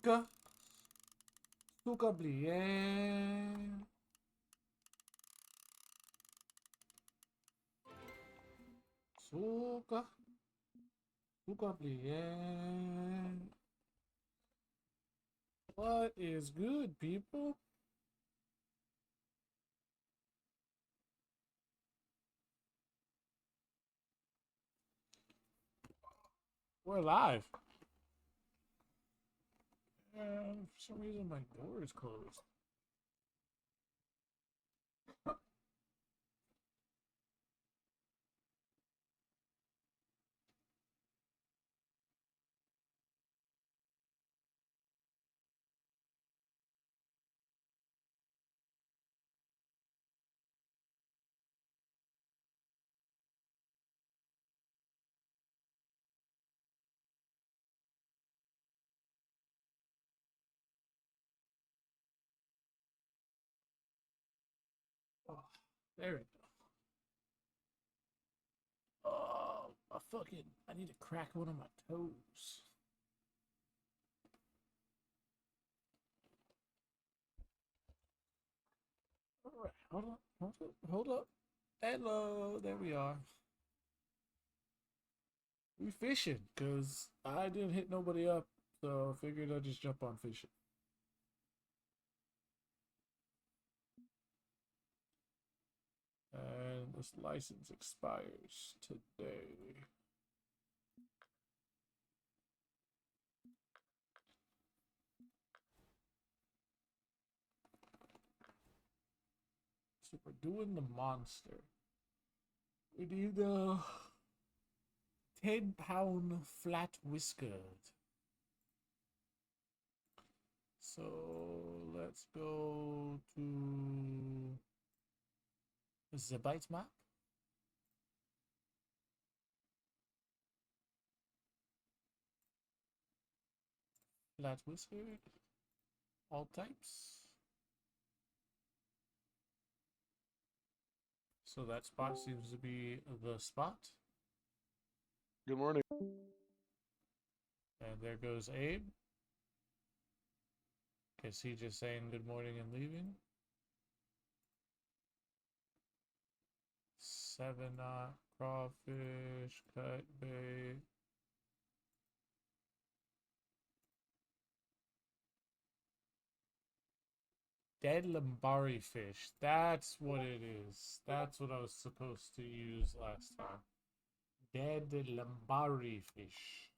Suka. Suka bien. Suka. Suka bien. What is good, people? We're live. For some reason, my door is closed. Oh, there we go. Oh, I need to crack one of my toes. All right, hold up. Hello, there we are. We fishing, cause I didn't hit nobody up, so I figured I'd just jump on fishing. And this license expires today. So we're doing the monster. We need a 10-pound flat whiskered. So let's go to the bite map. Flat whiskered. All types. So that spot seems to be the spot. Good morning. And there goes Abe. Guess he just saying good morning and leaving. 7-knot, crawfish, cut bait. Dead Lambari fish. That's what it is. That's what I was supposed to use last time. Dead Lambari fish.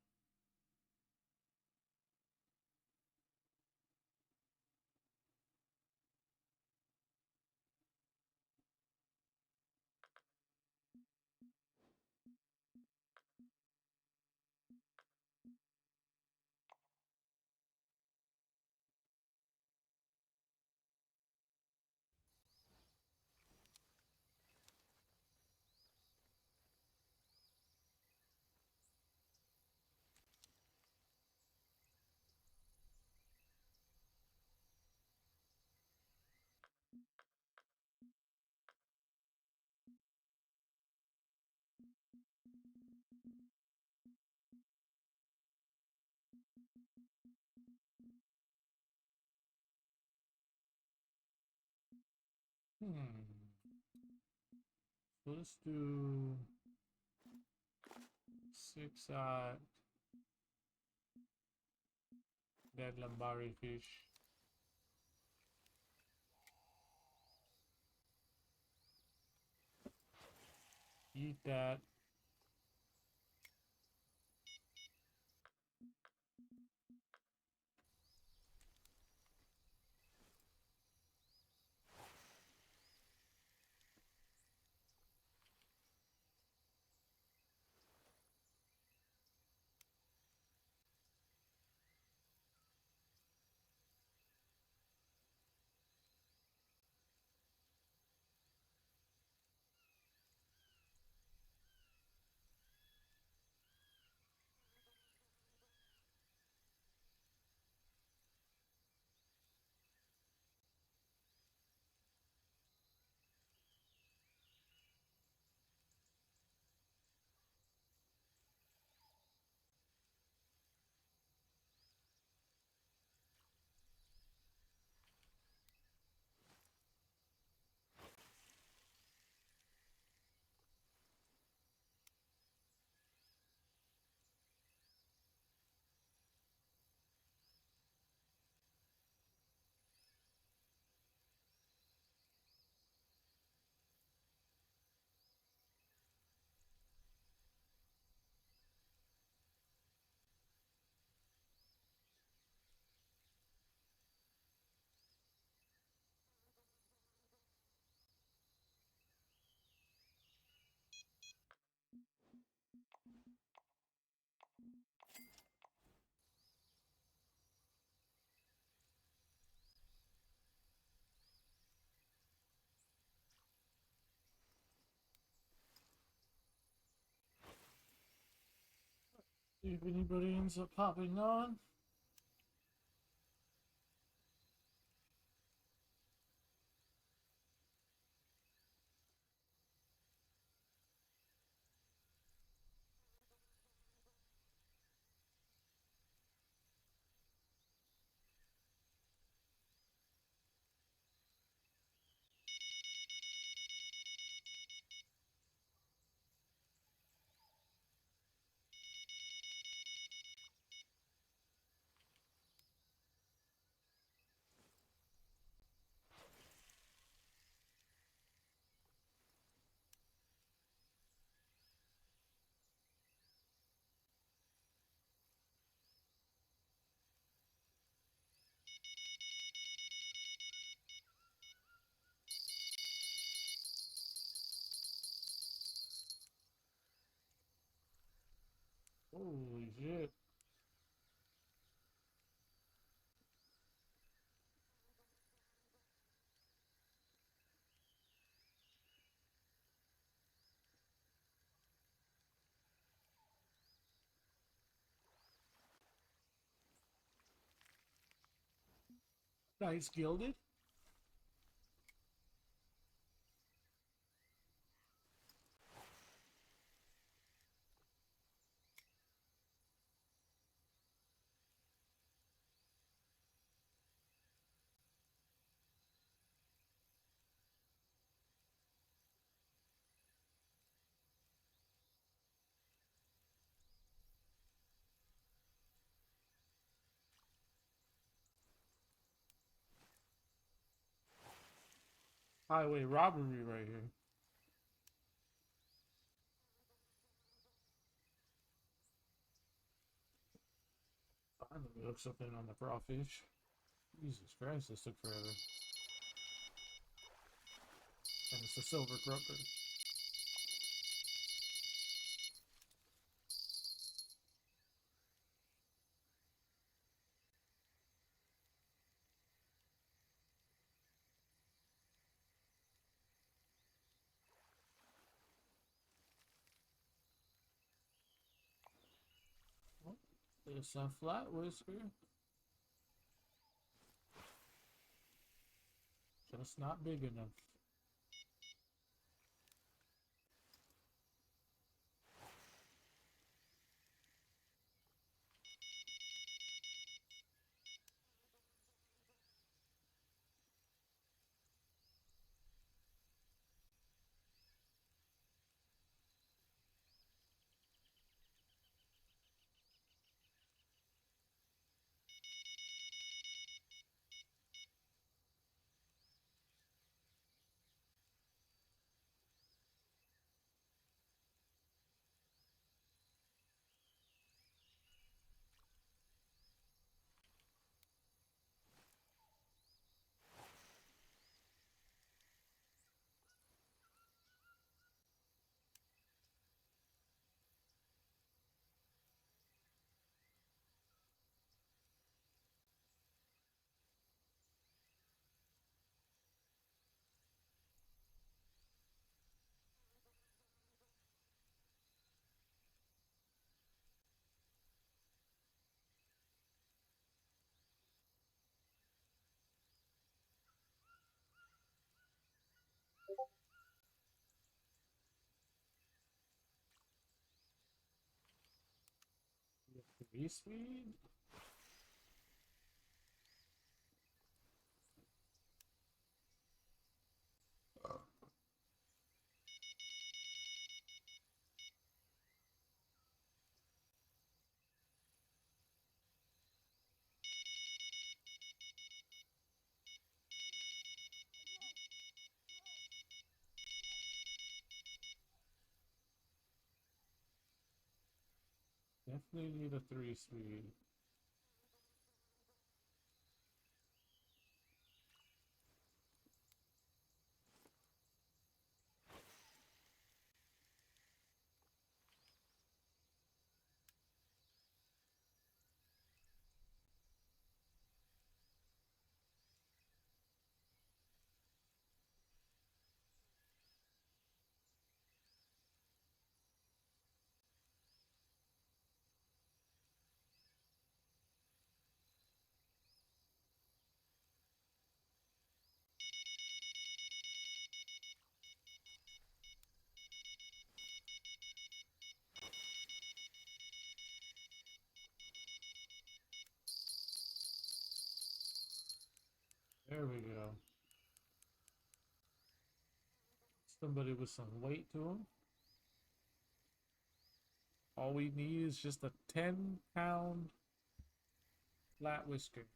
So let's do 6 dead Lambari fish. Eat that. See if anybody ends up popping on. Holy shit. Nice gilded. Highway robbery right here. Finally hook something on the crawfish. Jesus Christ, this took forever. And it's a silver croaker. Oh, there's a flat whisker. Just not big enough. Three speed? Definitely need a three speed. There we go. Somebody with some weight to him. All we need is just a 10-pound flat whisker.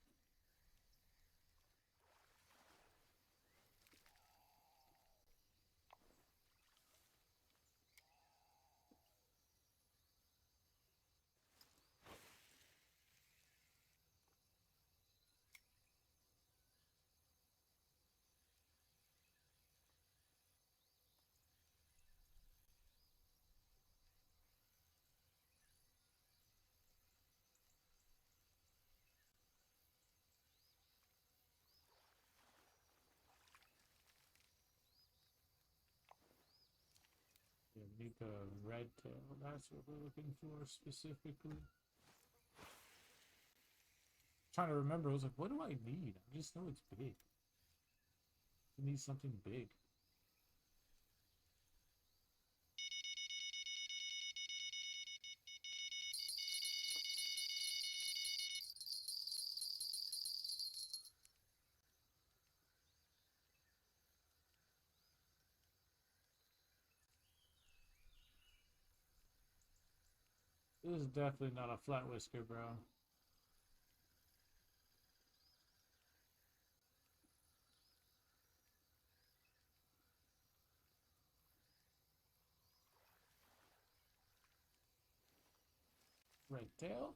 Yeah, we need the red tail. That's what we're looking for specifically. Trying to remember, I was like, what do I need? I just know it's big. I need something big. This is definitely not a flat whisker, bro. Red tail?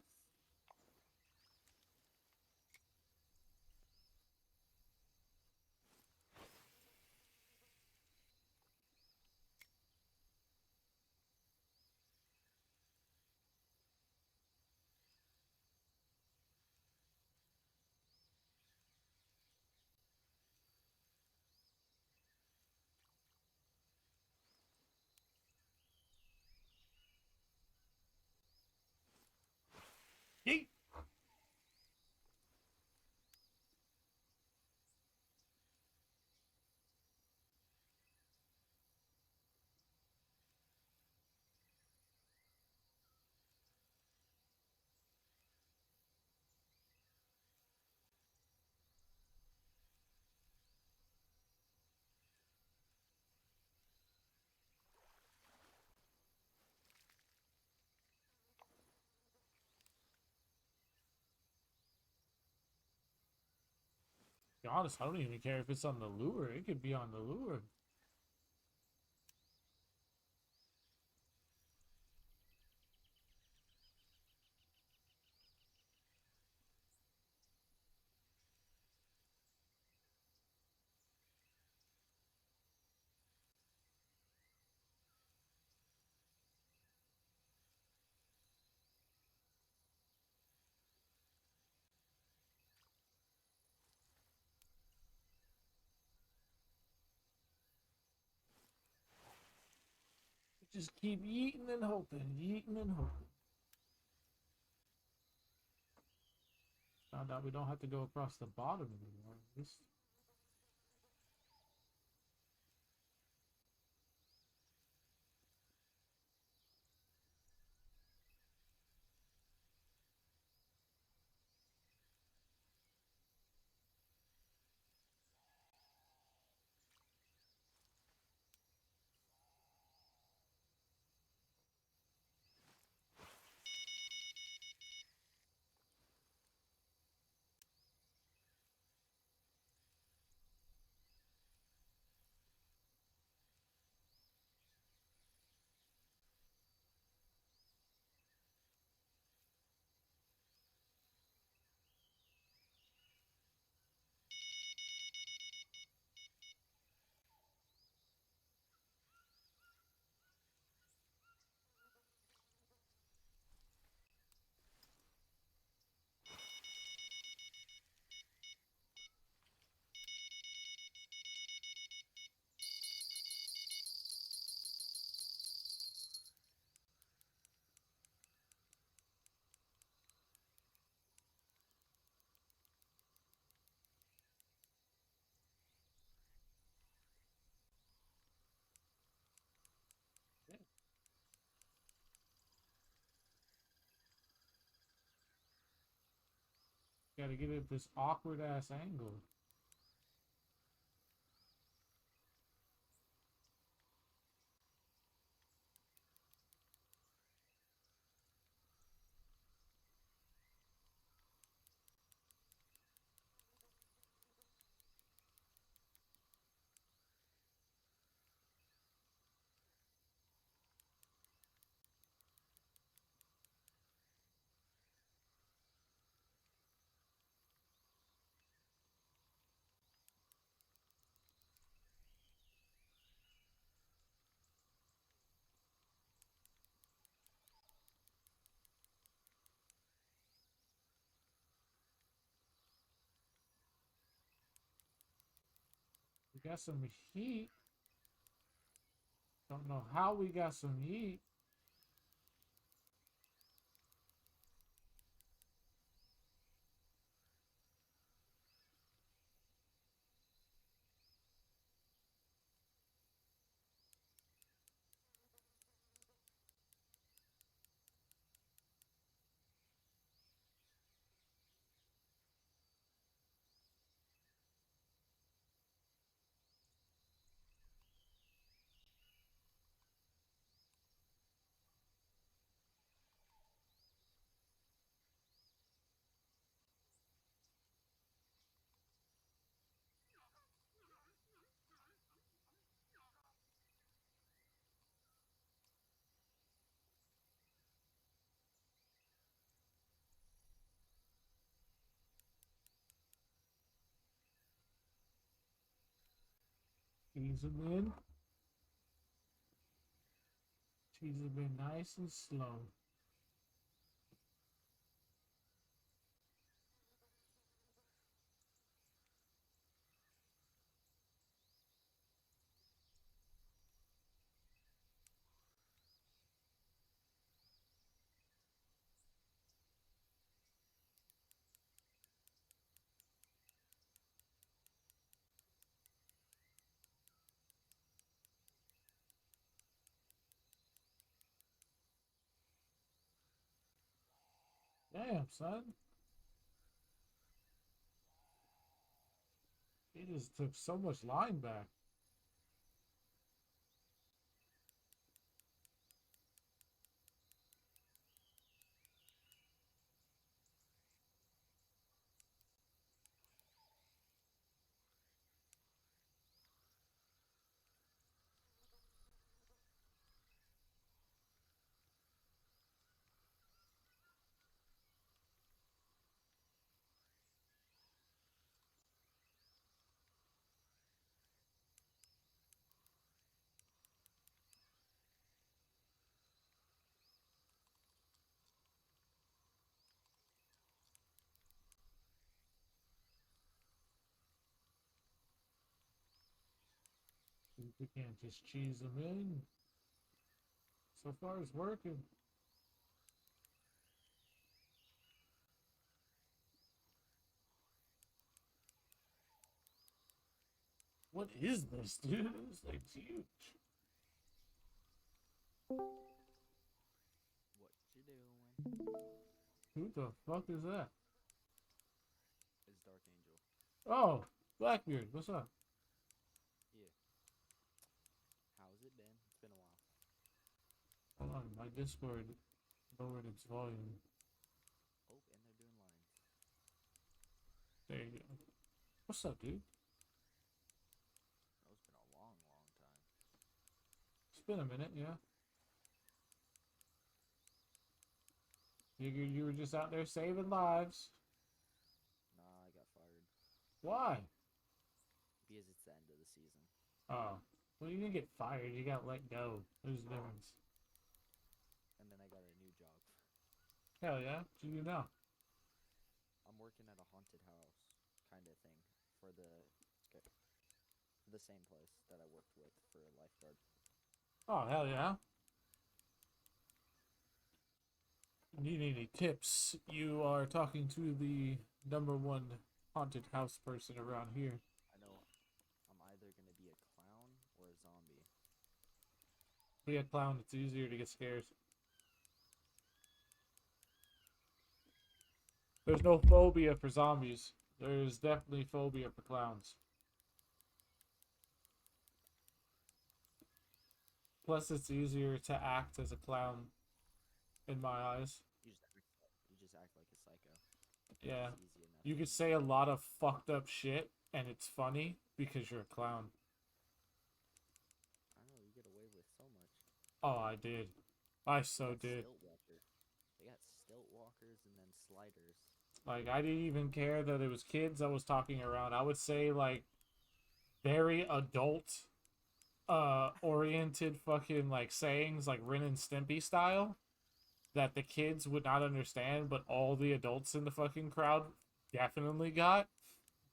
Yeet! To be honest, I don't even care if it's on the lure. It could be on the lure. Just keep eating and hoping, eating and hoping. Found out we don't have to go across the bottom anymore. This yeah. Gotta get it this awkward ass angle. Got some heat. Don't know how we got some heat. Cheese them in. Cheese them in nice and slow. Damn, son. He just took so much line back. We can't just cheese them in. So far, it's working. What is this, dude? This thing's huge. What you doing? Who the fuck is that? It's Dark Angel. Oh, Blackbeard, what's up? Yeah. How's it been? It's been a while. Hold on, my Discord lowered its volume. Oh, and they're doing lines. There you go. What's up, dude? Oh, it's been a long, long time. It's been a minute, yeah. Figured you were just out there saving lives. Nah, I got fired. Why? Because it's the end of the season. Oh, well, you didn't get fired. You got let go. There's a difference. And then I got a new job. Hell yeah. What do you do now? I'm working at a haunted house kind of thing for the same place that I worked with for a lifeguard. Oh, hell yeah. Need any tips? You are talking to the #1 haunted house person around here. I know I'm either going to be a clown or a zombie. Be a clown, it's easier to get scared. There's no phobia for zombies. There's definitely phobia for clowns. Plus, it's easier to act as a clown, in my eyes. You just act like a psycho. Yeah. It's easy enough. You could say a lot of fucked up shit, and it's funny because you're a clown. I know, you get away with so much. Oh, I did. I so did. They got stilt walkers and then sliders. Like, I didn't even care that it was kids I was talking around. I would say, like, very adult, oriented fucking, like, sayings, like Ren and Stimpy style, that the kids would not understand, but all the adults in the fucking crowd definitely got.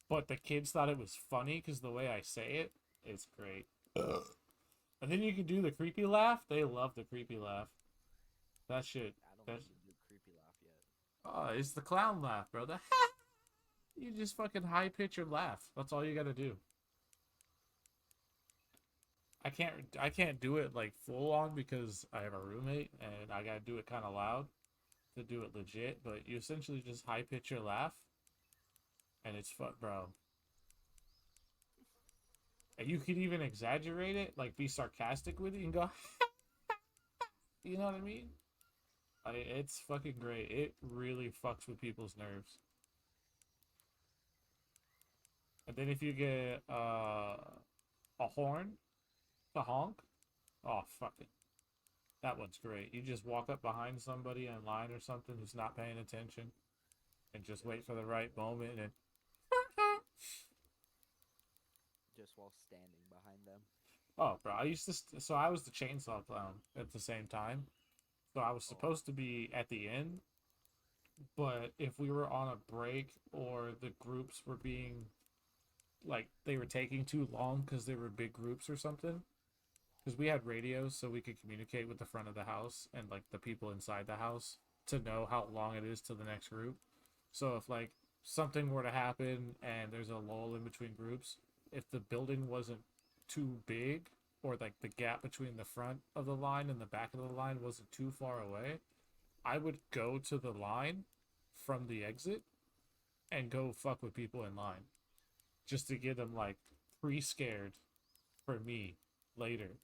But the kids thought it was funny because the way I say it. It's great. And then you can do the creepy laugh. They love the creepy laugh. That shit. I don't That's need to do creepy laugh yet. it's the clown laugh, bro. You just fucking high pitch your laugh. That's all you gotta do. I can't do it like full on because I have a roommate and I gotta do it kind of loud to do it legit. But you essentially just high pitch your laugh, and it's fun, bro. And you could even exaggerate it, like be sarcastic with it and go, you know what I mean? Like, it's fucking great. It really fucks with people's nerves. And then if you get a horn, the honk, oh fuck it, that one's great. You just walk up behind somebody in line or something who's not paying attention, and just wait for the right moment and Just while standing behind them. oh, bro, I used to. So I was the chainsaw clown at the same time. So I was supposed to be at the end, but if we were on a break or the groups were being like they were taking too long because they were big groups or something, because we had radios so we could communicate with the front of the house and like the people inside the house to know how long it is to the next group. So if like something were to happen and there's a lull in between groups, if the building wasn't too big or like the gap between the front of the line and the back of the line wasn't too far away, I would go to the line from the exit and go fuck with people in line just to get them like pre-scared for me later,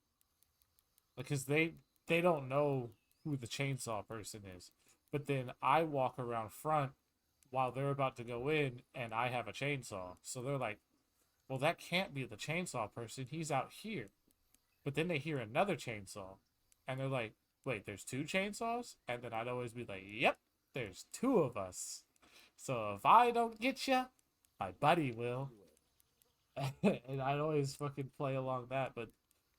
because they don't know who the chainsaw person is. But then I walk around front while they're about to go in and I have a chainsaw. So they're like, well, that can't be the chainsaw person. He's out here. But then they hear another chainsaw and they're like, wait, there's two chainsaws? And then I'd always be like, yep, there's two of us. So if I don't get you, my buddy will. And I'd always fucking play along that. But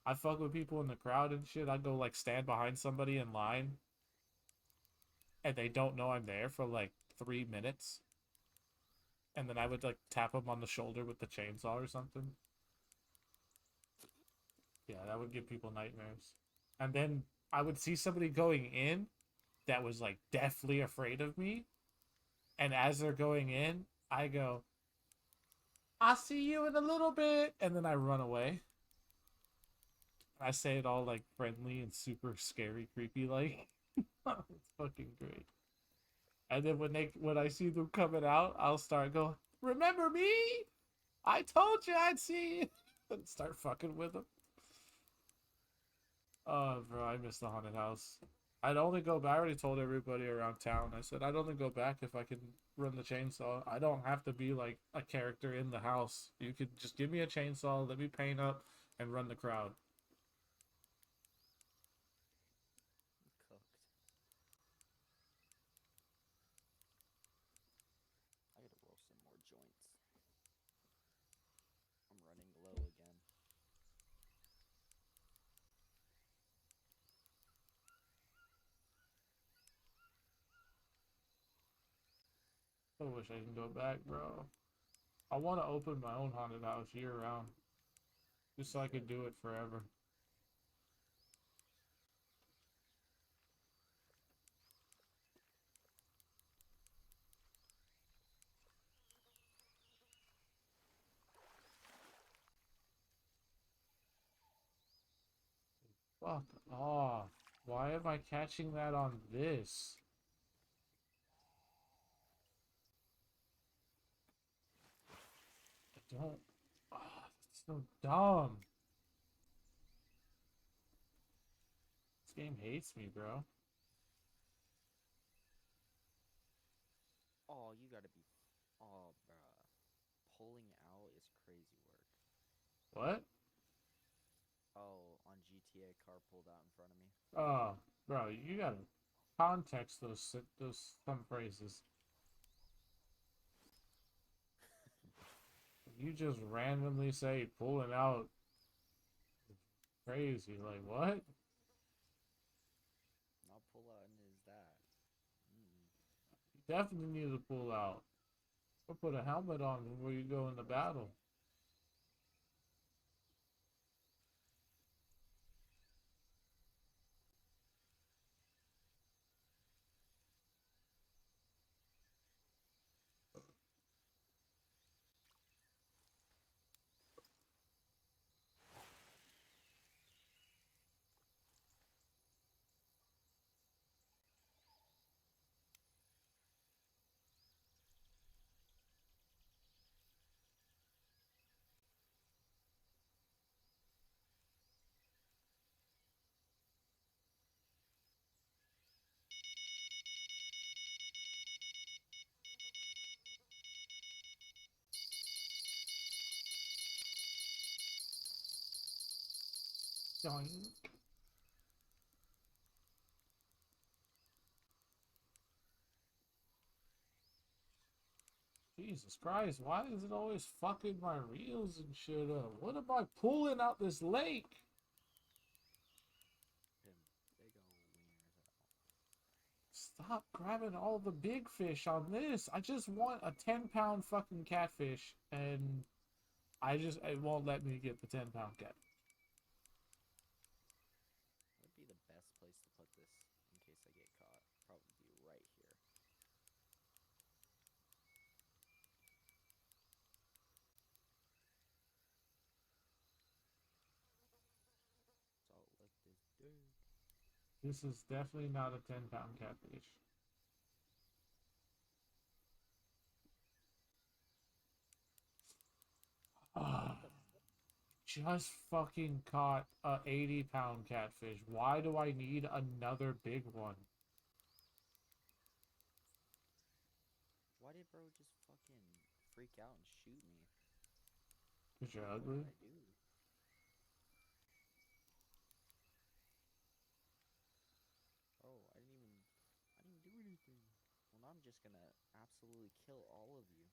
I fuck with people in the crowd and shit. I'd go like stand behind somebody in line and they don't know I'm there for like 3 minutes. And then I would like tap them on the shoulder with the chainsaw or something. Yeah, that would give people nightmares. And then I would see somebody going in that was like deathly afraid of me. And as they're going in, I go, I'll see you in a little bit. And then I run away. I say it all like friendly and super scary, creepy like. It's fucking great. And then when I see them coming out, I'll start going, remember me? I told you I'd see you. And start fucking with them. Oh, bro, I miss the haunted house. I'd only go back. I already told everybody around town. I said I'd only go back if I could run the chainsaw. I don't have to be like a character in the house. You could just give me a chainsaw, let me paint up, and run the crowd. Cooked. I gotta roll some more joints. I'm running low again. I wish I can go back, bro. I want to open my own haunted house year round, just so I could do it forever. Fuck off. Why am I catching that on this? I don't. Oh, that's so dumb. This game hates me, bro. Oh, you gotta be. Oh, bruh. Pulling out is crazy work. What? Oh, on GTA, car pulled out in front of me. Oh, bro, you gotta context those some phrases. You just randomly say pulling out crazy. Like, what? Not pull out and is that. Mm. You definitely need to pull out. Or put a helmet on before you go into battle. Doink. Jesus Christ, why is it always fucking my reels and shit up? What am I pulling out this lake? Them big ol' wieners out. Stop grabbing all the big fish on this. I just want a 10-pound fucking catfish, and it won't let me get the 10-pound cat. What would be the best place to put this in case I get caught? Probably be right here. So I'll let this do. This is definitely not a 10-pound catfish. Ah, What the just fucking caught a 80-pound catfish. Why do I need another big one? Why did bro just fucking freak out and shoot me? Cause you're What ugly. did I do? Oh, I didn't even do anything. Well, now I'm just gonna absolutely kill all of you.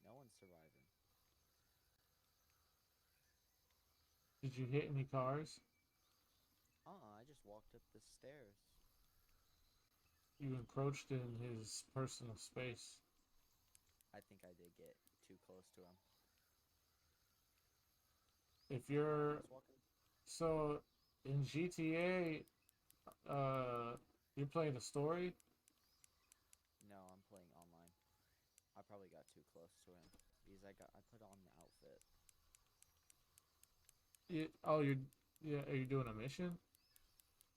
No one's surviving. Did you hit any cars? I just walked up the stairs. You encroached in his personal space. I think I did get too close to him. If you're Just walking. so in GTA, you're playing a story. No, I'm playing online. I probably got too close to him because I put on the outfit. Are you doing a mission?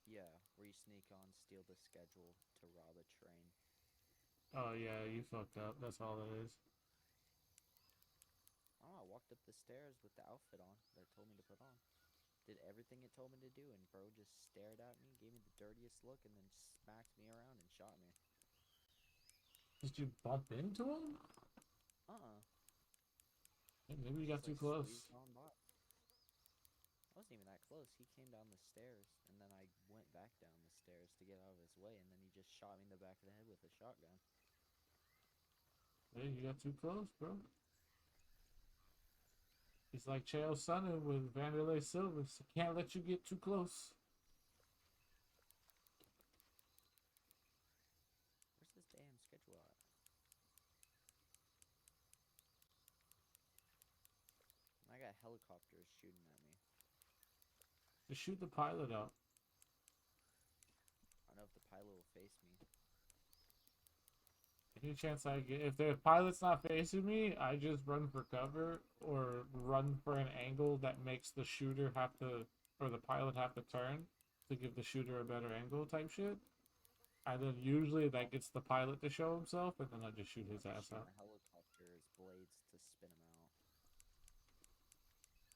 Yeah, where you sneak on, steal the schedule to rob a train. Oh yeah, you fucked up. That's all it is. Oh, I walked up the stairs with the outfit on that it told me to put on. Did everything it told me to do, and bro just stared at me, gave me the dirtiest look, and then smacked me around and shot me. Did you bump into him? Hey, maybe you got Just too like close. squeezed on by. I wasn't even that close. He came down the stairs, and then I went back down the stairs to get out of his way, and then he just shot me in the back of the head with a shotgun. Hey, you got too close, bro. He's like Chael Sonnen with Vanderlei Silva. So can't let you get too close. Where's this damn schedule at? I got helicopters shooting at me. Just shoot the pilot out. I don't know if the pilot will face me. Any chance I get, if the pilot's not facing me, I just run for cover or run for an angle that makes the shooter have to, or the pilot have to turn to give the shooter a better angle type shit. And then usually that gets the pilot to show himself, and then I just shoot his ass Shoot out. my helicopter's blades to spin him out.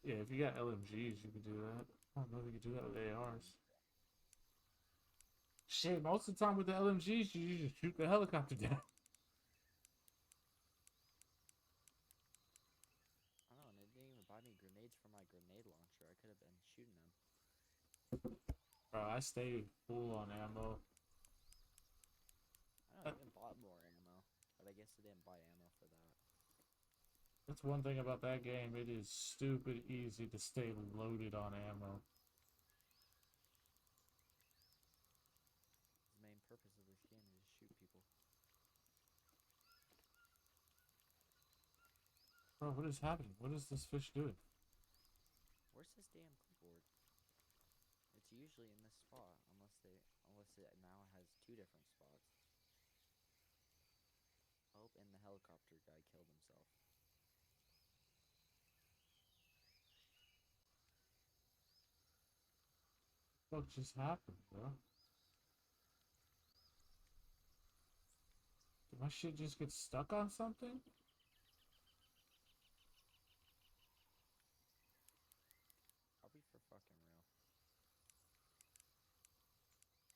Yeah, if you got LMGs, you could do that. I don't know if you could do that with ARs. Shit, most of the time with the LMGs, you just shoot the helicopter down. I don't know, and it didn't even buy me grenades for my grenade launcher. I could have been shooting them. Bro, I stay full on ammo. I don't even bought more ammo, but I guess I didn't buy ammo for that. That's one thing about that game. It is stupid easy to stay loaded on ammo. The main purpose of this game is to shoot people. Bro, what is happening? What is this fish doing? Where's this damn clipboard? It's usually in this spot, unless it now has two different spots. Oh, and the helicopter guy killed himself. What just happened, bro? Did my shit just get stuck on something? Probably for fucking real.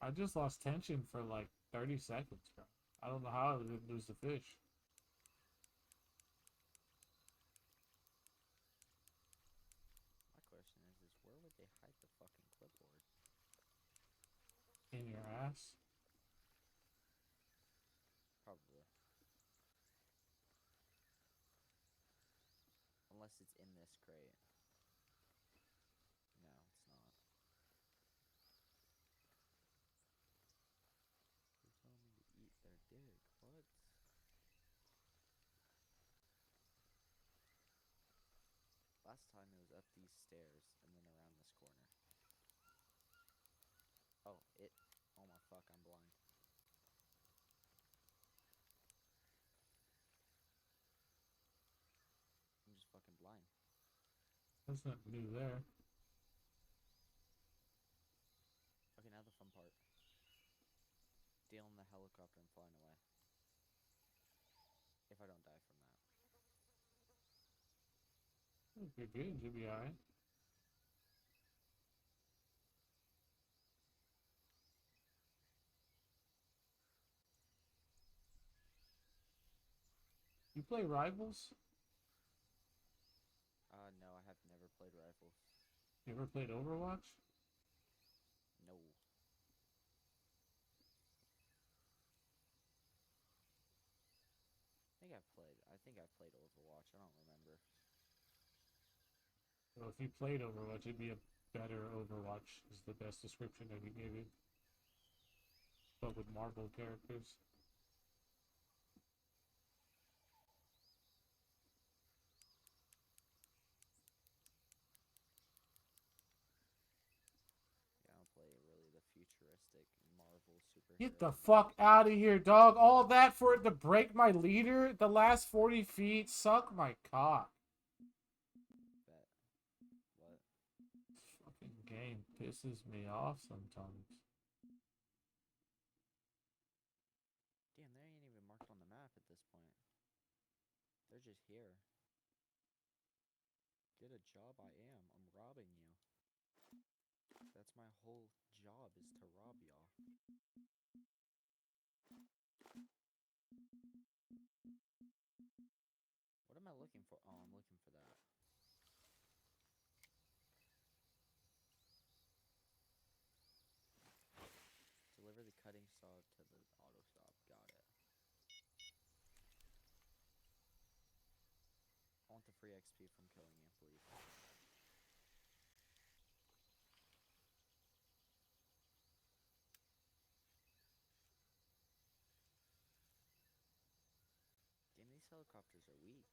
I just lost tension for like 30 seconds, bro. I don't know how I didn't lose the fish. My question is where would they hide the fucking clipboard. In your ass? Probably. Unless it's in this crate. No, it's not. They're telling me to eat their dick. What? Last time it was up these stairs and then around this corner. Oh, it. Oh my fuck, I'm blind. I'm just fucking blind. There's nothing new there. Okay, now the fun part. Stealing the helicopter and flying away. If I don't die from that. If you're good, you'll be alright. You play Rivals? No, I have never played Rifles. You ever played Overwatch? No. I think I've played Overwatch. I don't remember. Well, if you played Overwatch, it'd be a better Overwatch, is the best description I could give you. But with Marvel characters. Yeah, I don't play really the futuristic Marvel superhero. Get the fuck out of here, dog. All that for it to break my leader? The last 40 feet? Suck my cock. Bet. What? This fucking game pisses me off sometimes. Damn, they ain't even marked on the map at this point. They're just here. Get a job, I am. I'm robbing you. That's my whole job, is to rob y'all. What am I looking for? Oh, I'm looking for that. Deliver the cutting saw to the auto shop. Got it. I want the free XP from killing you, please. Damn, these helicopters are weak.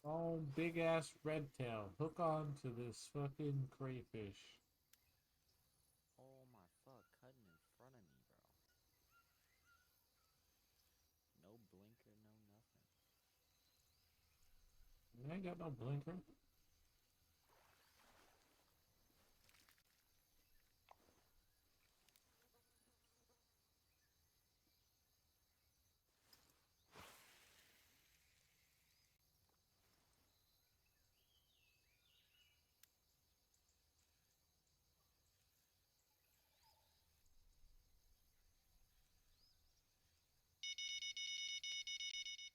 Oh, big ass red tail. Hook on to this fucking crayfish. Oh my fuck, cutting in front of me, bro. No blinker, no nothing. I ain't got no blinker.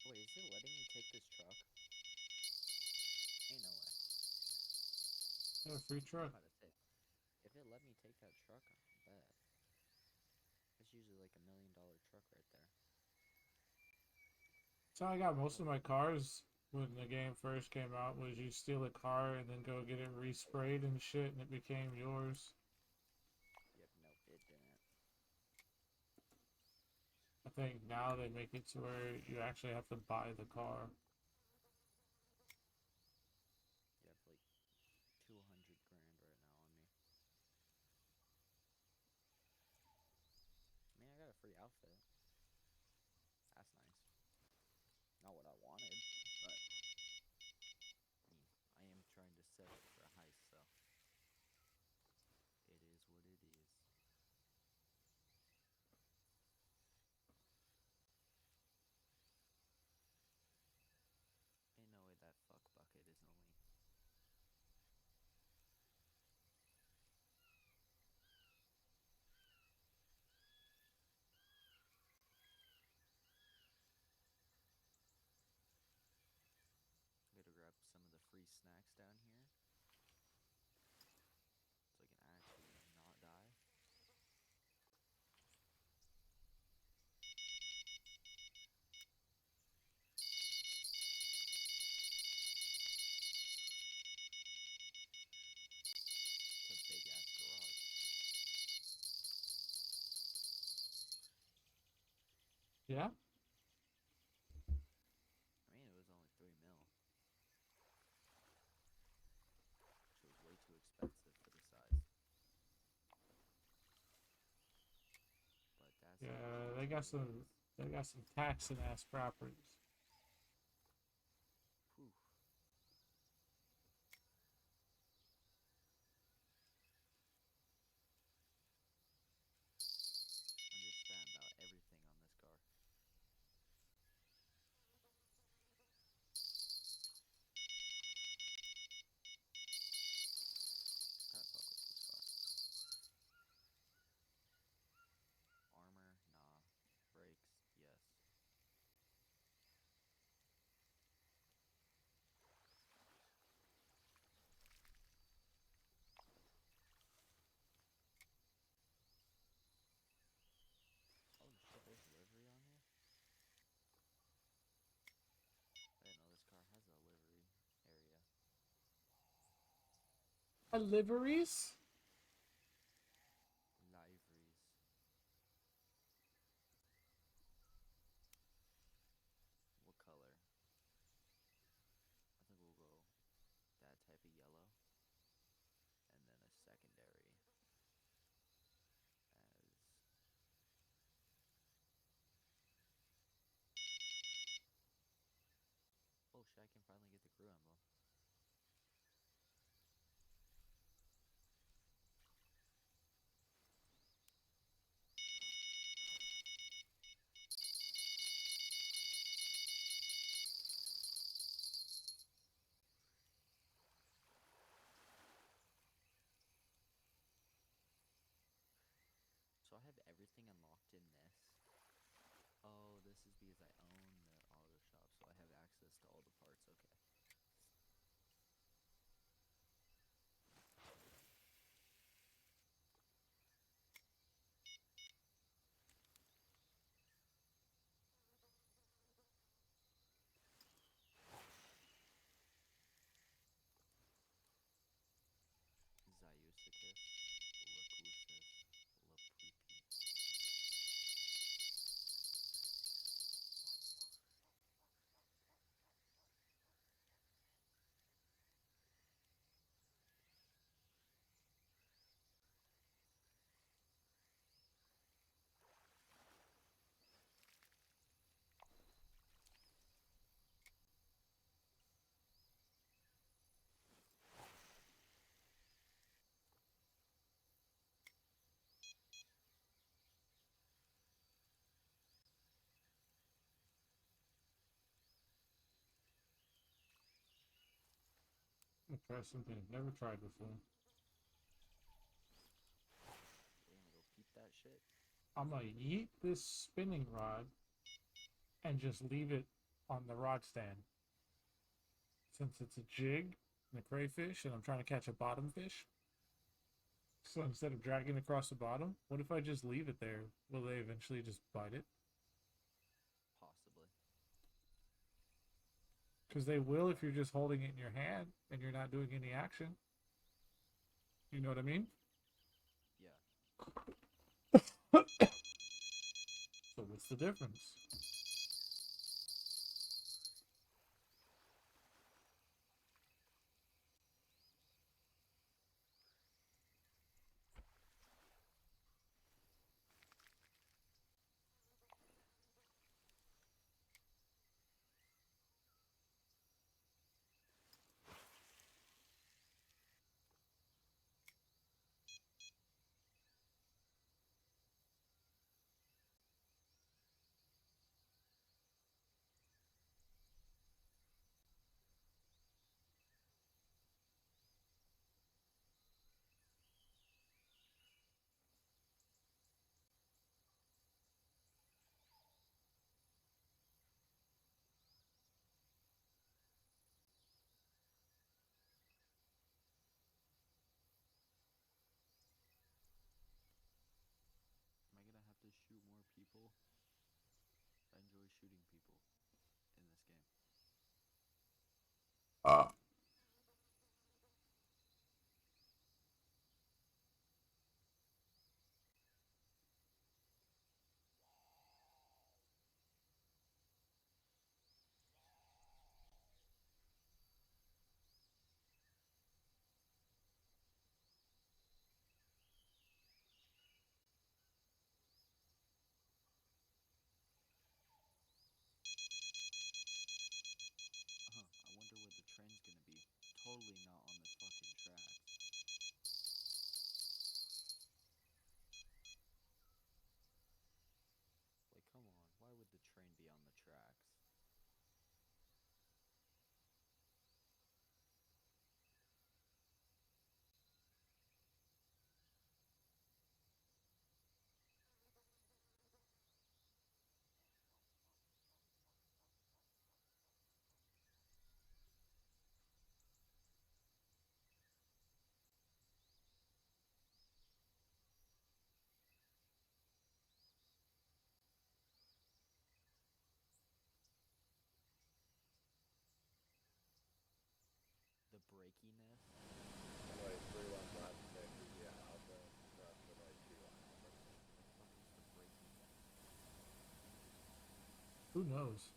Wait, is it letting me take this truck? Ain't no way. Got a free I'm truck. about to say, if it let me take that truck, I bet. It's usually like $1 million truck right there. So I got most of my cars when the game first came out was you steal a car and then go get it resprayed and shit and it became yours. think now they make it to where you actually have to buy the car. You have like 200 grand right now on me. I mean, I got a free outfit. That's nice. Not what I wanted, but I mean, I am trying to set up for a heist, so it is what it is. Ain't no way that fuck bucket is only. I'm gonna grab some of the free snacks down here so I can actually not die. It's a big ass garage. Yeah? I mean, it was only 3 mil, which was way too expensive for the size. But that's Yeah, just they got what it some. is. They got some taxing ass properties. Whew. I just spent about everything on this car. Gotta fuck with this car. Armor, nah. Brakes, yes. Oh shit, there's livery on here? I didn't know this car has a livery area. Liveries? Liveries. What color? I think we'll go that type of yellow. And then a secondary as... Oh shit, I can finally get the crew emblem. So I have everything unlocked in this. Oh, this is because I own the auto shop, so I have access to all the parts, okay. Zayusikis, Lakusis, Lapripi. I'm gonna try something I've never tried before. We're gonna go peep that shit. I'm gonna yeet this spinning rod and just leave it on the rod stand. Since it's a jig and a crayfish and I'm trying to catch a bottom fish. So instead of dragging across the bottom, what if I just leave it there? Will they eventually just bite it? Possibly. Because they will if you're just holding it in your hand and you're not doing any action. You know what I mean? Yeah. So with What's the difference? Am I gonna have to shoot more people? I enjoy shooting people in this game. I wonder where the train's gonna be. Totally not on the fucking tracks. Like, come on, why would the train be on the tracks? The breakiness. Like 3-1 left, safety, yeah, Alpha, cross the right 2-1 Alpha. The fuck is the breakiness? Who knows?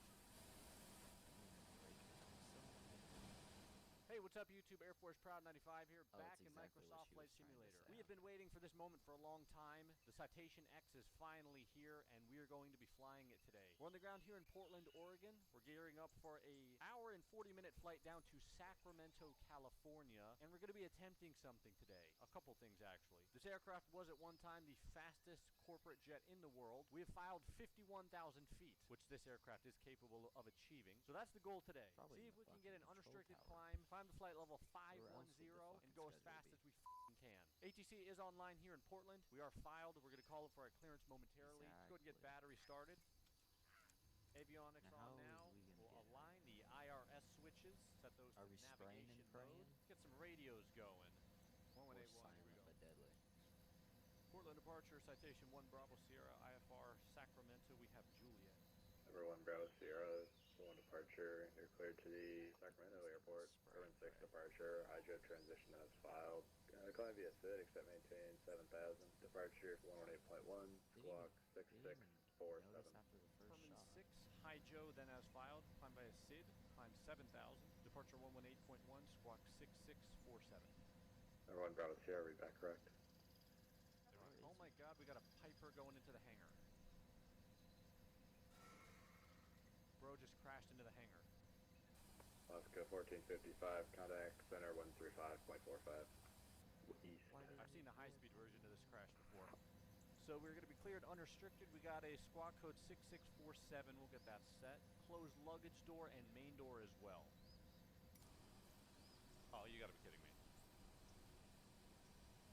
Hey, what's up, YouTube? Air Force Proud 95 here, Oh, back it's in exactly what Microsoft she was Flight trying to Simulator. say. We have been waiting for this moment for a long time. The Citation X is finally here, and we are going to be flying it today. We're on the ground here in Portland, Oregon. We're gearing up for a hour and 40-minute flight down to Sacramento, California, and we're going to be attempting something today. A couple things, actually. This aircraft was at one time the fastest corporate jet in the world. We have filed 51,000 feet, which this aircraft is capable of achieving. So that's the goal today. Probably See in if the we can get an fucking control unrestricted tower. climb to flight level Where else would the 510 and fucking go as schedule fast be? as we can. ATC is online here in Portland. We are filed. We're going to call it for our clearance momentarily. Let's go ahead and get Exactly. battery started. Avionics Now, on how now. is we gonna We'll get align the IRS switches. Set those Are to we spraying and navigation praying? mode. Get some radios going. Or 1181, here we silent go. but deadly? Portland departure, Citation 1 Bravo Sierra, IFR Sacramento. We have Juliet. Everyone, Bravo Sierra, 1 departure, you're cleared to the Sacramento Just Airport. spray and 6 pray. departure, hydro transition as filed. Climb via SID, except maintain 7,000. Departure 118.1, squawk They didn't even 6647. notice after the first Herman shot. 6, High Joe, then as filed. Climb by a SID, climb 7,000. Departure 118.1, squawk 6647. Everyone, Bravo Sierra, read back correct. Oh my god, we got a Piper going into the hangar. Bro just crashed into the hangar. Alaska 1455, contact center 135.45. East. I've seen the high-speed version of this crash before. So we're going to be cleared unrestricted. We got a squawk code 6647. We'll get that set. Closed luggage door and main door as well. Oh, you got to be kidding me.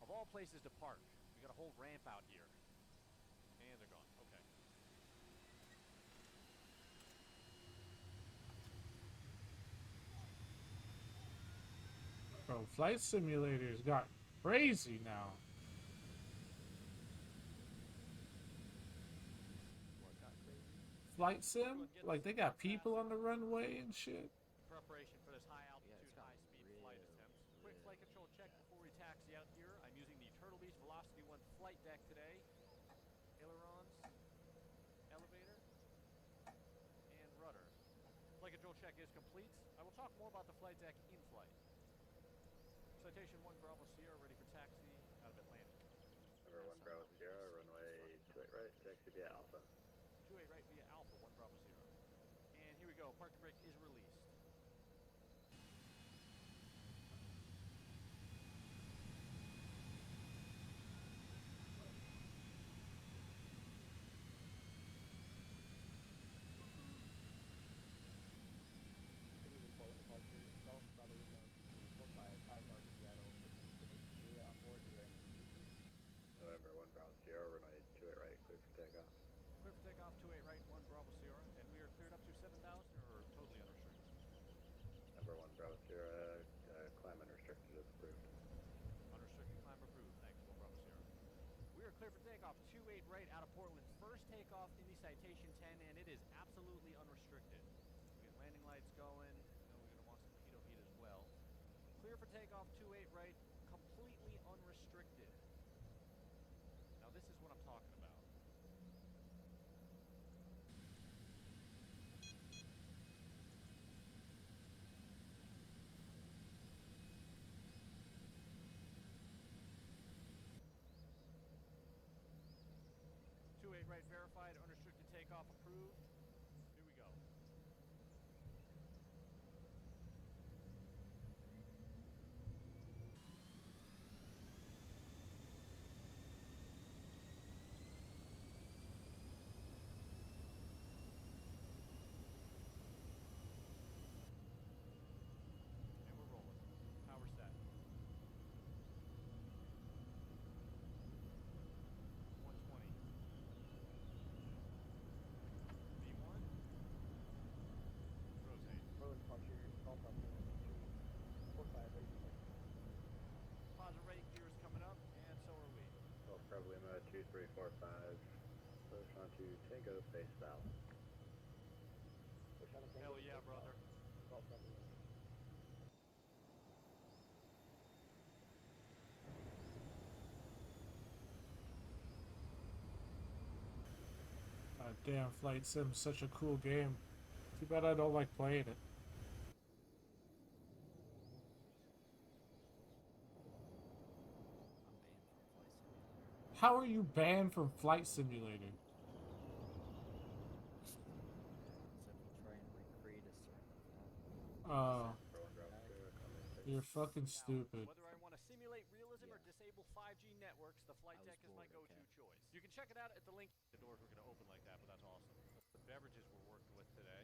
Of all places to park, we got a whole ramp out here. And they're gone. Okay. Bro, flight simulators got crazy now. What got crazy? Flight sim? Like, they got people on the runway and shit. In preparation for this high-altitude, Yeah, it's got high-speed flight attempt. Quick flight control check before we taxi out here. I'm using the Turtle Beach Velocity 1 flight deck today. Ailerons, elevator. check is complete. I will talk more about the flight deck in flight. Citation 1 Bravo Sierra ready for taxi out of Atlanta. Number 1 Bravo Sierra, runway 28 right, taxi via Alpha. 28 right via Alpha, 1 Bravo Sierra. And here we go, parking brake is released. November 1 Bravo Sierra, runway 28 right, clear for takeoff. Clear for takeoff, 28 right, 1 Bravo Sierra. And we are cleared up to 7,000 or totally unrestricted? Number 1 Bravo Sierra, climb unrestricted is approved. Unrestricted climb approved. Thanks, 1 Bravo Sierra. We are clear for takeoff, 28 right out of Portland. First takeoff in the Citation 10, and it is absolutely unrestricted. We get landing lights going. I know we're going to want some pitot heat as well. Clear for takeoff, 28 right, completely unrestricted. Now this is what I'm talking about. Right verified, unrestricted takeoff approved. Here we go. And we're rolling. Power set. 120. V1. Rotate. Positive rate, gears coming up, and so are we. Well, probably Lima 2345, push on to Tango, face south. Hell yeah, brother. Damn, Flight Sim's such a cool game. Too bad I don't like playing it. How are you banned from Flight Simulator? So if you try and recreate a certain You're fucking stupid. Whether I want to simulate realism or disable 5G networks, the flight deck is my go-to choice. You can check it out at the link. The doors were going to open like that, but that's awesome. The beverages we're working with today.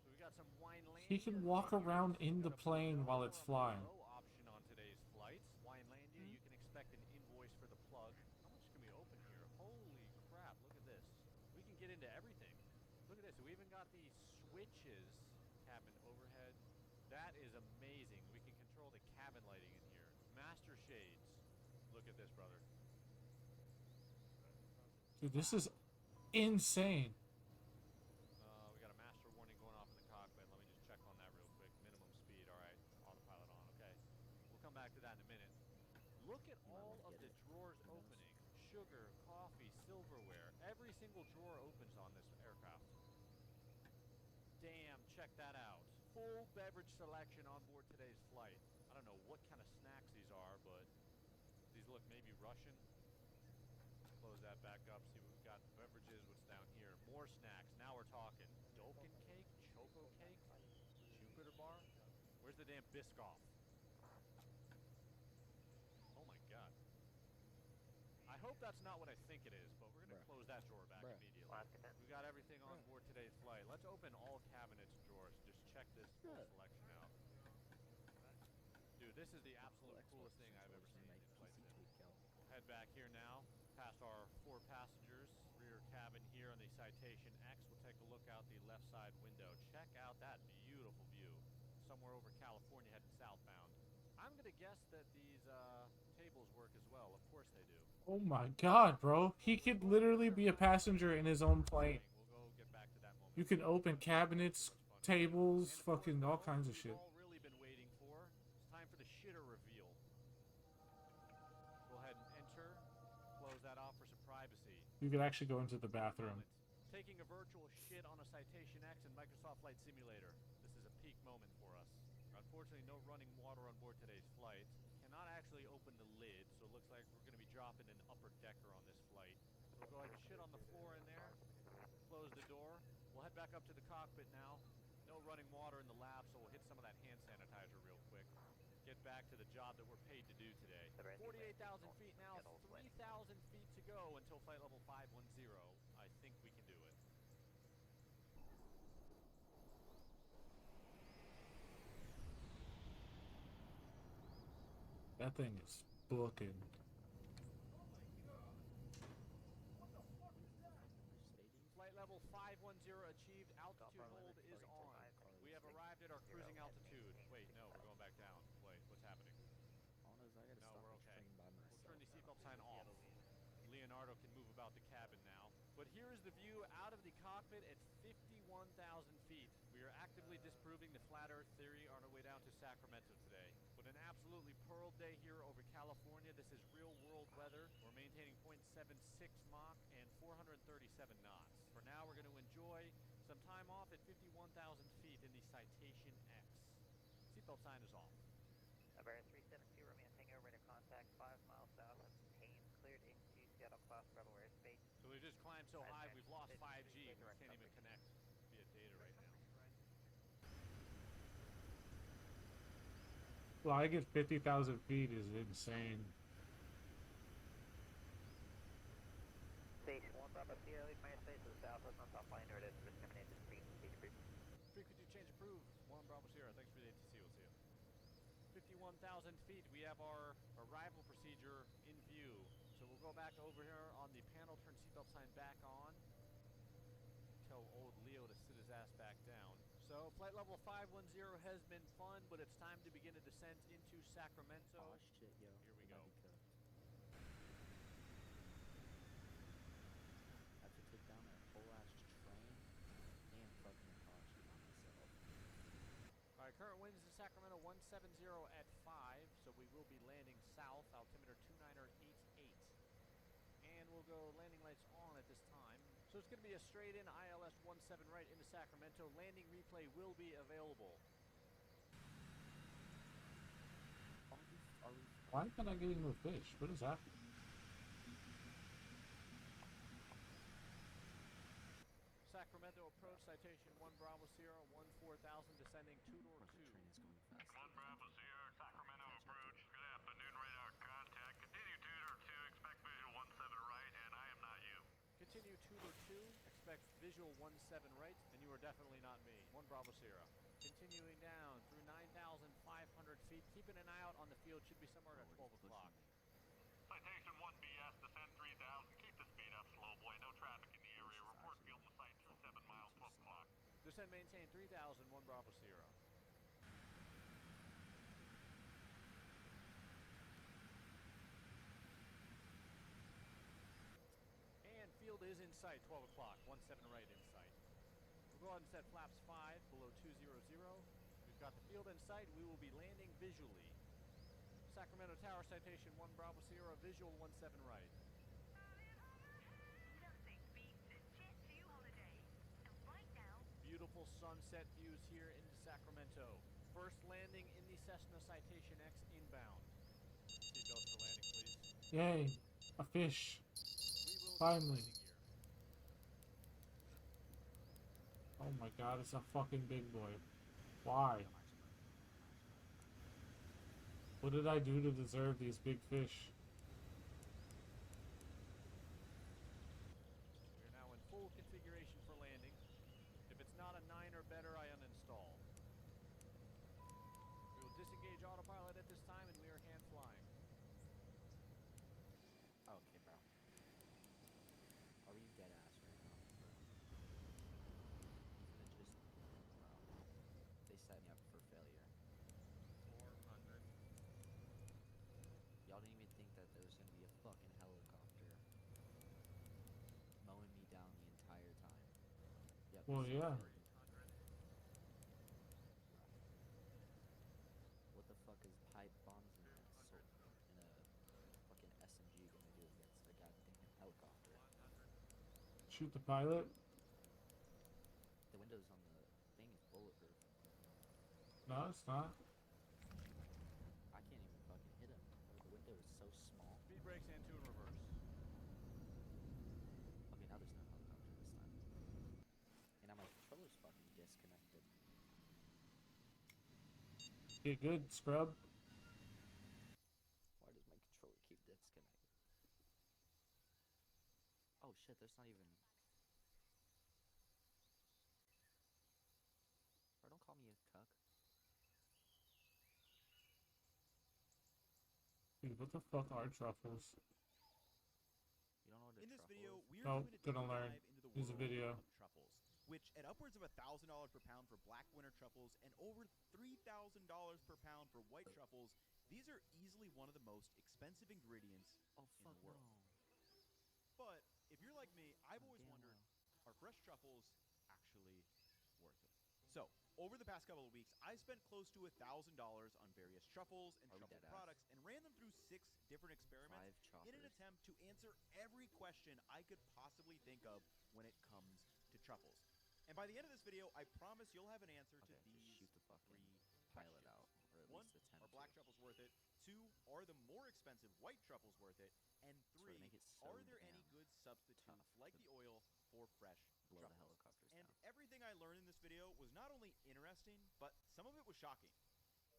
So we got some wine land. He can walk around in the plane while it's flying. Option on today's flights. Winelandia, you can expect an invoice for the plug. How much can we open here? Holy crap, look at this. We can get into everything. Look at this, we even got the switches. Cabin overhead. That is amazing. We can control the cabin lighting in here. Master shades. Look at this, brother. Dude, this is insane. We got a master warning going off in the cockpit. Let me just check on that real quick. Minimum speed. All right. Autopilot on. Okay. We'll come back to that in a minute. Look at all of the drawers opening. Sugar, coffee, silverware. Every single drawer opens on this aircraft. Damn, check that out. Full beverage selection on board today's flight. I don't know what kind of snacks these are, but these look maybe Russian. Close that back up, see what we've got. Beverages, what's down here. More snacks. Now we're talking. Dolken cake, choco cake, Jupiter bar. Where's the damn Biscoff? Oh my god. I hope that's not what I think it is, but we're going to close that drawer back immediately. We got everything on board today's flight. Let's open all cabinets and drawers. Just check this full selection out. Dude, this is the absolute coolest thing I've ever seen in flight sim. We'll head back here now, past our 4 passengers. Rear cabin here on the Citation X. We'll take a look out the left side window. Check out that beautiful view. Somewhere over California heading southbound. I'm going to guess that these tables work as well. Of course they do. Oh my god, bro. He could literally be a passenger in his own plane. We'll go get back to that moment. You can open cabinets, tables, fucking all kinds of shit. We've all really been waiting for. It's time for the shitter reveal. Go ahead and enter. Close that off for some privacy. You could actually go into the bathroom. Taking a virtual shit on a Citation X in Microsoft Flight Simulator. This is a peak moment for us. Unfortunately, no running water on board today's flight. Cannot actually open the lid, so it looks like we're going to be dropping an upper decker on this flight. So we'll go ahead and shit on the floor in there. Close the door. We'll head back up to the cockpit now. No running water in the lab, so we'll hit some of that hand sanitizer real quick. Get back to the job that we're paid to do today. 48,000 feet now, 3,000 feet to go until flight level 510. I think we can do it. That thing is booking. Flight level 510 achieved. Altitude hold is on. We have arrived at our cruising altitude. Wait, no, we're going back down. Wait, what's happening? All I know is I gotta No, stop we're the okay. train by myself. We'll turn the seatbelt sign off. Leonardo can move about the cabin now. But here is the view out of the cockpit at 51,000 feet. We are actively disproving the flat earth theory on our way down to Sacramento today. But an absolutely pearl day here over California. This is real world weather. We're maintaining 0.76 Mach and 437 knots. For now, we're going to enjoy some time off at 51,000 feet in the Citation X. Seatbelt sign is off. Iberia 372, Romeo Tango, radar contact 5 miles south of Haines, cleared into Seattle class rebel airspace. So we just climbed so high, we've lost 5G. We can't even connect via data right now. Flying at 50,000 feet is insane. Station 1 Bravo Sierra, leave my airspace to the southwest on top line, or it is discriminated frequency debrief. Frequency change approved. 1 Bravo Sierra, thanks for the ATC, we'll see you. 51,000 feet, we have our arrival procedure in view. So we'll go back over here on the panel, turn seatbelt sign back on. Tell old Leo to sit his ass back down. So flight level 510 has been fun, but it's time to begin a descent into Sacramento. Oh shit, yo. Here we We're go. about to be cooked. I have to take down that whole ass train and fucking Kashi by myself. Alright, current winds in Sacramento 170 at 5, so we will be landing south, altimeter 2988. And we'll go landing lights on at this time. So it's going to be a straight in ILS 17 right into Sacramento. Landing replay will be available. Are we Why can't I get more fish? What is happening? Sacramento approach, citation 1 Bravo Sierra, 14,000, descending 2-door Fuck, the 2. train is going fast. 1 Bravo Sierra, Sacramento approach. Good afternoon, radar contact. Continue 2-door 2, expect visual 17 right, and I am not you. Continue 2-door 2, expect visual 17 right, and you are definitely not me. 1 Bravo Sierra. Continuing down through 9,500 feet, keeping an eye out on the field, should be somewhere at 12 o'clock. Citation 1 BS, descend 3,000. Keep the speed up, slow boy. No traffic in the area. Report field in sight, 27 miles, 12 o'clock. Descend maintain 3,000, 1 Bravo Sierra. And field is in sight, 12 o'clock, 17 right in sight. We'll go ahead and set flaps 5 below 200. We've got the field in sight. We will be landing visually. Sacramento Tower, citation 1 Bravo Sierra, visual 17 right. Nothing beats a Jet 2 holiday. And right now, Beautiful sunset views here into Sacramento. First landing in the Cessna Citation X inbound. Seatbelts for landing, please. Yay! A fish! We will Finally. landing gear. Oh my god, it's a fucking big boy. Why? What did I do to deserve these big fish? We are now in full configuration for landing. If it's not a 9 or better, I uninstall. We will disengage autopilot at this time, and we are hand flying. Okay, bro. Are we dead ass right now, bro? Even just, bro. They set me up for failure. 400. Y'all didn't even think that there was gonna be a fucking helicopter mowing me down the entire time. Yep, Well, this is yeah. fucking- What the fuck is pipe bombs in a fucking SMG gonna do against a goddamn helicopter? Shoot the pilot? No, it's not. I can't even fucking hit him. The window is so small. Speed brakes and 2 in reverse. Okay, now there's no helicopter this time. And now my controller's fucking disconnected. Get good, scrub. Why does my controller keep disconnected? Oh shit, there's not even... Bro, don't call me a cuck. Dude, what the fuck are truffles? You don't know what a In this truffle video, is? we are Nope, doing a gonna deep learn. dive into the Here's a world video. of truffles, which at upwards of $1,000 per pound for black winter truffles and over $3,000 per pound for white truffles, these are easily one of the most expensive ingredients Oh in fuck the world. no. But if you're like me, I've always Damn wondered, well. are fresh truffles actually worth it? So, over the past couple of weeks, I spent close to $1,000 on various truffles and Are we truffle dead ass? products and ran them through 6 different experiments 5 in an choppers. attempt to answer every question I could possibly think of when it comes to truffles. And by the end of this video, I promise you'll have an answer to Okay, just these shoot the fucking 3 pilot questions. out, or at 1, least attempt are black to. truffles worth it? 2, are the more expensive white truffles worth it? And Swear to 3, make it so are there any damn good substitutes tough like to the oil for fresh blow the truffles? helicopters And down. everything I learned in this video was not only interesting, but some of it was shocking.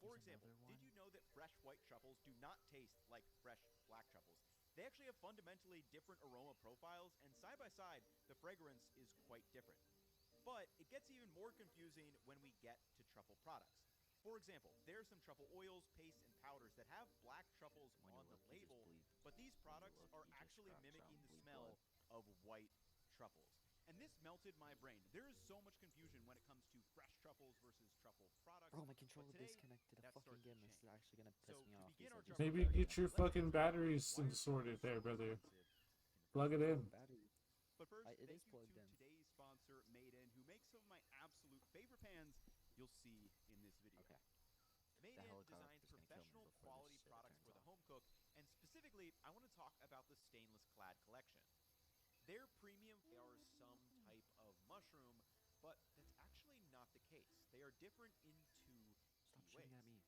For There's example, another did you one? know that fresh white truffles do not taste like fresh black truffles? They actually have fundamentally different aroma profiles, and side by side, the fragrance is quite different. But it gets even more confusing when we get to truffle products. For example, there are some truffle oils, pastes, and powders that have black truffles When you on the look, you just label, bleed. but these When you products look, are you just actually crouch mimicking down, the bleed smell blood. of white truffles. And this melted my brain. There is so much confusion when it comes to fresh truffles versus truffle products. Bro, my but controller today, disconnected that fucking starts to again. This is change. actually gonna piss So me to off. begin because our I just truffle Maybe fucking get journey, your let's fucking answer batteries why are sorted truffles there, so brother. expensive in the Plug first it place. in. battery. But first, It is thank you plugged to in. today's sponsor, Maiden, who makes some of my absolute favorite pans you'll see in this video. Okay. Maiden helicopter's designs gonna kill me professional before this quality shit products turns for the on. home cook, and specifically, I want to talk about the stainless clad collection. Their premium, they are some type of mushroom, but that's actually not the case. They are different in 2 Stop key shooting ways. at me.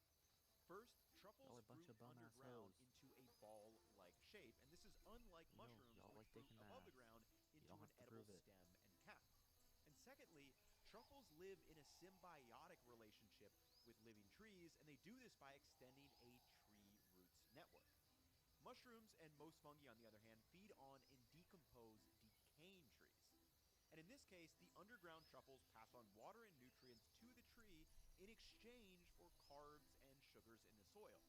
First, truffles Y'all a bunch root of bum-ass underground hoes. into a ball-like shape, and this is unlike You know, mushrooms y'all which like root dick in the above the ass. ground You into don't an have to edible prove it. stem and cap. And secondly, truffles live in a symbiotic relationship with living trees, and they do this by extending a tree roots network. Mushrooms and most fungi, on the other hand, feed on and decompose decaying trees. And in this case, the underground truffles pass on water and nutrients to the tree in exchange for carbs and sugars in the soil.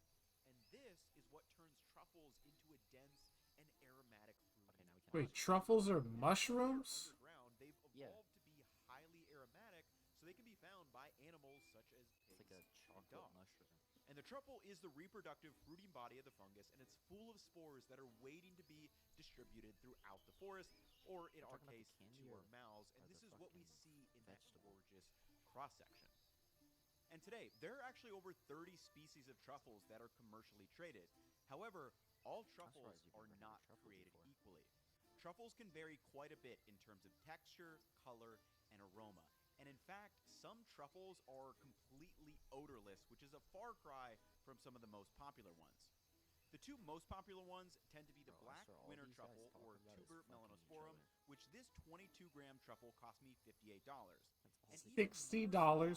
And this is what turns truffles into a dense and aromatic fruity Okay, now we can Wait, actually- truffles are now, mushrooms? underground, they've Yeah. evolved to be highly aromatic, so they can be found by animals such as It's pigs like a and chocolate dogs. mushroom. And the truffle is the reproductive fruiting body of the fungus, and it's full of spores that are waiting to be distributed throughout the forest, or in We're our talking about the case, candy to or our mouths. And or this the is what we fucking see in that vegetable? gorgeous cross-section. And today, there are actually over 30 species of truffles that are commercially traded. However, all truffles surprised you've are never heard of not truffles created before. equally. Truffles can vary quite a bit in terms of texture, color, and aroma. And in fact, some truffles are completely odorless, which is a far cry from some of the most popular ones. The 2 most popular ones tend to be the Bro, I black swear all winter these guys truffle, talk or about is tuber fucking melanosporum, controller. which this 22-gram truffle cost me $58. That's all And they even $60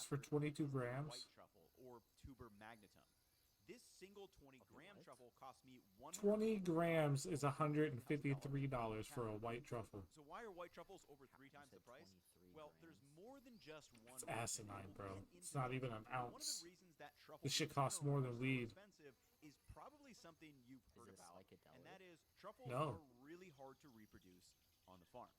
for more sought after 22 is the grams? white truffle, or tuber magnatum. This single 20-gram what? truffle cost me 20 $140 grams is or $153 for a white truffle. So why are white truffles over How- 3 you times the said price? 23 Well, there's grams. more than just one It's reason, and asinine, we'll bro. get It's into not that. even an One of ounce. the reasons that truffles This shit in costs general more are than so weed. expensive is probably something you've heard this about, and psychedelic? that is truffles No. are really hard to reproduce on the farm.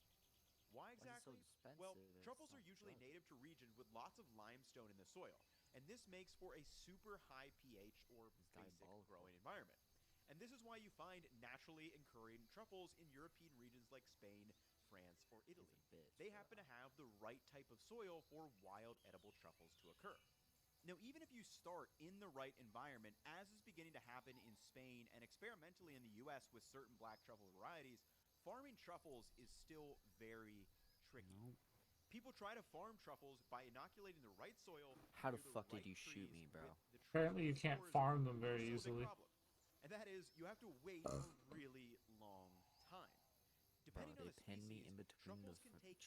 Why Why is it so exactly? expensive Well, if it's truffles are not usually drugs? native to regions with lots of limestone in the soil, and this makes for a super high pH or It's basic diabolical. growing environment. And this is why you find naturally occurring truffles in European regions like Spain, France, or He's Italy. a bitch, They bro. happen to have the right type of soil for wild edible truffles to occur. Now, even if you start in the right environment, as is beginning to happen in Spain and experimentally in the US with certain black truffle varieties, farming truffles is still very tricky. Nope. People try to farm truffles by inoculating the right soil. How the near fuck did right you shoot trees me, bro? with the Apparently you truffle can't spores, farm them but very there's still a easily. big problem. And that is, you have to wait a really long time. Bro, Depending they on the pinned me species, in between truffles can take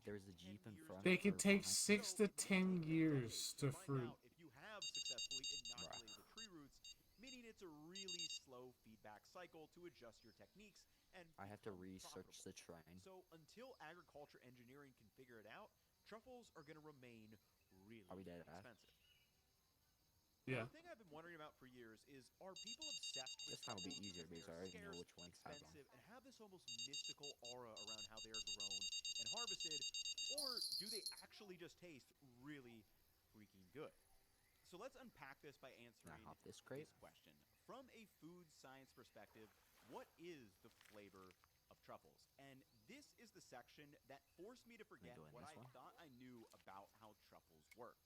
there's a Jeep in front. They can or take behind. 6 to 10 years to find fruit. out if you have successfully inoculated the tree roots, meaning it's a really slow feedback cycle to adjust your techniques and I have to become research profitable. the terrain. So until agriculture engineering can figure it out, truffles are going to remain really Are we dead ass? expensive. Yeah. Now, the thing I've been wondering about for years is, are people obsessed with This time will be truffles easier because because I they're already know scarce, which ones have them. expensive, and have this almost mystical aura around how they are grown and harvested, or do they actually just taste really freaking good? So let's unpack this by answering hop this crate? question. From a food science perspective, what is the flavor of truffles? And this is the section that forced me to forget doing what this I one? thought I knew about how truffles work.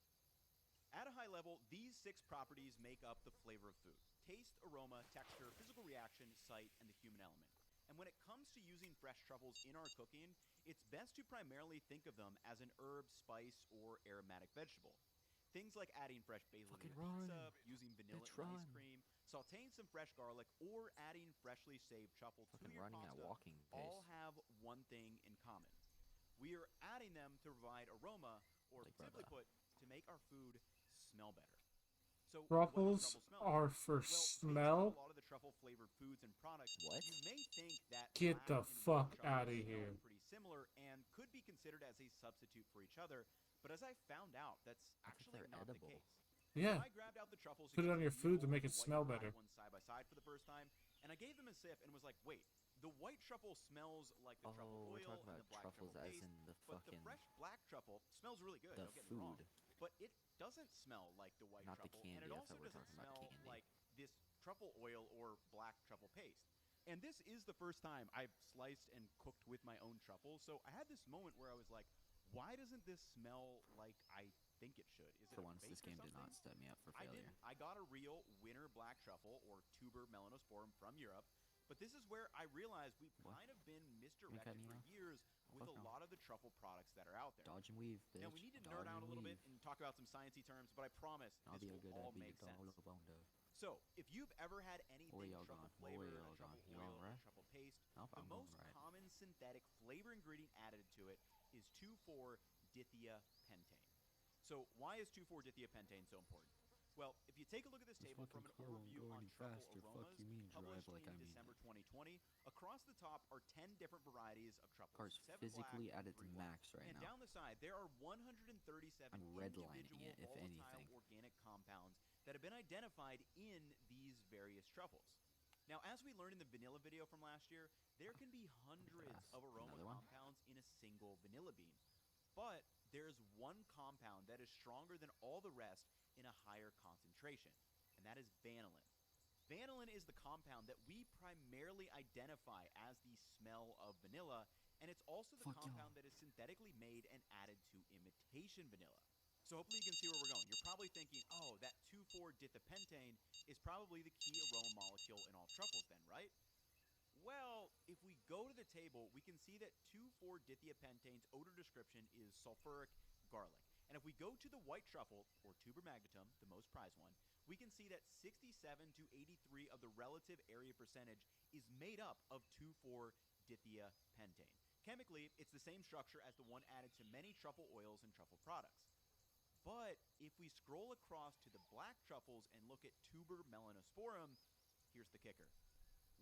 At a high level, these 6 properties make up the flavor of food: taste, aroma, texture, physical reaction, sight, and the human element. And when it comes to using fresh truffles in our cooking, it's best to primarily think of them as an herb, spice, or aromatic vegetable. Things like adding fresh basil to Fucking your pizza, run. using vanilla Bitch, in ice run. cream, sauteing some fresh garlic, or adding freshly saved truffle to Fucking your running at pasta walking all pace. have one thing in common. We are adding them to provide aroma, or Like simply brother. put, to make our food smell better. So Truffles what do truffles smell are like? for Well, based on smell. a lot of the truffle-flavored foods and products, What? you may think that Get black the and white fuck truffles outta smell here. pretty similar and could be considered as a substitute for each other, but as I found out, that's I think actually they're not edible. the case. Yeah. So I grabbed out the truffles Put it against on the your food to beautiful make it white smell and black better. ones side by side for the first time, and I gave them a sip and was like, wait, the white truffle smells like the truffle Oh, we're oil talking and about the black truffles truffle as paste, in the but the fucking fresh black truffle smells really good, the don't get me wrong, food, but it doesn't smell like the white not the truffle, candy. and it I also thought we were doesn't talking about smell candy. like this truffle oil or black truffle paste. And this is the first time I've sliced and cooked with my own truffles, so I had this moment where I was like, why doesn't this smell like I think it should? Is it For a once, fake this or game did something? not set me up for I failure. didn't. I got a real winter black truffle, or tuber melanosporum, from Europe, but this is where I realized we've What? kind of been cut misdirected me for off? years with fuck a no. lot of the truffle products that are out there. Dodge and weave, bitch. Now, we need to Dodge nerd out a and little bit weave. and talk about some sciencey terms, but I promise I'll this be a will good all at being make sense. Wonder. So, if you've ever had Where anything y'all truffle gone? Where flavor, y'all truffle gone? You oil, all or right? truffle paste, Nope, the I'm going most right. common synthetic flavor ingredient added to it is 2,4-dithiapentane. So, why is 2,4-dithiapentane so important? Well, if you take a look at this table from an overview on truffle aromas published in December 2020, across the top are 10 different varieties of truffles. Car's 7 physically black, at its 3 white. max right And now. down the side, there are 137 I'm redlining individual it, if volatile anything. organic compounds that have been identified in these various truffles. Now, as we learned in the vanilla video from last year, there can be hundreds Grass. of aroma Another one? compounds in a single vanilla bean. But there's one compound that is stronger than all the rest in a higher concentration, and that is vanillin. Vanillin is the compound that we primarily identify as the smell of vanilla, and it's also the Fuck compound y'all. that is synthetically made and added to imitation vanilla. So hopefully you can see where we're going. You're probably thinking, oh, that 2,4-dithiapentane is probably the key aroma molecule in all truffles then, right? Well, if we go to the table, we can see that 2,4-dithiapentane's odor description is sulfuric garlic. And if we go to the white truffle, or tuber magnatum, the most prized one, we can see that 67 to 83 of the relative area percentage is made up of 2,4-dithiapentane. Chemically, it's the same structure as the one added to many truffle oils and truffle products. But if we scroll across to the black truffles and look at tuber melanosporum, here's the kicker.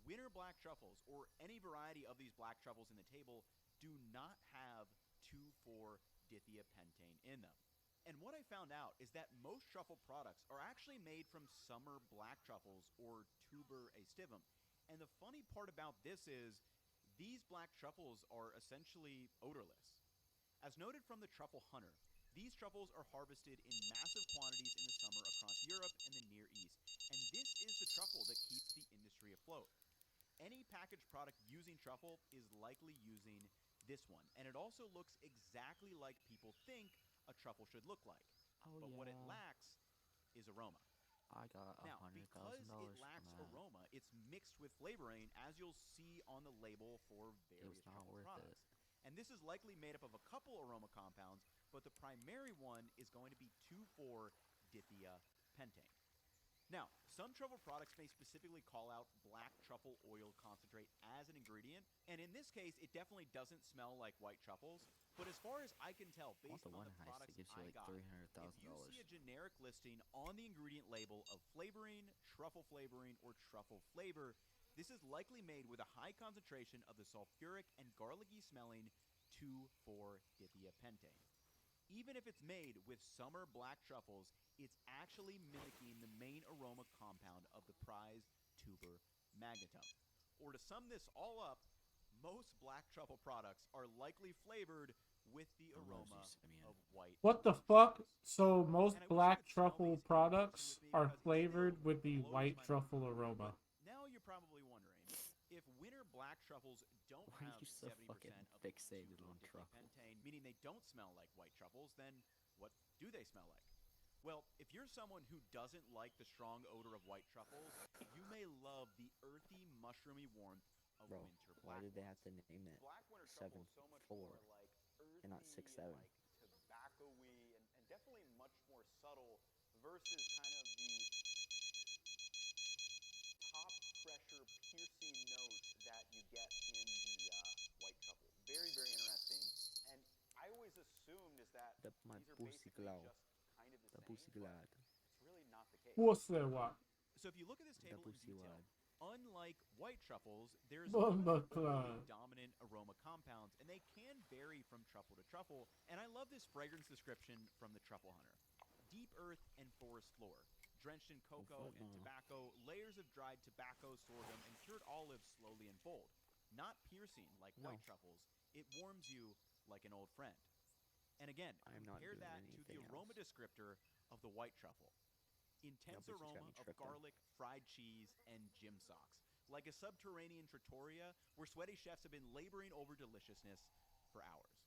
Winter black truffles, or any variety of these black truffles in the table, do not have 2,4-dithiapentane in them. And what I found out is that most truffle products are actually made from summer black truffles, or tuber aestivum. And the funny part about this is these black truffles are essentially odorless. As noted from the Truffle Hunter, these truffles are harvested in massive quantities in the summer across Europe and the Near East, and this is the truffle that keeps the industry afloat. Any packaged product using truffle is likely using this one, and it also looks exactly like people think a truffle should look like. Oh, But yeah. what it lacks is aroma. I got Now, $100,000 because it lacks from that. aroma, it's mixed with flavoring, as you'll see on the label for It various was not truffle worth products. it. And this is likely made up of a couple aroma compounds, but the primary one is going to be 2,4-dithia pentane. Now, some truffle products may specifically call out black truffle oil concentrate as an ingredient, and in this case, it definitely doesn't smell like white truffles. But as far as I can tell, based on the products I got, if you see a generic listing on the ingredient label of flavoring, truffle flavoring, or truffle flavor, this is likely made with a high concentration of the sulfuric and garlicky smelling 2,4-dithia pentane. Even if it's made with summer black truffles, it's actually mimicking the main aroma compound of the prized tuber magnetum. Or to sum this all up, most black truffle products are likely flavored with the aroma of white. What the fuck? So most black truffle products are flavored with the white truffle aroma. Now you're probably wondering, if winter black truffles don't Why are have you so 70% fucking of fixated on pentane, meaning they don't smell like white truffles, then what do they smell like? Well, if you're someone who doesn't like the strong odor of white truffles, you may love the earthy, mushroomy warmth of Bro, winter why black did they ones. have to name it Black winter truffle is so much 7-4 more like earthy, and not 6-7? like tobacco-y, and definitely much more subtle versus kind of the top pressure piercing note that you get in the white truffle. Very, very interesting. And I always assumed is that My these are pussy basically glow. just kind of the The same, pussy but glad. it's really not the case. What's that? What? So if you look at this The table in pussy detail, wad. unlike white truffles, there's Bumba really cloud. dominant aroma compounds, and they can vary from truffle to truffle. And I love this fragrance description from the Truffle Hunter. Deep earth and forest floor, drenched in cocoa and tobacco, layers of dried tobacco, sorghum, and cured olives slowly unfold. Not piercing like white truffles, it warms you like an old friend. And again, compare that to the aroma descriptor of the white truffle. Intense aroma of garlic, fried cheese, and gym socks. Like a subterranean trattoria where sweaty chefs have been laboring over deliciousness for hours.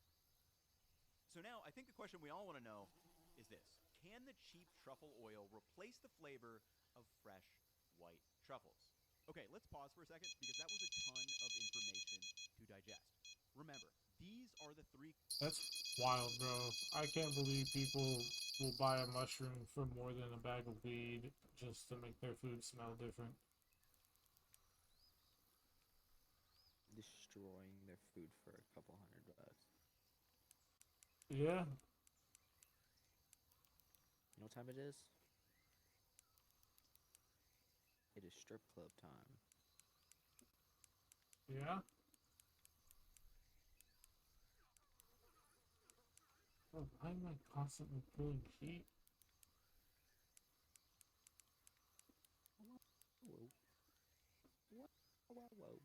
So now, I think the question we all want to know is this. Can the cheap truffle oil replace the flavor of fresh white truffles? Okay, let's pause for a second because that was a ton of information to digest. Remember, these are the three... That's wild, bro. I can't believe people will buy a mushroom for more than a bag of weed just to make their food smell different. Destroying their food for a couple $100. Yeah. You know what time it is? It is strip club time. Yeah. Bro, why am I constantly pulling heat? Whoa. Whoa, whoa, whoa.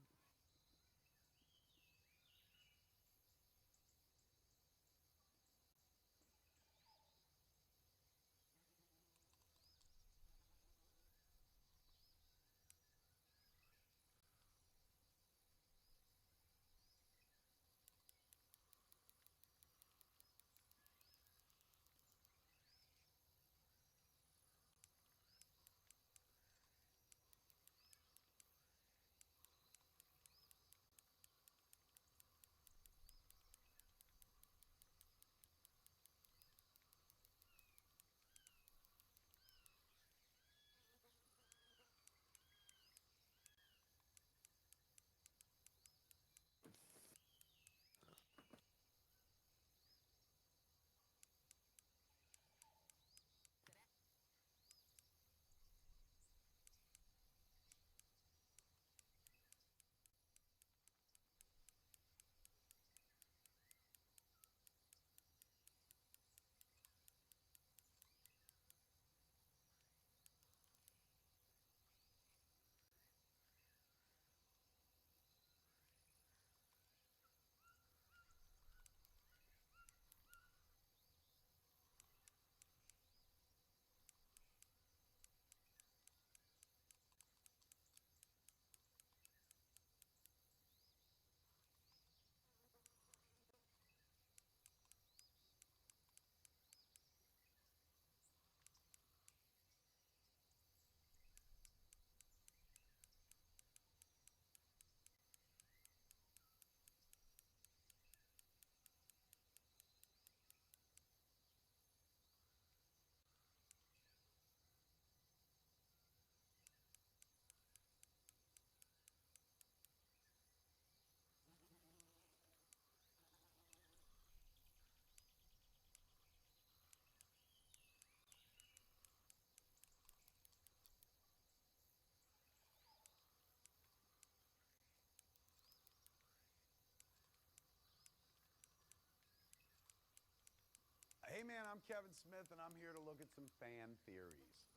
man, I'm Kevin Smith, and I'm here to look at some fan theories.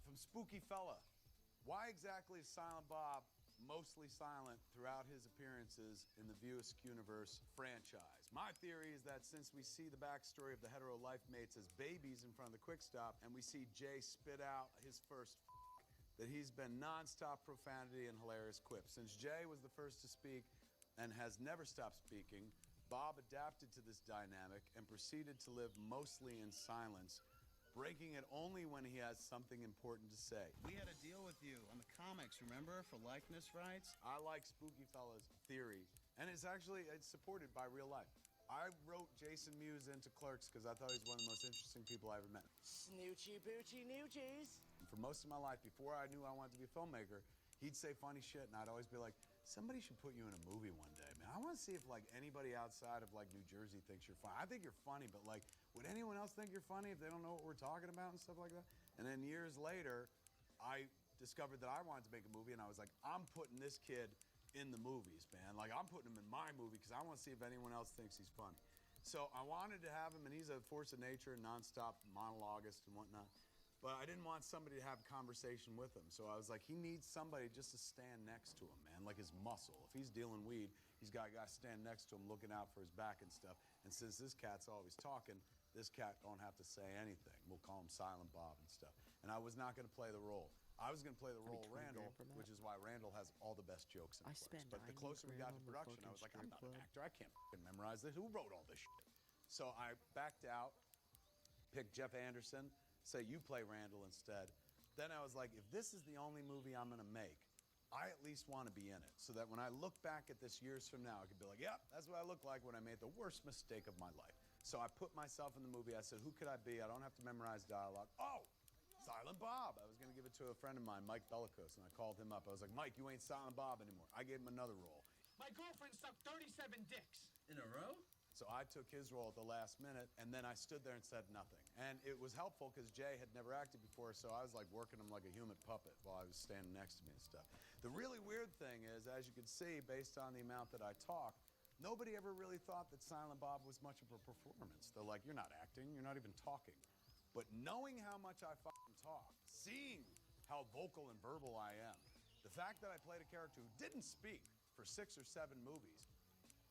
From Spooky Fella, why exactly is Silent Bob mostly silent throughout his appearances in the View Askewniverse franchise? My theory is that since we see the backstory of the hetero life mates as babies in front of the quick stop, and we see Jay spit out his first that he's been nonstop profanity and hilarious quips. Since Jay was the first to speak and has never stopped speaking, Bob adapted to this dynamic and proceeded to live mostly in silence, breaking it only when he has something important to say. We had a deal with you on the comics, remember, for likeness rights? I like Spooky Fella's theory, and it's supported by real life. I wrote Jason Mewes into Clerks because I thought he was one of the most interesting people I ever met. Snoochie boochie noochies. And for most of my life, before I knew I wanted to be a filmmaker, he'd say funny shit, and I'd always be like, somebody should put you in a movie one day, man. I want to see if, like, anybody outside of, like, New Jersey thinks you're funny. I think you're funny, but, like, would anyone else think you're funny if they don't know what we're talking about and stuff like that? And then years later, I discovered that I wanted to make a movie, and I was like, I'm putting this kid in the movies, man. Like, I'm putting him in my movie because I want to see if anyone else thinks he's funny. So I wanted to have him, and he's a force of nature and nonstop monologuist and whatnot. But I didn't want somebody to have a conversation with him. So I was like, he needs somebody just to stand next to him, man, like his muscle. If he's dealing weed, he's got a guy stand next to him looking out for his back and stuff. And since this cat's always talking, this cat don't have to say anything. We'll call him Silent Bob and stuff. And I was not going to play the role. I was going to play the role of Randall, which is why Randall has all the best jokes in Clerks. But the closer we got to production, I was like, I'm not an actor. I can't fucking memorize this. Who wrote all this shit? So I backed out, picked Jeff Anderson, say you play Randall instead. Then I was like, if this is the only movie I'm going to make, I at least want to be in it. So that when I look back at this years from now, I could be like, yep, that's what I look like when I made the worst mistake of my life. So I put myself in the movie. I said, who could I be? I don't have to memorize dialogue. Oh! Silent Bob. I was going to give it to a friend of mine, Mike Bellicose, and I called him up. I was like, Mike, you ain't Silent Bob anymore. I gave him another role. My girlfriend sucked 37 dicks. In a row? So I took his role at the last minute, and then I stood there and said nothing. And it was helpful because Jay had never acted before, so I was like working him like a human puppet while I was standing next to me and stuff. The really weird thing is, as you can see, based on the amount that I talk, nobody ever really thought that Silent Bob was much of a performance. They're like, you're not acting, you're not even talking. But knowing how much I fucking talk, seeing how vocal and verbal I am, the fact that I played a character who didn't speak for 6 or 7 movies,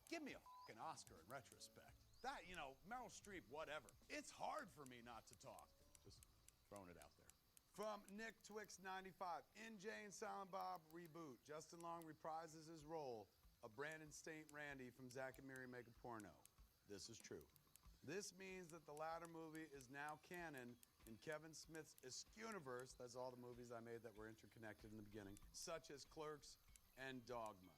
give me a fucking Oscar in retrospect. That, you know, Meryl Streep, whatever. It's hard for me not to talk. Just throwing it out there. From Nick Twix 95, in Jay and Silent Bob reboot, Justin Long reprises his role of Brandon St. Randy from Zack and Miri Make a Porno. This is true. This means that the latter movie is now canon in Kevin Smith's Askewniverse. That's all the movies I made that were interconnected in the beginning, such as Clerks and Dogma.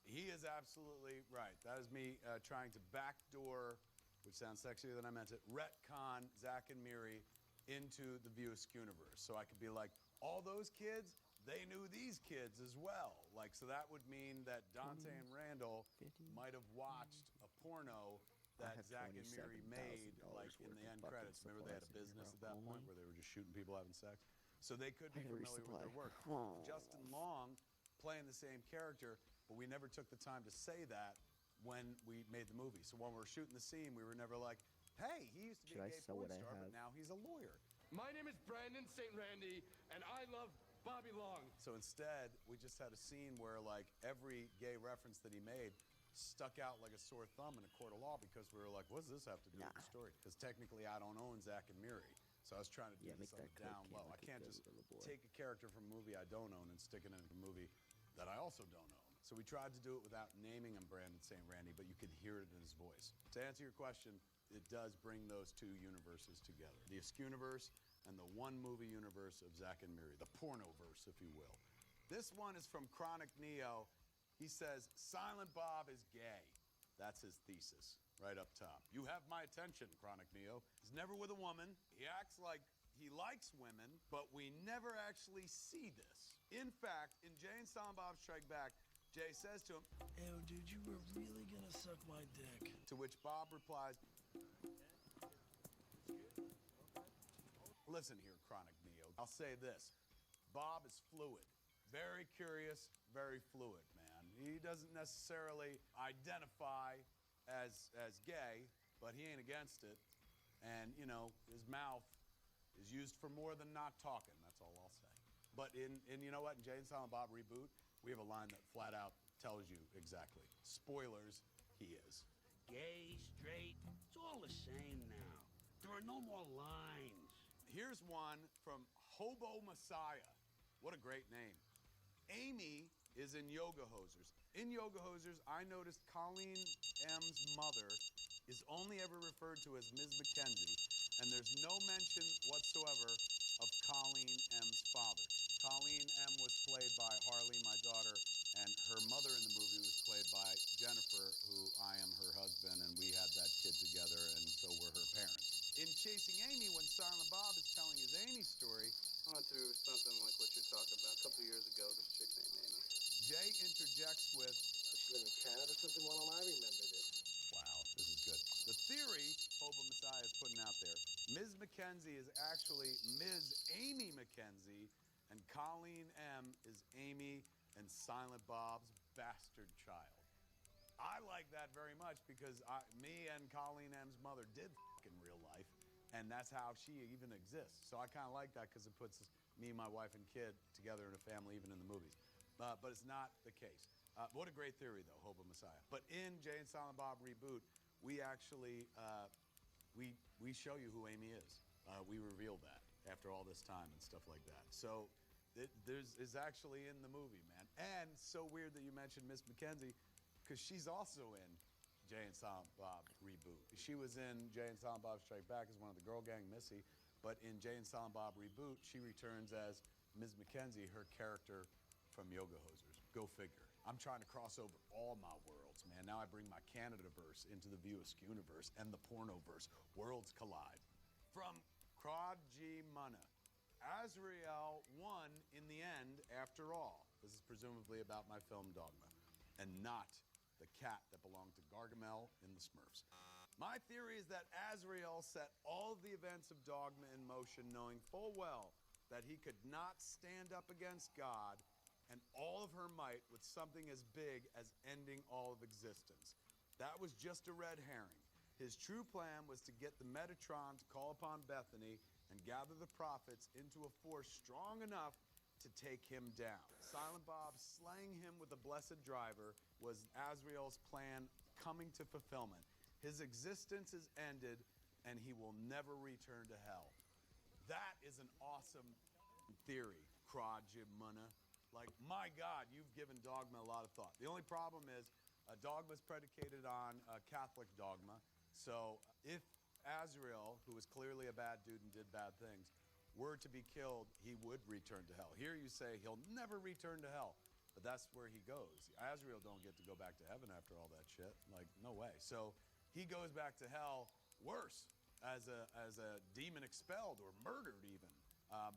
He is absolutely right. That is me trying to backdoor, which sounds sexier than I meant it, retcon Zack and Miri into the View Askewniverse. So I could be like, all those kids, they knew these kids as well. Like, so that would mean that Dante and Randall might have watched a porno that Zack and Miri made, like, in the end credits. Remember they had a business at that point where they were just shooting people having sex? So they could be familiar with their work. Justin Long playing the same character, but we never took the time to say that when we made the movie. So when we were shooting the scene, we were never like, hey, he used to be a gay porn star, but now he's a lawyer. My name is Brandon St. Randy, and I love Bobby Long. So instead, we just had a scene where, like, every gay reference that he made stuck out like a sore thumb in a court of law because we were like, what does this have to do with the story? Because technically I don't own Zack and Miri. So I was trying to do this on the down low. I can't just take a character from a movie I don't own and stick it in a movie that I also don't own. So we tried to do it without naming him Brandon St. Randy, but you could hear it in his voice. To answer your question, it does bring those two universes together. The Askewniverse and the one-movie universe of Zack and Miri, the pornoverse, if you will. This one is from Chronic Neo. He says, Silent Bob is gay. That's his thesis, right up top. You have my attention, Chronic Neo. He's never with a woman. He acts like he likes women, but we never actually see this. In fact, in Jay and Silent Bob Strike Back, Jay says to him, Hey, dude, you were really gonna suck my dick. To which Bob replies, listen here, Chronic Neo. I'll say this. Bob is fluid. Very curious, very fluid, man. He doesn't necessarily identify as gay, but he ain't against it. And, you know, his mouth is used for more than not talking. That's all I'll say. But in you know what? In Jay and Silent Bob Reboot, we have a line that flat out tells you exactly. Spoilers, he is. Gay, straight, it's all the same now. There are no more lines. Here's one from Hobo Messiah. What a great name. Amy is in Yoga Hosers. In Yoga Hosers, I noticed Colleen M's mother is only ever referred to as Ms. Mackenzie, and there's no mention whatsoever of Colleen M's father. Colleen M was played by Harley, my daughter, and her mother in the movie was played by Jennifer, who I am her husband, and we had that kid together, and so were her parents. In Chasing Amy, when Silent Bob is telling his Amy story, I went through something like what you're talking about. A couple of years ago, this chick named Amy. Jay interjects with, Does she live in Canada or something? Why don't I remember this? wow, this is good. The theory Hobo Messiah is putting out there, Ms. Mackenzie is actually Ms. Amy Mackenzie, and Colleen M is Amy and Silent Bob's bastard child. I like that very much because me and Colleen M's mother did in real life, and that's how she even exists. So I kind of like that because it puts me, my wife, and kid together in a family, even in the movies. But it's not the case. What a great theory, though, Hobo Messiah. But in Jay and Silent Bob Reboot, we actually we show you who Amy is. We reveal that after all this time and stuff like that. So is actually in the movie, man. And so weird that you mentioned Miss Mackenzie, because she's also in Jay and Silent Bob Reboot. She was in Jay and Silent Bob Strike Back as one of the girl gang, Missy, but in Jay and Silent Bob Reboot, she returns as Ms. Mackenzie, her character from Yoga Hosers. Go figure. I'm trying to cross over all my worlds, man. Now I bring my Canada-verse into the View Askew-universe and the porno-verse. Worlds collide. From Crod G. Munna. Azrael won in the end after all. This is presumably about my film Dogma, and not the cat that belonged to Gargamel in the Smurfs. My theory is that Azrael set all of the events of Dogma in motion, knowing full well that he could not stand up against God and all of her might with something as big as ending all of existence. That was just a red herring. His true plan was to get the Metatron to call upon Bethany and gather the prophets into a force strong enough to take him down. Silent Bob slaying him with the Blessed Driver was Azrael's plan coming to fulfillment. His existence is ended, and he will never return to hell. That is an awesome theory, Krajimuna. Like, my God, you've given Dogma a lot of thought. The only problem is Dogma is predicated on Catholic dogma. So if Azrael, who was clearly a bad dude and did bad things, were to be killed, he would return to hell. Here you say he'll never return to hell, but that's where he goes. Azrael don't get to go back to heaven after all that shit. Like, no way. So he goes back to hell worse, as a demon expelled or murdered even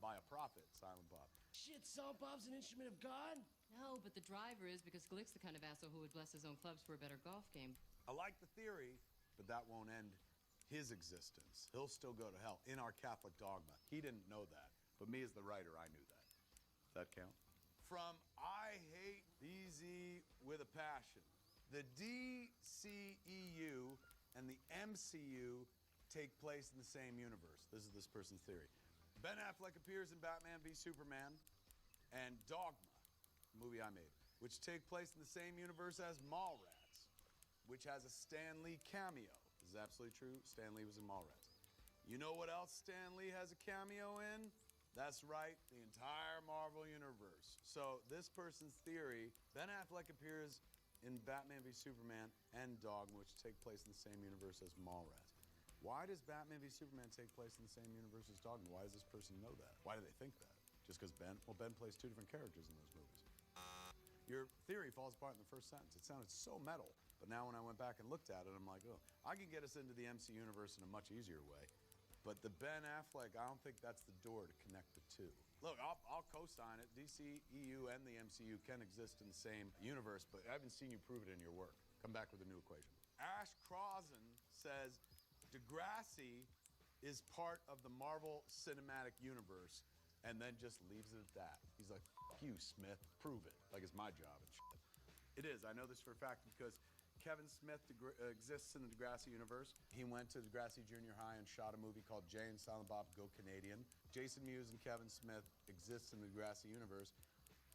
by a prophet, Silent Bob. Shit, Silent Bob's an instrument of God? No, but the driver is, because Glick's the kind of asshole who would bless his own clubs for a better golf game. I like the theory, but that won't end his existence. He'll still go to hell in our Catholic dogma. He didn't know that, but me as the writer, I knew that. Does that count? From I Hate DZ with a Passion. The DCEU and the MCU take place in the same universe. This is this person's theory. Ben Affleck appears in Batman v Superman and Dogma, the movie I made, which take place in the same universe as Mallrats, which has a Stan Lee cameo. This is absolutely true. Stan Lee was in Mallrats. You know what else Stan Lee has a cameo in? That's right, the entire Marvel universe. So this person's theory, Ben Affleck appears in Batman v Superman and Dogma, which take place in the same universe as Mallrats. Why does Batman v Superman take place in the same universe as Dogma? Why does this person know that? Why do they think that? Just because Ben? Well, Ben plays two different characters in those movies. Your theory falls apart in the first sentence. It sounded so metal, but now when I went back and looked at it, I'm like, oh, I can get us into the MC universe in a much easier way. But the Ben Affleck, I don't think that's the door to connect the two. Look, I'll co-sign it. DC, EU, and the MCU can exist in the same universe, but I haven't seen you prove it in your work. Come back with a new equation. Ash Crossan says Degrassi is part of the Marvel Cinematic Universe, and then just leaves it at that. He's like, F you, Smith, prove it. Like it's my job and shit. It is, I know this for a fact because Kevin Smith exists in the Degrassi universe. He went to Degrassi Junior High and shot a movie called Jay and Silent Bob Go Canadian. Jason Mewes and Kevin Smith exists in the Degrassi universe.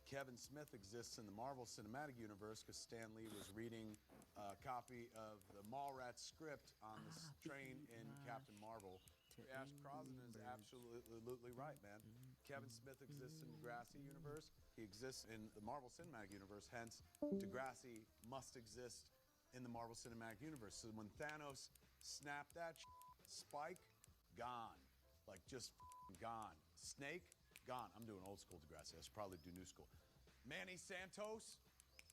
Kevin Smith exists in the Marvel Cinematic Universe because Stan Lee was reading a copy of the Mallrats script on this train in Captain Marvel. Ash Crossan is absolutely right, man. Kevin Smith exists in the Degrassi universe. He exists in the Marvel Cinematic Universe. Hence, Degrassi must exist in the Marvel Cinematic Universe. So when Thanos snapped that Spike, gone. Like, just gone. Snake, gone. I'm doing old school Degrassi. I should probably do new school. Manny Santos,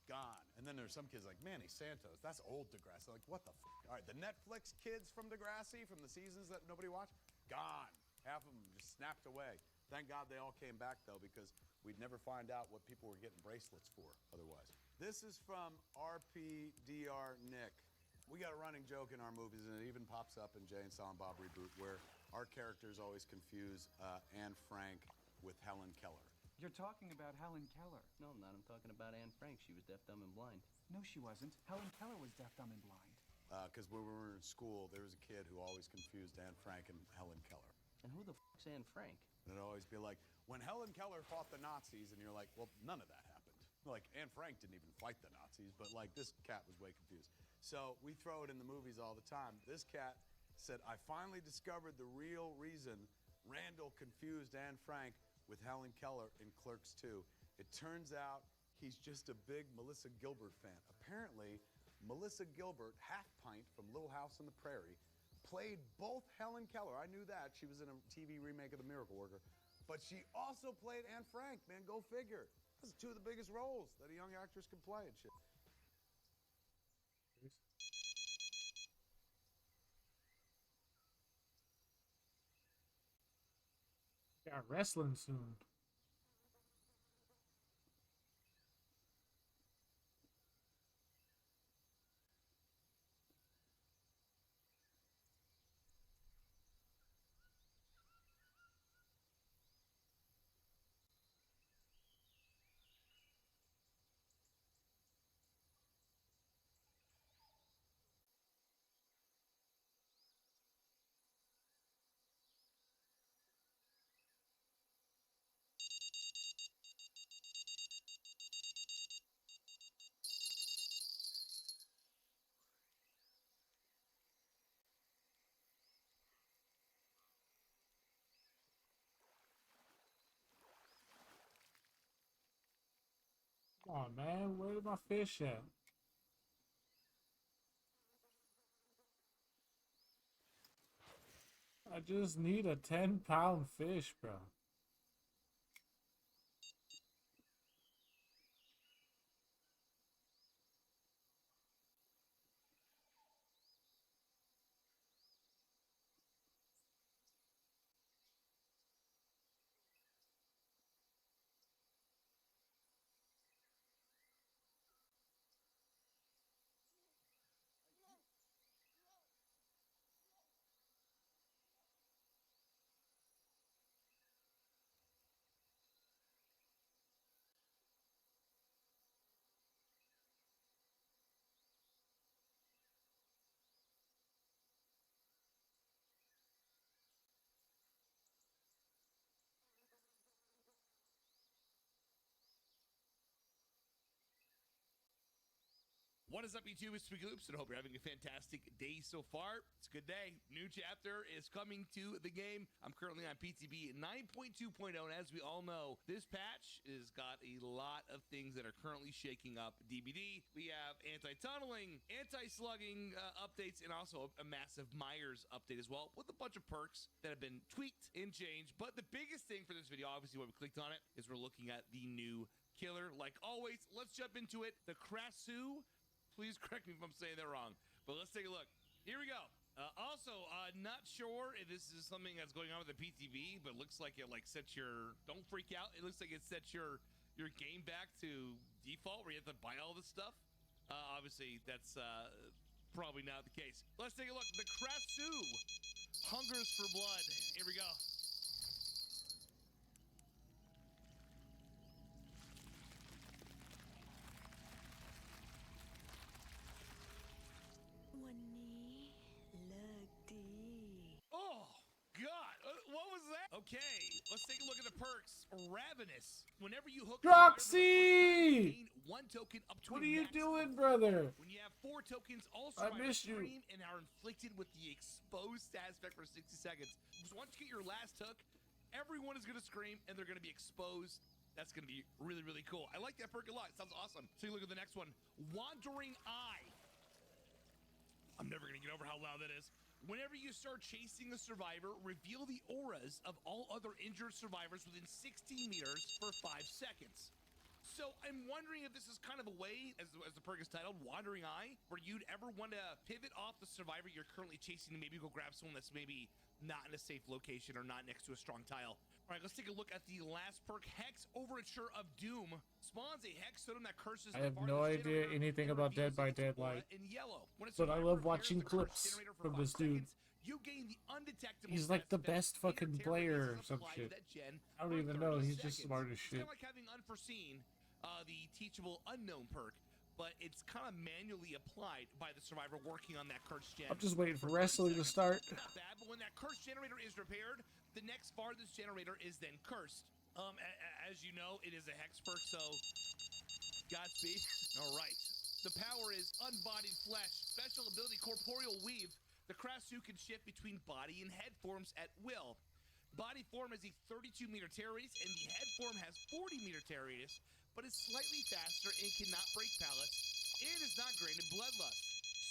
gone. And then there's some kids like, Manny Santos, that's old Degrassi. Like, what the f? All right, the Netflix kids from Degrassi, from the seasons that nobody watched, gone. Half of them just snapped away. Thank God they all came back, though, because we'd never find out what people were getting bracelets for otherwise. This is from RPDR Nick. We got a running joke in our movies, and it even pops up in Jay and Silent Bob Reboot, where our characters always confuse Anne Frank with Helen Keller. You're talking about Helen Keller. No, I'm not. I'm talking about Anne Frank. She was deaf, dumb, and blind. No, she wasn't. Helen Keller was deaf, dumb, and blind. Because when we were in school, there was a kid who always confused Anne Frank and Helen Keller. And who the f***'s Anne Frank? And it'd always be like, when Helen Keller fought the Nazis, and you're like, well, none of that happened. Like, Anne Frank didn't even fight the Nazis, but, like, this cat was way confused. So we throw it in the movies all the time. This cat said, I finally discovered the real reason Randall confused Anne Frank with Helen Keller in Clerks 2. It turns out he's just a big Melissa Gilbert fan. Apparently, Melissa Gilbert, Half Pint from Little House on the Prairie, played both Helen Keller. I knew that. She was in a TV remake of The Miracle Worker. But she also played Anne Frank, man. Go figure. Those are two of the biggest roles that a young actress can play and shit. Got wrestling soon. Come on, man. Where's my fish at? I just need a 10-pound fish, bro. What is up, YouTube? It's Spooky Loops, and I hope you're having a fantastic day so far. It's a good day. New chapter is coming to the game. I'm currently on PTB 9.2.0, and as we all know, this patch has got a lot of things that are currently shaking up DBD. We have anti-tunneling, anti-slugging updates, and also a massive Myers update as well, with a bunch of perks that have been tweaked and changed. But the biggest thing for this video, obviously, when we clicked on it, is we're looking at the new killer. Like always, let's jump into it. The Krassu. Please correct me if I'm saying that wrong, but let's take a look. Here we go. Also, not sure if this is something that's going on with the PTV, but it looks like it sets your, don't freak out. It looks like it sets your game back to default where you have to buy all this stuff. Obviously, that's probably not the case. Let's take a look. The Krassu hungers for blood. Here we go. Okay, let's take a look at the perks. Ravenous. Whenever you hook Droxy! gain 1 token up to What a are you max of doing, 4. brother? When you have 4 tokens, all I survivors missed you. scream and are inflicted with the exposed stat effect for 60 seconds. So once you get your last hook, everyone is going to scream and they're going to be exposed. That's going to be really, really cool. I like that perk a lot. It sounds awesome. So you look at the next one. Wandering Eye. I'm never going to get over how loud that is. Whenever you start chasing a survivor, reveal the auras of all other injured survivors within 60 meters for 5 seconds. So I'm wondering if this is kind of a way, as the perk is titled, Wandering Eye, where you'd ever want to pivot off the survivor you're currently chasing and maybe go grab someone that's maybe not in a safe location or not next to a strong tile. All right, let's take a look at the last perk, Hex Overture of Doom. Spawns a Hex totem that curses I have no idea anything about Dead by Daylight, in yellow. but I love watching clips from this dude. You gain the undetectable. He's like the best fucking player or some shit. I don't even know. He's just smart as shit. It's kind of like having Unforeseen, the teachable unknown perk, but it's kind of manually applied by the survivor working on that curse gen. I'm just waiting for wrestling to start. Not bad, but when that curse generator is repaired, the next farthest generator is then cursed. As you know, it is a hex perk, so Godspeed. All right. The power is Unbodied Flesh. Special ability Corporeal Weave. The Krasu can shift between body and head forms at will. Body form has a 32-meter tear radius, and the head form has 40-meter tear radius, but is slightly faster and cannot break pallets, and is not granted bloodlust.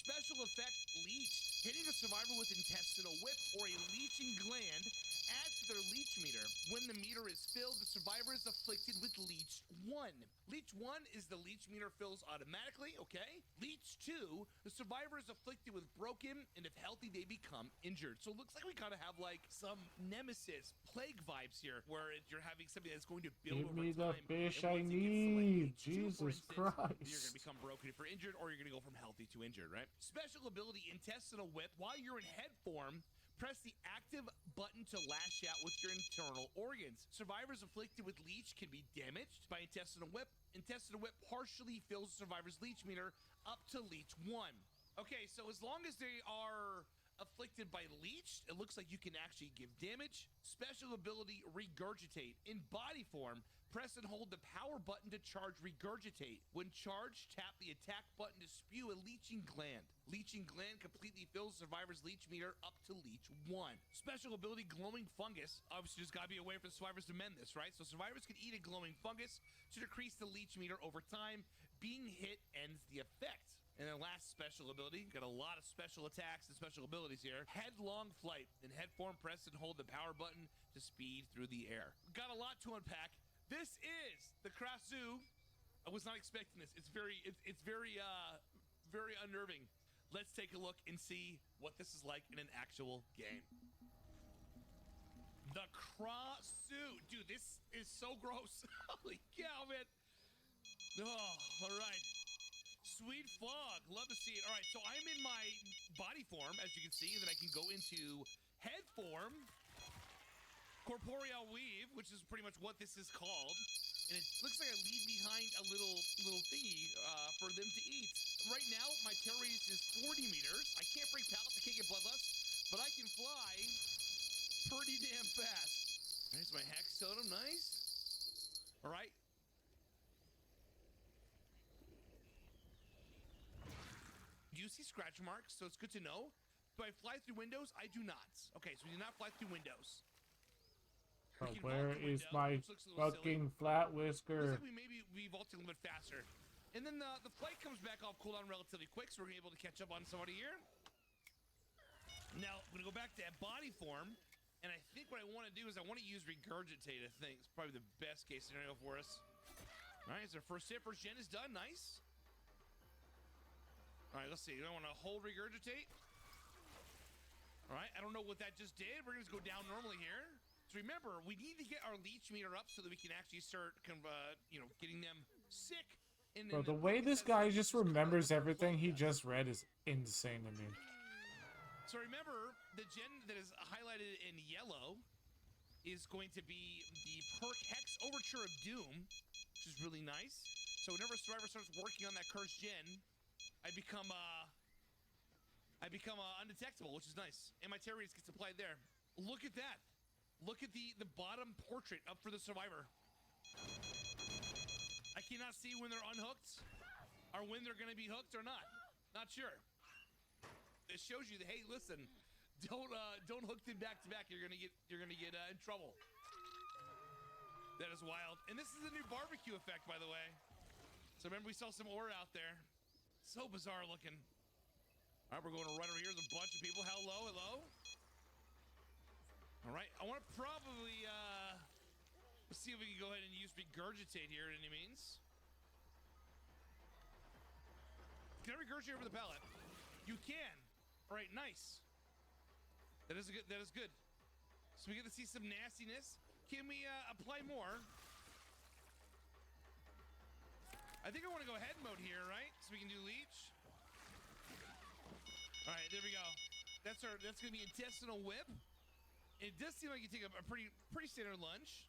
Special effect Leech. Hitting a survivor with intestinal whip or a leeching gland adds to their leech meter. When the meter is filled, the survivor is afflicted with Leech 1. Leech 1 is the leech meter fills automatically, okay? Leech 2, the survivor is afflicted with broken, and if healthy, they become injured. So it looks like we kind of have like some Nemesis plague vibes here, where you're having something that's going to build Give over me the time. fish And I once it gets to, like, need. Leech 2, for Jesus instance, you're going to Christ. become broken if you're injured, or you're going to go from healthy to injured, right? Special ability Intestinal Whip. While you're in head form, press the active button to lash out with your internal organs. Survivors afflicted with leech can be damaged by Intestinal Whip. Intestinal Whip partially fills the survivor's leech meter up to Leech 1. Okay, so as long as they are afflicted by leech, it looks like you can actually give damage. Special ability Regurgitate. In body form, press and hold the power button to charge Regurgitate. When charged, tap the attack button to spew a leeching gland. Leeching gland completely fills survivor's leech meter up to Leech 1. Special ability Glowing Fungus. Obviously, there's got to be a way for the survivors to mend this, right? So survivors can eat a glowing fungus to decrease the leech meter over time. Being hit ends the effect. And then last special ability, got a lot of special attacks and special abilities here. Headlong Flight. In head form, press and hold the power button to speed through the air. Got a lot to unpack. This is the Krasu. I was not expecting this. It's very unnerving. Let's take a look and see what this is like in an actual game. The Krasu. Dude, this is so gross. Holy cow, man. Oh, all right. Sweet fog. Love to see it. All right, so I'm in my body form, as you can see. Then I can go into head form. Corporeal Weave, which is pretty much what this is called. And it looks like I leave behind a little thingy for them to eat. Right now, my tear radius is 40 meters. I can't break pallets. I can't get bloodlust. But I can fly pretty damn fast. There's my Hex Totem. Nice. All right. Do you see scratch marks? So it's good to know. Do I fly through windows? I do not. Okay, so we do not fly through windows. Oh, where is my fucking flat whisker? Looks like we vaulted a little bit faster. And then the flight comes back off cooldown relatively quick, so we're able to catch up on somebody here. Now, I'm going to go back to that body form, and I think what I want to do is I want to use Regurgitate, I think. It's probably the best case scenario for us. All right, so first hit, first gen is done. Nice. All right, let's see. Do I want to hold Regurgitate? All right, I don't know what that just did. We're going to go down normally here. So remember, we need to get our leech meter up so that we can actually start, getting them sick. Bro, the way this guy just remembers everything he just read is insane to me. So remember, the gen that is highlighted in yellow is going to be the perk Hex Overture of Doom, which is really nice. So whenever a survivor starts working on that cursed gen, I become undetectable, which is nice. And my tear radius gets applied there. Look at that. Look at the bottom portrait up for the survivor. I cannot see when they're unhooked or when they're going to be hooked or not. Not sure. It shows you that, hey, listen, don't hook them back to back. You're gonna get in trouble. That is wild. And this is the new barbecue effect, by the way. So remember, we saw some ore out there. So bizarre looking. All right, we're going right over here. There's a bunch of people. Hello, hello. All right, I want to probably let's see if we can go ahead and use regurgitate here at any means. Can I regurgitate over the pallet? You can. All right, nice. That is good. That is good. So we get to see some nastiness. Can we apply more? I think I want to go head mode here, right? So we can do leech. All right, there we go. That's gonna be intestinal whip. It does seem like you take a pretty standard lunge.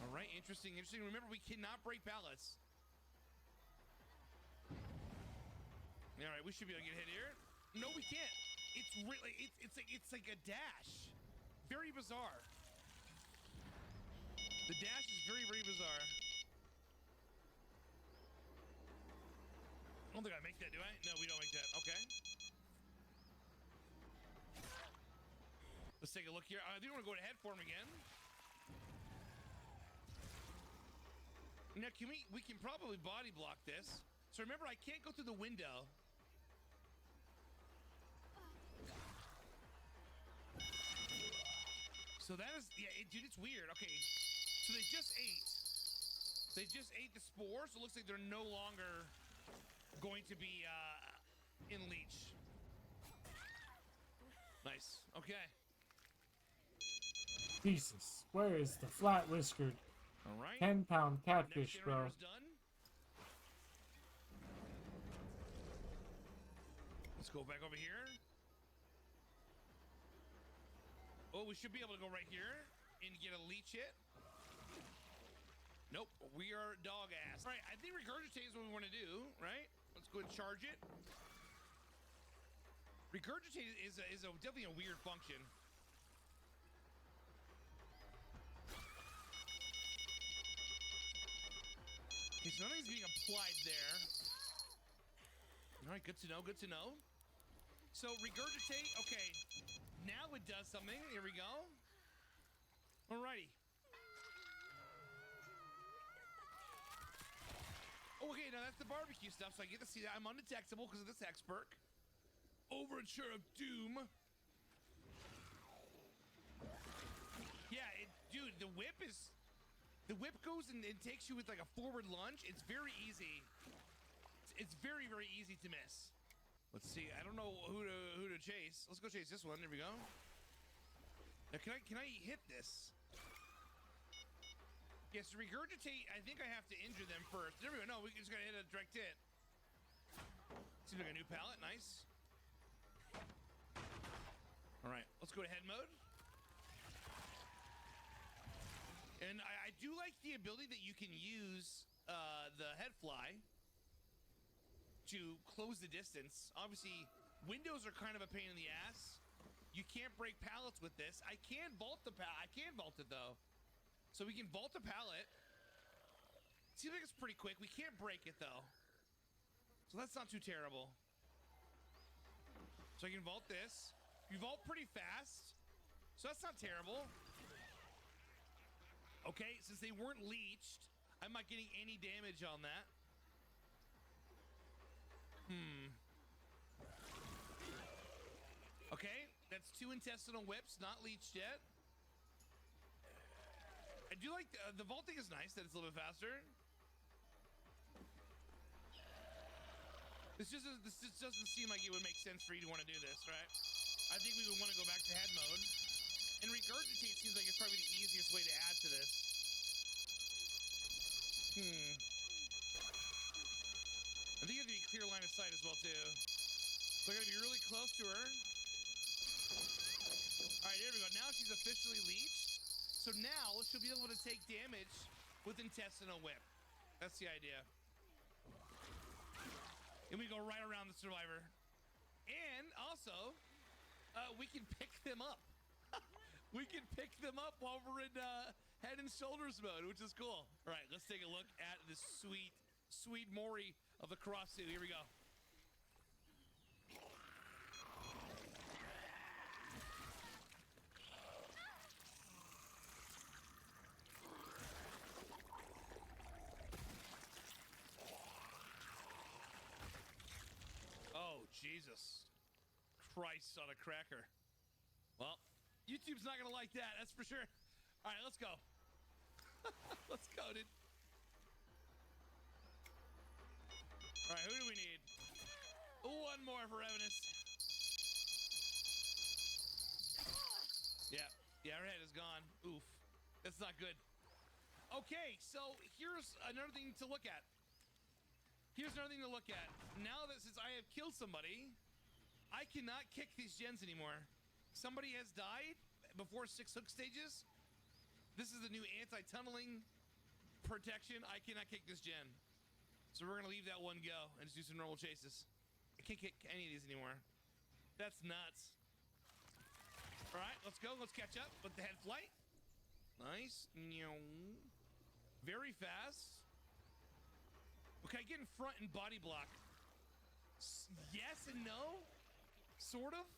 All right, interesting. Remember, we cannot break pallets. All right, we should be able to get hit here. No, we can't. It's really it's like a dash. Very bizarre. The dash is very bizarre. I don't think I make that, do I? No, we don't make that. Okay. Let's take a look here. I do want to go to head form again. Now, we can probably body block this. So remember, I can't go through the window. So that is, yeah, dude, it's weird. Okay, so they just ate the spores. So it looks like they're no longer going to be in leech. Nice. Okay. Jesus, where is the flat whiskered All right. 10-pound catfish, bro? Done. Let's go back over here. Oh, we should be able to go right here and get a leech hit. Nope, we are dog ass. All right, I think regurgitate is what we want to do, right? Let's go and charge it. Regurgitate is definitely a weird function. Okay, so nothing's being applied there. All right, good to know, good to know. So regurgitate, okay. Now it does something. Here we go. Alrighty. Okay, now that's the barbecue stuff, so I get to see that. I'm undetectable because of this X perk. Overture of Doom. Yeah, dude, the whip goes and takes you with like a forward lunge. It's very easy. It's very easy to miss. Let's see. I don't know who to chase. Let's go chase this one. There we go. Now, can I hit this? Yes, regurgitate. I think I have to injure them first. There we go. No, we just gotta hit a direct hit. Seems like a new pallet. Nice. All right, let's go to head mode. And I do like the ability that you can use the head fly to close the distance. Obviously, windows are kind of a pain in the ass. You can't break pallets with this. I can vault the pallet. I can vault it though. So we can vault the pallet. Seems like it's pretty quick. We can't break it though. So that's not too terrible. So I can vault this. You vault pretty fast. So that's not terrible. Okay, since they weren't leeched, I'm not getting any damage on that. Okay, that's 2 intestinal whips, not leeched yet. I do like the vaulting is nice that it's a little bit faster. This just doesn't seem like it would make sense for you to want to do this, right? I think we would want to go back to head mode. And regurgitate seems like it's probably the easiest way to add to this. I think you have to be clear line of sight as well, too. So I gotta be really close to her. Alright, there we go. Now she's officially leeched. So now she'll be able to take damage with intestinal whip. That's the idea. And we go right around the survivor. And also, we can pick them up. we can pick them up while we're in head and shoulders mode, which is cool. All right, let's take a look at the sweet, sweet Mori of the cross suit. Here we go. Oh, Jesus. Christ on a cracker. Well, YouTube's not going to like that, that's for sure. All right, let's go. Let's go, dude. All right, who do we need? One more for Evanis. Yeah, her head is gone. Oof. That's not good. Okay, so here's another thing to look at. Now that since I have killed somebody, I cannot kick these gens anymore. Somebody has died before 6 hook stages. This is the new anti-tunneling protection. I cannot kick this gen. So we're going to leave that one go and just do some normal chases. I can't kick any of these anymore. That's nuts. All right, let's go. Let's catch up with the head flight. Nice. Very fast. Okay, I get in front and body block. Yes and no. Sort of.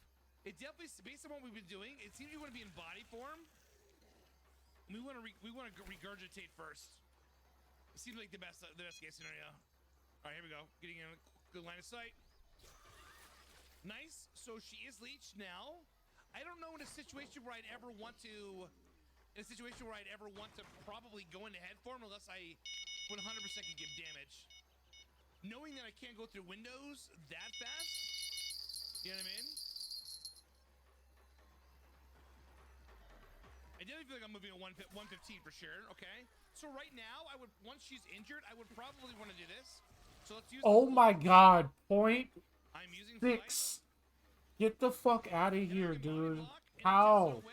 It definitely, based on what we've been doing, it seems we want to be in body form. We want to regurgitate first. It seems like the best case scenario. All right, here we go. Getting in a good line of sight. Nice. So she is leeched now. I don't know in a situation where I'd ever want to probably go into head form unless I 100% can give damage. Knowing that I can't go through windows that fast, you know what I mean? I definitely feel like I'm moving at 115 for sure, okay? So right now, once she's injured, I would probably want to do this. So let's use Oh my god, point I'm using 6. Get the fuck out of here, dude. How?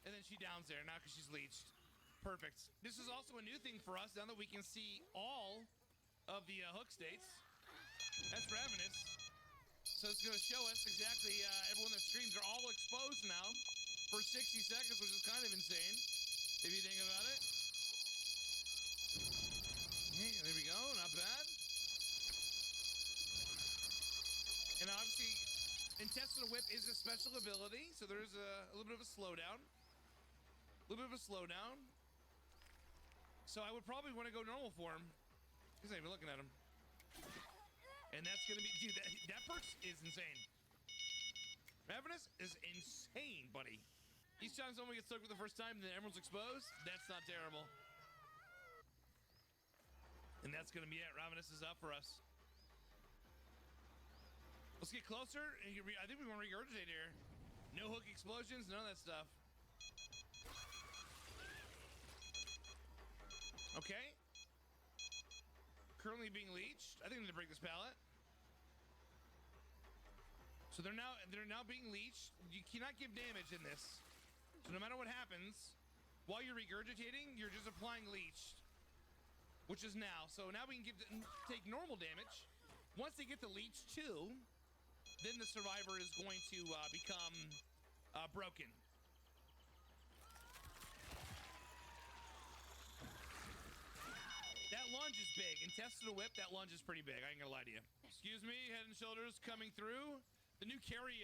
And then she downs there now because she's leeched. Perfect. This is also a new thing for us now that we can see all of the hook states. That's Ravenous. So it's going to show us exactly everyone that streams are all exposed now for 60 seconds, which is kind of insane if you think about it. Okay, there we go. Not bad. And obviously, Intestinal Whip is a special ability, so there's a little bit of a slowdown. So I would probably want to go normal form. He's not even looking at him. And that's going to be... Dude, that perk is insane. Ravenous is insane, buddy. Each time someone gets stuck for the first time and then everyone's exposed, that's not terrible. And that's going to be it. Ravenous is up for us. Let's get closer. I think we want to regurgitate here. No hook explosions, none of that stuff. Okay. Currently being leeched. I think I need to break this pallet. So they're now being leeched. You cannot give damage in this. So no matter what happens, while you're regurgitating, you're just applying leech, which is now. So now we can take normal damage. Once they get the leech too, then the survivor is going to become broken. That lunge is big. Intestinal Whip, that lunge is pretty big. I ain't gonna lie to you. Excuse me, Head and Shoulders coming through. The new carry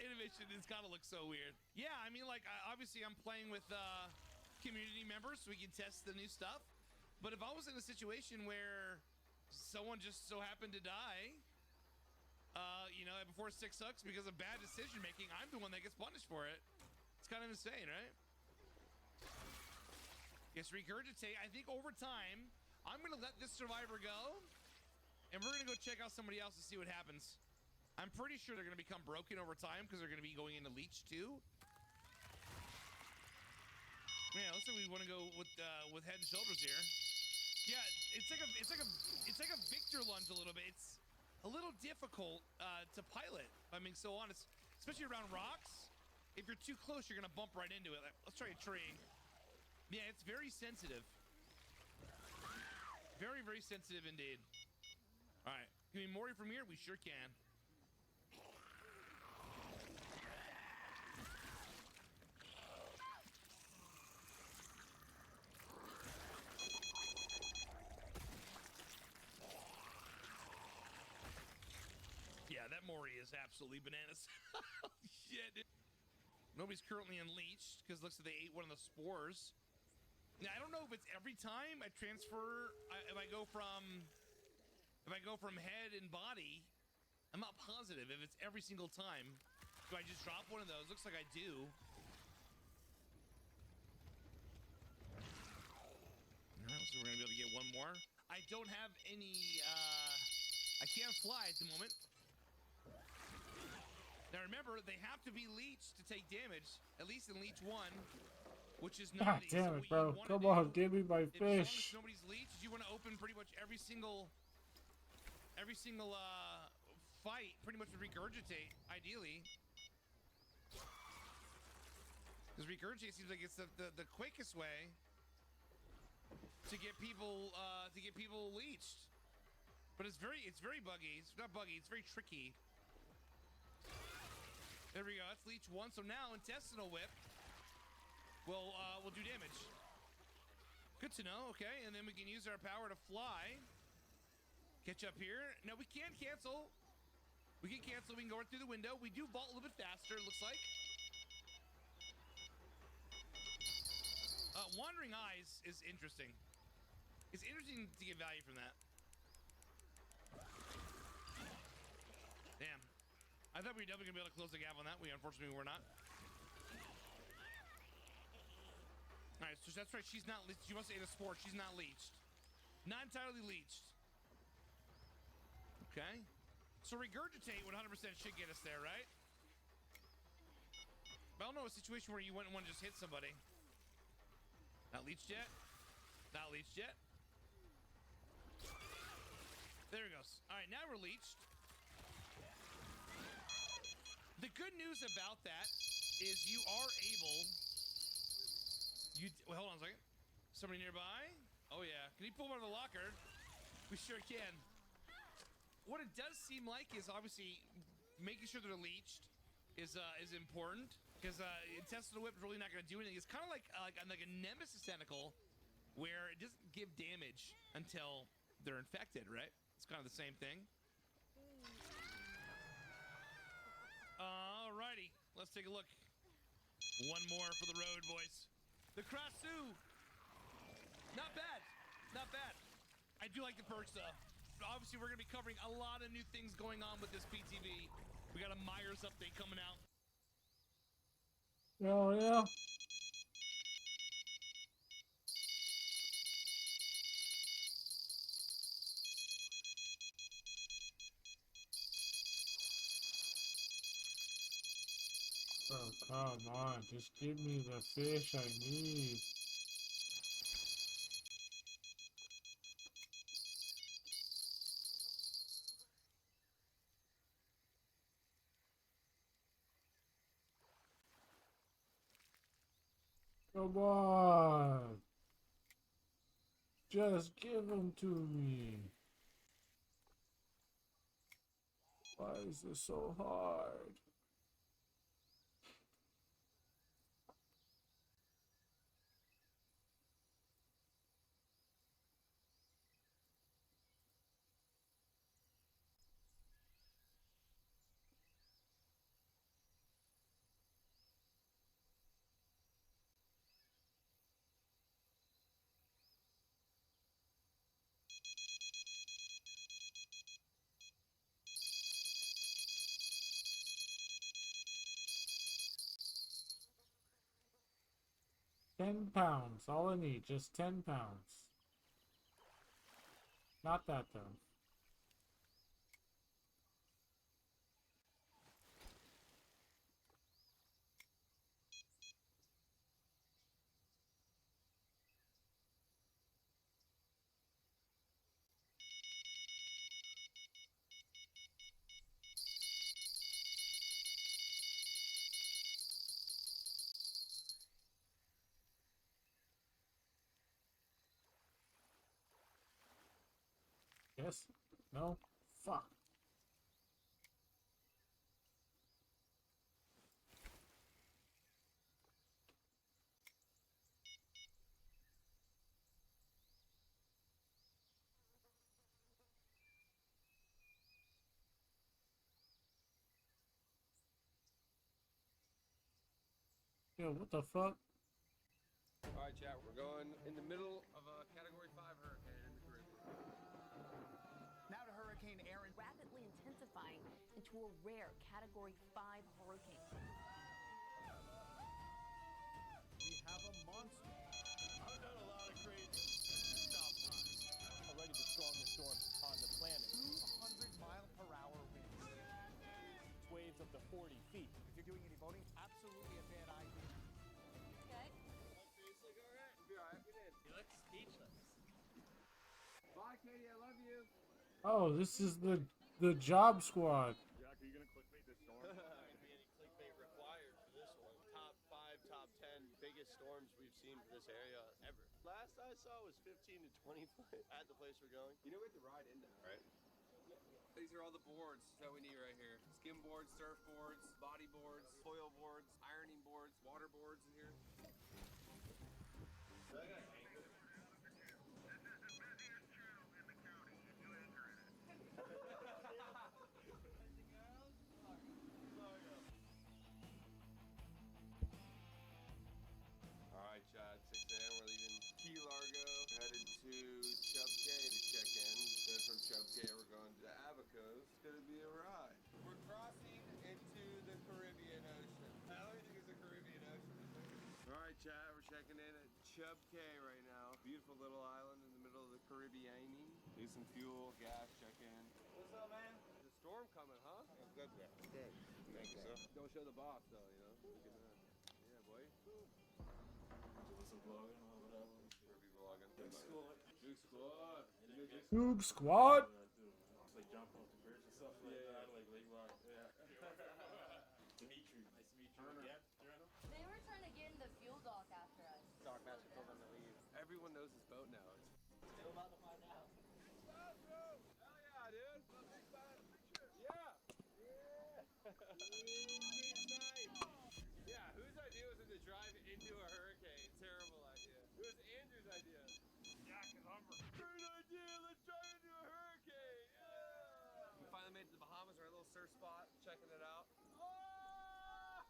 innovation is gotta look so weird. Yeah, I mean, like, obviously I'm playing with community members so we can test the new stuff. But if I was in a situation where someone just so happened to die, you know, before 6 hooks because of bad decision making, I'm the one that gets punished for it. It's kind of insane, right? Yes, regurgitate. I think over time, I'm gonna let this survivor go, and we're gonna go check out somebody else to see what happens. I'm pretty sure they're gonna become broken over time because they're gonna be going into leech too. Yeah, looks like we want to go with Head and Shoulders here. Yeah, it's like a Victor lunge a little bit. It's a little difficult to pilot, if I'm being so honest, especially around rocks. If you're too close, you're gonna bump right into it. Let's try a tree. Yeah, it's very sensitive. Very, very sensitive indeed. All right, can we Mori from here? We sure can. That Mori is absolutely bananas. Shit, dude. Nobody's currently unleashed because looks like they ate one of the spores. Now, I don't know if it's every time I transfer. If I go from head and body, I'm not positive if it's every single time. Do I just drop one of those? Looks like I do. All right, so we're gonna be able to get one more. I don't have any. I can't fly at the moment. Now remember, they have to be leeched to take damage. At least in leech 1, which is God not. damn it, bro! Come on, give me my As long as fish. nobody's leeched, you want to open pretty much every single fight. Pretty much regurgitate, ideally. Because regurgitate seems like it's the quickest way to get people leeched. But it's very buggy. It's not buggy. It's very tricky. There we go. That's leech 1. So now intestinal whip will do damage. Good to know. Okay, and then we can use our power to fly. Catch up here. Now we can cancel. We can cancel. We can go right through the window. We do vault a little bit faster. It looks like. Wandering Eyes is interesting. It's interesting to get value from that. Damn. I thought we were definitely going to be able to close the gap on that. Unfortunately, we're not. Alright, so that's right. She's not leeched. She must have ate a spore. She's not leeched. Not entirely leeched. Okay. So regurgitate 100% should get us there, right? But I don't know a situation where you wouldn't want to just hit somebody. Not leeched yet. Not leeched yet. There it goes. Alright, now we're leeched. The good news about that is you are able. Well, hold on a second. Somebody nearby? Oh yeah. Can you pull one of the locker? We sure can. What it does seem like is obviously making sure they're leeched is important because intestinal whip is really not going to do anything. It's kind of like a nemesis tentacle where it doesn't give damage until they're infected, right? It's kind of the same thing. Alrighty, let's take a look. One more for the road, boys. The Krasu. Not bad. Not bad. I do like the perks, though. Obviously, we're going to be covering a lot of new things going on with this PTV. We got a Myers update coming out. Oh, yeah. Oh, come on. Just give me the fish I need. Come on. Just give them to me. Why is this so hard? £10. All I need, just £10. Not that though. Yes? No? Fuck. Yo, what the fuck? All right, chat. We're going in the middle of a Category 5 hurricane in the Caribbean. Now to Hurricane Aaron. Rapidly intensifying into a rare Category 5 hurricane. We have a monster. I've done a lot of crazy stuff. Already the strongest storm on the planet. 100-mile-per-hour winds. Waves up to 40 feet. If you're doing any boating, absolutely a bad idea. Okay. You look speechless. Bye, Katie. I love you. Oh, this is the job squad. Jack, are you gonna clickbait this storm? Not gonna be any clickbait required for this one. Top 5, top 10 biggest storms we've seen for this area ever. Last I saw was 15 to 20 foot at the place we're going. You know we have to ride into that, right? These are all the boards that we need right here. Skim boards, surf boards, body boards, coil boards, ironing boards, water boards in here. Alright, Chad, 6 a.m. We're leaving Key Largo, headed to Chub Cay to check in. Then from Chub Cay, we're going to Abacos. It's gonna be a ride. We're crossing into the Caribbean Ocean. I don't think it's the Caribbean Ocean. Alright, Chad, we're checking in at Chub Cay right now. Beautiful little island in the middle of the Caribbean. Need some fuel, gas, check in. What's up, man? There's a storm coming, huh? Oh, good. Good. Thank you, sir. Don't show the boss, though, you know? Look at that. Yeah, boy. Caribbean vlogging. Duke Squad. Duke Squad. Noob squad. Like jumping off the bridge and stuff like that, like late rock. Yeah. Dimitri. Nice to meet you. Yeah, Joanna? They were trying to get in the fuel dock after us. Dock Master told them to leave. Everyone knows his boat now. Still about to find out. Hell yeah, dude. Big fat picture. Yeah. Yeah, whose idea was it to drive into a hurricane? Terrible idea. It was Andrew's idea. Jack is Humber. Great idea. Let's drive into a hurricane. Yeah. We finally made it to the Bahamas. We're at a little surf spot, checking it out. I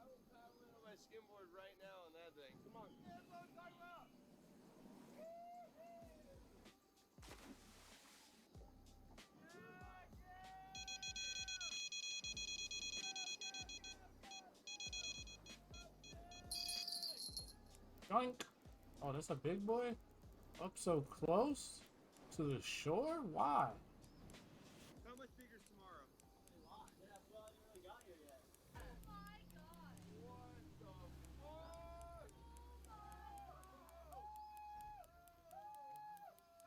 will paddle in on my skimboard right now on that thing. Come on. Yeah, that's what I'm talking about. Yoink. Oh, that's a big boy? Up so close to the shore? Why? How much bigger is tomorrow? A lot. Yeah, well, I haven't really got here yet. Oh my god. What the fuck?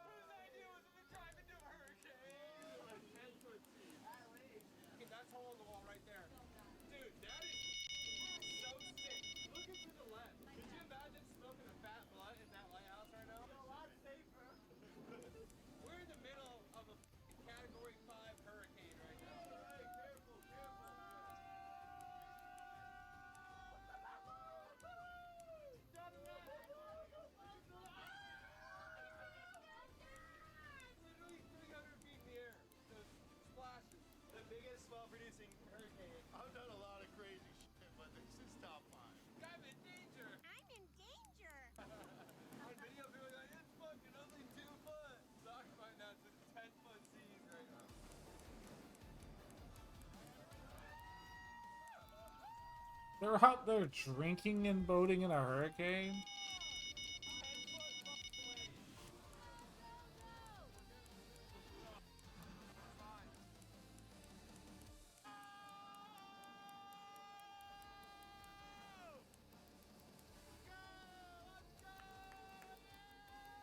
Whose idea was it to drive into a hurricane? Like 10 foot seas. At least. Okay, that's hole in the wall right there. Dude, that is so sick. Look into the left. Could you imagine smoking a fat blunt in that lighthouse right now? A lot safer. We're in the middle of a Category 5 hurricane right now. Hey, careful, careful. Literally 300 feet in the air. Those splashes. The biggest swell-producing hurricane. I've done a lot of crazy shit, but this is top 5. I'm in danger. I'm in danger. On video, people are like, it's fucking only 2 foot. Talk about now, it's a 10-foot seas right now. They're out there drinking and boating in a hurricane?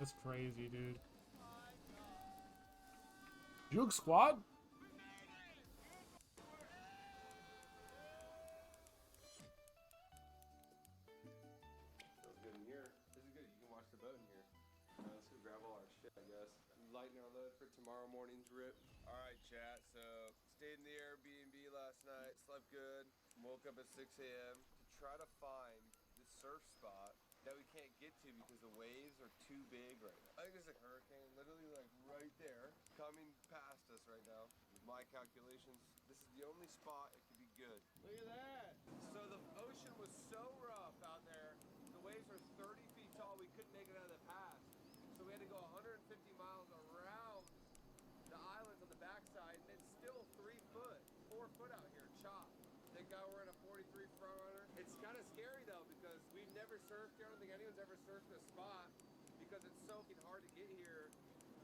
That's crazy, dude. Juke squad? Feels good in here. This is good. You can watch the boat in here. Let's go grab all our shit, I guess. Lighten our load for tomorrow morning's rip. All right, chat. So, stayed in the Airbnb last night. Slept good. Woke up at 6 a.m. to try to find the surf spot that we can't get to because the waves are too big right now. I think there's a hurricane literally like right there coming past us right now. With my calculations, this is the only spot it could be good. Look at that. So the ocean was surf this spot because it's so fucking hard to get here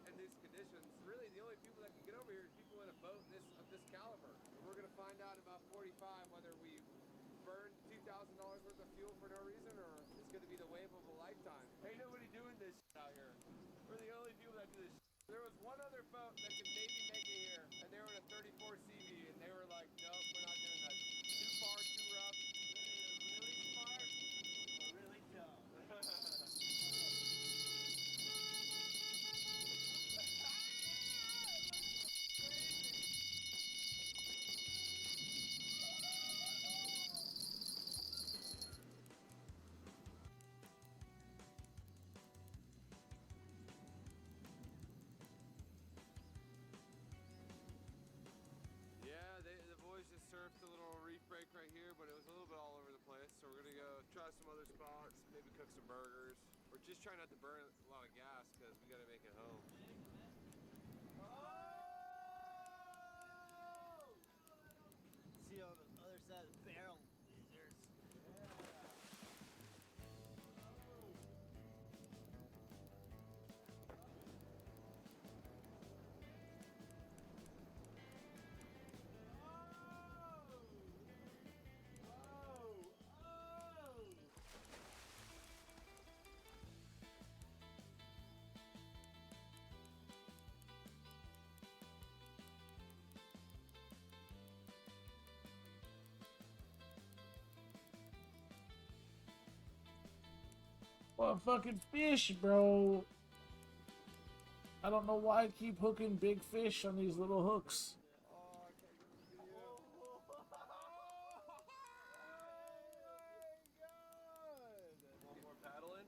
in these conditions. Really, the only people that can get over here is people in a boat of this caliber. And we're gonna find out in about 45 whether we burned $2,000 worth of fuel for no reason or it's gonna be the wave of a lifetime. Ain't nobody doing this shit out here. We're the only people that do this shit. There was one other boat that could maybe make it here, and they were in a 34 CV, and they were like, nope, we're not doing that. Too far, too rough. Really smart or really dumb? Yeah, the boys just surfed a little reef break right here, but it was a little bit all over the place. So we're gonna go try some other spots, maybe cook some burgers. We're just trying not to burn a lot of gas because we gotta make it home. See you on the other side of the barrel, losers. What a fucking fish, bro. I don't know why I keep hooking big fish on these little hooks. One more paddling.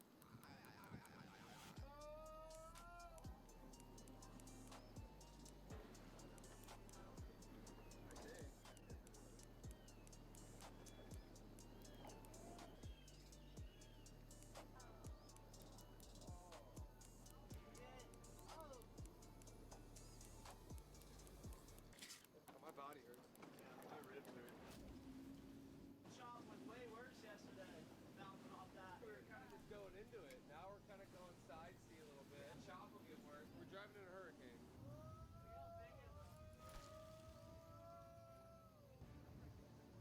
My body hurts. My ribs hurt. Shot was way worse yesterday. Bouncing off that. We were kind of just going into it. Now we're kind of going side sea a little bit. Chop will get worse. We're driving in a hurricane.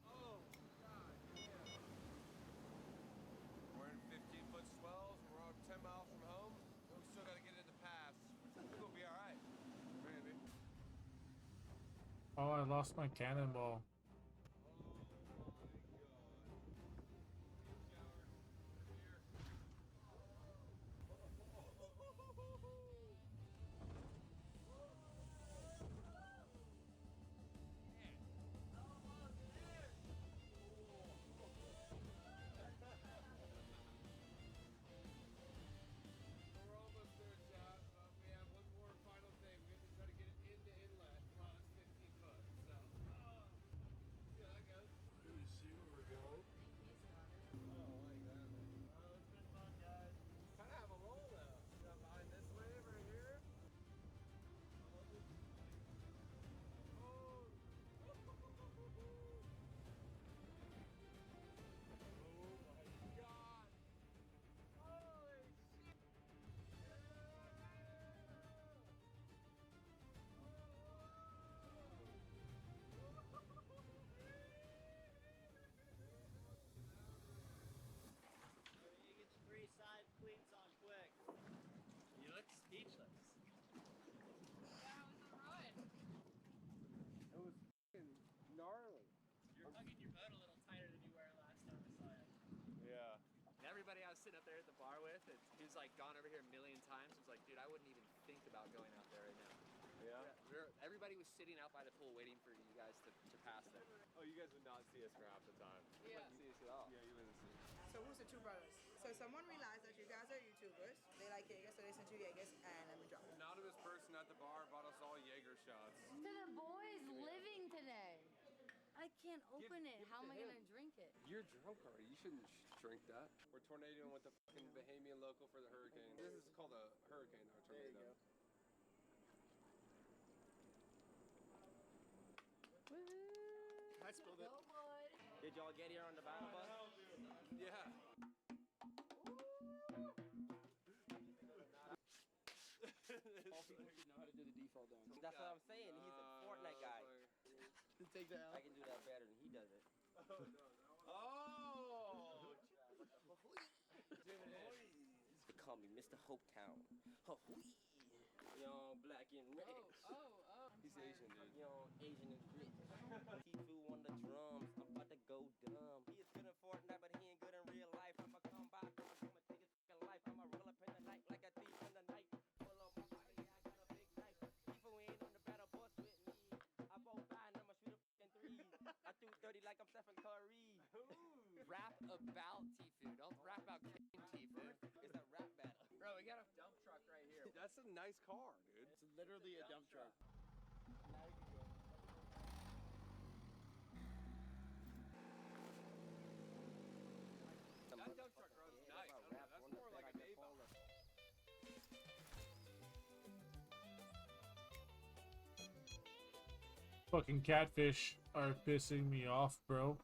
Oh, God damn. We're in 15-foot swells. We're on 10 miles from home. But we still got to get in the pass. We'll be all right. Maybe. Oh, I lost my cannonball. We're almost there, chat, but we have one more final thing. We have to try to get it into inlet while it's 15 foot. So, see how that goes. Let me see where we're going. Oh, like that. Oh, it's been fun, guys. Kind of have a roll though. You know, behind this wave right here. Oh. Oh my God. Holy shit. You get your 3 side cleats on quick. You look speechless. That was a run. It was fucking gnarly. You're hugging your boat a little tighter than you were last time I saw you. Yeah. And everybody I was sitting up there at the bar with, he was like gone over here a million times. He was like, dude, I wouldn't even think about going out there right now. Yeah? Everybody was sitting out by the pool waiting for you guys to pass them. Oh, you guys would not see us for half the time. You wouldn't see us at all. Yeah, you wouldn't see. So who's the two brothers? So someone realized that you guys are YouTubers. They like Jaeger, so they sent you Jaegers, and let me drop it. Anonymous person at the bar bought us all Jaeger shots. To the boys living today. I can't open it. How am I gonna drink it? You're drunk already. You shouldn't drink that. We're tornadoing with the fucking Bahamian local for the hurricane. This is called a hurricane, not a tornado. There you go. I spilled it. Go, bud. Did y'all get here on the battle bus? Yeah. take the L. I can do that better than he does it. Oh! They call me Mr. Hopetown. Young, black, and red. He's Asian, dude. Young, Asian, and rich. T-Fu on the drums. I'm about to go dumb. He is good in Fortnite, but he ain't good in real life. I'ma come back, I'ma take his fucking life. I'ma roll up in the night like a thief in the night. Pull up my body, yeah, I got a big knife. T-Fu ain't on the battle bus with me. I both die and I'ma shoot a fucking three. I do 30 like I'm Stephen Curry. Rap about T-Fu. Don't rap about killing T-Fu. It's a rap battle. Bro, we got a dump truck right here. That's a nice car, dude. It's literally a dump truck. That dump truck runs nice. I don't know, that's more like a Maybach. Fucking catfish are pissing me off, bro.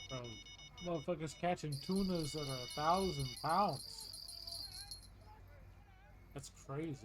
Bro, motherfuckers catching tunas that are 1,000 pounds. That's crazy.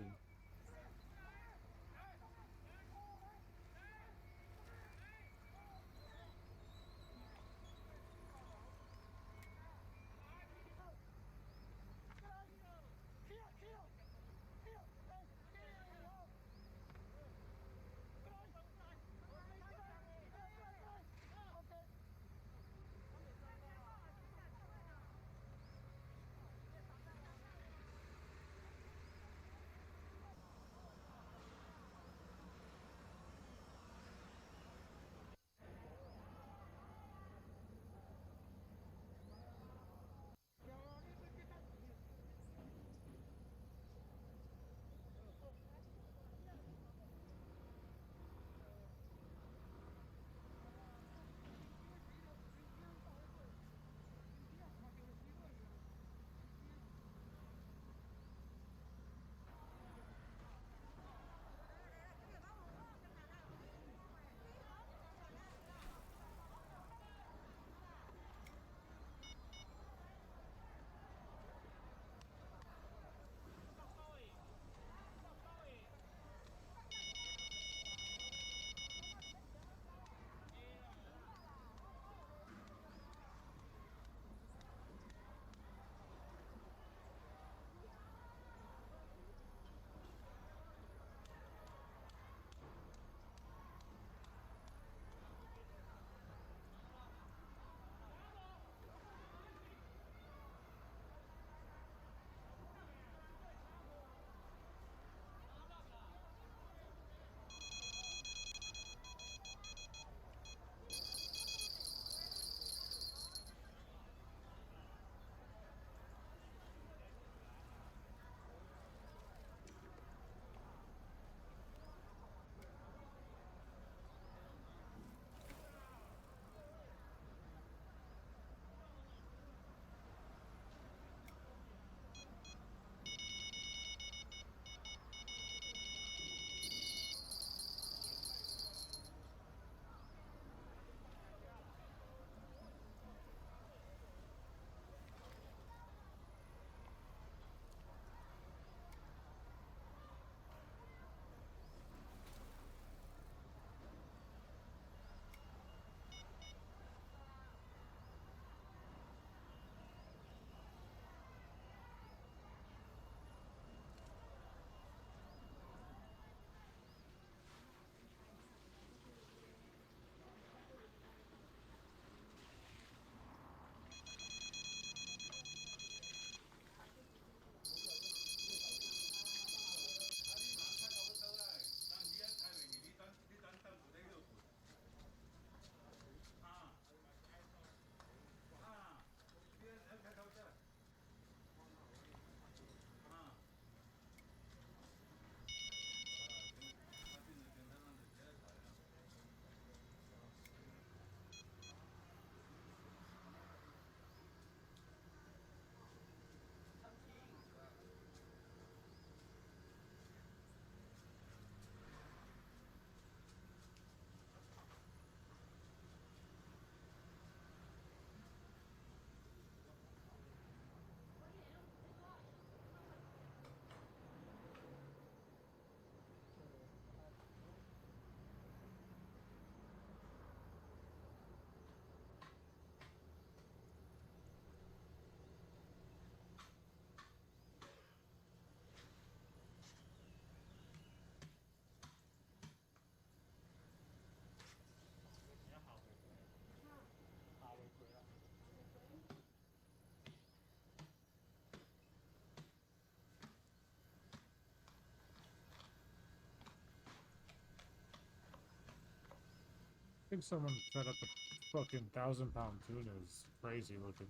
think someone fed up a fucking 1,000-pound tuna is crazy looking.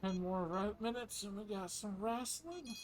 Ten more minutes and we got some wrestling.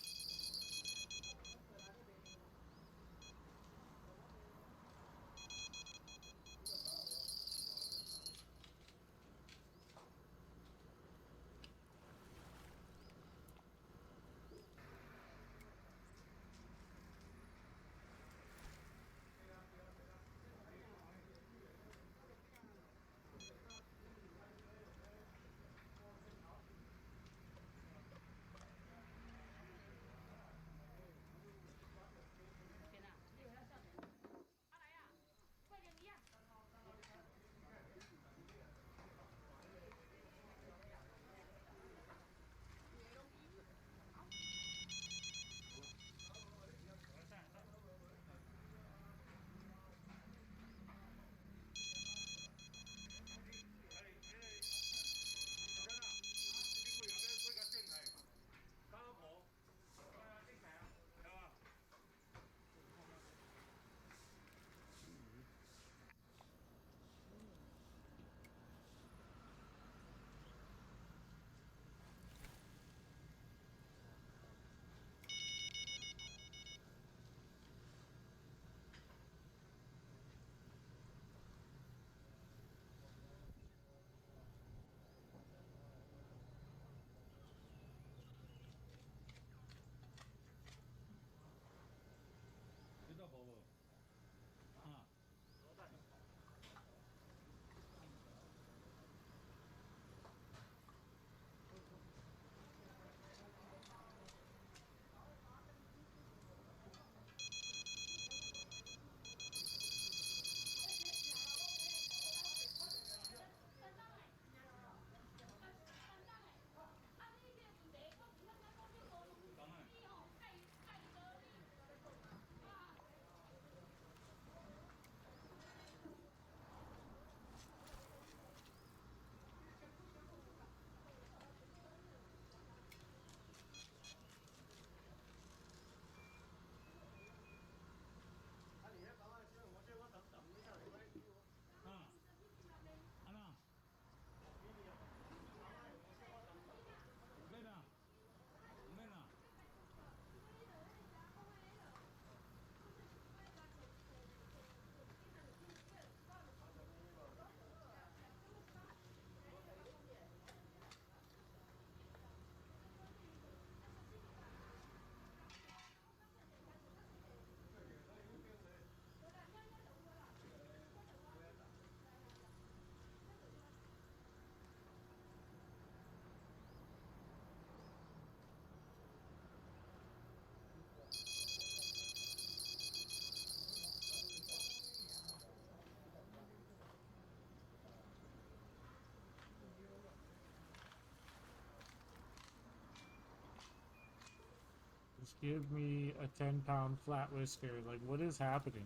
Give me a 10-pound flat whisker. Like, what is happening?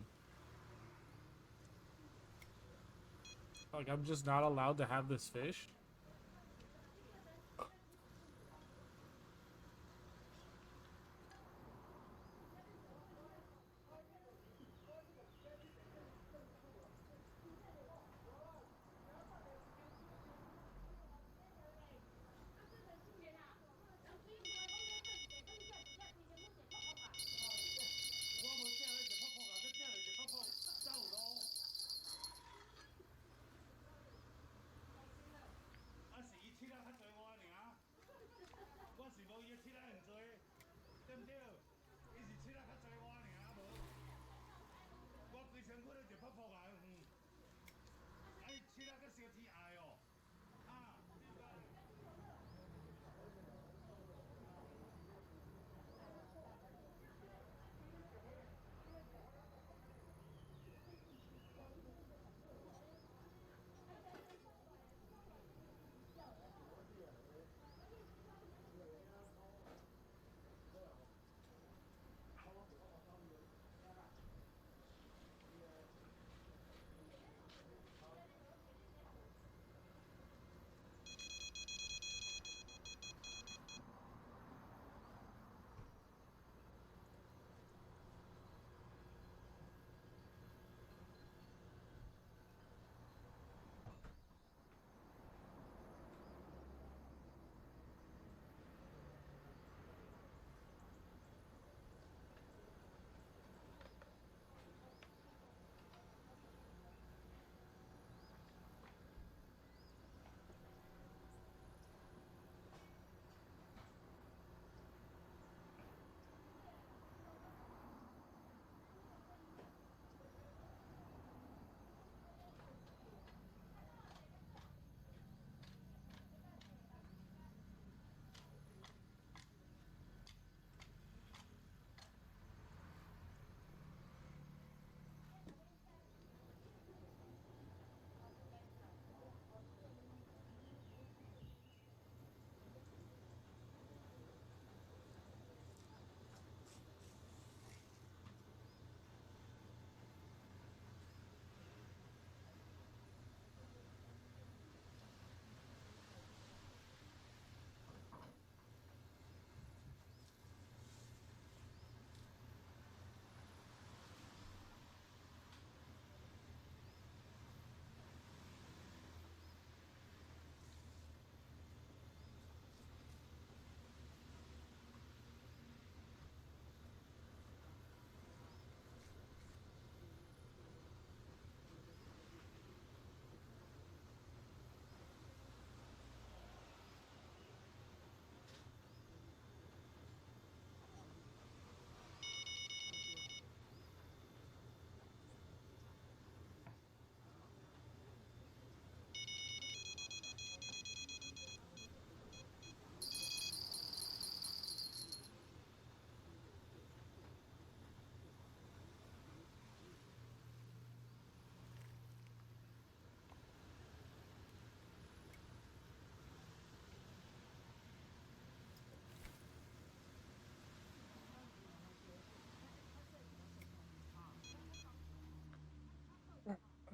Like, I'm just not allowed to have this fish?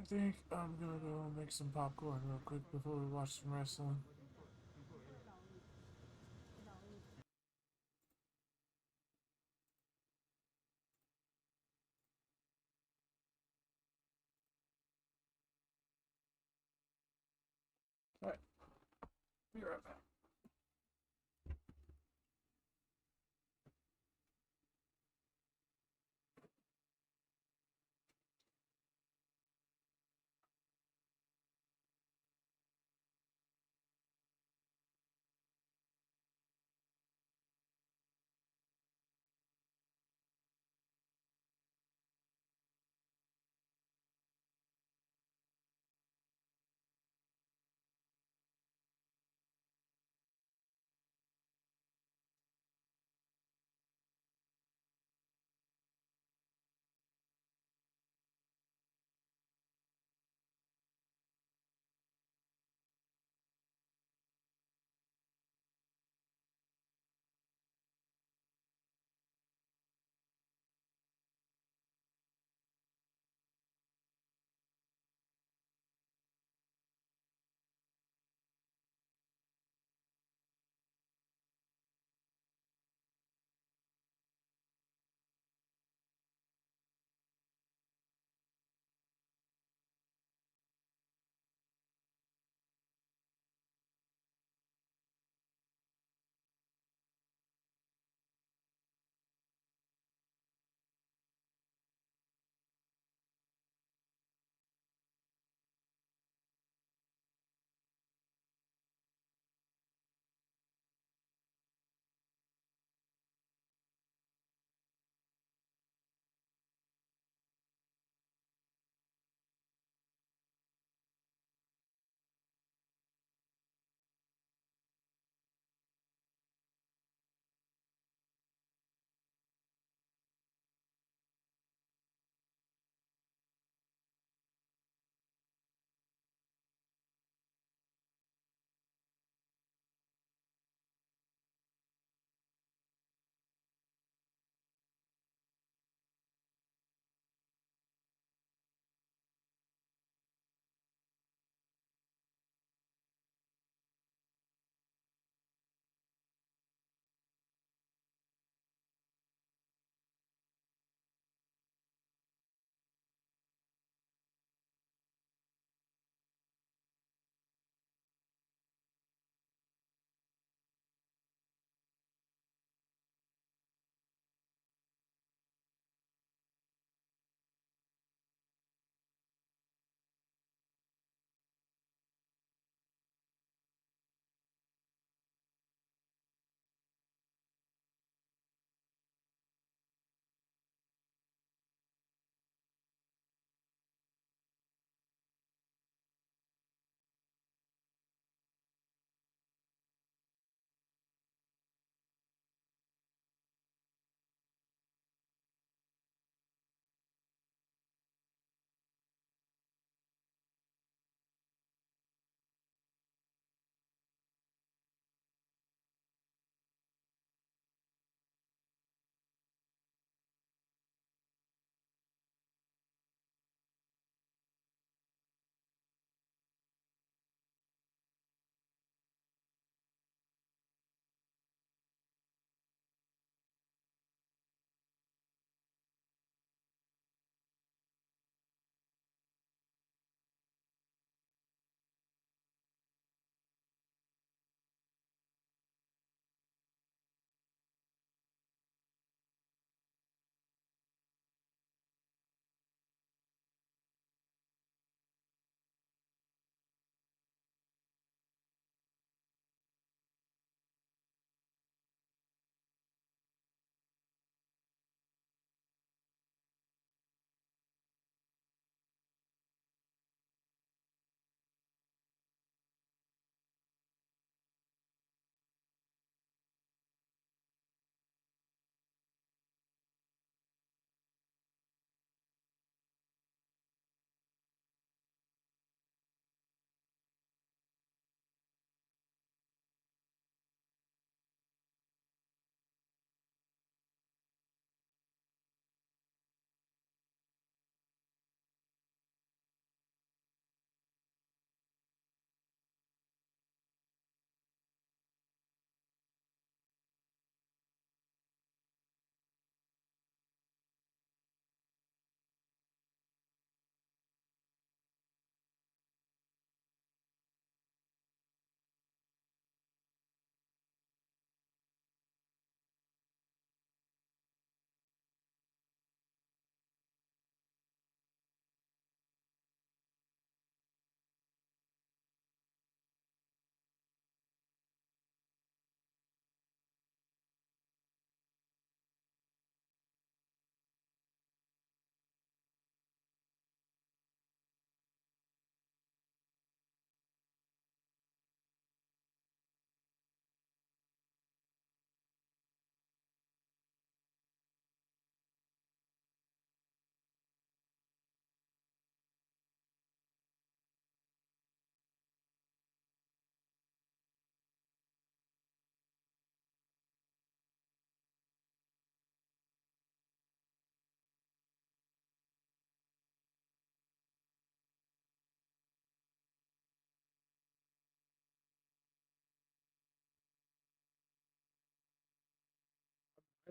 I think I'm gonna go make some popcorn real quick before we watch some wrestling. Alright, be right back.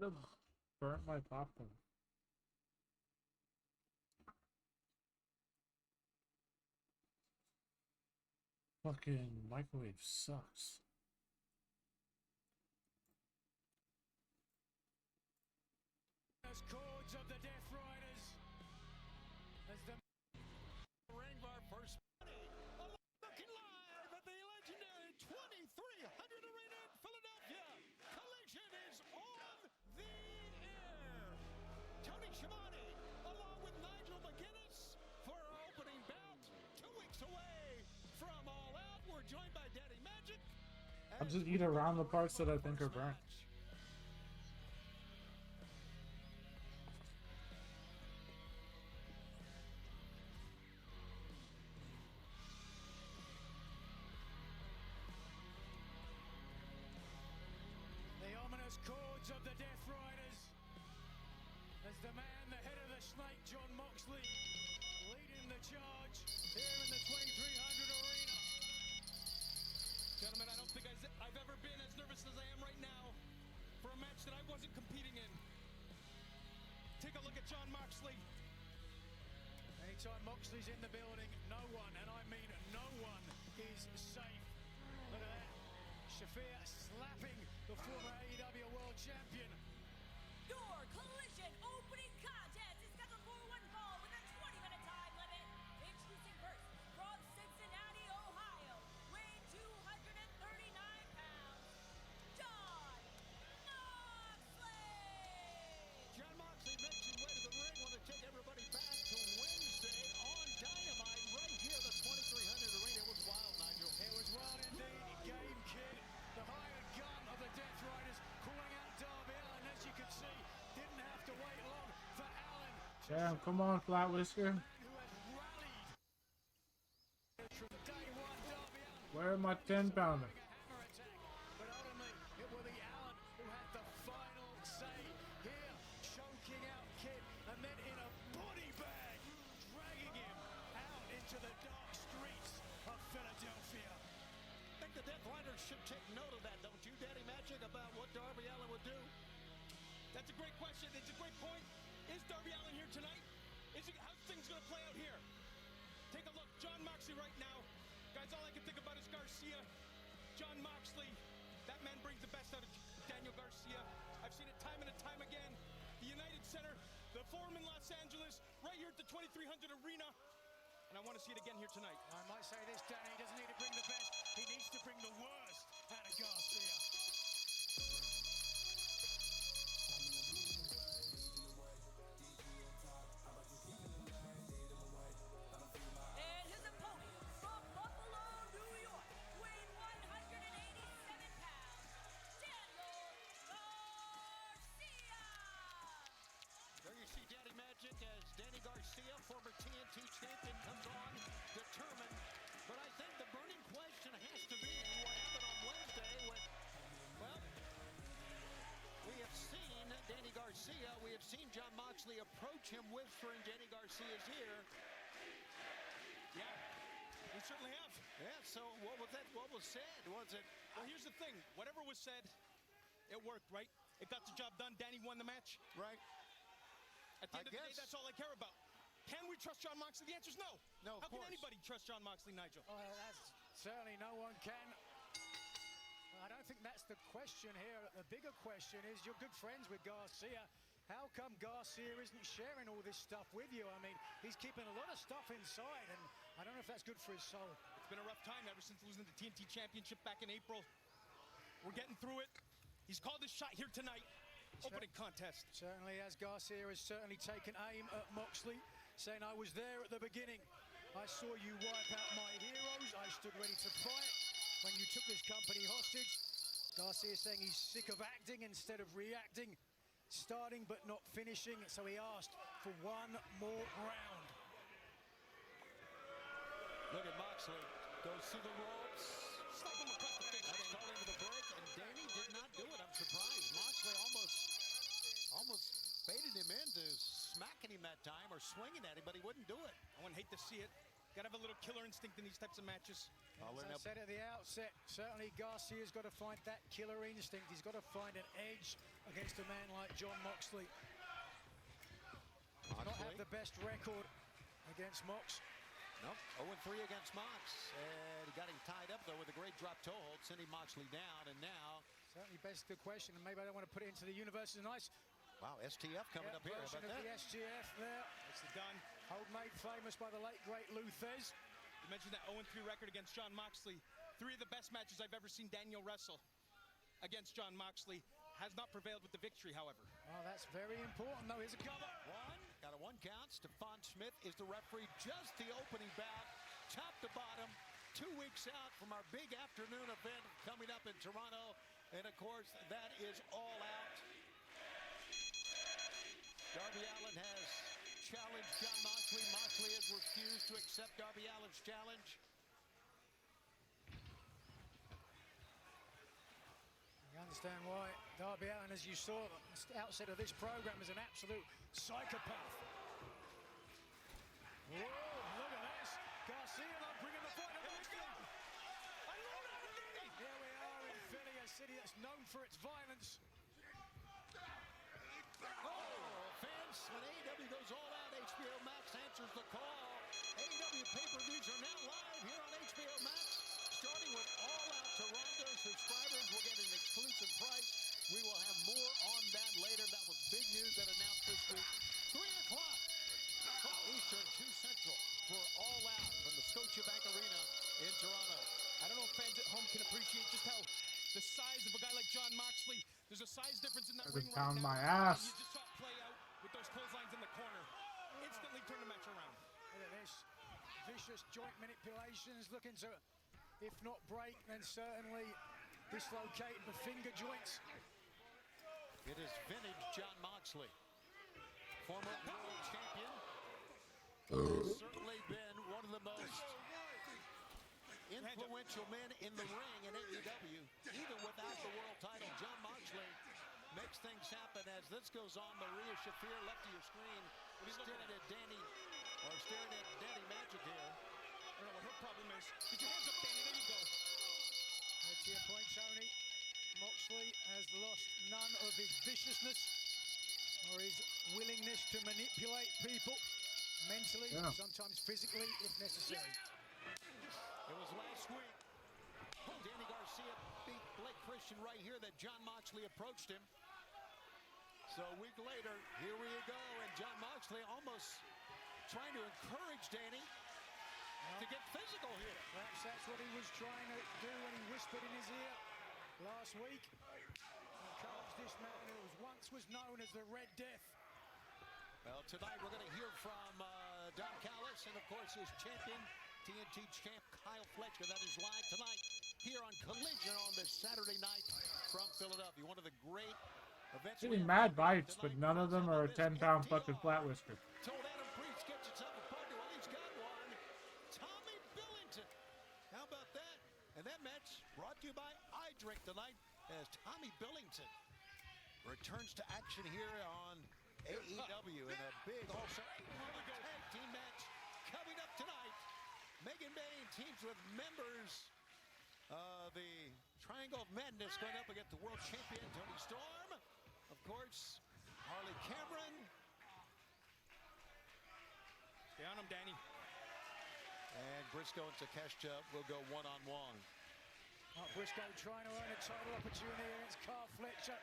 Could have burnt my popcorn. Fucking microwave sucks. Chords of the Death Riders as the ring of our first looking live at the legendary 2300 Arena in Philadelphia. Collision is on the air. Tony Schiavone along with Nigel McGuinness for our opening bout. 2 weeks away from All Out. We're joined by Daddy Magic. I'll just eat around the parts that I think are burnt. The ominous chords of the Death Riders as the man, the head of the snake, John Moxley, leading the charge here in the 2300 Arena. Gentlemen, I don't think I've ever been as nervous as I am right now for a match that I wasn't competing in. Take a look at John Moxley. Anytime Moxley's in the building, no one, and I mean no one, is safe. Look at that. Shafir slapping the former AEW World Champion. Your Collision opening contest is scheduled for one fall with a 20-minute time limit. Introducing first from Cincinnati, Ohio, weighing 239 pounds, John Moxley. John Moxley makes his way to the ring. Want to take everybody back to Wednesday on Dynamite right here. The 2300 Arena was wild, Nigel. It was wild indeed. Game Kid, the hired gun of the Death Riders, calling out Darby Allin. As you can see, didn't have to wait long for Allin. Damn, come on, Flat Whisker. Where are my 10-pounder? But ultimately, it was the Allin who had the final say here, choking out Kid, and then in a body bag, dragging him out into the dark streets of Philadelphia. I think the Death Riders should take note of that, don't you, Daddy Magic, about what Darby Allin would do? That's a great question. It's a great point. Is Darby Allin here tonight? How's things going to play out here? Take a look. John Moxley right now. Guys, all I can think about is Garcia. John Moxley. That man brings the best out of Daniel Garcia. I've seen it time and time again. The United Center, the Forum in Los Angeles, right here at the 2300 Arena. And I want to see it again here tonight. I might say this, Danny, he doesn't need to bring the best. He needs to bring the worst out of Garcia. And his opponent from Buffalo, New York, weighing 187 pounds, Daniel Garcia. There you see Daddy Magic as Danny Garcia, former TNT champion, comes on determined. But I think the burning question has to be what happened on Wednesday when, well, we have seen Danny Garcia, we have seen John Moxley approach him whispering Danny Garcia's ear. Yeah, we certainly have. Yeah, so what was that? What was said? Was it? Well, here's the thing. Whatever was said, it worked, right? It got the job done. Danny won the match. Right. At the end of the day, that's all I care about. Can we trust John Moxley? The answer is no. No, of How course. can anybody trust John Moxley, Nigel? Well, that's certainly no one can. I don't think that's the question here. The bigger question is, you're good friends with Garcia. How come Garcia isn't sharing all this stuff with you? I mean, he's keeping a lot of stuff inside, and I don't know if that's good for his soul. It's been a rough time ever since losing the TNT Championship back in April. We're getting through it. He's called his shot here tonight. Opening contest. Certainly, as Garcia has certainly taken aim at Moxley, saying, I was there at the beginning. I saw you wipe out my heroes. I stood ready to fight when you took this company hostage. Garcia saying he's sick of acting instead of reacting, starting but not finishing, so he asked for one more round. Look at Moxley. Goes through the ropes. Slap him across the face. That's called into the break, and Danny did not do it. I'm surprised. Moxley almost baited him into smacking him that time or swinging at him, but he wouldn't do it. I wouldn't hate to see it. Gotta have a little killer instinct in these types of matches. As I said at the outset, certainly Garcia's got to find that killer instinct. He's got to find an edge against a man like John Moxley. Does not have the best record against Mox. Nope, 0-3 against Mox. And he got him tied up, though, with a great drop toe hold, sending Moxley down. And now... Certainly best good question, and maybe I don't want to put it into the universe. It's nice. Wow, STF coming up here. How Version about of that? the SGF there. It's done. Hold made famous by the late, great Luthez. You mentioned that 0-3 record against John Moxley. 3 of the best matches I've ever seen Daniel wrestle against John Moxley. Has not prevailed with the victory, however. Oh, that's very important, though. Here's a cover. Got a 1 count. Stephon Smith is the referee. Just the opening bout, top to bottom. 2 weeks out from our big afternoon event coming up in Toronto. And, of course, that is all out. Darby Allin has challenged John Moxley. Moxley has refused to accept Darby Allin's challenge. You understand why Darby Allin, as you saw at the outset of this program, is an absolute psychopath. Whoa, look at this. Garcia bringing the fight up. Here we are in Philly, a city that's known for its violence. Fans, when AEW goes all out, HBO Max answers the call. AEW pay-per-views are now live here on HBO Max. Starting with All Out Toronto, subscribers will get an exclusive price. We will have more on that later. That was big news that announced this week. 3 o'clock, 12 Eastern, 2 Central, for All Out from the Scotiabank Arena in Toronto. I don't know if fans at home can appreciate just how the size of a guy like John Moxley, there's a size difference in that ring right now. My ass. You just saw it play out with those clotheslines in the corner. Instantly turned the match around. Look at this. Vicious joint manipulations, looking to, if not break, then certainly dislocate the finger joints. It is vintage John Moxley, former world champion. Has certainly been one of the most influential men in the ring in AEW, even without the world title. John Moxley makes things happen as this goes on. Maria Shafir, left of your screen, staring at Danny Magic here. I don't know what her problem is. Get your hands up, Danny. There you go. To your point, Tony, Moxley has lost none of his viciousness or his willingness to manipulate people mentally, sometimes physically, if necessary. It was last week. Danny Garcia beat Blake Christian right here that John Moxley approached him. So a week later, here we go, and John Moxley almost trying to encourage Danny to get physical here. Perhaps that's what he was trying to do when he whispered in his ear last week. Encourage this man who once was known as the Red Death. Well, tonight we're going to hear from Don Callis and, of course, his champion, TNT champ Kyle Fletcher. That is live tonight here on Collision on this Saturday night from Philadelphia. One of the great events. Getting mad bites, but none of them are a 10-pound fucking flat whisker. Told Adam Priest gets himself a partner. Well, he's got one. Tommy Billington. How about that? And that match brought to you by iDrink tonight as Tommy Billington returns to action here on AEW in a big also tag team match coming up tonight. Megan Bain teams with members of the Triangle of Madness going up against the world champion Tony Storm. Of course, Harley Cameron. Stay on him, Danny. And Briscoe and Takeshita will go one-on-one. Briscoe trying to earn a title opportunity against Kyle Fletcher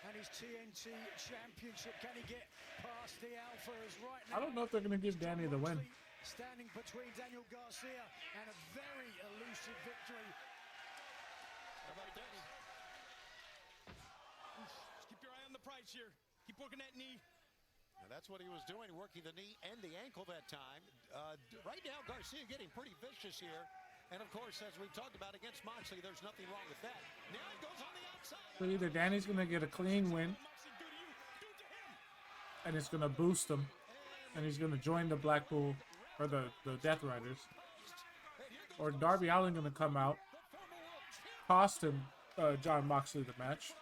and his TNT championship. Can he get past the Alphas right now? I don't know if they're going to give Danny the win. Standing between Daniel Garcia and a very elusive victory. How about Danny? Just keep your eye on the prize here. Keep working that knee. Now that's what he was doing, working the knee and the ankle that time. Right now, Garcia getting pretty vicious here. And, of course, as we've talked about against Moxley, there's nothing wrong with that. Now he goes on the outside. So either Danny's going to get a clean win, and it's going to boost him, and he's going to join the Blackpool, or the Death Riders, or Darby Allin going to come out, cost him John Moxley the match,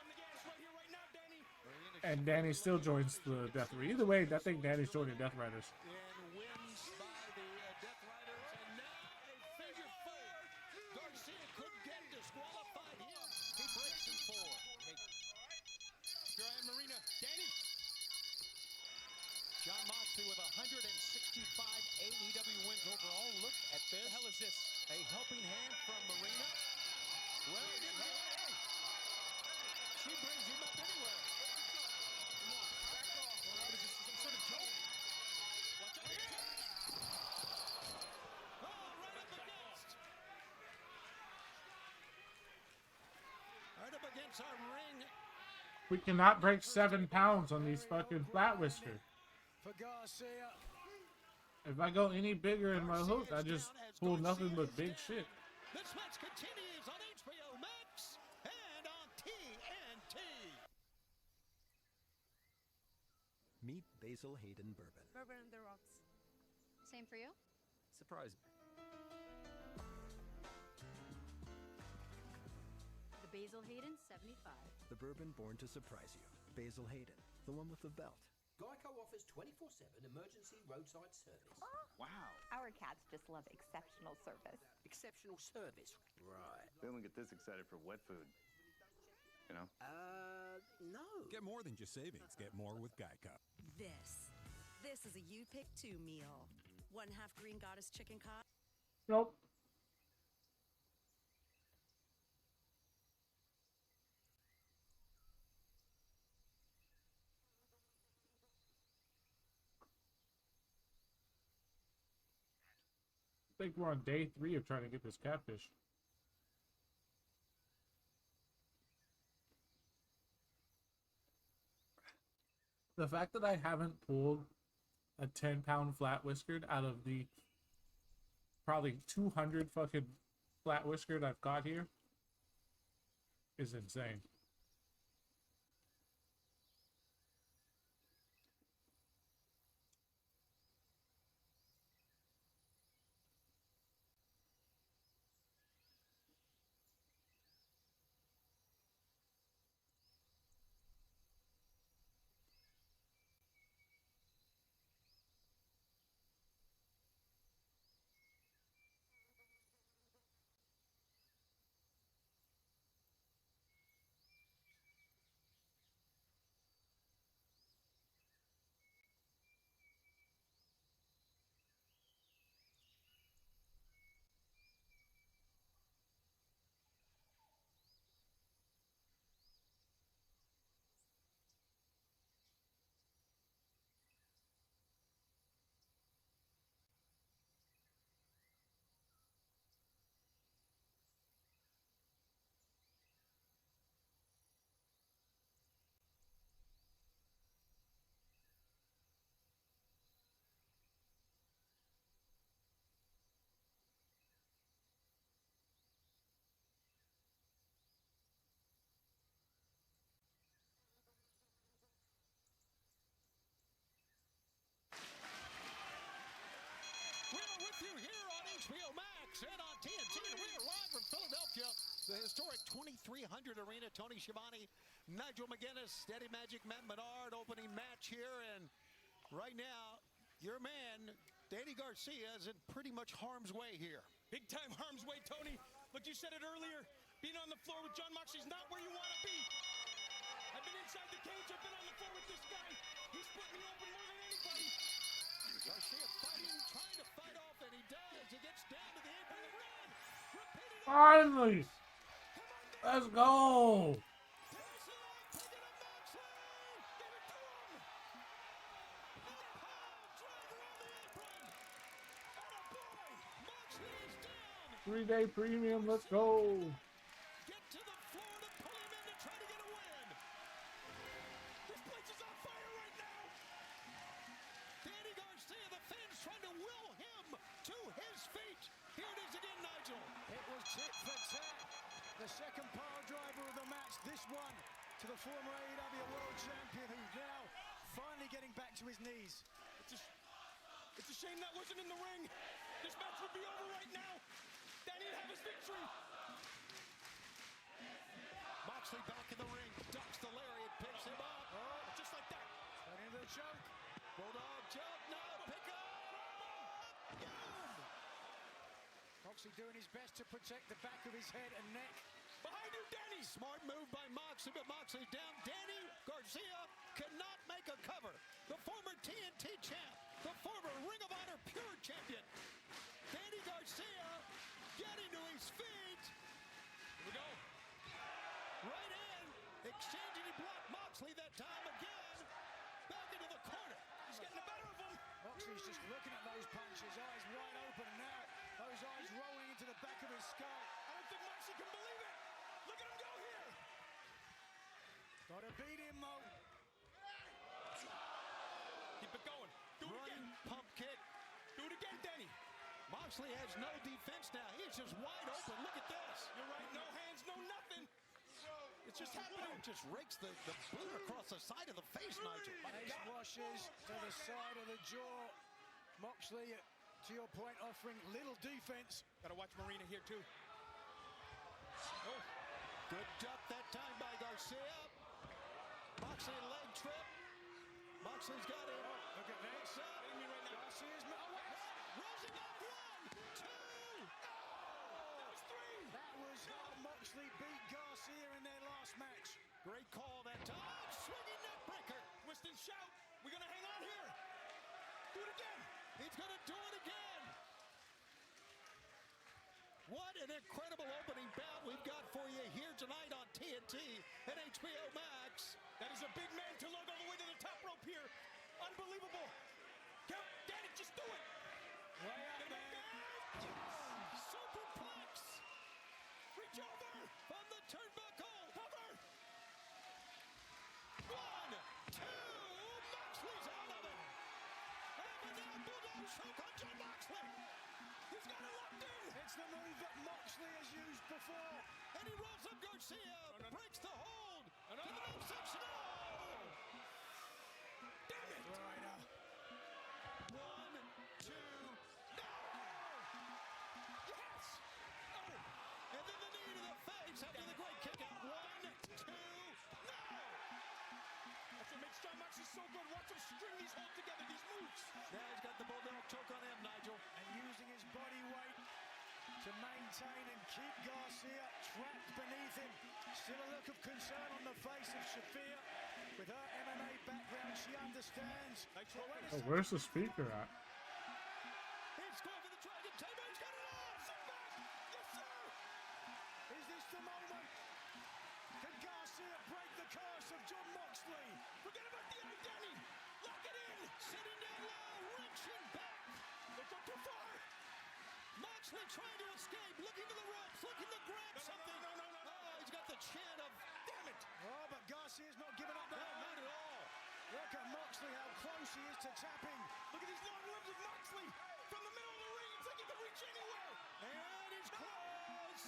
and Danny still joins the Death Riders. Either way, I think Danny's joining Death Riders. And wins by the Death Riders, and now a figure four. right up against our ring. We cannot break 7 pounds on these fucking flat whiskers. For Garcia. If I go any bigger in my hook, I just pull nothing but big shit. This match continues on HBO Max and on TNT. Meet Basil Hayden Bourbon. Bourbon on the rocks. Same for you? Surprise me. The Basil Hayden 75. The bourbon born to surprise you. Basil Hayden, the one with the belt. Geico offers 24/7 emergency roadside service. Wow. Our cats just love exceptional service. Exceptional service. Right. They don't get this excited for wet food. You know? No. Get more than just savings. Get more with Geico. This is a You Pick 2 meal. 1/2 Green Goddess chicken cod. Nope. I think we're on day 3 of trying to get this catfish. The fact that I haven't pulled a 10-pound flat whiskered out of the probably 200 fucking flat whiskered I've got here is insane. We're with you here on HBO Max and on TNT. We are live from Philadelphia, the historic 2300 Arena. Tony Schiavone, Nigel McGuinness, Steady Magic, Matt Menard, opening match here. And right now, your man, Danny Garcia, is in pretty much harm's way here. Big time harm's way, Tony. Look, you said it earlier. Being on the floor with John Moxley's not where you want to be. I've been inside the cage. I've been on the floor with this guy. He's put me open more than anybody. Garcia fighting, trying to fight off, and he does. He gets down to the apron and run. Repeating. Finally! Let's go! Three-day premium, let's go! Get to the floor to pull him in to try to get a win. This place is on fire right now. Danny Garcia, the fans trying to will him to his feet. Here it is again, Nigel. It was tit for tat. The second power driver of the match. This one to the former AEW World Champion, who's now finally getting back to his knees. It's a shame that wasn't in the ring. This match would be over right now. Danny would have his victory. Moxley back in the ring, ducks the lariat, picks him up. Oh, just like that. Right into the choke. Bulldog choke, no, pick up. Boom. Moxley doing his best to protect the back of his head and neck. Behind you, Danny. Smart move by Moxley, but Moxley down. Danny Garcia cannot make a cover. The former TNT champ, the former Ring of Honor Pure champion. Danny Garcia getting to his feet. Here we go. Right in, exchanging, he blocked Moxley that time again. Back into the corner. He's getting the better of him. Moxley's just looking at those punches, eyes wide open, and now those eyes rolling into the back of his skull. I don't think Moxley can believe it. Look at him go here. Gotta beat him, Mo. Keep it going. Do it again. Pump kick. Do it again, Danny. Moxley has no defense now. He's just wide open. Look at this. You're right. No hands, no nothing. It's just happening. Just rakes the boot across the side of the face, Nigel. Ace washes to the side of the jaw. Moxley, to your point, offering little defense. Gotta watch Marina here, too. Oh. Good duck that time by Garcia. Moxley leg trip. Moxley's got it. Oh, look at this. Me right now. Garcia's Rising up. 1, 2. That was 3. That was how Moxley beat Garcia in their last match. Great call that time. Swinging neck breaker. Twist and shout. We're gonna hang on here. Do it again. He's gonna do it again. What an incredible opening bout we've got for you here tonight on TNT and HBO Max. That is a big man to lug all the way to the top rope here. Unbelievable. Count, Danny, just do it. Way out there. Superplex. Reach over. From the turnbuckle. Cover. 1, 2. Moxley's out of it. And now Bulldog choke on John Moxley. He's got it locked in. It's the move that Moxley has used before. And he rolls up Garcia. Breaks the hold. No. To the midsection. Damn it. Right now. 1, 2. No! Yes. Oh. And then the knee to the face after the great kick out. 1, 2. No! That's what makes John Moxley so good. Watch him string these all together, these moves. Now he's got the Bulldog choke on him, Nigel. And using his body weight to maintain and keep Garcia trapped beneath him. Still a look of concern on the face of Shafir. With her MMA background, she understands. Oh, where's the speaker at? He's going for the dragon table. He's got it off. Yes, sir. Is this the moment? Can Garcia break the curse of John Moxley? Forget about the eye, Danny. Lock it in. Sitting down low, wrenching back. They go too far. Moxley trying to escape, looking to the ropes, looking to grab something. No. Oh, he's got the chin of, damn it. Oh, but Garcia's not giving up that. not at all. Look at Moxley, how close he is to tapping. Look at these long limbs of Moxley. From the middle of the ring, it's like he can reach anywhere. And he's close.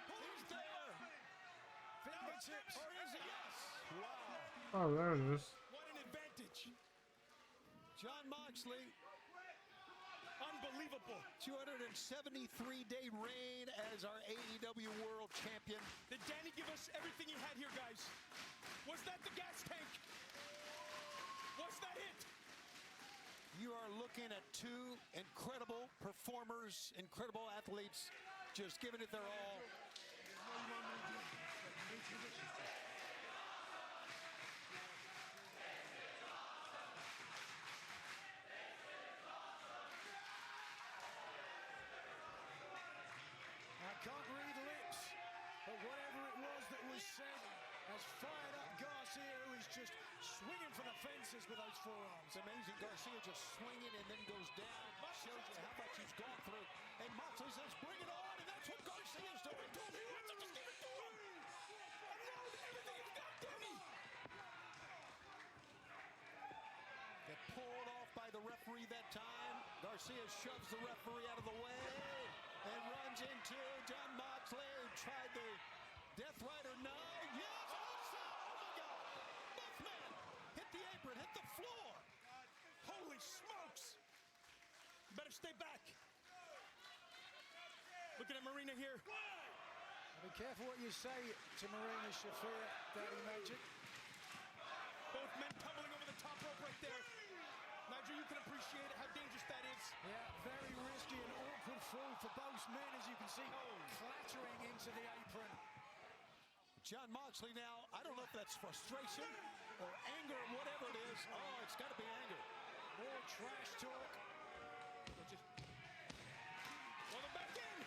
He's there. Fingertips. Or is he? Yes. Wow. Oh, there it is. What an advantage. John Moxley, unbelievable. 273-day reign as our AEW World Champion. Did Danny give us everything he had here, guys? Was that the gas tank? Was that it? You are looking at two incredible performers, incredible athletes, just giving it their all. I can't read lips, but whatever it was that was said has fired up Garcia, who is just swinging for the fences with those forearms. It's amazing. Garcia just swinging and then goes down. Shows you how much he's gone through. And Moxley says, bring it on, and that's what Garcia's doing to him. He wants to just give it to him. Unload everything you've got, Danny. Get pulled off by the referee that time. Garcia shoves the referee out of the way and runs into John Moxley, who tried the Death Rider. No, yes, also. Oh my God. Both men hit the apron, hit the floor. Holy smokes. Better stay back. Looking at Marina here. Be careful what you say to Marina Shafir, Daddy Magic. Both men tumbling over the top rope right there. Nigel, you can appreciate it, how dangerous that is. Yeah, very risky and awkward fall for both men, as you can see, clattering into the apron. John Moxley now, I don't know if that's frustration or anger or whatever it is. Oh, it's got to be anger. More trash talk. Well, they're back in.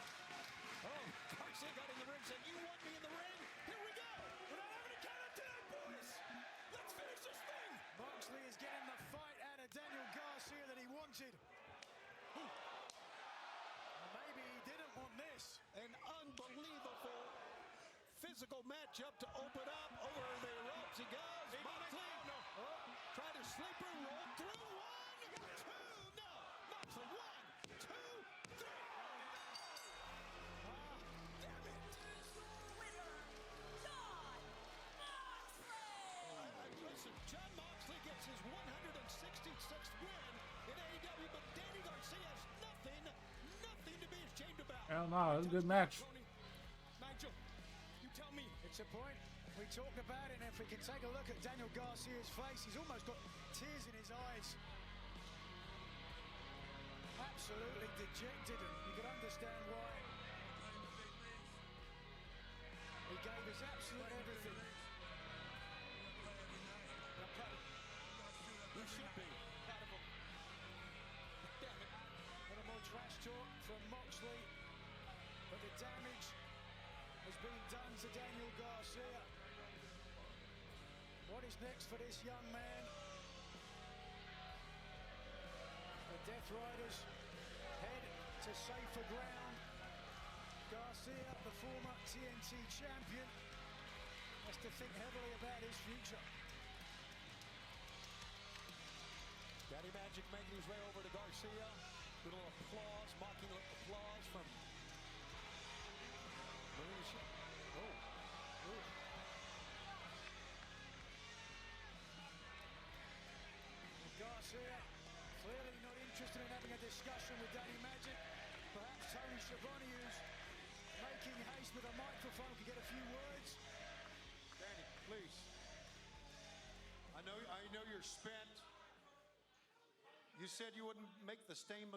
Oh, Garcia got in the ring, said, you want me in the ring? Here we go. We're not having a count out tonight, boys. Let's finish this thing. Moxley is getting the fight out of Daniel Garcia that he wanted. Maybe he didn't want this. An unbelievable physical matchup to open up. Over the ropes he goes. Moxley. Try to sleeper roll through. 1, 2, no. Moxley, 1, 2, 3. Damn it. Listen, John Moxley gets his 166th win in AEW, but Danny Garcia has nothing to be ashamed about. Hell no, it was a good match. Nigel, you tell me. It's a point. We talked about it, and if we can take a look at Daniel Garcia's face, he's almost got tears in his eyes. Absolutely dejected, and you can understand why. He gave his absolute everything. We should be proud of him. Damn it. A little more trash talk from Moxley, but the damage has been done to Daniel Garcia. What is next for this young man? The Death Riders head to safer ground. Garcia, the former TNT champion, has to think heavily about his future. Daddy Magic making his way over to Garcia. Little applause, mocking applause from Garcia clearly not interested in having a discussion with Daddy Magic. Perhaps Tony Schiavone, who's making haste with a microphone, could get a few words. Danny, please. I know you're spent. You said you wouldn't make the same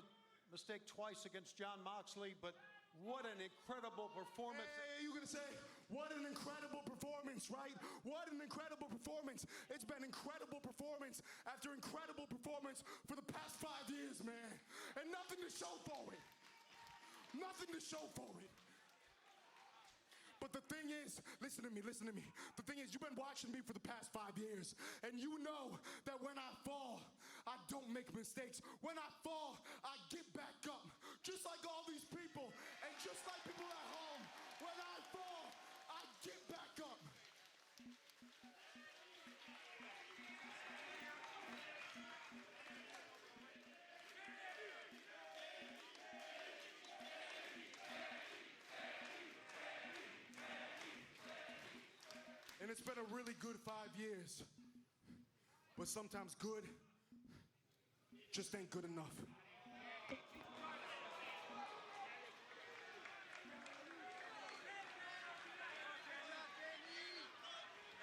mistake twice against John Moxley, but what an incredible performance. Hey, you're going to say, what an incredible performance, right? What an incredible performance. It's been incredible performance after incredible performance for the past 5 years, man. And nothing to show for it. Nothing to show for it. But the thing is, listen to me. The thing is, you've been watching me for the past 5 years, and you know that when I fall, I don't make mistakes. When I fall, I get back up. Just like all these people, and just like people at home, when I fall, I get back up. And it's been a really good 5 years. But sometimes good just ain't good enough. Hey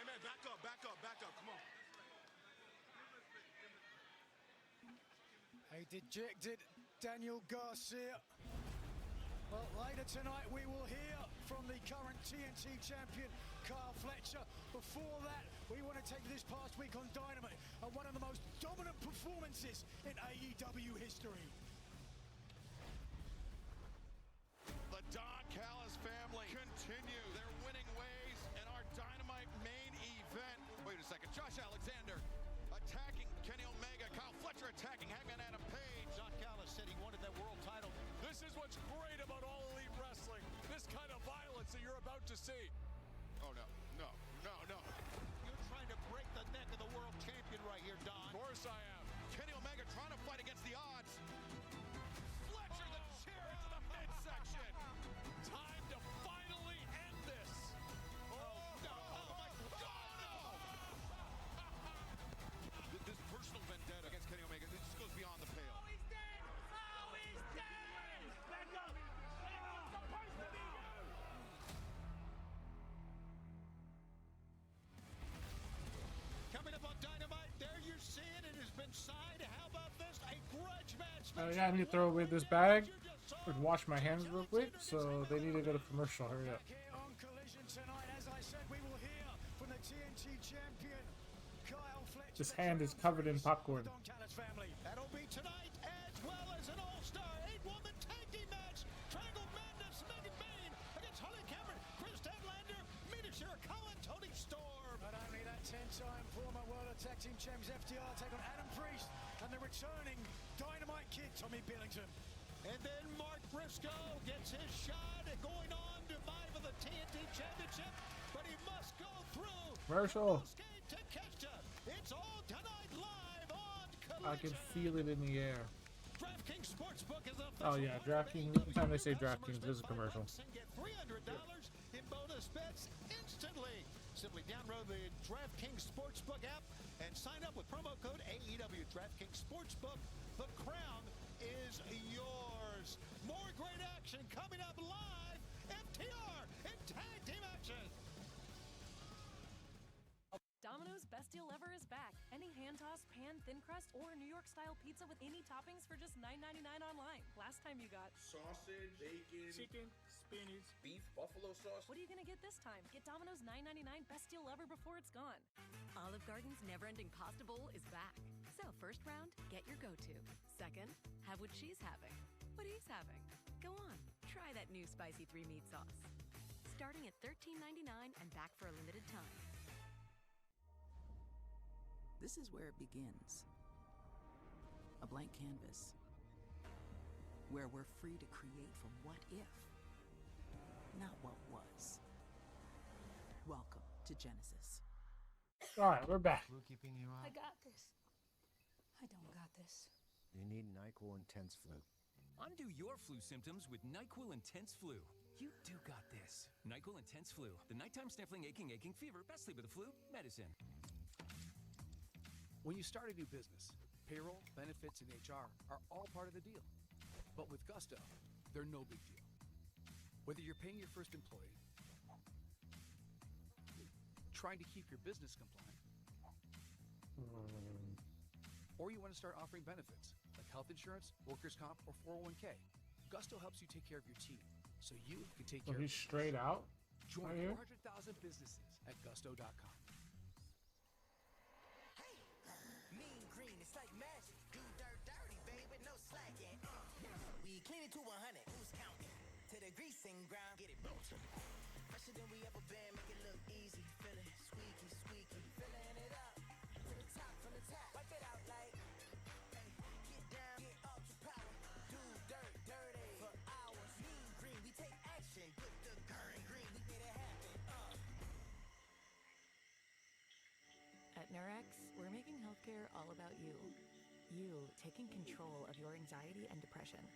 man, back up, come on. A dejected Daniel Garcia. Well, later tonight we will hear from the current TNT champion, Kyle Fletcher. Before that, we want to take this past week on Dynamite and one of the most dominant performances in AEW history. The Don Callis family continue their winning ways in our Dynamite main event. Wait a second, Josh Alexander attacking Kenny Omega, Kyle Fletcher attacking Hangman Adam Page. Don Callis said he wanted that world title. This is what's great about All Elite Wrestling. This kind of violence that you're about to see. Oh no. You're trying to break the neck of the world champion right here, Don. Of course I am. Kenny Omega trying to fight against the odds. Fletcher the chair into the midsection. Time to finally end this. Oh my God, no! This personal vendetta against Kenny Omega, this just goes beyond the pale. Oh, he's dead! Oh, he's dead! Back up! It's supposed to be you! Coming up on Dynamite, there you see it. It has been signed. How about this? A grudge match. Yeah, I need to throw away this bag and wash my hands real quick, so they need to go to commercial. Hurry up. Here on Collision tonight, as I said, we will hear from the TNT champion, Kyle Fletcher. This hand is covered in popcorn. Don Callis family. That'll be tonight, as well as an all-star 8-woman tag team match. Triangle Madness, Megan Bain against Holly Cameron, Chris Statlander, Mina Shirakawa, and Tony Storm. Not only that, 10-time former World Tag Team Champions FTR take on Adam Priest and the returning Dynamite Kid, Tommy Billington. And then Mark Briscoe gets his shot at going on to vie for the TNT Championship Commercial. It's all tonight live on I can feel it in the air. DraftKings Sportsbook is the Oh yeah, DraftKings. Anytime they say DraftKings, there's a commercial. and get $300 in bonus bets instantly. Simply download the DraftKings Sportsbook app and sign up with promo code AEW. DraftKings Sportsbook. The crown is yours. More great action coming up live. FTR and tag team action. Domino's Best Deal Ever is back. Any hand-tossed, pan, thin crust, or New York-style pizza with any toppings for just $9.99 online. Last time you got Sausage, bacon, chicken, spinach, beef, buffalo sauce. What are you gonna get this time? Get Domino's $9.99 Best Deal Ever before it's gone. Olive Garden's never-ending pasta bowl is back. So first round, get your go-to. Second, have what she's having. What he's having. Go on, try that new spicy 3-meat sauce. Starting at $13.99 and back for a limited time. This is where it begins. A blank canvas. Where we're free to create from what if, not what was. Welcome to Genesis. Alright, we're back. Flu keeping you I up? got this. I don't got this. You need NyQuil Intense Flu. Undo your flu symptoms with NyQuil Intense Flu. You do got this. NyQuil Intense Flu. The nighttime sniffling, aching fever. Best sleep with the flu. Medicine. When you start a new business, payroll, benefits, and HR are all part of the deal. But with Gusto, they're no big deal. Whether you're paying your first employee, trying to keep your business compliant, or you want to start offering benefits like health insurance, workers' comp, or 401k, Gusto helps you take care of your team so you can take care of he's straight out. Join Right here? 400,000 businesses at gusto.com. Mean green, it's like magic. Do dirt dirty, baby, no slacking. We clean it to 100, who's counting? To the greasing ground, get it broken. Fresher than we ever been, make it look easy. Feeling squeaky, squeaky, filling it up. To the top, from the top, wipe it out like. Hey, get down, get ultra power. Do dirt dirty for hours. Mean green, we take action. Put the current green, we made it happen. At Nurex, we're making healthcare all about you. You taking control of your anxiety and depression.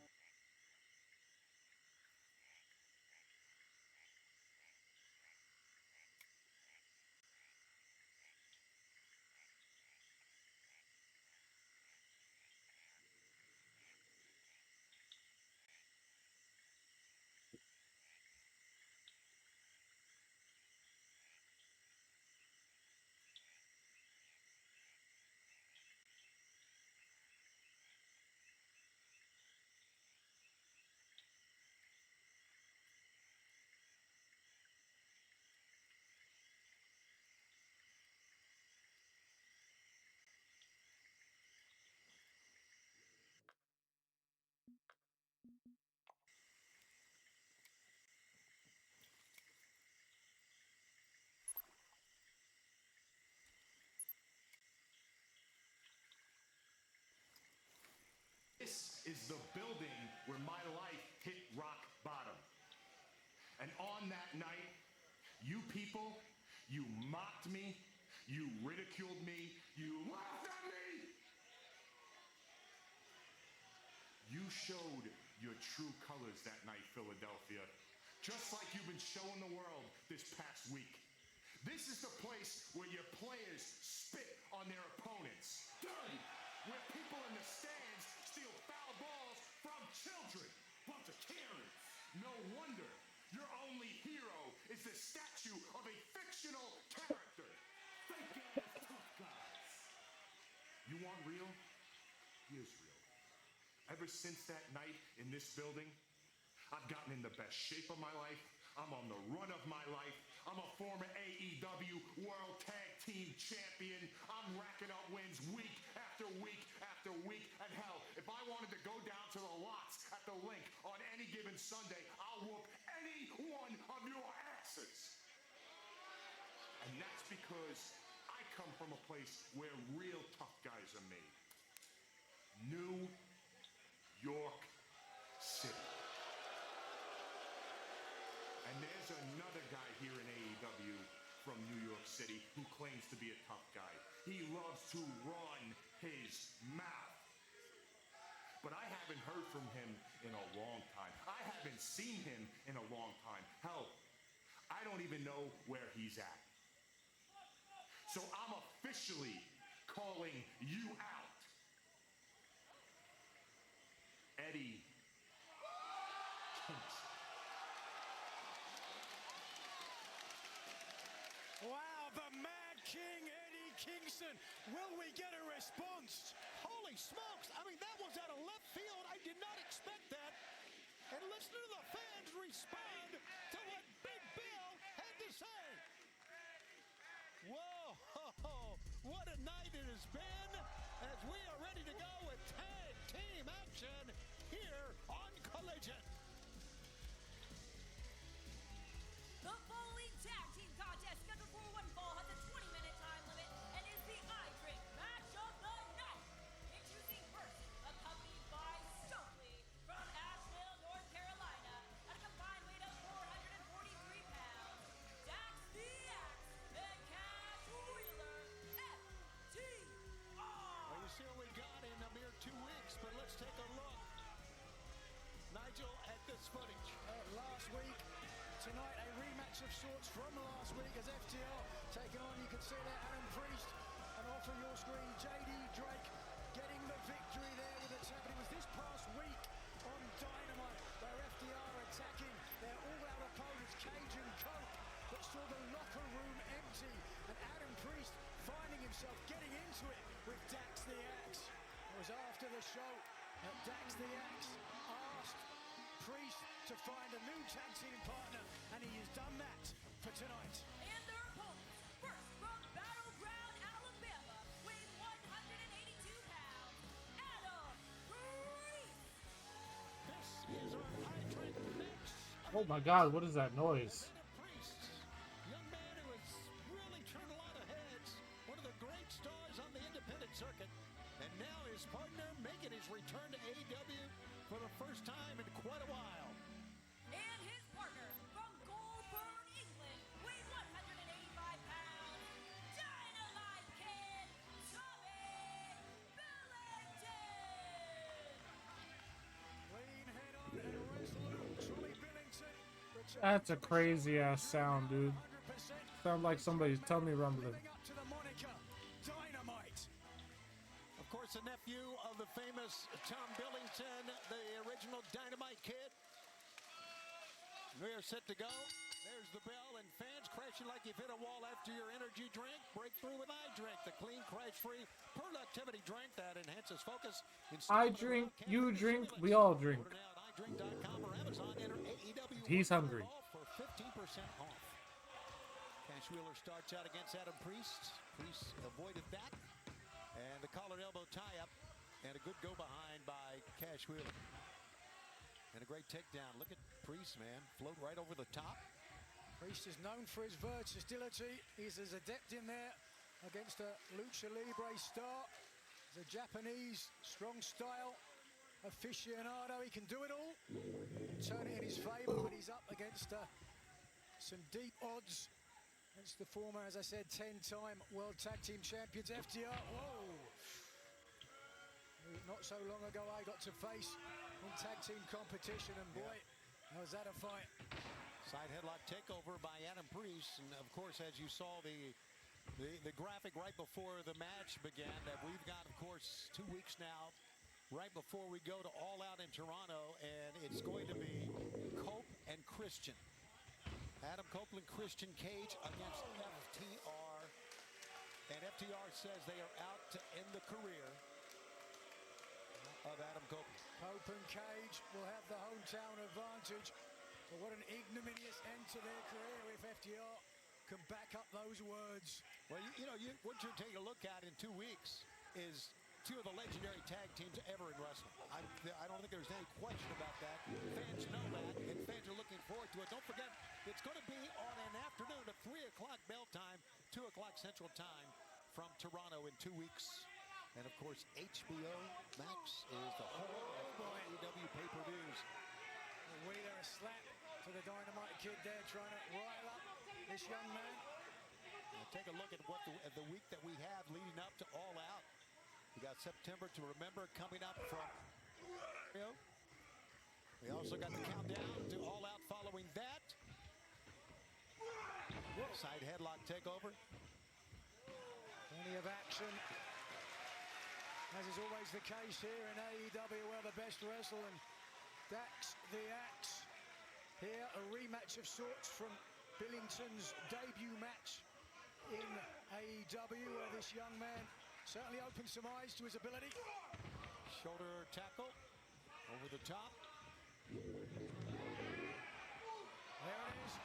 This is the building where my life hit rock bottom. And on that night, you people, you mocked me, you ridiculed me, you laughed at me. You showed your true colors that night, Philadelphia, just like you've been showing the world this past week. This is the place where your players spit on their opponents. Dirty, where people in the stands steal foul balls from children. Bunch of Karens. No wonder your only hero is the statue of a fictional character. Fake-ass tough guys. You want real? Here's real. Ever since that night in this building, I've gotten in the best shape of my life. I'm on the run of my life. I'm a former AEW World Tag Team Champion. I'm racking up wins week after week after week. And hell, if I wanted to go down to the lots at the link on any given Sunday, I'll whoop any one of your asses. And that's because I come from a place where real tough guys are made. New York City. And there's another guy here in AEW from New York City who he loves to run his mouth. But I haven't heard from him in a long time. I haven't seen him in a long time. Hell, I don't even know where he's at. So I'm officially calling you out. Eddie Kingston. Wow, the Mad King, Eddie Kingston. Will we get a response? Holy smokes! I mean, that was out of left field. I did not expect that. And listen to the fans respond to what Big Bill had to say. Whoa! What a night it has been as we are ready to go with tag team action here on Collision. The following tag team contest scheduled for one fall has a 20-minute time limit and is the iDrink match of the night. Introducing first, accompanied by Stokely from Asheville, North Carolina, at a combined weight of 443 pounds. Dax the Axe, the Cash Wheeler, FTR. Well, you see what we got in a mere 2 weeks, but let's take a look. Nigel, at this footage. Last week, tonight a rematch of sorts from last week as FTR taking on, you can see there, Adam Priest, and off of your screen, JD Drake getting the victory there with the tap. It was this past week on Dynamite where FTR attacking their all-out opponents, Cage and Coke, but saw the locker room empty, and Adam Priest finding himself getting into it with Dax the Axe. It was after the show that Dax the Axe asked Priest to find a new tag team partner, and he has done that for tonight. And their opponents, first from Battleground, Alabama, weighing 182 pounds, Adam Priest. This is our iDrink mix. Oh my God, what is that noise? Young man who has really turned a lot of heads. One of the great stars on the independent circuit. And now his partner making his return to AEW for the first time in quite a while. And his partner from Goulburn, England, weighing 185 pounds, Dynamite Kid, Tommy Billington. Clean head on and wrestler Tommy Billington. That's a crazy ass sound, dude. Sounds like somebody's tummy rumbling. Up to the moniker, Dynamite. Of course, the nephew of the famous Tom Billington, the original Dynamite Kid. We are set to go. There's the bell, and fans crashing like you've hit a wall after your energy drink. Breakthrough with iDrink, the clean, crash-free productivity drink that enhances focus. I drink, you drink, we all drink. Order now at iDrink.com or Amazon. Enter AEW He's hungry. for 15% off. Cash Wheeler starts out against Adam Priest. Priest avoided that. And the collar and elbow tie-up. And a good go-behind by Cash Wheeler. And a great takedown. Look at Priest, man. Float right over the top. Priest is known for his versatility. He's as adept in there against a Lucha Libre star. He's a Japanese strong style aficionado. He can do it all. Turn it in his favor, but he's up against some deep odds. Against the former, as I said, 10-time World Tag Team Champions, FTR. Whoa! Not so long ago, I got to face in tag team competition, and boy, was that a fight. Side headlock takeover by Adam Priest. And of course, as you saw the graphic right before the match began, that we've got, of course, 2 weeks now, right before we go to All Out in Toronto, and it's going to be Cope and Christian. Adam Copeland, Christian Cage against FTR. And FTR says they are out to end the career of Adam Copeland. Cope and Cage will have the hometown advantage. But what an ignominious end to their career if FTR can back up those words. Well, what you're taking a look at in 2 weeks is two of the legendary tag teams ever in wrestling. I don't think there's any question about that. Fans know that, and fans are looking forward to it. Don't forget, it's going to be on an afternoon at 3 o'clock bell time, 2 o'clock Central Time from Toronto in 2 weeks. And, of course, HBO Max is the home of AEW pay-per-views. Wheeler a slap to the Dynamite Kid there, trying to rile up this young man. take a look at what the week that we have leading up to All Out. We got September to Remember coming up from Aero. We also got the countdown to All Out following that. Side headlock takeover. Plenty of action. As is always the case here in AEW, where the best wrestle, and Dax the Axe here, a rematch of sorts from Billington's debut match in AEW, where this young man certainly opened some eyes to his ability. Shoulder tackle over the top. There it is.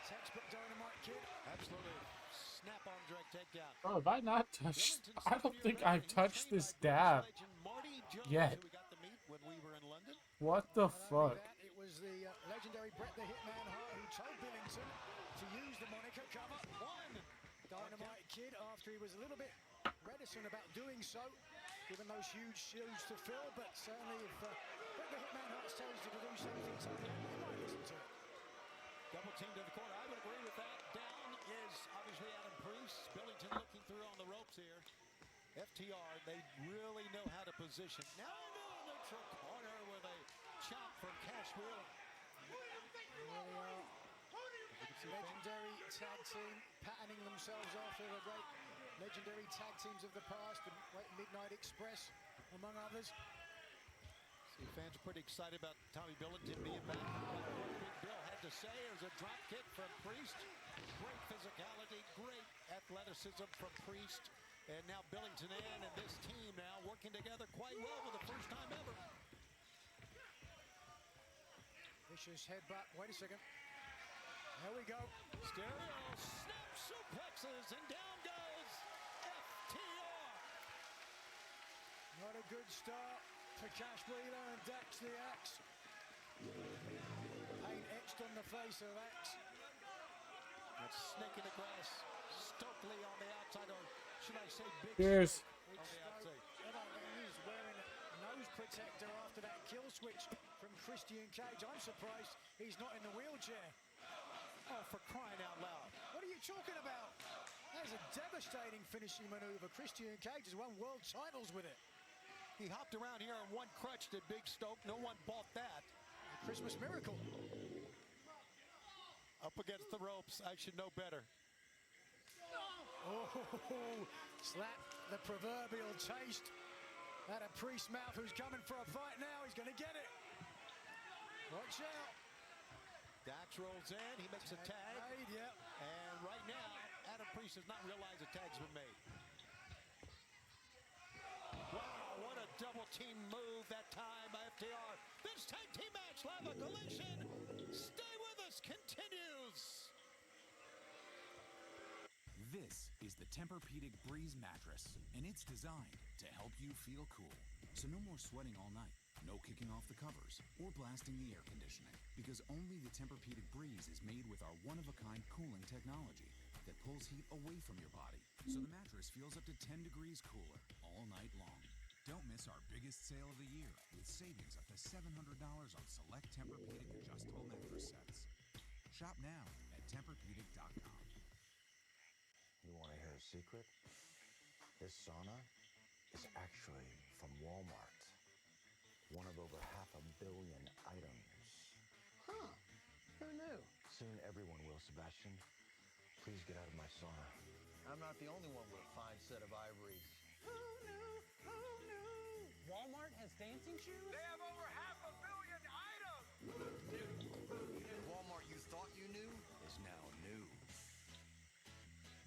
Textbook Dynamite Kid. Absolutely. Snap-on direct takedown. Bro, have I not touched? I don't think I've touched this dab yet. When we were in London. What the fuck? It was the legendary Bret the Hitman Hart who told Billington to use the moniker Cover One. Dynamite Kid, after he was a little bit reticent about doing so, given those huge shoes to fill, but certainly if Bret the Hitman Hart tells you to do something, you might listen to it. Double team to the corner. I would agree with that. Down is obviously Adam Priest. Billington looking through on the ropes here. FTR, they really know how to position. Now into a neutral corner with a chop from Cash Wheel. Legendary tag team patterning themselves after the great legendary tag teams of the past, the great Midnight Express, among others. See, fans are pretty excited about Tommy Billington being back. What Big Bill had to say is a drop kick from Priest. Great physicality, great athleticism from Priest. And now Billington and this team now working together quite well for the first time ever. Vicious headbutt. Wait a second. There we go. Stereo snap suplexes and down goes FTR. Not a good start for Cash Wheeler and Dax the Axe. Paint etched on the face of Axe. That's snake in the grass. Stokely on the outside, or should I say Big Cheers. on the outside. He's wearing a nose protector after that kill switch from Christian Cage. I'm surprised he's not in the wheelchair. Oh, for crying out loud. What are you talking about? That is a devastating finishing maneuver. Christian Cage has won world titles with it. He hopped around here on one crutch, did Big Stoke. No one bought that. A Christmas miracle. Up against the ropes. I should know better. Oh, slap the proverbial taste out of Priest's mouth, who's coming for a fight now. He's going to get it. Watch out. Dax rolls in. He makes a tag. Made, yep. And right now, Adam Priest does not realize a tag's been made. Wow, what a double team move that time by FTR. This tag team match, Lava Collision. Stay with us, continues. This is the Tempur-Pedic Breeze mattress, and it's designed to help you feel cool. So no more sweating all night, no kicking off the covers, or blasting the air conditioning, because only the Tempur-Pedic Breeze is made with our one-of-a-kind cooling technology that pulls heat away from your body, so the mattress feels up to 10 degrees cooler all night long. Don't miss our biggest sale of the year, with savings up to $700 on select Tempur-Pedic adjustable mattress sets. Shop now at TempurPedic.com. You want to hear a secret? This sauna is actually from Walmart. One of over 500 million items. Huh. Who knew? Soon everyone will, Sebastian. Please get out of my sauna. I'm not the only one with a fine set of ivories. Who knew? Who knew? Walmart has dancing shoes? They have over 500 million items! Walmart you thought you knew is now new.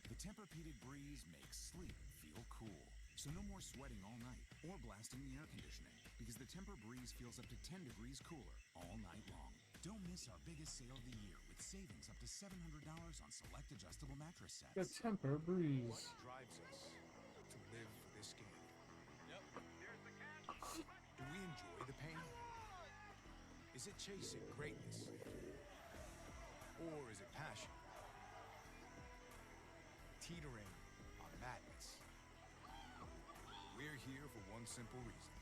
The Tempur-Pedic Breeze makes sleep feel cool. So no more sweating all night or blasting the air conditioning, because the Tempur Breeze feels up to 10 degrees cooler all night long. Don't miss our biggest sale of the year with savings up to $700 on select adjustable mattress sets. The Tempur Breeze. What drives us to live for this game? Yep. There's the cash. Do we enjoy the pain? Is it chasing greatness? Or is it passion? Teetering on madness. We're here for one simple reason.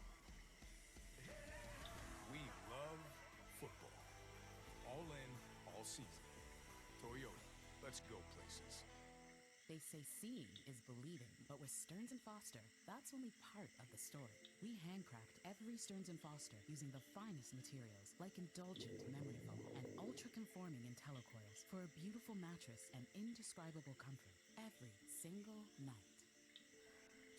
We love football. All in, all season. Toyota, let's go places. They They say seeing is believing, but with Stearns & Foster, that's only part of the story. We handcraft every Stearns & Foster using the finest materials like indulgent memory foam and ultra-conforming IntelliCoils for a beautiful mattress and indescribable comfort every single night.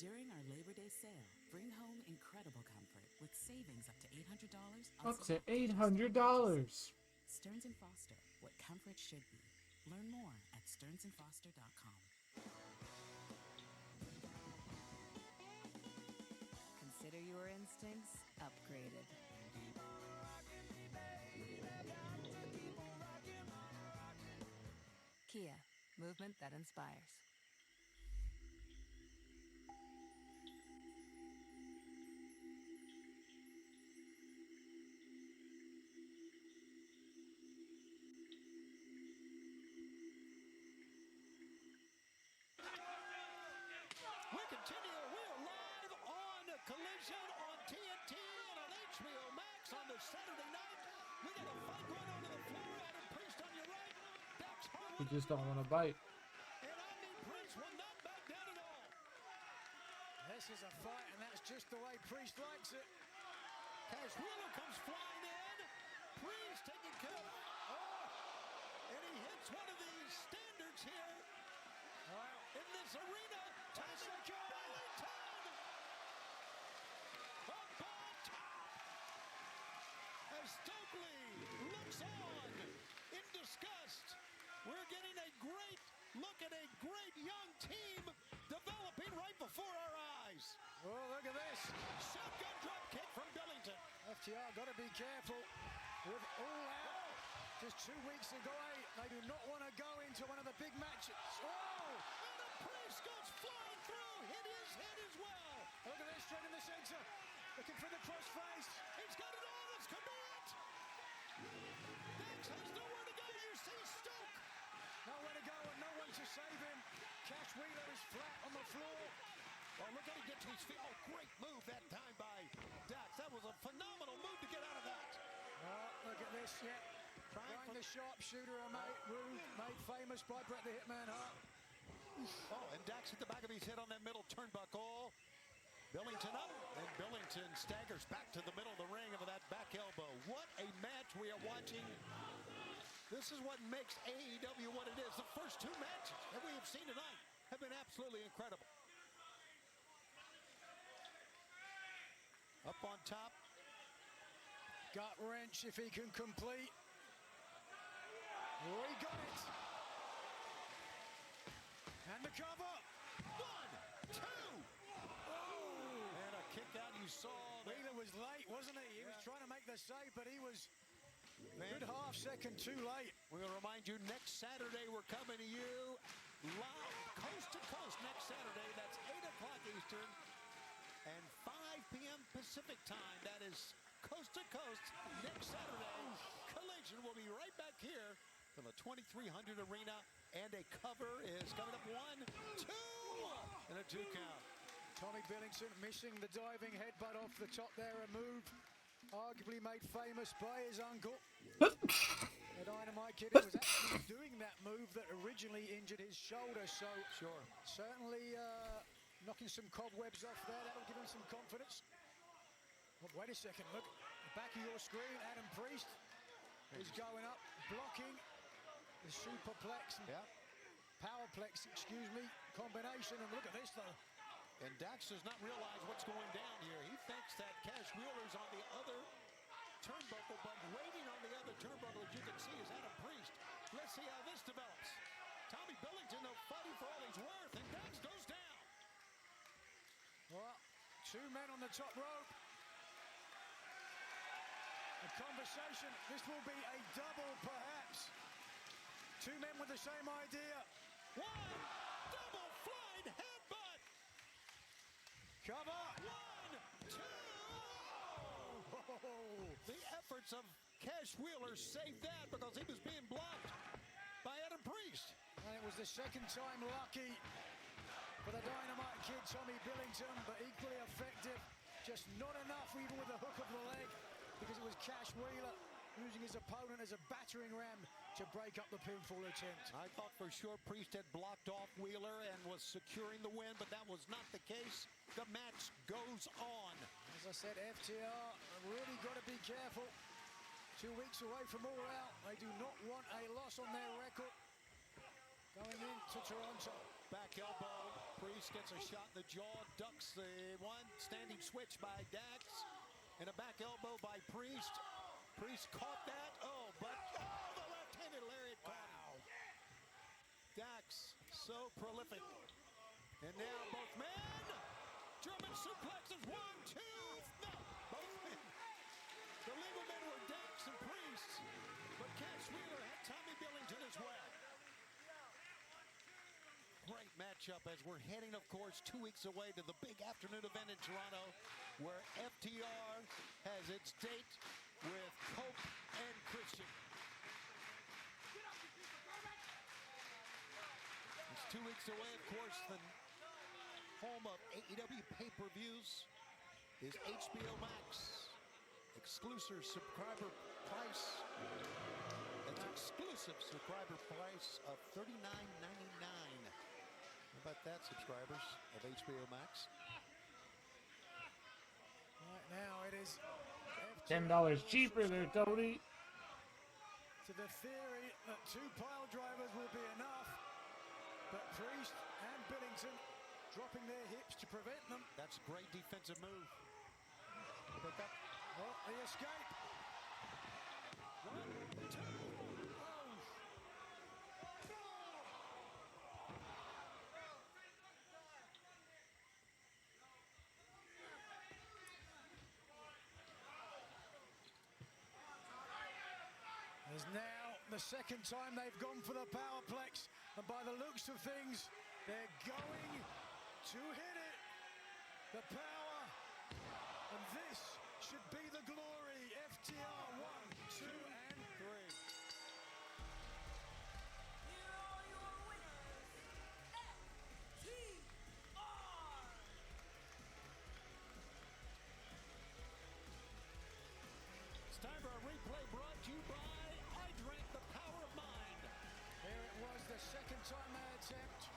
During our Labor Day sale, bring home incredible comfort with savings up to $800 on Up to select $800. Stearns & Foster, what comfort should be. Learn more at stearnsandfoster.com. Consider your instincts upgraded. Kia, movement that inspires. We continue. We are live on Collision on TNT and on HBO Max on the Saturday night. We got a fight going on the floor. Adam Priest on your right. Dax We just don't want to bite. And Omni Priest will not back down at all. This is a fight, and that's just the way Priest likes it. Cash Wheeler comes flying in. Priest taking care of it. Oh, and he hits one of these standards here. In this arena. Tommy Billington. Up on top. As Stokely looks on in disgust. We're getting a great look at a great young team developing right before our eyes. Oh, look at this. Shotgun drop kick from Billington. FTR got to be careful with All Out. Just 2 weeks ago, they do not want to go into one of the big matches. Oh! Adam Priest goes flying through. Hit his head as well. Look at this, straight in the center. Looking for the crossface. He's got it all. This could be it. Dax has nowhere to go. You see Stoke. Nowhere to go and no one to save him. Cash Wheeler is flat on the floor. Oh, look at him get to his feet. Oh, great move that time by Dax. That was a phenomenal move to get out of that. Look at this, yeah. Trying the sharpshooter, made famous by Bret the Hitman Hart. Oh, and Dax hit the back of his head on that middle turnbuckle. Billington up, and Billington staggers back to the middle of the ring over that back elbow. What a match we are watching. This is what makes AEW what it is. The first 2 matches that we have seen tonight have been absolutely incredible. Up on top. Gut wrench if he can complete. Oh, he got it. And the cover. 1, 2. Oh. And a kick out you saw. Wheeler was late, wasn't he? He was trying to make the save, but he was a good half second too late. We'll remind you, next Saturday we're coming to you live coast to coast next Saturday. That's 8 o'clock Eastern and 5 p.m. Pacific time. That is coast to coast next Saturday. Collision will be right back here from the 2300 arena, and a cover is coming up. 1, 2, and a 2 count. Tommy Billington missing the diving headbutt off the top there, a move arguably made famous by his uncle. The Dynamite Kid was actually doing that move that originally injured his shoulder, so certainly knocking some cobwebs off there. That'll give him some confidence. Oh, wait a second, look, the back of your screen, Adam Priest is going up, blocking the superplex and powerplex, combination, and look at this though. And Dax does not realize what's going down here. He thinks that Cash Wheeler's on the other turnbuckle, but waiting on the other turnbuckle, as you can see, is Adam Priest. Let's see how this develops. Tommy Billington, though, fighting for all he's worth, and Dax goes down. Well, 2 men on the top rope. A conversation. This will be a double, perhaps. 2 men with the same idea. 1, double flying headbutt. Cover. 1, 2. Oh. The efforts of Cash Wheeler saved that because he was being blocked by Adam Priest. And it was the second time lucky for the Dynamite Kid, Tommy Billington, but equally effective. Just not enough even with the hook of the leg, because it was Cash Wheeler using his opponent as a battering ram to break up the pinfall attempt. I thought for sure Priest had blocked off Wheeler, and was securing the win, but that was not the case. The match goes on. As I said, FTR have really got to be careful. 2 weeks away from All Out. They do not want a loss on their record going into Toronto. Back elbow. Priest gets a shot in the jaw, ducks the one. Standing switch by Dax. And a back elbow by Priest. Priest caught that. But the left-handed lariat caught him. Dax, so prolific. And now both men. German suplexes. 1, 2. No, both men. The legal men were Dax and Priest. But Cass Wheeler had Tommy Billington as well. Great matchup as we're heading, of course, 2 weeks away to the big afternoon event in Toronto where FTR has its date with Cope and Christian. It's 2 weeks away, of course. The home of AEW pay-per-views is HBO Max. Exclusive subscriber price. That's exclusive subscriber price of $39.99. How about that, subscribers of HBO Max? Right now it is $10 cheaper there, Tony. to the theory that 2 pile drivers will be enough, but Priest and Billington dropping their hips to prevent them. That's a great defensive move. Pick up. Well, the escape. 1, 2. Is now the second time they've gone for the powerplex, and by the looks of things, they're going to hit it. The power, and this should be the glory. FTR 1, 2, and 3. Here are your winners, FTR. It's time for a replay brought to you by I Drank the Power of Mind. There it was, the second time they attempt,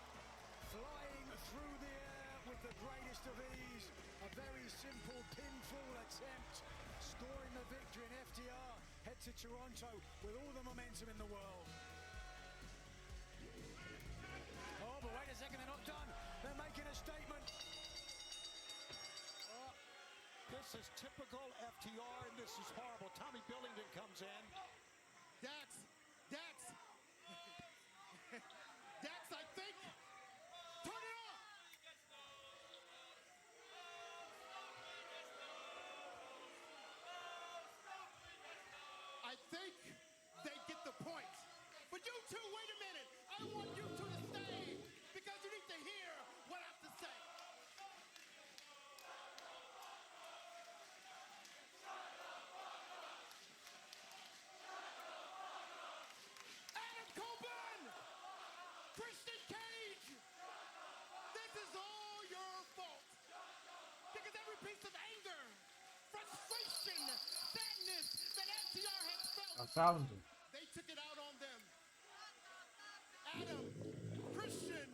flying through the air with the greatest of ease. A very simple pinfall attempt, scoring the victory, and FTR head to Toronto with all the momentum in the world. Oh, but wait a second, they're not done. They're making a statement. This is typical FTR, and this is horrible. Tommy Billington comes in. Dax, I think. Turn it off. I think they get the point. But you two, wait a minute. I want you two to stay because you need to hear what I have to say. Adam Coburn! Christian Cage! This is all your fault. Because every piece of anger, frustration, sadness that FTR has felt, I found him. they took it out on them. Adam, Christian,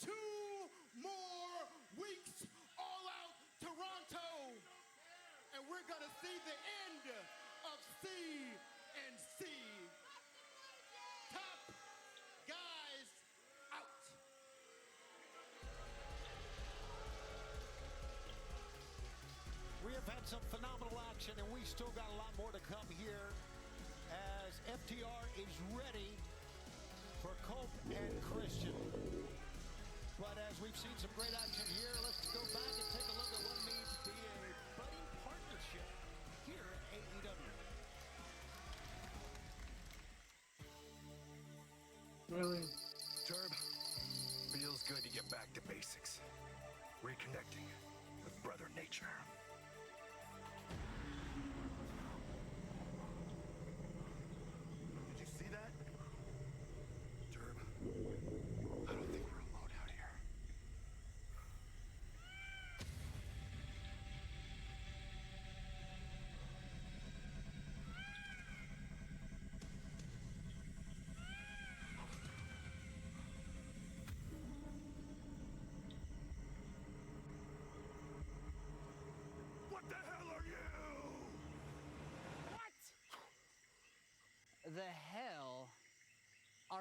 2 more weeks, All Out Toronto. And we're gonna see the end of C&C. Top guys out. We have had some phenomenal action, and we still got a lot more to come here as FTR is ready for Cope and Christian. But as we've seen some great action here, let's go back and take a look at what it means to be a budding partnership here at AEW. Really? Turb, feels good to get back to basics. Reconnecting with Brother Nature. Did you see that? Turb, I don't think we're alone out here.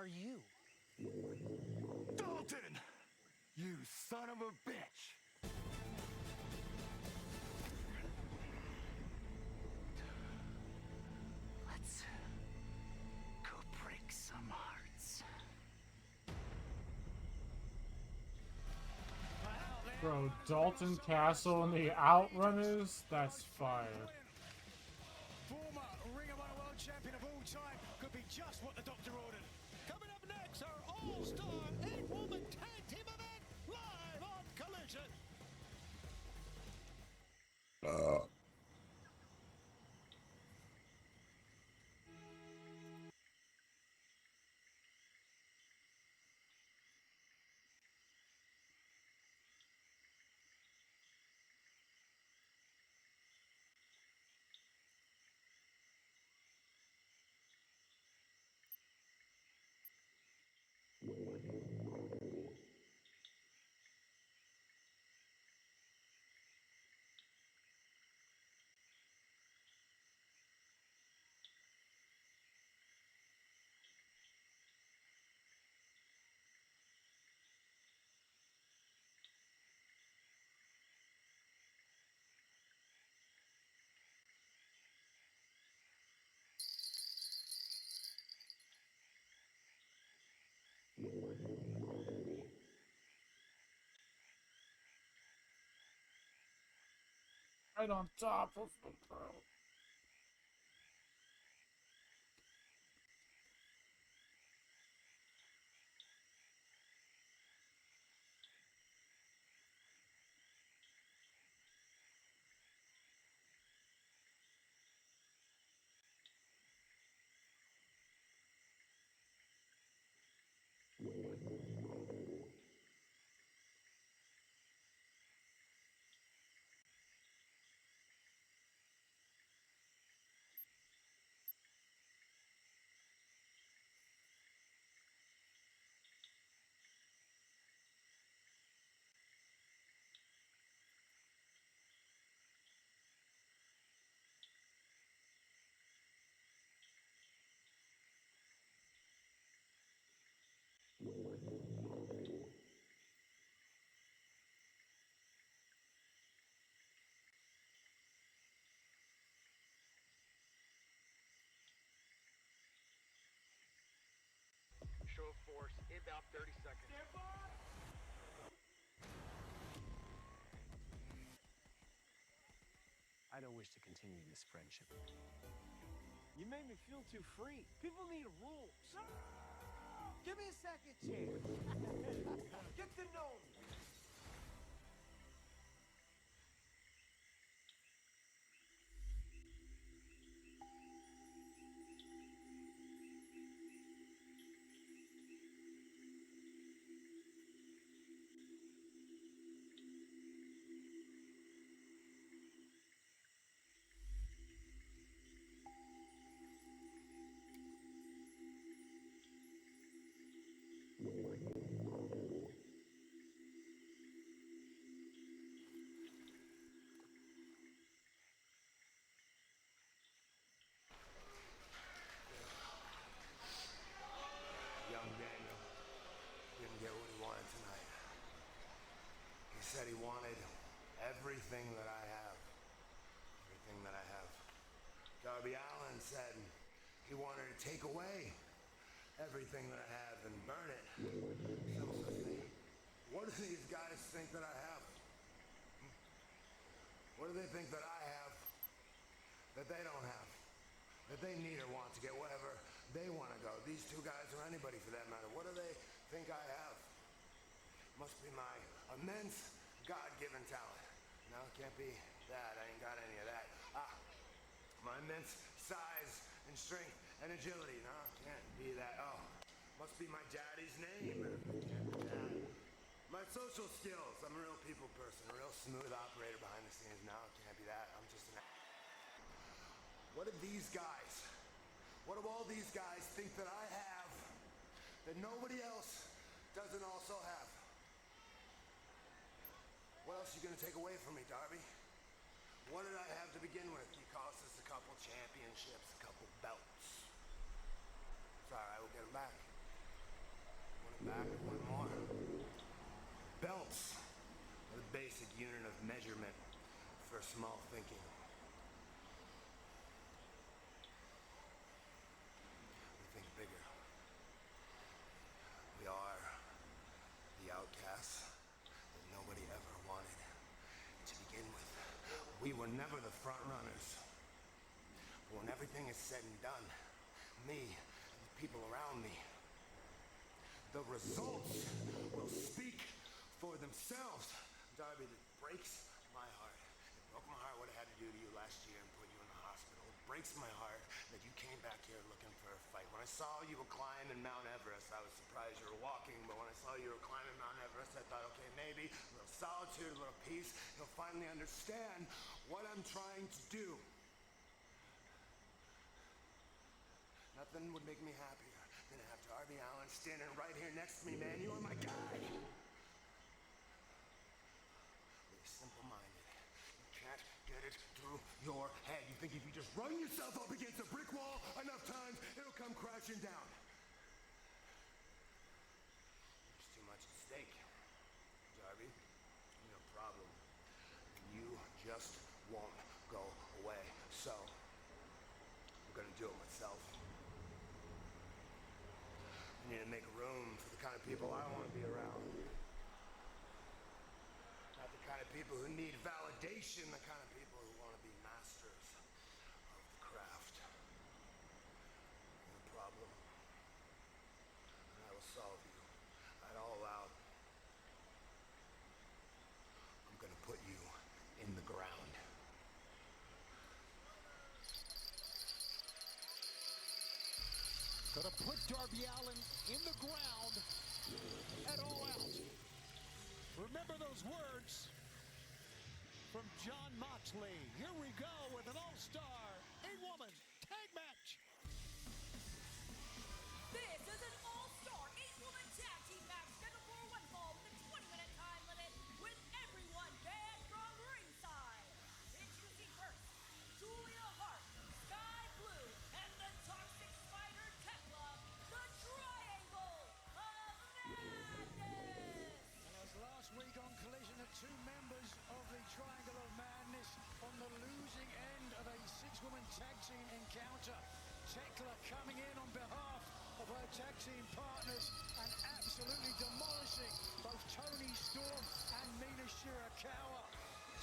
are you? Dalton! You son of a bitch! Let's go break some hearts. Bro, Dalton Castle and the Outrunners? That's fire. Former Ring of Honor World Champion of all time could be just what the doctor ordered. Coming up next, our all-star 8-woman tag team event live on Collision. Right on top of the bro. Show of force, inbound 30 seconds. Stand by! I don't wish to continue this friendship. You made me feel too free. People need rules. Give me a second chance. Get to know me. Young Daniel didn't get what he wanted tonight. He said he wanted everything that I have. Everything that I have. Darby Allin said he wanted to take away everything that I have and burn it. What do these guys think that I have? What do they think that I have that they don't have? That they need or want to get wherever they want to go. These two guys, or anybody for that matter, what do they think I have? Must be my immense God-given talent. No, it can't be that. I ain't got any of that. My immense size and strength and agility. No, can't be that. Oh, must be my daddy's name. Can't be that. My social skills. I'm a real people person, a real smooth operator behind the scenes. No, it can't be that. I'm just an... What do these guys, what do all these guys think that I have that nobody else doesn't also have? What else are you going to take away from me, Darby? What did I have to begin with? You cost us a couple championships, a couple belts. It's all right, we'll get them back. back one more. Belts are the basic unit of measurement for small thinking. We think bigger. We are the outcasts that nobody ever wanted to begin with. We were never the front runners. But when everything is said and done, me and the people around me, the results will speak for themselves. Darby, it breaks my heart. It broke my heart what I had to do to you last year and put you in the hospital. It breaks my heart that you came back here looking for a fight. When I saw you were climbing Mount Everest, I was surprised you were walking, but when I saw you were climbing Mount Everest, I thought, okay, maybe a little solitude, a little peace, you'll finally understand what I'm trying to do. Nothing would make me happier than to have Darby Allin standing right here next to me, man. You are my guy. But you're simple-minded. You can't get it through your head. You think if you just run yourself up against a brick wall enough times, it'll come crashing down. There's too much at stake. Darby, you have a problem. You just won't go away. So, I'm gonna do it myself. I need to make room for the kind of people I want to be around. Not the kind of people who need validation, the kind of people who want to be masters of the craft. The problem. And I will solve you. I'd all out. I'm going to put you in the ground. Gonna put Darby Allin in the ground at all out. Remember those words from John Moxley. Here we go with an all-star 8-woman tag match. This is an all-star 8-woman tag team match scheduled for one fall with a 20-minute time limit with everyone banned from ringside. Introducing first, Julia Hart, Sky Blue, and the Toxic Spider Tekla, the Triangle of Madness. And as last week on Collision, the two members of the Triangle of Madness on the losing end of a 6-woman tag team encounter. Tekla coming in on behalf of her tag team partners and absolutely demolishing both Toni Storm and Mina Shirakawa.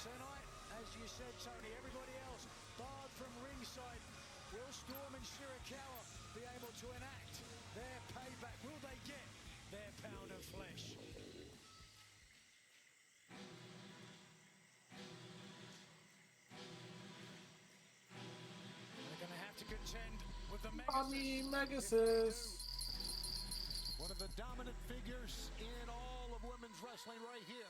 Tonight, as you said, Tony, everybody else barred from ringside. Will Storm and Shirakawa be able to enact their payback? Will they get their pound of flesh? They're going to have to contend with the PubGesus. One of the dominant figures in all of women's wrestling right here.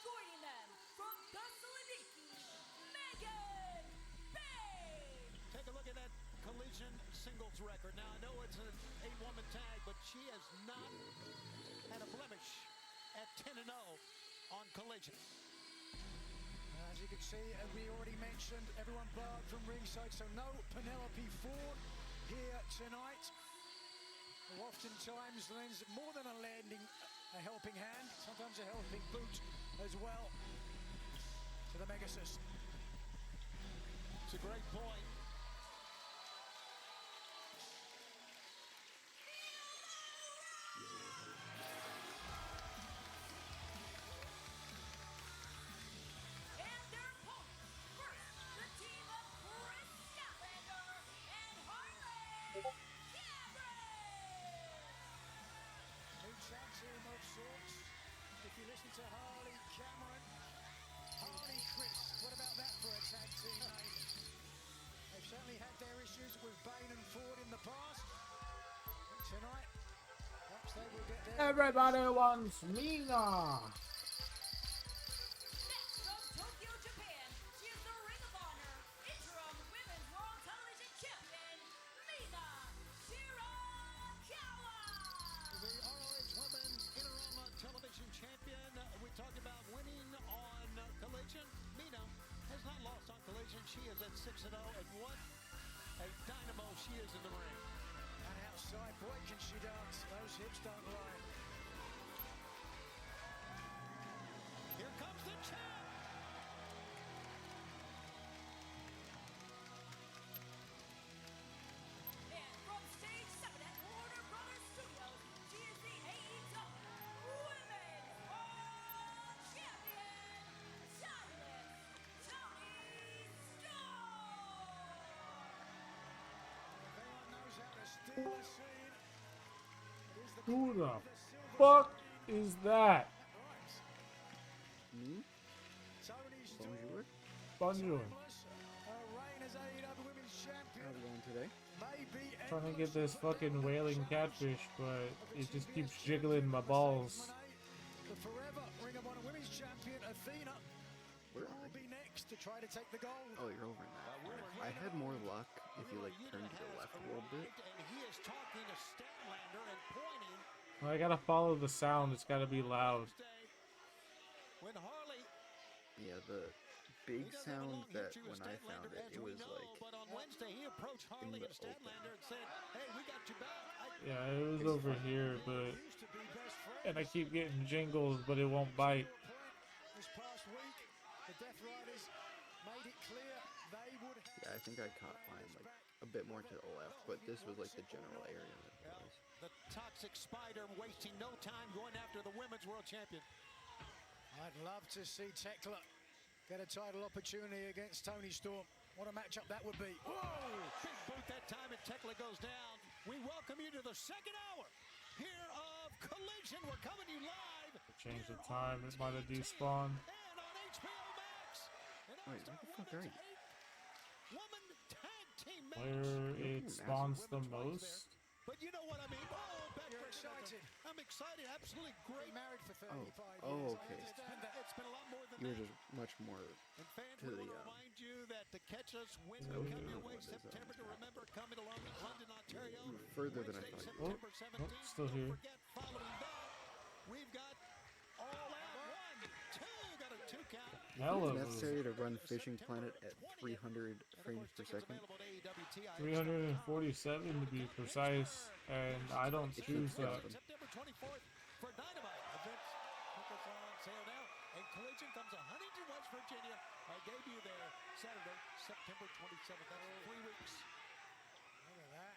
Joining them from Thessaloniki, Megan Bay. Take a look at that Collision singles record. Now, I know it's an 8-woman tag, but she has not had a blemish at 10-0 on Collision. As you can see, as we already mentioned, everyone barred from ringside, so no Penelope Ford here tonight. Who oftentimes lends more than a helping hand, sometimes a helping boot as well to the Megasus. It's a great point. And their opponents, first, the team of Chris Statlander and Harley Cameron. New tag team of sorts. If you listen to Harley Cameron, Harley Chris, what about that for a tag team name? They've certainly had their issues with Bane and Ford in the past. But tonight, perhaps they will get their... Everybody wants Mina. Next from Tokyo, Japan, she is the Ring of Honor interim Women's World Television Champion, Mina Shirakawa. The ROH Women's Interim Television Champion. We talked about winning on Collision. Mina has not lost on Collision. She is at 6-0, and what a dynamo she is in the ring. And how Side boy, can she dance? Those hips don't lie. Here comes the champ. And from stage 7 at Warner Brothers Studios, she is the AEW Women's World Champion, Timeless Toni Storm. If anyone knows how to steal a scene, it is the Who queen the of the silver fuck screen. is that? Me? Toni Storm, Bonjour. Bonjour. timeless, her reign as AEW Women's Champion. How's it going today? May be Trying to get endless, this but fucking never wailing challenge catfish, but of the it just TBS keeps champion, jiggling my Mercedes balls. Moné. The forever Ring of Honor Women's Champion, Athena, Where will are be next to try to take the gold. Oh, you're over in that corner. I had more luck if you like turned to the left a little bit. And he is talking to Statlander and pointing. Well, I gotta follow the sound. It's gotta be loud. When Harley, Yeah, the big he doesn't have a sound long that history with when I found Statlander, it, as it we was know, like but on Wednesday he approached Harley the and Statlander and said, "Hey, we got you back." Yeah, it was over here, but Used to be best friends. and I keep getting jingles, but it won't bite. This past week, the Death Riders made it clear they would have. yeah, I think I caught mine like a bit more to the left, but this was like the general area that it was. The toxic spider wasting no time going after the women's world champion. I'd love to see Tekla get a title opportunity against Toni Storm. What a matchup that would be. Whoa! Big boot that time and Tekla goes down. We welcome you to the second hour here of Collision. We're coming to you live. Change the time. It might have despawned. And on HBO Max. And Wait, where the fuck are you? Woman tag team match. Where it spawns the most. But you know what I mean. Oh, You're excited. I'm excited. Absolutely great. Married for 35 years. Oh, okay. It's been a lot more than You were that. just much more And fans, to we the want to remind you that the Catch Us win so will come your what way is September to remember coming along in London, Ontario. further than I Wednesday, thought. September Oh, 17th. still here. Don't forget, following that, we've got All Out 1, 2, got a 2 count. Hella It's necessary to run Fishing Planet at 300 frames per second. 347 to be precise, and I don't choose that. September 24th for Dynamite. Events tickets on sale now. And Collision comes to Huntington, West Virginia. Our debut there Saturday, September 27th. That's 3 weeks. Look at that.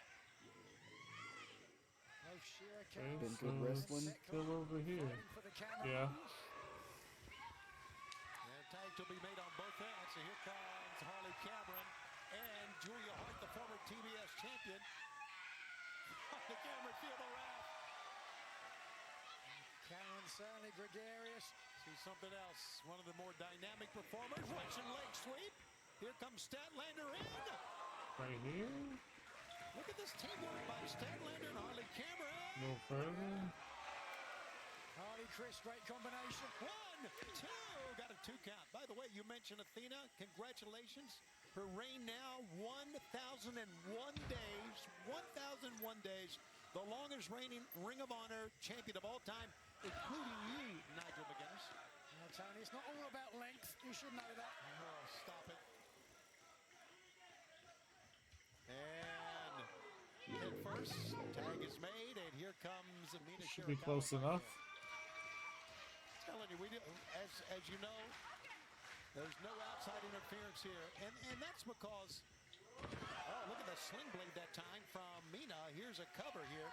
No sheer Okay, Been so good it's wrestling. still over here. for the camera. Yeah. And tags will be made on both ends. So here comes Harley Cameron and Julia Hart, the former TBS champion. The camera feel the wrath. Cameron certainly gregarious. See something else. One of the more dynamic performers. Russian leg sweep. Here comes Statlander in. Right here. Look at this teamwork by Statlander and Harley Cameron. A little further. Harley Chris, great combination. 1, 2, got a 2 count. By the way, you mentioned Athena. Congratulations. Her reign now 1,001 days. 1,001 days. The longest reigning Ring of Honor champion of all time, including you, Nigel McGuinness. Now, Tony, it's not all about length. You should know that. Oh, stop it. And head first, tag is made, and here comes Amina Should be close enough. Telling you, as you know, there's no outside interference here, and that's because. Oh, look at the sling blade that time from Mina. Here's a cover here.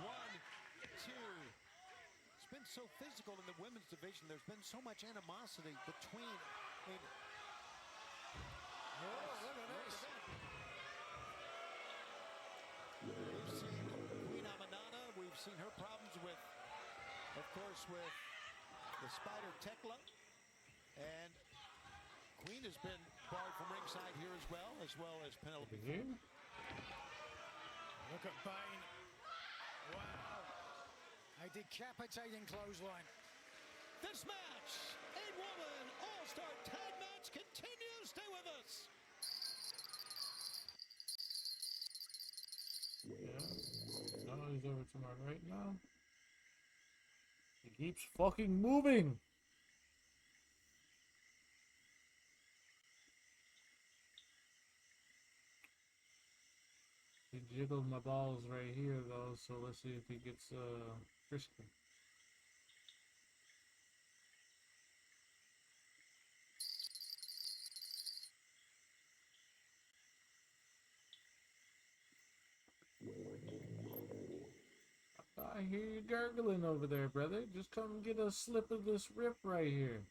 1, 2. It's been so physical in the women's division. There's been so much animosity between. Oh, look at this. We've seen Queen Amanada. We've seen her problems with, of course, with the Spider Tekla. And Queen has been barred from ringside here as well as Penelope. Here. Look at Bane. Wow. A decapitating clothesline. This match, 8-woman All-Star Tag Match continues. Stay with us. Yeah. No, he's over to my right now. He keeps fucking moving. He jiggled my balls right here though, so let's see if he gets frisky. I hear you gurgling over there, brother. Just come get a slip of this rip right here.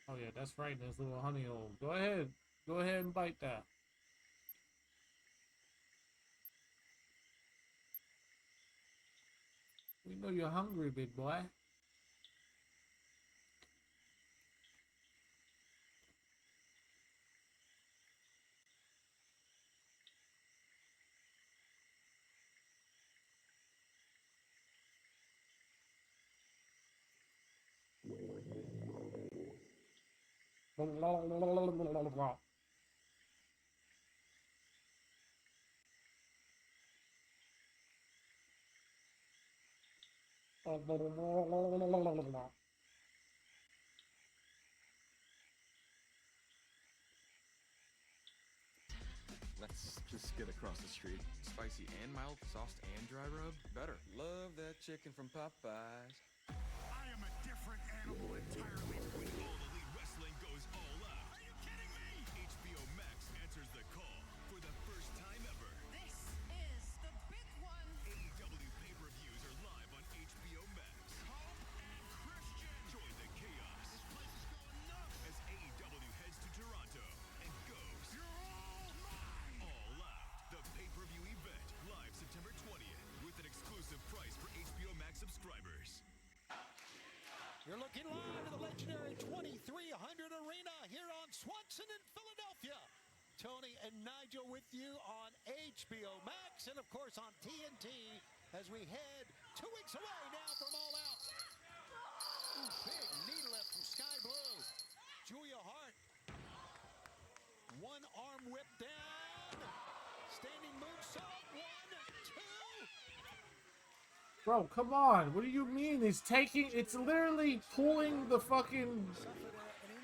Oh yeah, that's right in his little honey hole. Go ahead. Go ahead and bite that. We know you're hungry, big boy. Let's just get across the street. Spicy and mild, sauced and dry rub, better. Love that chicken from Popeyes. I am a different animal entirely. When all elite wrestling goes all out. Are you kidding me? HBO Max answers the call for the first time ever. This is the big one. AEW pay-per-views are live on HBO Max. Hope and Christian. Join the chaos. This place is going nuts. As AEW heads to Toronto and goes. You're all mine. All Out. The pay-per-view event. Live September 20th. With an exclusive price for HBO Max subscribers. You're looking live at the legendary 2300 Arena here on Swanson in Philadelphia. Tony and Nigel with you on HBO Max and, of course, on TNT as we head 2 weeks away now from All Out. Ooh, big knee lift from Sky Blue. Julia Hart. One arm whip down. Standing moonsault. 1, 2. Bro, come on. What do you mean? He's taking... It's literally pulling the fucking...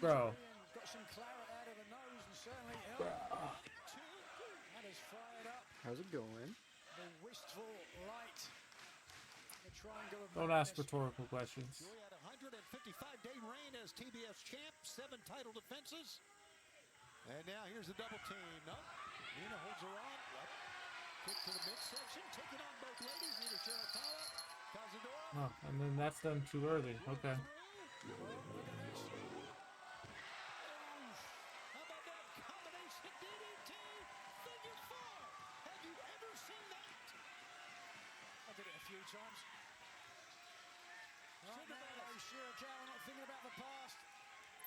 Bro. Got some claret out of the nose and certainly that has fired up How's it going? the wistful light. The triangle of Don't ask rhetorical questions. Julia had a 155-day reign as TBS champ, 7 title defenses. And now here's the double team. No, Nina holds her on. Kick to the midsection, taking on both ladies. Nina Shiratala, Cazadora. Oh, and then that's done too early. Okay. How about that combination DDT? Figure 4. Have you ever seen that? I did it a few times. Right now, Shirakawa not thinking about the past.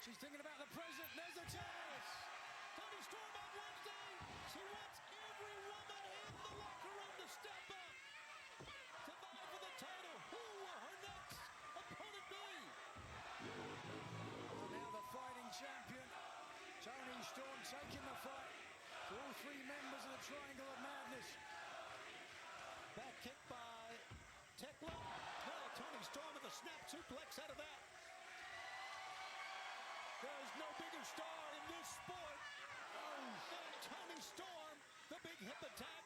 She's thinking about the present. There's the chance. Tony Storm on Wednesday. She wants every woman in the locker room to step up to vie for the title. Who will her next opponent be? Now the fighting champion, Tony Storm, taking the fight to all 3 members of the Triangle of Madness. Back kick by Tekla. No, Tony Storm with a snap suplex out of that. There is no bigger star in this sport than Tony Storm. The big hip attack.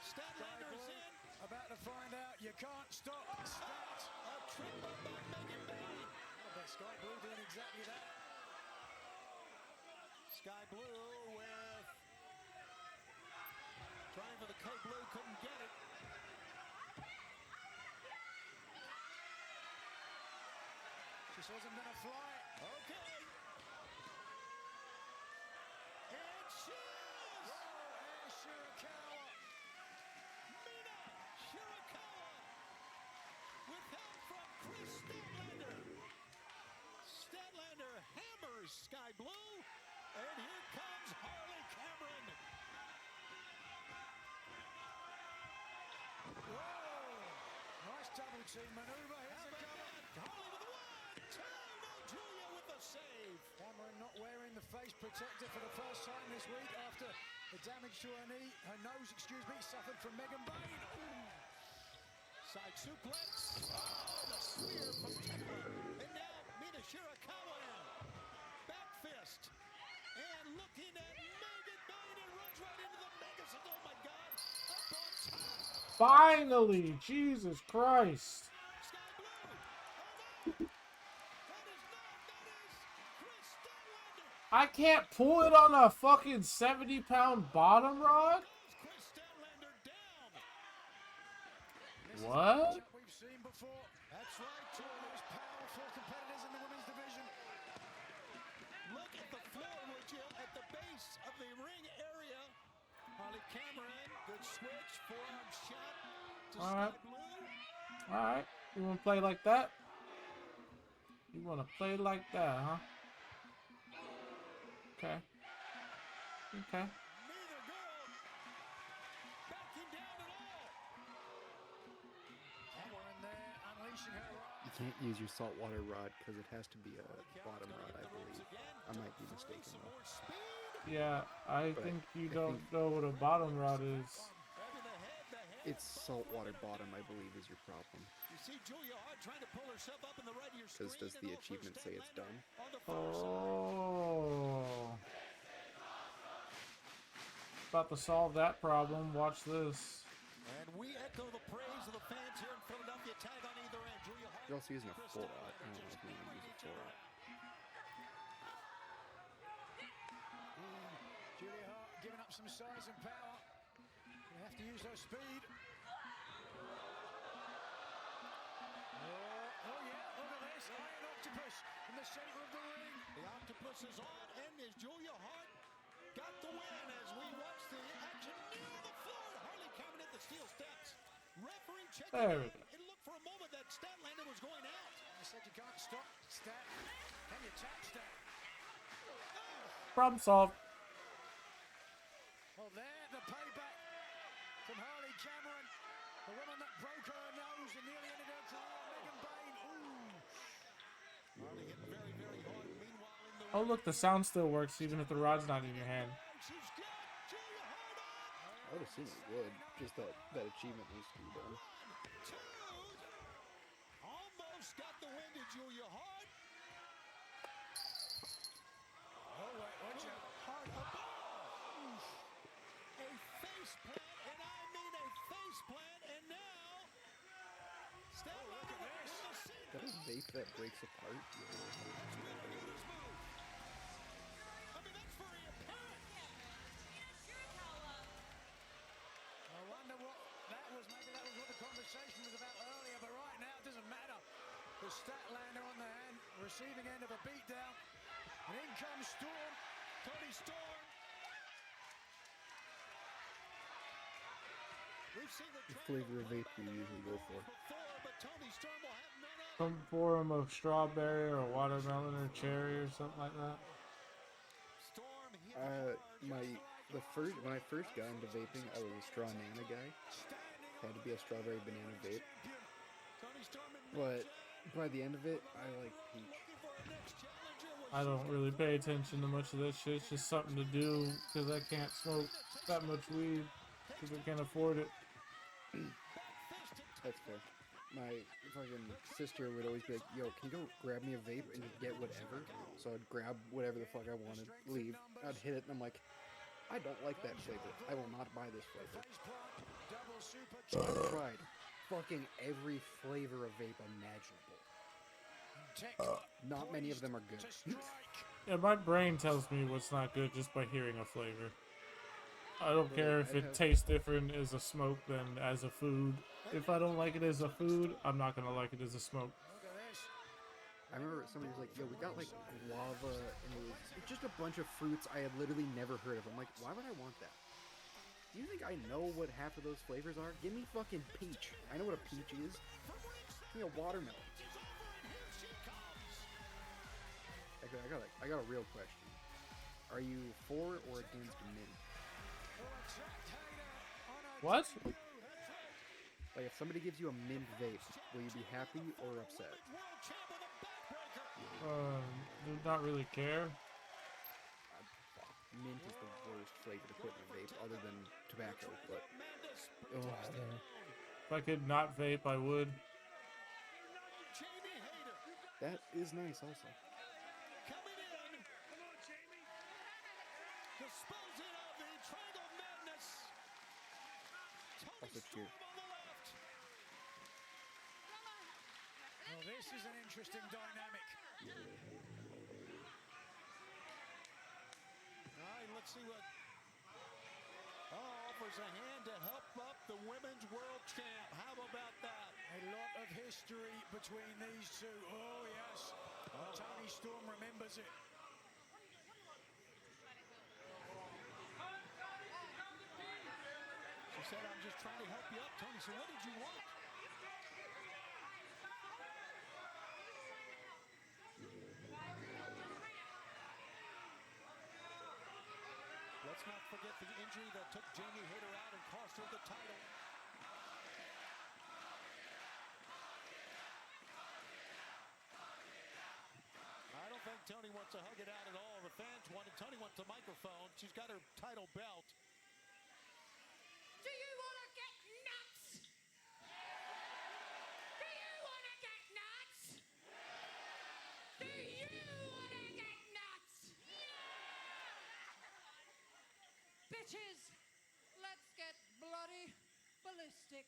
Statlander is in. About to find out, you can't stop. Stat. A triple by Megan Bailey. I bet Sky Blue doing exactly that. Sky Blue with trying for the code blue, couldn't get it. Just wasn't going to fly. Okay. And she is! Whoa, and Shirakawa. Mina Shirakawa with help from Chris Statlander. Statlander hammers Sky Blue, and here comes Harley Cameron. Whoa! Nice double team maneuver. Here's the cover. Harley with one, two, no Julia with the save. Cameron not wearing the face protector for the first time this week after the damage to her knee, her nose, excuse me, suffered from Megan Bain. Side suplex. Oh, the spear from Temple. And now Mina Shirakawa in. Back fist. And looking at Megan Bain and runs right into the Megason. Oh my God. Up on top. Finally! Jesus Christ! Sky Blue. Oh no. That is Chris Statlander. I can't pull it on a fucking 70-pound bottom rod? Chris Statlander down. What? We've seen before. That's right, two of those powerful competitors in the women's division. Look at the floor, would you? At the base of the ring area. Harley Cameron, good switch, forearm shot to Alright. Sky Blue. Alright. You wanna play like that? You wanna play like that, huh? Okay. Okay. Neither girl backing down at all. Cameron there, unleashing her right. You can't use your saltwater rod because it has to be a bottom rod, I believe. I might be mistaken though. Yeah, I But think you I don't think- know what a bottom rod is. It's saltwater bottom, I believe, is your problem. You see Julia Hart trying to pull herself up in the right of your screen. Because does the achievement say it's done? On the far side. Oh. About to solve that problem. Watch this. And we echo the praise of the fans here in Philadelphia. Tag on either end. Julia Hart. You're also using a 4-aught. I don't know if you want to use a 4-aught. Julia Hart giving up some size and power. They have to use her speed. Oh yeah, look at this. Iron Octopus in the center of the ring. The Octopus is on, and is Julia Hart got the win as we watch the action near the floor. Harley Cameron at the steel steps. Referee checking There we in. go. It looked for a moment that Statlander was going out. I said you can't stop Stat. Can you tap Stat? Problem solved. Well, there, the payback from Harley Cameron. The woman that broke her nose and nearly ended her career, Megan Bain. Ooh. Harley hit very, very hard. Meanwhile, in the Oh, look, the sound still works even if the rod's not in your hand. she's got Julia Hart on. I would assume it would. Just that achievement needs to be done. Two. Almost got the win to Julia Hart. Oh, wait, watch out. Hart above. A face plant, and I mean a face plant, and now Statlander in the seat. Is that a vape that breaks apart? I mean, that's very apparent. I wonder what that was. Maybe that was what the conversation was about earlier, but right now it doesn't matter. The Statlander on the hand, receiving end of a beatdown. And in comes Storm. Tony Storm. We've seen the What flavor of vape do you usually go for? before, but Tony Storm will have none of Some form of strawberry or watermelon or cherry or something like that. Storm. He hit When I first got into vaping, I was a straw nana guy. Had to be a strawberry banana vape. Tony Storm and But by the end of it, I like peach. looking for our next challenger. I don't really pay attention to much of this shit. It's just something to do because I can't smoke that much weed because I can't afford it. That's fair. My fucking sister would always be like, yo, can you go grab me a vape and just get whatever? So I'd grab whatever the fuck I wanted, leave, I'd hit it, and I'm like, I don't like that flavor. I will not buy this flavor. I've tried fucking every flavor of vape imaginable. Not many of them are good. Yeah, my brain tells me what's not good just by hearing a flavor. I don't care if it tastes different as a smoke than as a food. If I don't like it as a food, I'm not gonna like it as a smoke. Look at this. I remember somebody was like, "Yo, we got like guava, and it was just a bunch of fruits I had literally never heard of." I'm like, "Why would I want that? Do you think I know what half of those flavors are? Give me fucking peach. I know what a peach is. Give me a watermelon." I got a real question. Are you for or against mint? What? Like, if somebody gives you a mint vape, will you be happy or upset? Not really care. Mint is the worst flavor to put in a vape, other than tobacco. But if I could not vape, I would. That is nice, also. Also, cheers. Well, this is an interesting dynamic. All right, let's see what... offers a hand to help up the women's world champ. How about that? A lot of history between these two. Oh, yes. Tony Storm remembers it. She said, "I'm just trying to help you up." Tony said, "What did you want?" Let's not forget the injury that took Jamie Hayter out and cost her the title. I don't think Tony wants to hug it out at all. The fans want it. Tony wants the microphone. She's got her title belt. Do you want to get nuts? Do you want to get nuts? Do you want to get nuts? Bitches, let's get bloody ballistic.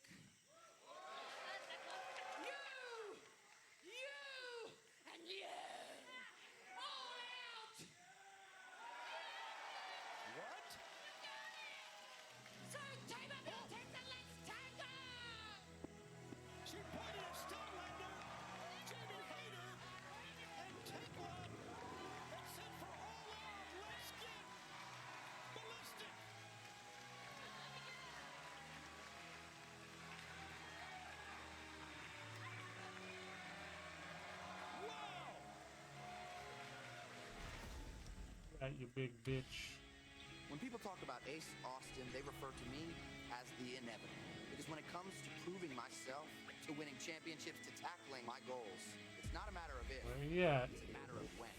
You, and you. All out. What? So take a buildings and let's tango! She pointed at Statlander, Jamie Hayter, and Tekla, and said, "For all out, let's get ballistic." Wow! That you big bitch. When people talk about Ace Austin, they refer to me as the inevitable. Because when it comes to proving myself, to winning championships, to tackling my goals, it's not a matter of if, Where you at? it's a matter of when.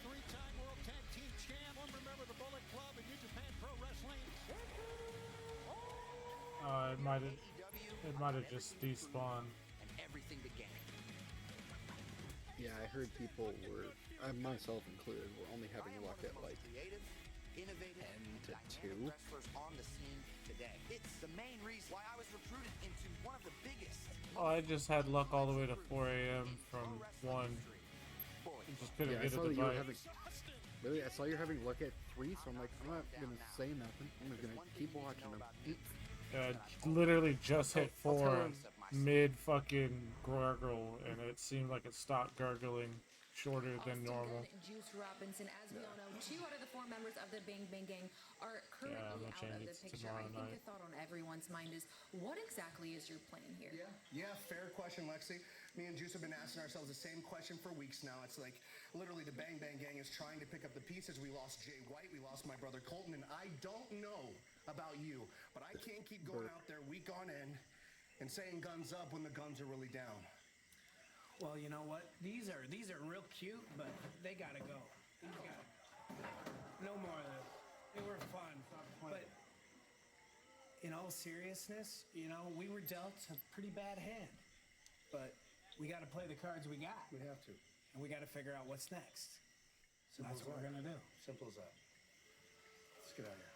Three-time World Tag Team Champ. One remember the Bullet Club in New Japan Pro Wrestling. It might have just despawned. And everything began. Yeah, I heard people were, myself included, were only having luck at like Creative, innovative, 10 to 2. wrestlers on the scene today. It's the main reason why I was recruited into one of the biggest. Oh, I just had luck all the way to 4 a.m. from 1. I just couldn't Yeah, I get saw it that to you were bite. having. Really, I saw you're having luck at 3, so I'm like, I'm not gonna say nothing. I'm just gonna keep watching them. Literally just hit 4 mid fucking gargle, and it seemed like it stopped gargling shorter than normal. Juice Robinson, as we all know, 2 out of the 4 members of the Bang Bang Gang are currently I'm gonna out change of it the to picture. tomorrow I think night. the thought on everyone's mind is, what exactly is your plan here? Yeah, fair question, Lexi. Me and Juice have been asking ourselves the same question for weeks now. It's like, literally, the Bang Bang Gang is trying to pick up the pieces. We lost Jay White, we lost my brother Colton, and I don't know about you, but I can't keep going out there week on end and saying guns up when the guns are really down. Well, you know what? These are real cute, but they gotta go. These gotta go. No more of this. They were fun, but in all seriousness, you know, we were dealt a pretty bad hand. But we got to play the cards we got. We have to. And we got to figure out what's next. So Simple that's as what we're that. gonna do. Simple as that. Let's get out of here.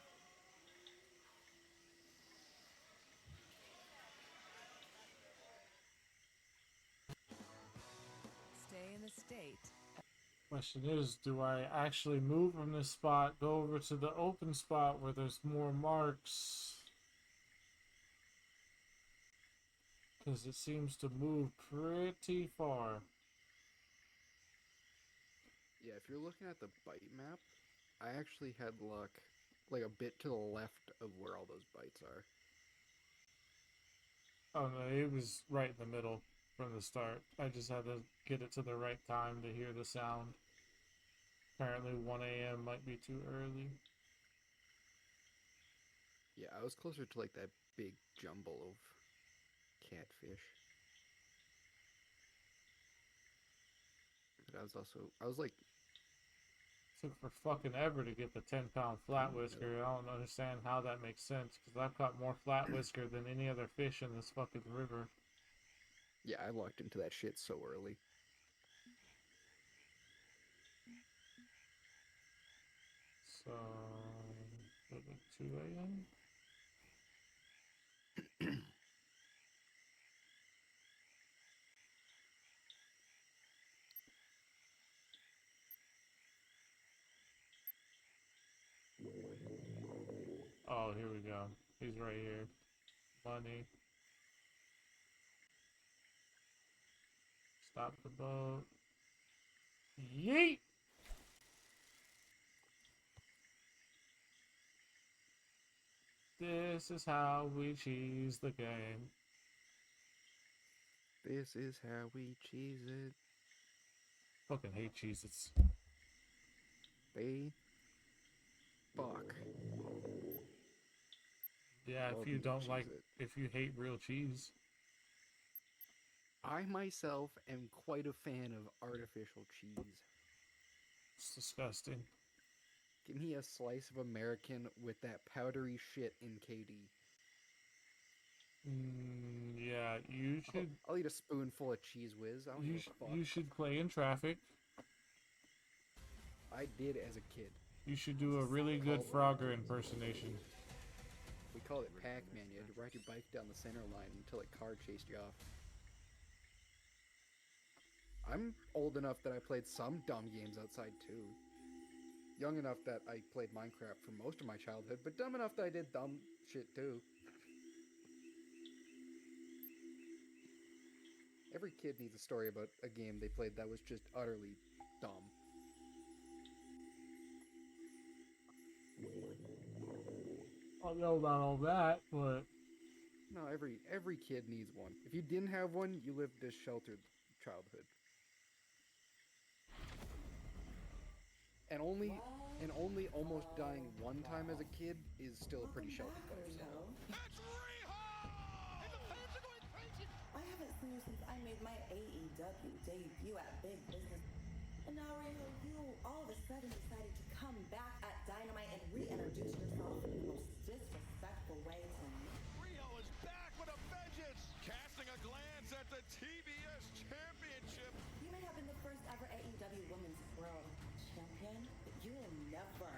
Stay in the state. Question is, do I actually move from this spot, go over to the open spot where there's more marks? Because it seems to move pretty far. Yeah, if you're looking at the bite map, I actually had luck like a bit to the left of where all those bites are. Oh no, it was right in the middle from the start. I just had to get it to the right time to hear the sound. Apparently 1 a.m. might be too early. Yeah, I was closer to like that big jumble of catfish. But I was like, Took for fucking ever to get the 10-pound flat whisker. I don't understand how that makes sense, because I've caught more flat whisker than any other fish in this fucking river. yeah, I locked into that shit so early. So, 2 a.m.? Oh, here we go. He's right here. Money. Stop the boat. Yeet! This is how we cheese the game. This is how we cheese it. Fucking hate Cheez-Its. They fuck. Yeah, Love if you me a don't like, Cheez-It. if you hate real cheese. I myself am quite a fan of artificial cheese. It's disgusting. Give me a slice of American with that powdery shit in KD. Yeah, you should. I'll eat a spoonful of Cheese Whiz. I don't give a fuck. You should play in traffic. I did as a kid. You should do a really good Frogger impersonation. We called it Pac-Man. You had to ride your bike down the center line until a car chased you off. I'm old enough that I played some dumb games outside too. Young enough that I played Minecraft for most of my childhood, but dumb enough that I did dumb shit too. Every kid needs a story about a game they played that was just utterly dumb. I don't know about all that, but No, every kid needs one. If you didn't have one, you lived a sheltered childhood. And only almost dying one time as a kid is still a pretty sheltered lifestyle. I haven't seen you since I made my AEW debut at Big Business. And now, Rio, you all of a sudden decided to come back at Dynamite and reintroduce yourself in the most disrespectful way to me. Rio is back with a vengeance, casting a glance at the TBS Championship. You may have been the first ever AEW Women's World Champion, but you will never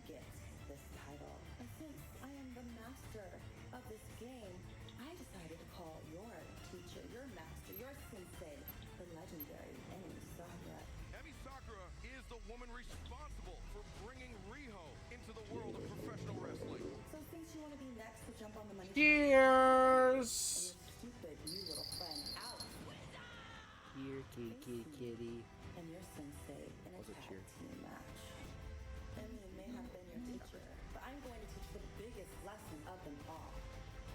get this title. And since I am the master of this game, I decided to call your teacher, your master, your sensei, the legendary Emi Sakura. Emi Sakura is the woman responsible for bringing Riho into the world of professional wrestling. So since you want to be next to jump on the money Cheers! and your stupid new little friend out. Here, kitty. And your sensei in a tag team match. Emi may have been your teacher, but I'm going to teach the biggest lesson of them all.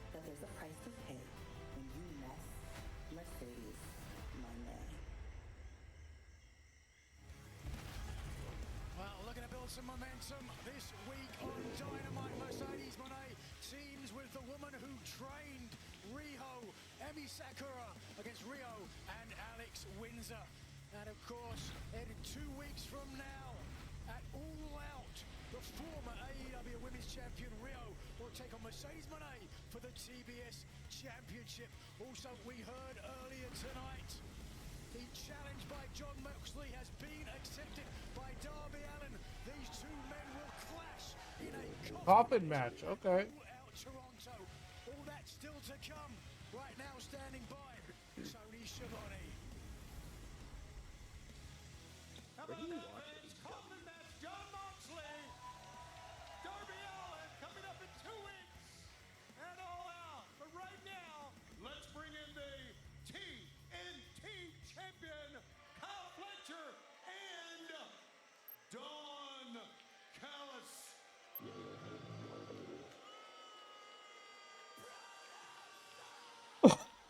That there's a price to pay when you mess Mercedes Monday. Well, looking to build some momentum this week on Dynamite. Mercedes Moné teams with the woman who trained Riho, Emi Sakura, against Rio and Alex Windsor. And of course, in 2 weeks from now, at All Out, the former AEW Women's Champion Rio will take on Mercedes Moné for the TBS Championship. Also, we heard earlier tonight, the challenge by John Moxley has been accepted by Darby Allin. These two men will clash in a coffin match. Okay. All-Out Toronto. All that still to come. Right now, standing by, Tony Schiavone. How about that men's coffin match? John Moxley, Darby Allin coming up in 2 weeks and All Out. But right now, let's bring in the TNT champion, Kyle Fletcher, and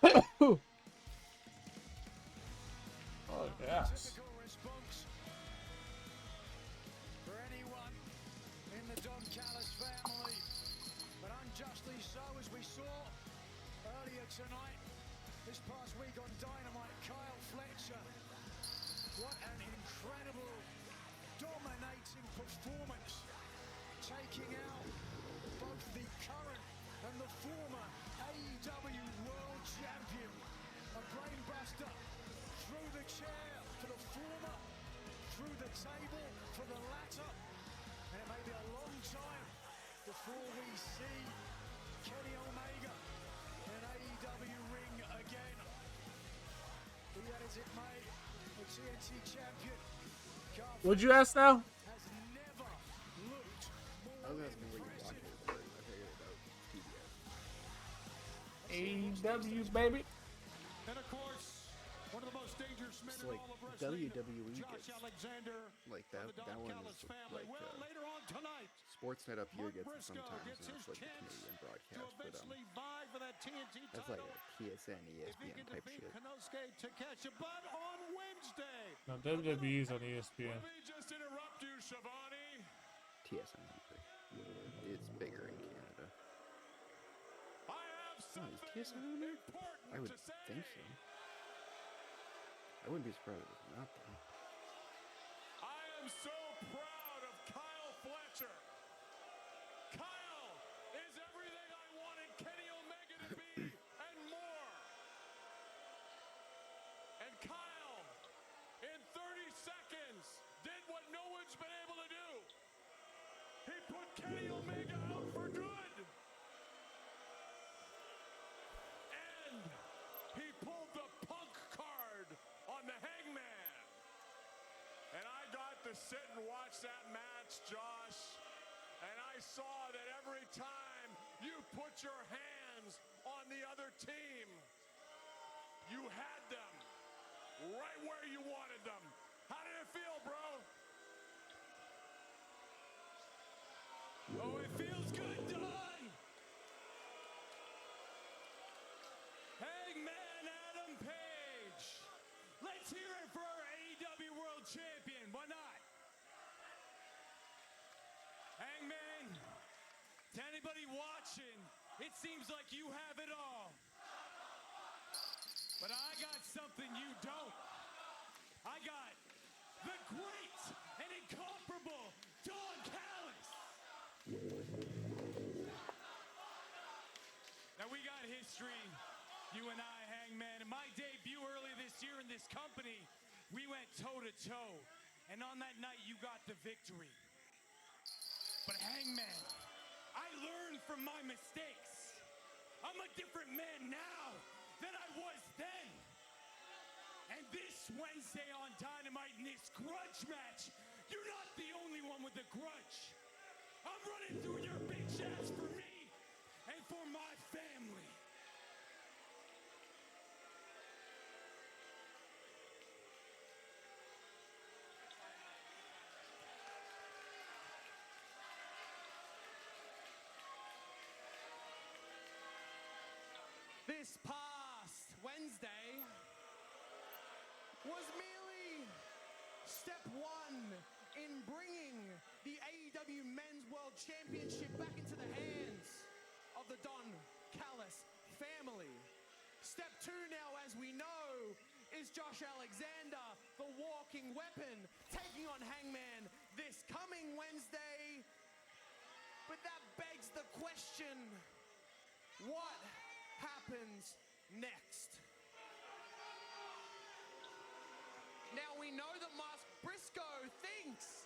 Oh, yes. Typical response for anyone in the Don Callis family, but unjustly so, as we saw earlier tonight, this past week on Dynamite. Kyle Fletcher, what an incredible, dominating performance, taking out both the current and the former AEW World Champion. A brainbuster through the chair for the former, through the table for the latter, and it may be a long time before we see Kenny Omega in an AEW ring again. Be that as it may, the TNT champion Would you ask now? has never looked more I was asking what you watch it for. I figured about TBS. AEW, baby. And of course, one of the most dangerous men It's in like all of wrestling, WWE Josh gets Alexander, like of that. the That Don one Callis is family. like Well, later on tonight, Sportsnet up here Mark gets it Briscoe sometimes, gets and his it's like the chance Canadian to broadcast, but eventually vie for that TNT that's like title. a TSN, If he ESPN can type defeat shit. Konosuke Takeshita, but on Wednesday. No, WWE's on ESPN. Let me just interrupt you, Shivani. TSN usually. It's bigger in Canada. I have Oh, is something TSN on there? important I would to say. think so. I wouldn't be surprised if it's not though. I am so proud of Kyle Fletcher. Kyle is everything I wanted Kenny Omega to be and more. And Kyle, in 30 seconds, did what no one's been able to do. He put Kenny Omega out for good. And he pulled the Punk card on the Hangman. And I got to sit and watch that match, Josh. And I saw that every time you put your hands on the other team, you had them right where you wanted them. How did it feel, bro? Oh, it feels good, Don. Hangman Adam Page. Let's hear it for our AEW World Champion. Why not? Hangman, to anybody watching, it seems like you have it all. But I got something you don't. I got the great and incomparable Don Callis. Now we got history, you and I, Hangman. In my debut early this year in this company, we went toe-to-toe. And on that night, you got the victory. But Hangman, I learned from my mistakes. I'm a different man now than I was then. And this Wednesday on Dynamite in this grudge match, you're not the only one with a grudge. I'm running through your bitch ass for me and for my family. This past Wednesday was merely step one in bringing the AEW Men's World Championship back into the hands of the Don Callis family. Step two now, as we know, is Josh Alexander, the walking weapon, taking on Hangman this coming Wednesday. But that begs the question, what happens next? Now we know that Mark Briscoe thinks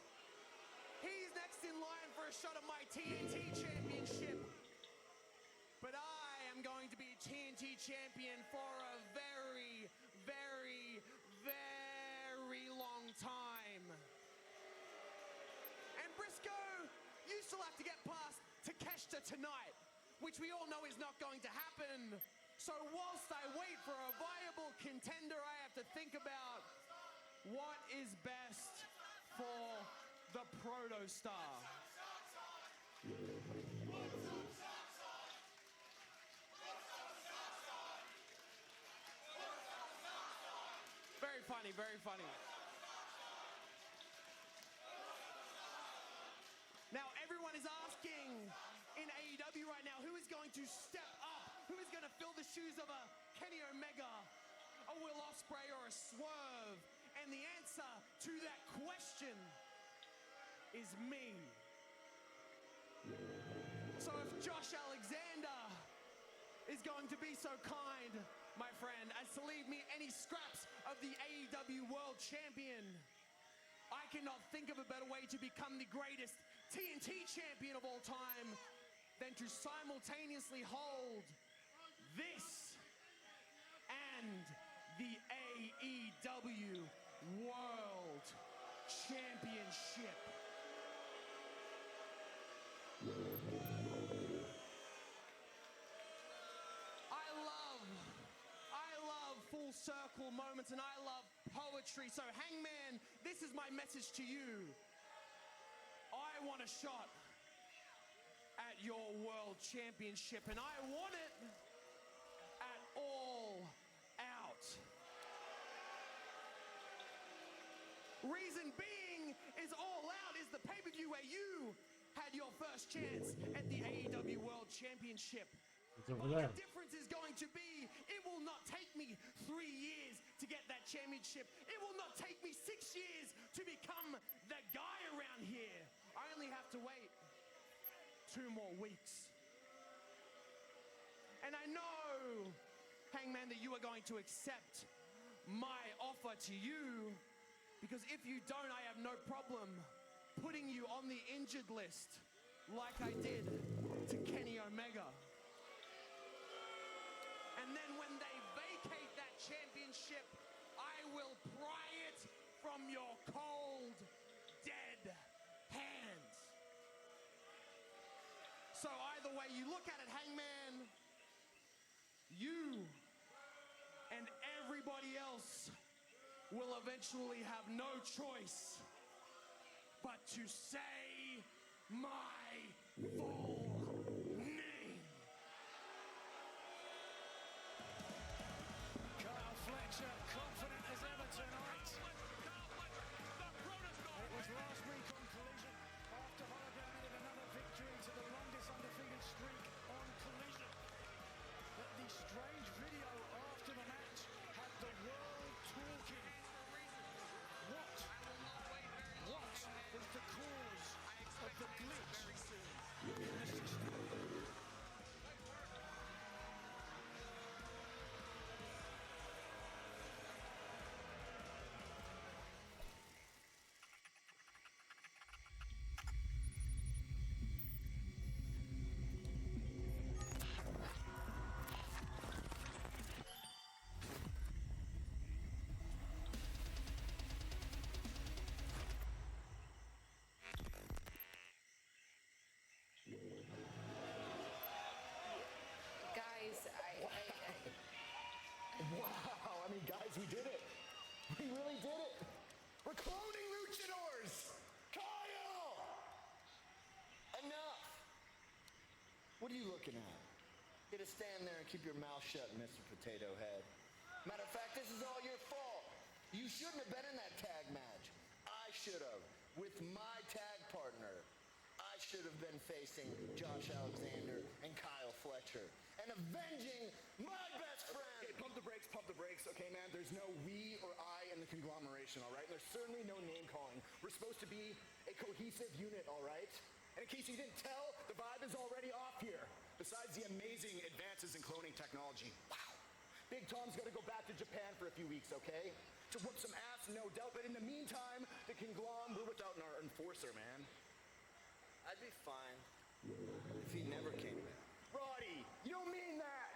he's next in line for a shot at my TNT championship. But I am going to be TNT champion for a very, very, very long time. And Briscoe, you still have to get past Takeshita tonight, which we all know is not going to happen. So whilst I wait for a viable contender, I have to think about what is best for the Protostar. funny, very funny. Now, everyone is asking in AEW right now, who is going to step up? Who is going to fill the shoes of a Kenny Omega, a Will Ospreay, or a Swerve? And the answer to that question is me. So if Josh Alexander is going to be so kind, my friend, as to leave me any scraps of the AEW World Champion, I cannot think of a better way to become the greatest TNT champion of all time than to simultaneously hold this and the AEW World Championship. I love full circle moments, and I love poetry. So Hangman, this is my message to you. I want a shot at your world championship, and I want it at All Out. Reason being is All Out is the pay-per-view where you had your first chance at the AEW World Championship. It's over But there. the difference is going to be, it will not take me 3 years to get that championship. It will not take me 6 years to become the guy around here. I only have to wait 2 more weeks. And I know, Hangman, that you are going to accept my offer to you, because if you don't, I have no problem putting you on the injured list like I did to Kenny Omega. And then when they vacate that championship, I will pry it from your cold, dead hands. So either way you look at it, Hangman, you and everybody else will eventually have no choice but to say my full name. Kyle Fletcher, confident as ever tonight. It was last week on Collision, after Holloway added another victory to the longest undefeated streak on Collision, that the strange video after the match had the world talking. What was the cause of the glitch in the system? Guys, Wow, I mean, guys, we did it. We really did it. We're cloning luchadors. Kyle! Enough. What are you looking at? You gotta stand there and keep your mouth shut, Mr. Potato Head. Matter of fact, this is all your fault. You shouldn't have been in that tag match. I should have, with my tag partner. I should have been facing Josh Alexander and Kyle Fletcher and avenging my best friend. Okay, pump the brakes, okay, man? There's no we or I in the conglomeration, all right? There's certainly no name calling. We're supposed to be a cohesive unit, all right? And in case you didn't tell, the vibe is already off here. Besides the amazing advances in cloning technology. Wow. Big Tom's got to go back to Japan for a few weeks, okay? To whoop some ass, no doubt. But in the meantime, the conglomerate, we're without our enforcer, man. I'd be fine if he never came back. Roddy, you don't mean that!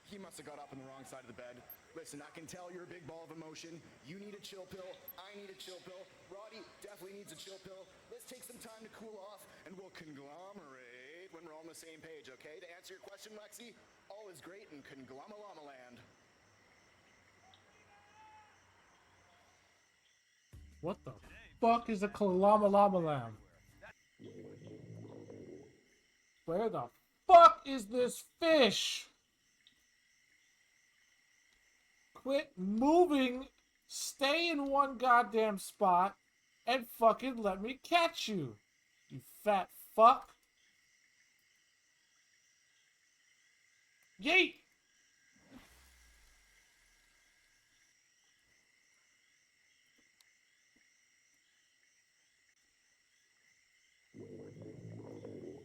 He must have got up on the wrong side of the bed. Listen, I can tell you're a big ball of emotion. You need a chill pill. I need a chill pill. Roddy definitely needs a chill pill. Let's take some time to cool off, and we'll conglomerate when we're all on the same page, okay? To answer your question, Lexi, all is great in Conglomalama land. What the fuck is a Kalama Lama Lamb? Where the fuck is this fish? quit moving, stay in one goddamn spot, and fucking let me catch you. You fat fuck. Yeet!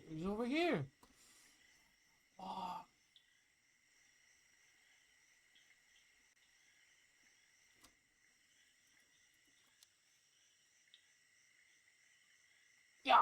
He's over here. Oh. Yeah.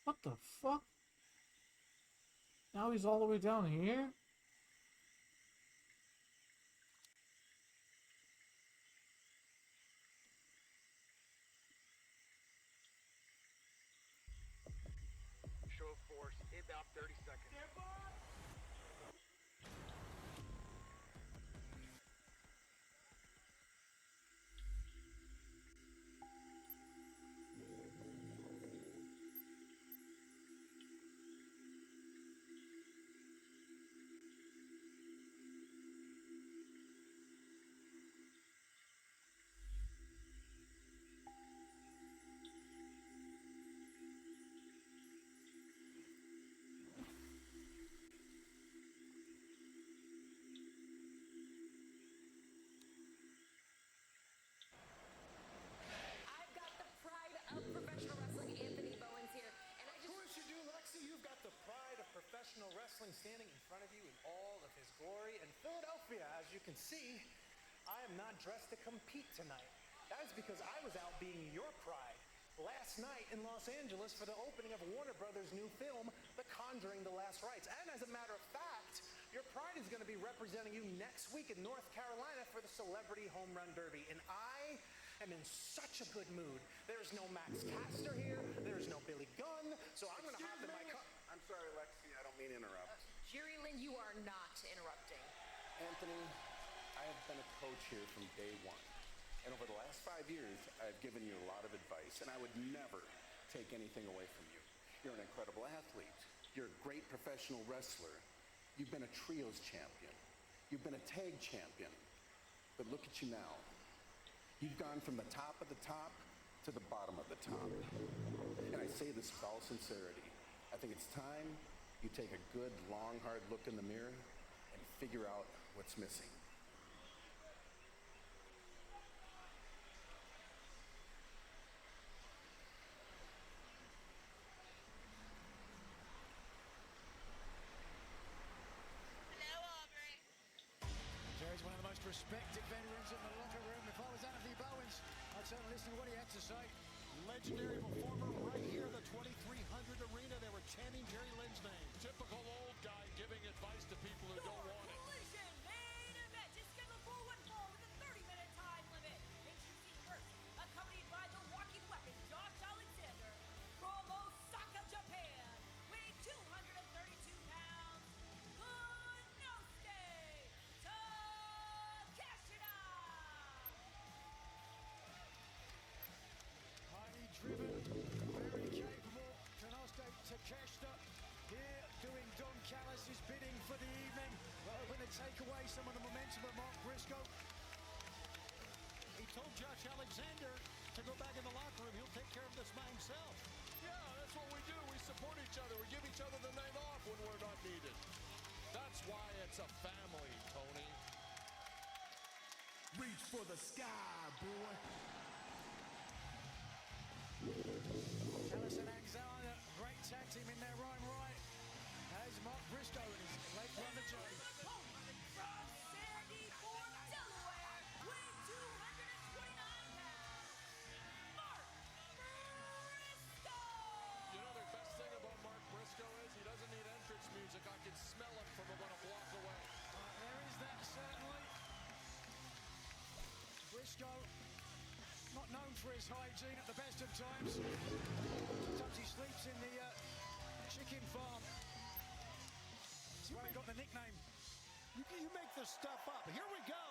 What the fuck? Now he's all the way down here? Show of force, inbound 30 seconds. I've got the pride of professional wrestling, Anthony Bowens here, and I Of course you do, Lexi. You've got the pride of professional wrestling standing in front of you in all of his glory. And Philadelphia, as you can see, I am not dressed to compete tonight. That is because I was out being your pride last night in Los Angeles for the opening of Warner Brothers' new film, The Conjuring: The Last Rites. And as a matter of fact, your pride is going to be representing you next week in North Carolina for the Celebrity Home Run Derby. And I am in such a good mood. There's no Max Caster here. There's no Billy Gunn. So I'm going to hop in my car. I'm sorry, Lexi. I don't mean to interrupt. Jerry Lynn, you are not interrupting. Anthony, I have been a coach here from day one. And over the last 5 years, I've given you a lot of advice, and I would never take anything away from you. You're an incredible athlete. You're a great professional wrestler. You've been a trios champion. You've been a tag champion. But look at you now. You've gone from the top of the top to the bottom of the top. And I say this with all sincerity. I think it's time you take a good, long, hard look in the mirror and figure out what's missing. Jerry's one of the most respected veterans in the locker room. If I was Anthony Bowens, I'd certainly listen to what he had to say. Legendary performer right here in the 2300 arena. They were chanting Jerry Lynn's name. Typical old guy giving advice to people who don't want it. Collision main event is scheduled for one fall with a 30-minute time limit. Introducing first, accompanied by the walking weapon Josh Alexander from Osaka, Japan, weighing 232 pounds, the Nosuke Takeshita. Highly driven, very capable, Konosuke Takeshita here doing Don Callis' bidding for the evening. Well, take away some of the momentum of Mark Briscoe? He told Josh Alexander to go back in the locker room. He'll take care of this by himself. Yeah, that's what we do. We support each other. We give each other the night off when we're not needed. That's why it's a family, Tony. Reach for the sky, boy. Allison Alexander, great tag team in their own right. As Mark Briscoe and his late brother Johnny. From Sandy Ford, Delaware, weighing 229 pounds, Mark Briscoe! You know the best thing about Mark Briscoe is he doesn't need entrance music. I can smell him from about a block away. There is that, certainly. Briscoe, not known for his hygiene at the best of times. Sometimes he sleeps in the chicken farm. That's where he got the nickname. You make this stuff up. Here we go.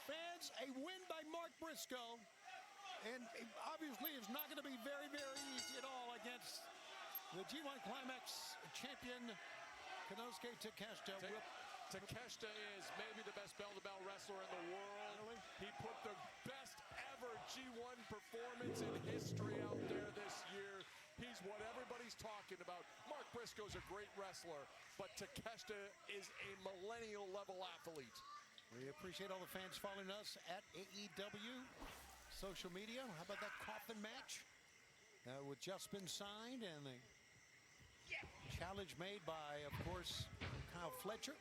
Fans, a win by Mark Briscoe. And obviously it's not going to be very, very easy at all against the G1 Climax champion, Konosuke Takeshita. Takeshita is maybe the best bell-to-bell wrestler in the world. Really? He put the best ever G1 performance in history out there this year. He's what everybody's talking about. Mark Briscoe's a great wrestler, but Takeshita is a millennial-level athlete. We appreciate all the fans following us at AEW social media. How about that coffin match? With just been signed, and the challenge made by, of course, Kyle Fletcher.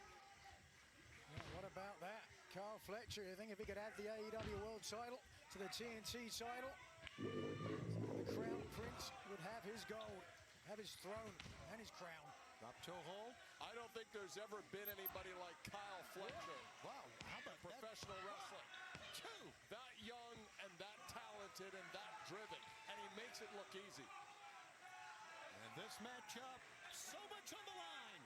What about that? Carl Fletcher, you think if he could add the AEW World title to the TNT title, the Crown Prince would have his gold, have his throne, and his crown. Drop toe hold. I don't think there's ever been anybody like Kyle Fletcher. Wow, how about professional wrestling? That young and that talented and that driven, and he makes it look easy. And this matchup, so much on the line.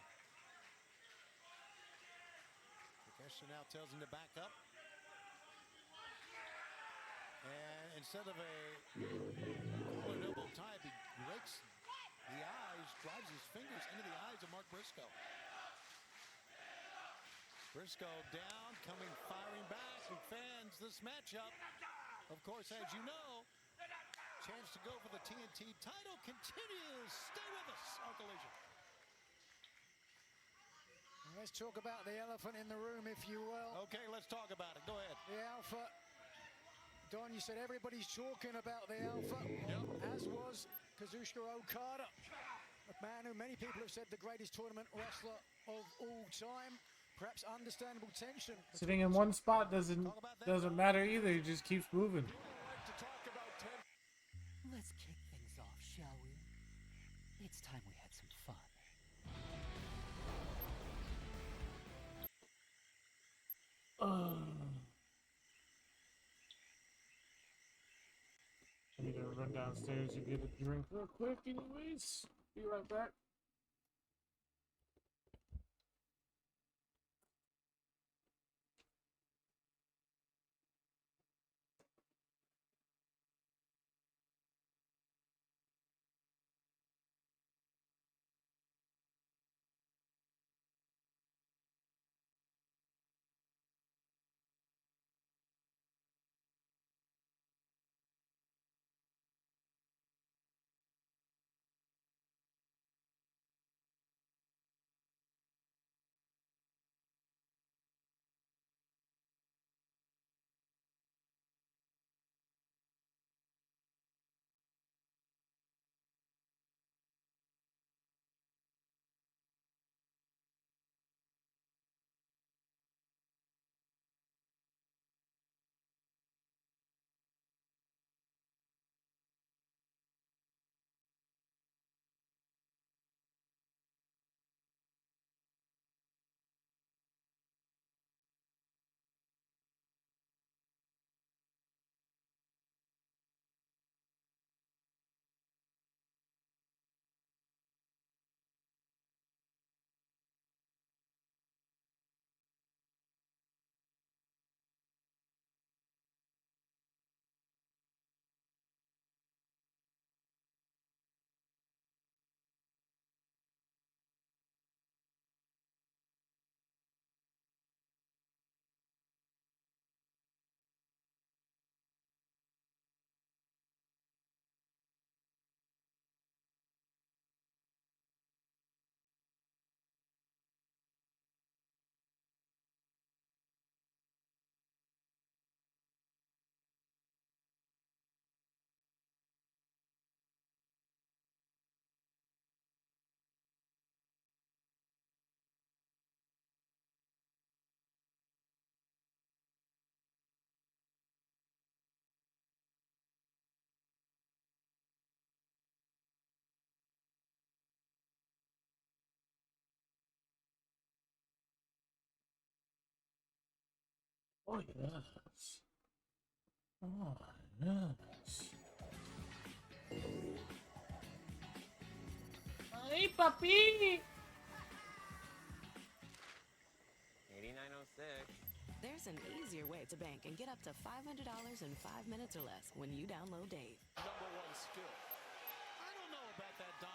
Takeshita now tells him to back up. And instead of a collar elbow type, he rakes the eyes, drives his fingers into the eyes of Mark Briscoe. Briscoe down, coming, firing back. And fans, this matchup, of course, as you know, chance to go for the TNT title continues. Stay with us on Collision. Let's talk about the elephant in the room, if you will. Okay, let's talk about it. Go ahead. The Alpha. Don, you said everybody's talking about the Alpha, as was Kazuchika Okada, a man who many people have said the greatest tournament wrestler of all time. Perhaps understandable tension. Sitting in one spot doesn't matter either. He just keeps moving. Let's kick things off, shall we? It's time we had some fun. I need to run downstairs and get a drink real quick anyways. Be right back. Oh yes. Oh yes. Hey, puppy. 8906. There's an easier way to bank and get up to $500 in 5 minutes or less when you download Dave. #1 skill. I don't know about that, Don.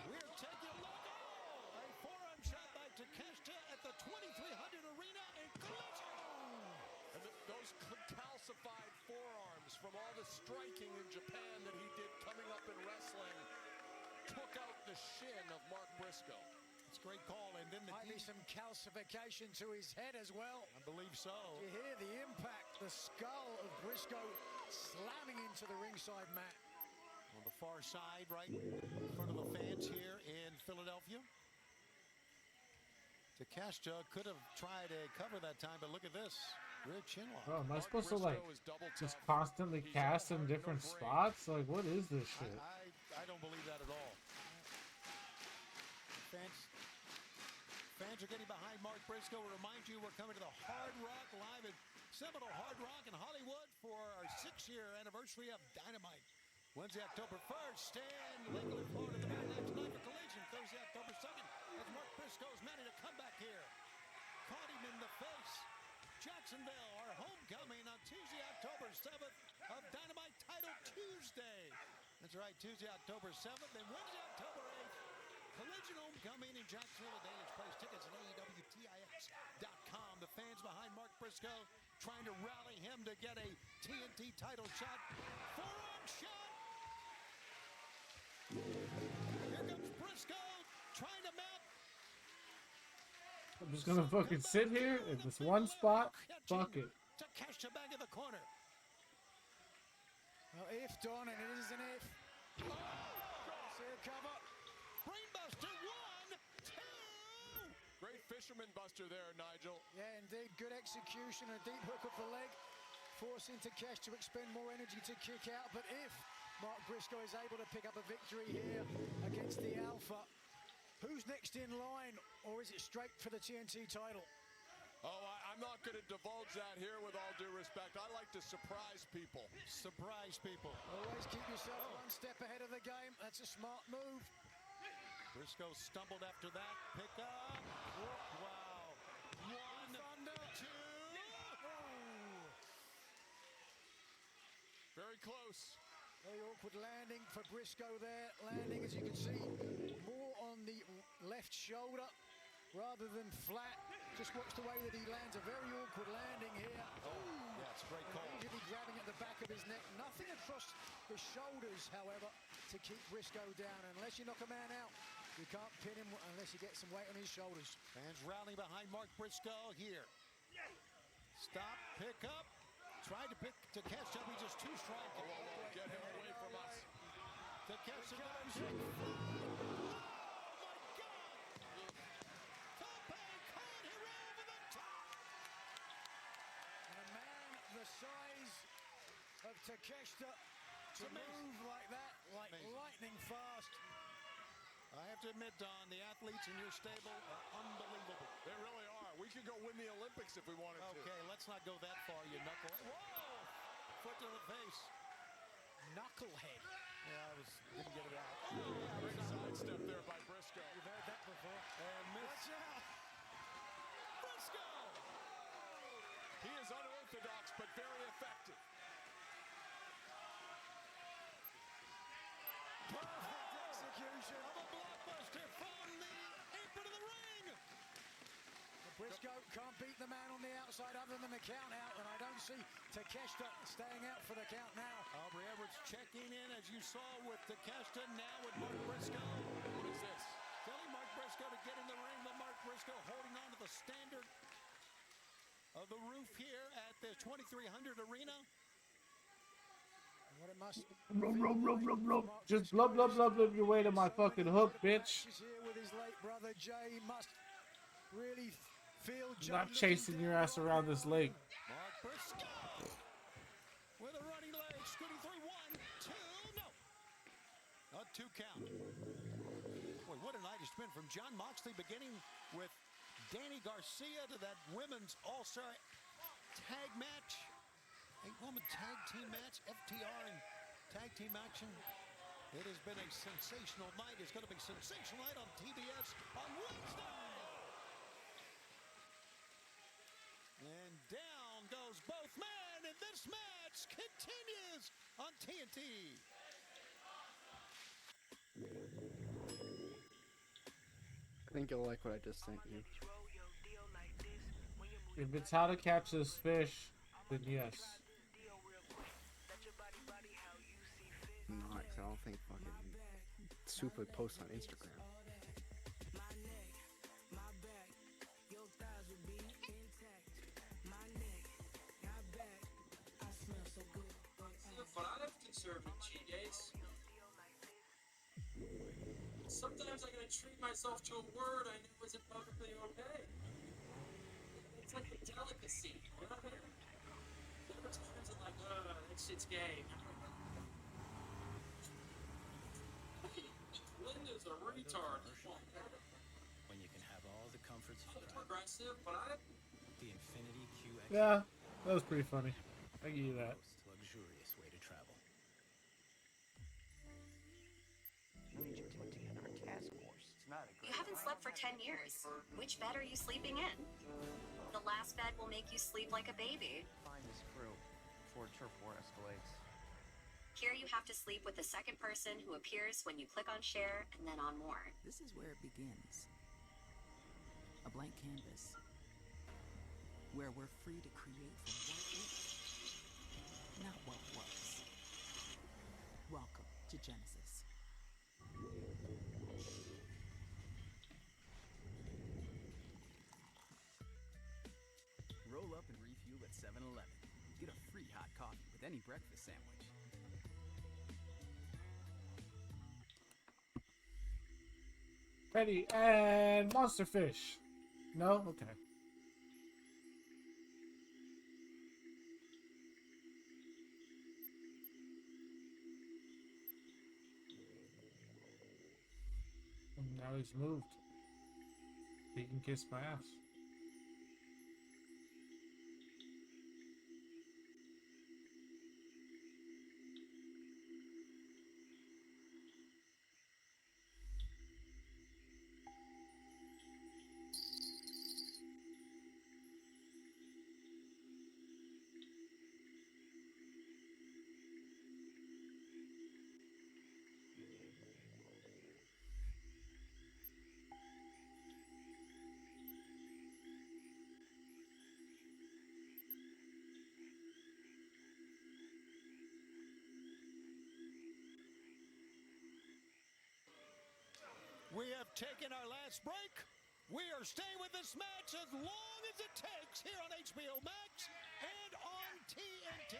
We're taking a look. Oh, a forearm shot by Takeshita at the 2300 arena and collision. And those calcified forearms from all the striking in Japan that he did coming up in wrestling took out the shin of Mark Briscoe. It's a great call, and then Might be some calcification to his head as well. I believe so. You hear the impact, the skull of Briscoe slamming into the ringside mat. On the far side, right in front of the fans here in Philadelphia. Takeshita could have tried a cover that time, but look at this. Rear chin lock. Bro, am I supposed to like just constantly cast in different spots? Like, what is this shit? I don't believe that at all. Fans are getting behind Mark Briscoe. We remind you, we're coming to the Hard Rock live at Seminole Hard Rock in Hollywood for our 6-year anniversary of Dynamite. Wednesday, October 1st, and Lakeland, Florida, the very next night for Collision. Thursday, October 2nd, as Mark Briscoe's managed to come back here. Caught him in the face. Jacksonville, our homecoming on Tuesday, October 7th of Dynamite Title Tuesday. That's right, Tuesday, October 7th, and Wednesday, October 8th. Collision homecoming in Jacksonville. Danish Place tickets at AEWTIX.com. The fans behind Mark Briscoe trying to rally him to get a TNT title shot. Forearm shot. Here comes Briscoe trying to mount. I'm just gonna fucking sit here in this one spot. Fuck it. Takeshita back in the corner. Well, if Don, and it is an if. Oh, see a cover. Brainbuster, 1, 2. Great fisherman buster there, Nigel. Yeah, indeed. Good execution. A deep hook of the leg, forcing Takesh to expend more energy to kick out. But if Mark Briscoe is able to pick up a victory here against the Alpha, who's next in line, or is it straight for the TNT title? Oh, I'm not going to divulge that here with all due respect. I like to surprise people. Surprise people. Always keep yourself one step ahead of the game. That's a smart move. Briscoe stumbled after that. Pick up. Wow. 1, 2. Very close. Very awkward landing for Briscoe there. Landing, as you can see, more on the left shoulder rather than flat. Just watch the way that he lands. A very awkward landing here. Oh, yeah, it's a great call. Immediately grabbing at the back of his neck. Nothing across the shoulders, however, to keep Briscoe down. Unless you knock a man out, you can't pin him unless you get some weight on his shoulders. Fans rallying behind Mark Briscoe here. Stop, pick up. Tried to pick Takeshita up. He's just too strong. Get him away from us. Takeshita goes. The size of Takeshita to move like that, like lightning fast. I have to admit, Don, the athletes in your stable are unbelievable. They really are. We could go win the Olympics if we wanted to. Okay, let's not go that far, you knucklehead. Whoa! Foot to the face. Knucklehead. Yeah, didn't get it out. Great sidestep there by Briscoe. You've heard that before. And watch out! Briscoe! He is unorthodox, but very effective. Perfect execution of a blockbuster from the apron of the ring. Briscoe can't beat the man on the outside other than the count out, and I don't see Takeshita staying out for the count now. Aubrey Edwards checking in, as you saw with Takeshita, now with Mark Briscoe. What is this? Telling Mark Briscoe to get in the ring, but Mark Briscoe holding on to the standard of the roof here at the 2300 arena. What it must Just blub your way to my fucking hook, bitch. He's here with his late brother Jay. He must really feel I'm not chasing your ass around this lake. Mark Briscoe. A 2 count. Boy, what a night it's been from Jon Moxley, beginning with Danny Garcia to that women's all-star tag match. 8-woman tag team match, FTR and tag team action. It has been a sensational night. It's going to be a sensational night on TBS on Wednesday. And down goes both men, and this match continues on TNT. I think you'll like what I just sent you. If it's how to catch this fish, then yes. No, 'cause I don't think fucking Soup would post on Instagram. But I have conservative cheat days. Sometimes I gotta treat myself to a word I know isn't perfectly okay. It's like a delicacy, you know what I mean? There are times I'm like, that shit's gay. Linda's a retard. When you can have all the comforts of Progressive, but I... the Infinity QX. Yeah, that was pretty funny. I give you that. Most luxurious way to travel. You haven't slept for 10 years. Which bed are you sleeping in? The last bed will make you sleep like a baby. Find this crew before turf war escalates. Here you have to sleep with the second person who appears when you click on share and then on more. This is where it begins. A blank canvas. Where we're free to create from what is, not what was. Welcome to Genesis. Roll up and refuel at 7-Eleven. Get a free hot coffee with any breakfast sandwich. Ready and monster fish. No? Okay. And now he's moved. He can kiss my ass. We have taken our last break. We are staying with this match as long as it takes here on HBO Max and on TNT.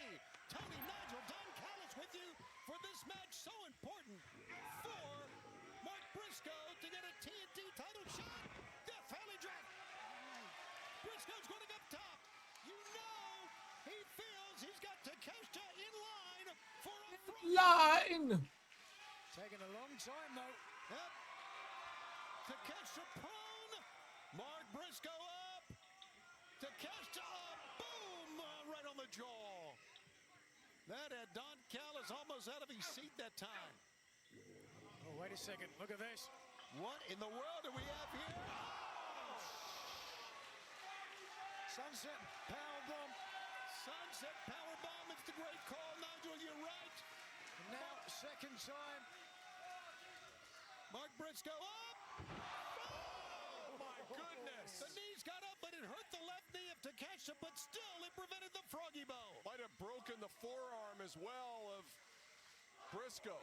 Tony, Nigel, Don Callis with you for this match so important for Mark Briscoe to get a TNT title shot. Death Valley drop. Briscoe's going up top. You know he feels he's got Takeshita in line for a line. Taking a long time though. Yep. Takeshita prone. Mark Briscoe up. Takeshita up. Boom! Right on the jaw. That had Don Callis almost out of his seat that time. Oh, wait a second. Look at this. What in the world do we have here? Oh! Sunset powerbomb. Sunset powerbomb. It's the great call, Nigel. You're right. And now, second time. Mark Briscoe up. Oh, my goodness. The knees got up, but it hurt the left knee of Takeshita, but still it prevented the froggy bow. Might have broken the forearm as well of Briscoe.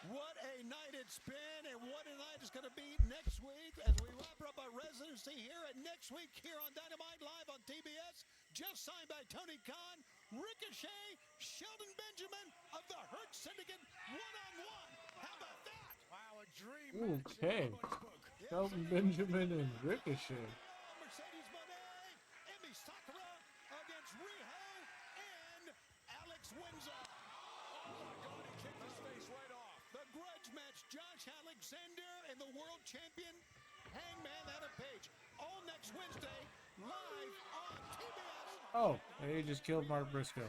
What a night it's been, and what a night it's going to be next week as we wrap up our residency here at Next Week here on Dynamite Live on TBS. Just signed by Tony Khan, Ricochet, Sheldon Benjamin of the Hurt Syndicate one-on-one. How about that? Wow, a dream match. Okay. Sheldon Benjamin and Ricochet. Mercedes Moné, Emi Sakura against Riho and Alex Windsor. Oh, my God. Alexander and the world champion Hangman Adam Page. All next Wednesday, live on TBS. Oh, he just killed Mark Briscoe.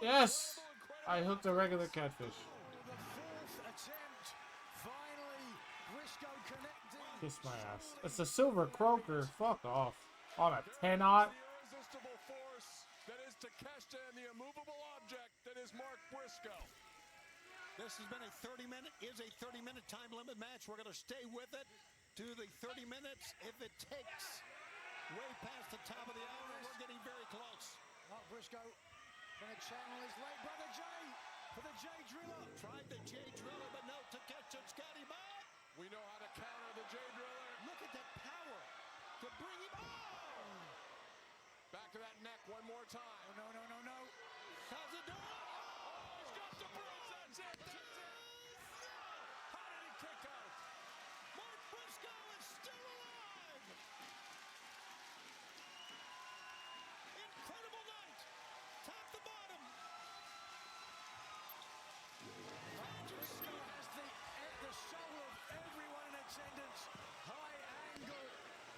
Yes! I hooked a regular catfish. Kiss my ass. It's a silver croaker. Fuck off. On a 10-aught. Irresistible force that is Takeshita and the immovable object that is Mark Briscoe. This has been a 30-minute time limit match. We're going to stay with it to the 30 minutes if it takes. Way past the top of the hour, we're getting very close. Mark Briscoe going to channel his late brother Jay for the Jay Driller. Tried the Jay Driller, but no, Takeshita's got him up. We know how to counter the Jay Driller. Look at that power to bring him up. Back to that neck one more time. Oh, no. How's it doing? Oh, he's got the bridge. That's it. How did he kick out? Mark Briscoe is still alive. Incredible night. Top to bottom. Briscoe has the soul of everyone in attendance. High angle,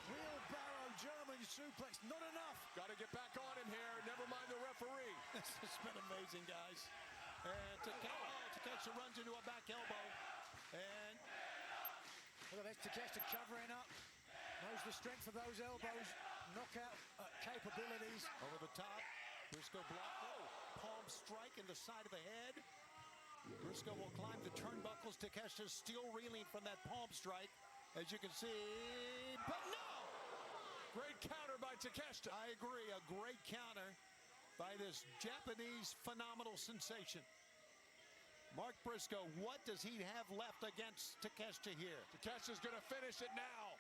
wheelbarrow, German suplex, not enough. Got to get back on him here. Never mind the referee. This has been amazing, guys. And Takeshita runs into a back elbow. And look at this, Takeshita covering up. Knows the strength of those elbows. Knockout capabilities. over the top. Briscoe blocked. Oh, palm strike in the side of the head. Briscoe will climb the turnbuckles. Takeshita's still reeling from that palm strike, as you can see. But no! Great counter by Takeshita. I agree. A great counter by this Japanese phenomenal sensation. Mark Briscoe, what does he have left against Takeshita here? Takeshita's going to finish it now.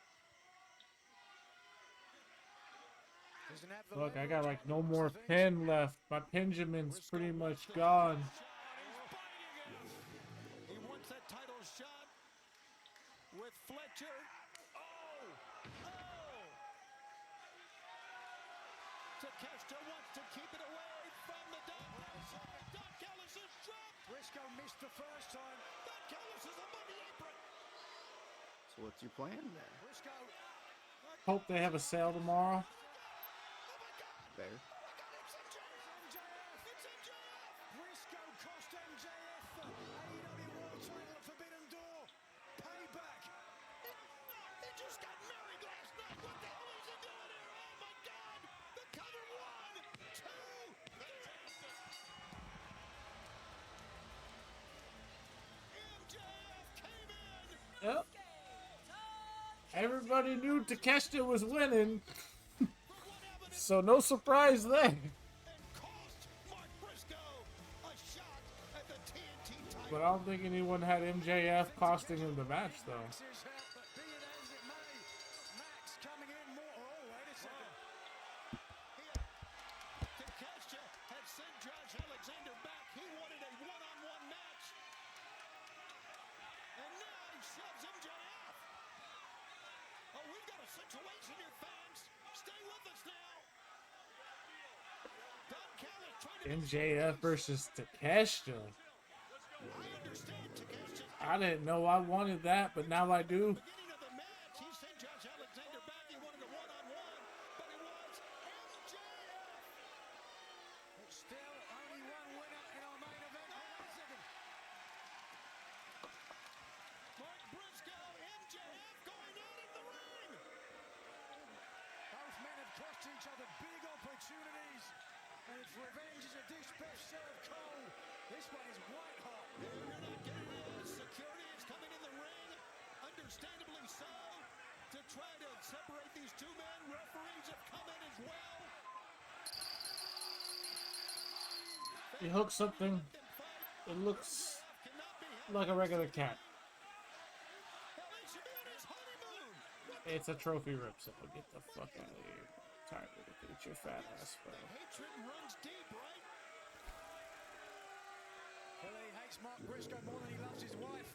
Look, I got like no more pin left. My Benjamin's pretty much gone. He wants that title shot with Fletcher. Oh! Takeshita wants to keep it away from the Don Callis is dropped. Briscoe missed the first time. Don Callis is above the apron. So what's your plan then? Briscoe. Hope they have a sale tomorrow. Better. Briscoe cost MJF the AEW World Title at Forbidden Door. Payback. He just got married last night. What the hell is he doing here? Oh my God! The cover 1, 2, 3. MJF came in. Yep. Everybody knew Takeshita was winning. So no surprise there. But I don't think anyone had MJF costing him the match, though. Takeshita had sent Josh Alexander back. He wanted a one-on-one match. And now he shoves MJF. Oh, we've got a situation here, fans. Stay with us now. MJF versus Takeshita. I didn't know I wanted that, but now I do. Still only one winner in our main event. Mark Briscoe, MJF going out in the ring. Both men have cost each other big opportunities. And if revenge is a dish best served cold, this one is white hot. You're not getting it. Security is coming in the ring, understandably so, to try to separate these two men. Referees have come in as well. He hooked something. It looks like a regular cat. It's a trophy rip, so get the fuck out of here. I'm tired of it. Get your fat ass, bro. Hatred runs deep, right? Well, he hates Mark Briscoe more than he loves his wife.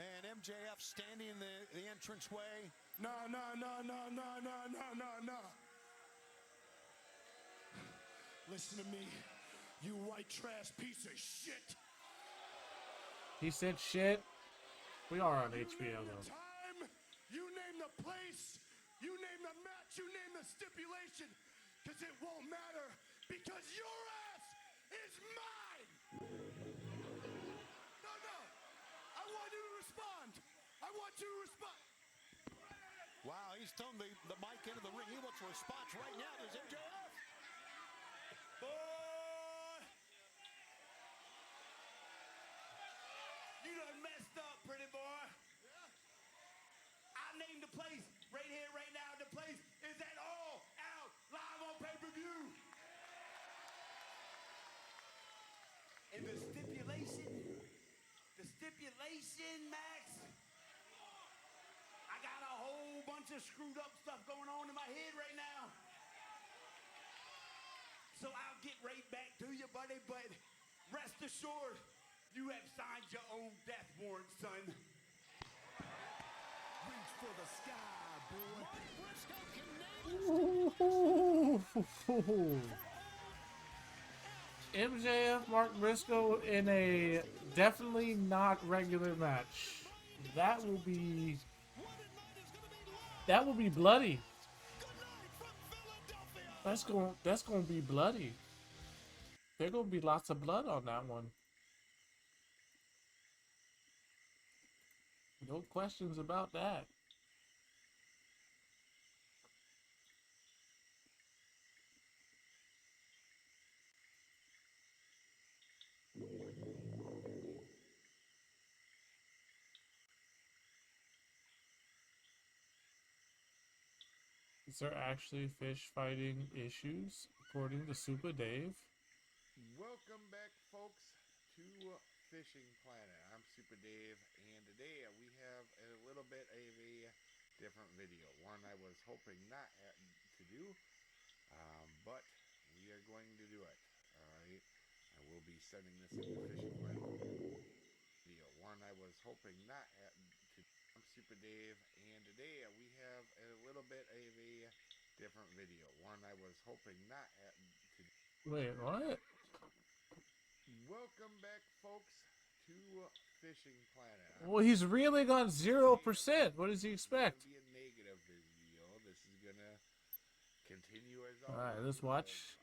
And MJF standing in the entranceway. No. Listen to me, you white trash piece of shit. He said shit. We are on HBO Name though. the time, you name the place, you name the match, you name the stipulation, because it won't matter, because your ass is mine. No. I want you to respond. I want you to respond. Wow, he's thrown the mic into the ring. He wants a response right now. There's MJF. Boy! You done messed up, pretty boy. I named the place right here, right now. The place is at All Out live on pay-per-view. And the stipulation, Max, I got a whole bunch of screwed up stuff going on in my head right now. So I'll get right back to you, buddy, but rest assured, you have signed your own death warrant, son. Reach for the sky, boy. MJF, Mark Briscoe in a definitely not regular match. That will be bloody. That's going to be bloody. There's going to be lots of blood on that one. No questions about that. Is there actually fish fighting issues, according to Super Dave? Welcome back, folks, to Fishing Planet. I'm Super Dave, and today we have a little bit of a different video. One I was hoping not to do, but we are going to do it. Alright, I will be sending this into Fishing Planet video. One I was hoping not to. I'm Super Dave, and today we have a little bit of a different video. One I was hoping not to. Wait, what? Welcome back, folks, to Fishing Planet. Well, he's reeling on 0%. What does he expect? This is going to be a negative video. This is going to continue as Alright, always. let's watch.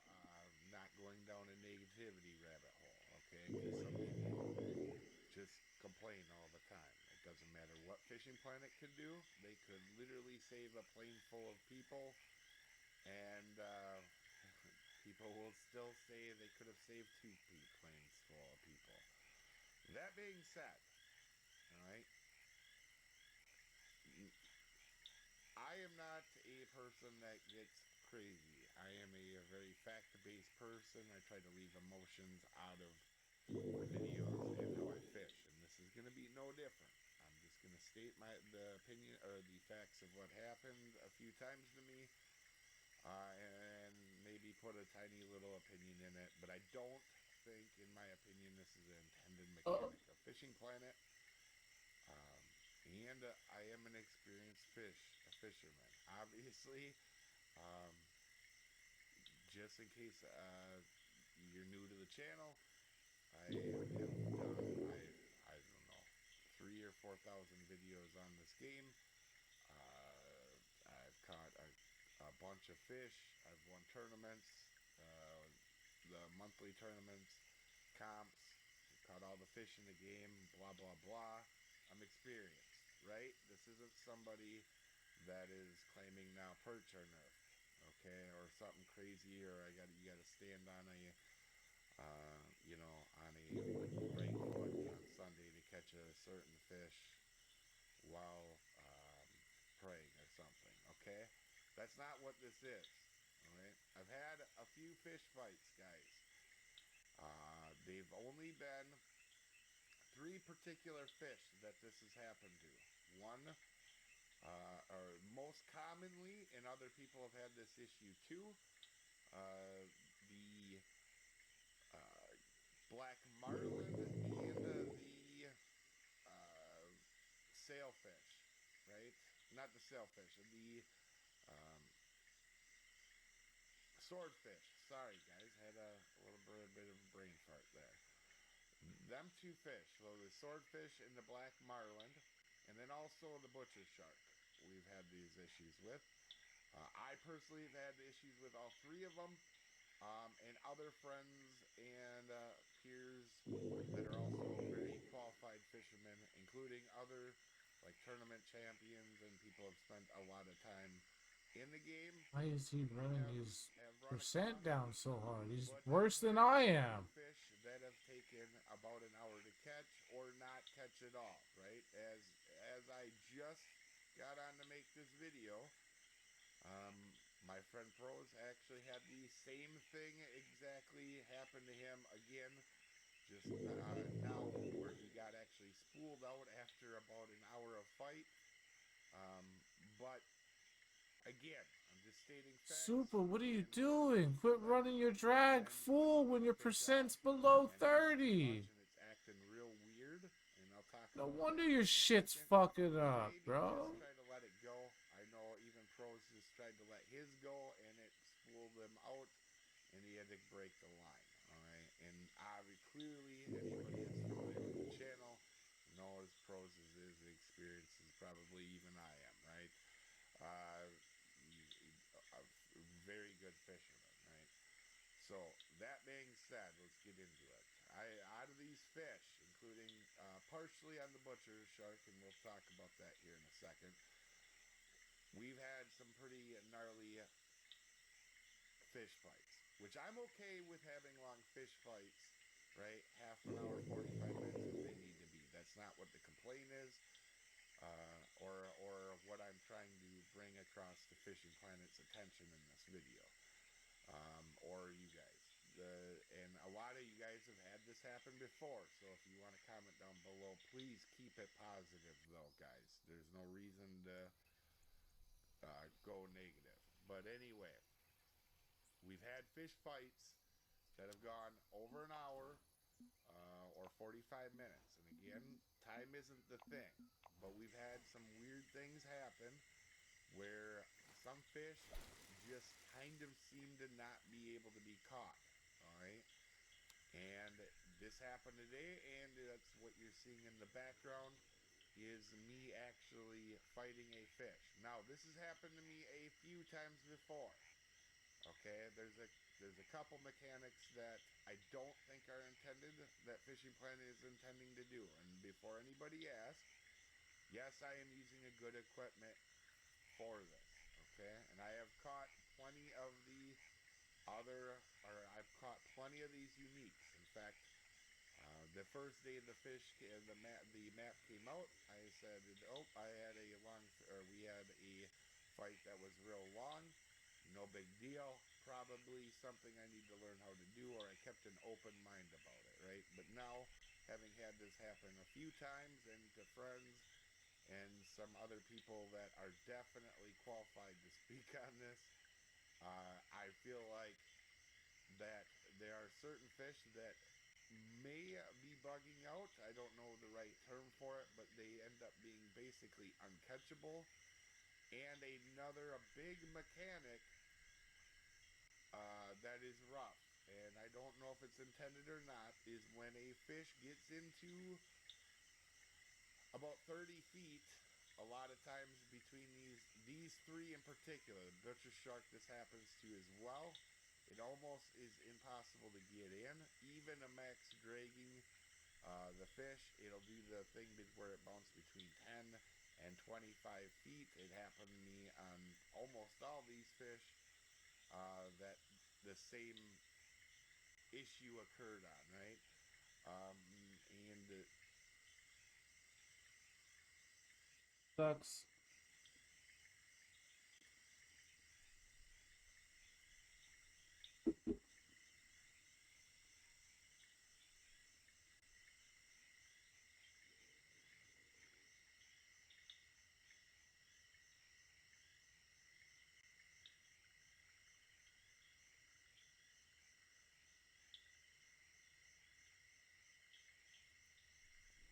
Not going down a negativity rabbit hole, okay? Because some people just complain all the time. It doesn't matter what Fishing Planet could do. They could literally save a plane full of people, and people will still say they could have saved 2 planes full of people. That being said, alright, I am not a person that gets crazy. I am a very fact-based person. I try to leave emotions out of videos and how I fish, and this is going to be no different. I'm just going to state the opinion or the facts of what happened a few times to me, and maybe put a tiny little opinion in it, but I don't think, in my opinion, this is an intended mechanic of Fishing Planet. And I am an experienced fisherman. Obviously, just in case you're new to the channel, I have done, I don't know, 3,000 or 4,000 videos on this game. I've caught a bunch of fish. I've won tournaments, the monthly tournaments, comps, caught all the fish in the game, blah, blah, blah. I'm experienced, right? This isn't somebody that is claiming now perch are nerfed, okay, or something crazy, or you gotta stand on a, on a right foot on Sunday to catch a certain fish while praying or something, okay? That's not what this is, alright? I've had a few fish fights, guys. They've only been 3 particular fish that this has happened to. One, or most commonly, and other people have had this issue too, the black marlin and the sailfish and the um, swordfish. Sorry, guys, had a little bit of a brain fart there. Them two fish, so the swordfish and the black marlin, and then also the butcher shark, we've had these issues with. I personally have had issues with all three of them, and other friends and peers that are also very qualified fishermen, including other like tournament champions and people have spent a lot of time in the game. Why is he running his Have run percent across down so hard? He's but worse than I've I had am. fish that have taken about an hour to catch or not catch at all, right? As I just got on to make this video, my friend Pros actually had the same thing exactly happen to him again, just now where he got actually spooled out after about an hour of fight. But again, I'm just stating facts. Super, what are you doing? Quit running your drag full when your percent's below 30. It's acting real weird, and I'll talk No about wonder that your in a shit's second. fucking up, Maybe bro. just try to let it go. I know even Pros just tried to let his go, and it spooled him out, and he had to break the line. All right, and clearly anybody that's familiar with the channel knows Pros is as experienced as probably even I am, right? A very good fisherman, right? So that being said, let's get into it. Out of these fish, including partially on the butcher shark, and we'll talk about that here in a second, we've had some pretty gnarly fish fights, which I'm okay with having long fish fights, right? Half an hour, 45 minutes if they need to be. That's not what the complaint is, or what I'm trying to bring across to Fishing Planet's attention in this video, or you guys. And a lot of you guys have had this happen before, so if you want to comment down below, please keep it positive, though, guys. There's no reason to go negative. But anyway, we've had fish fights that have gone over an hour or 45 minutes. And again, time isn't the thing, but we've had some weird things happen where some fish just kind of seem to not be able to be caught, all right? And this happened today, and that's what you're seeing in the background is me actually fighting a fish. Now, this has happened to me a few times before, okay? There's a couple mechanics that I don't think are intended, that Fishing Planet is intending to do. And before anybody asks, yes, I am using a good equipment for this, okay? And I have caught plenty of I've caught plenty of these uniques. In fact, the first day the map came out, I said, oh, we had a fight that was real long. No big deal. Probably something I need to learn how to do, or I kept an open mind about it, right? But now, having had this happen a few times, and to friends and some other people that are definitely qualified to speak on this, I feel like that there are certain fish that may be bugging out. I don't know the right term for it, but they end up being basically uncatchable. And a big mechanic that is rough, and I don't know if it's intended or not, is when a fish gets into about 30 feet, a lot of times between these three in particular, the butcher shark this happens to as well, it almost is impossible to get in. Even a max dragging the fish, it'll do the thing where it bounces between 10 and 25 feet. It happened to me on almost all these fish that the same issue occurred on, right? And Sucks.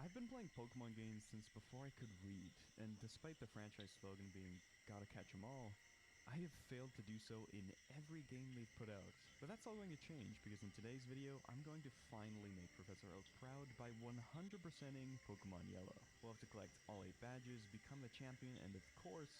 I've been playing Pokemon games since before I could read, and despite the franchise slogan being "Gotta catch 'em all," I have failed to do so in every game they've put out. But that's all going to change, because in today's video, I'm going to finally make Professor Oak proud by 100%ing Pokemon Yellow. We'll have to collect all 8 badges, become the champion, and of course,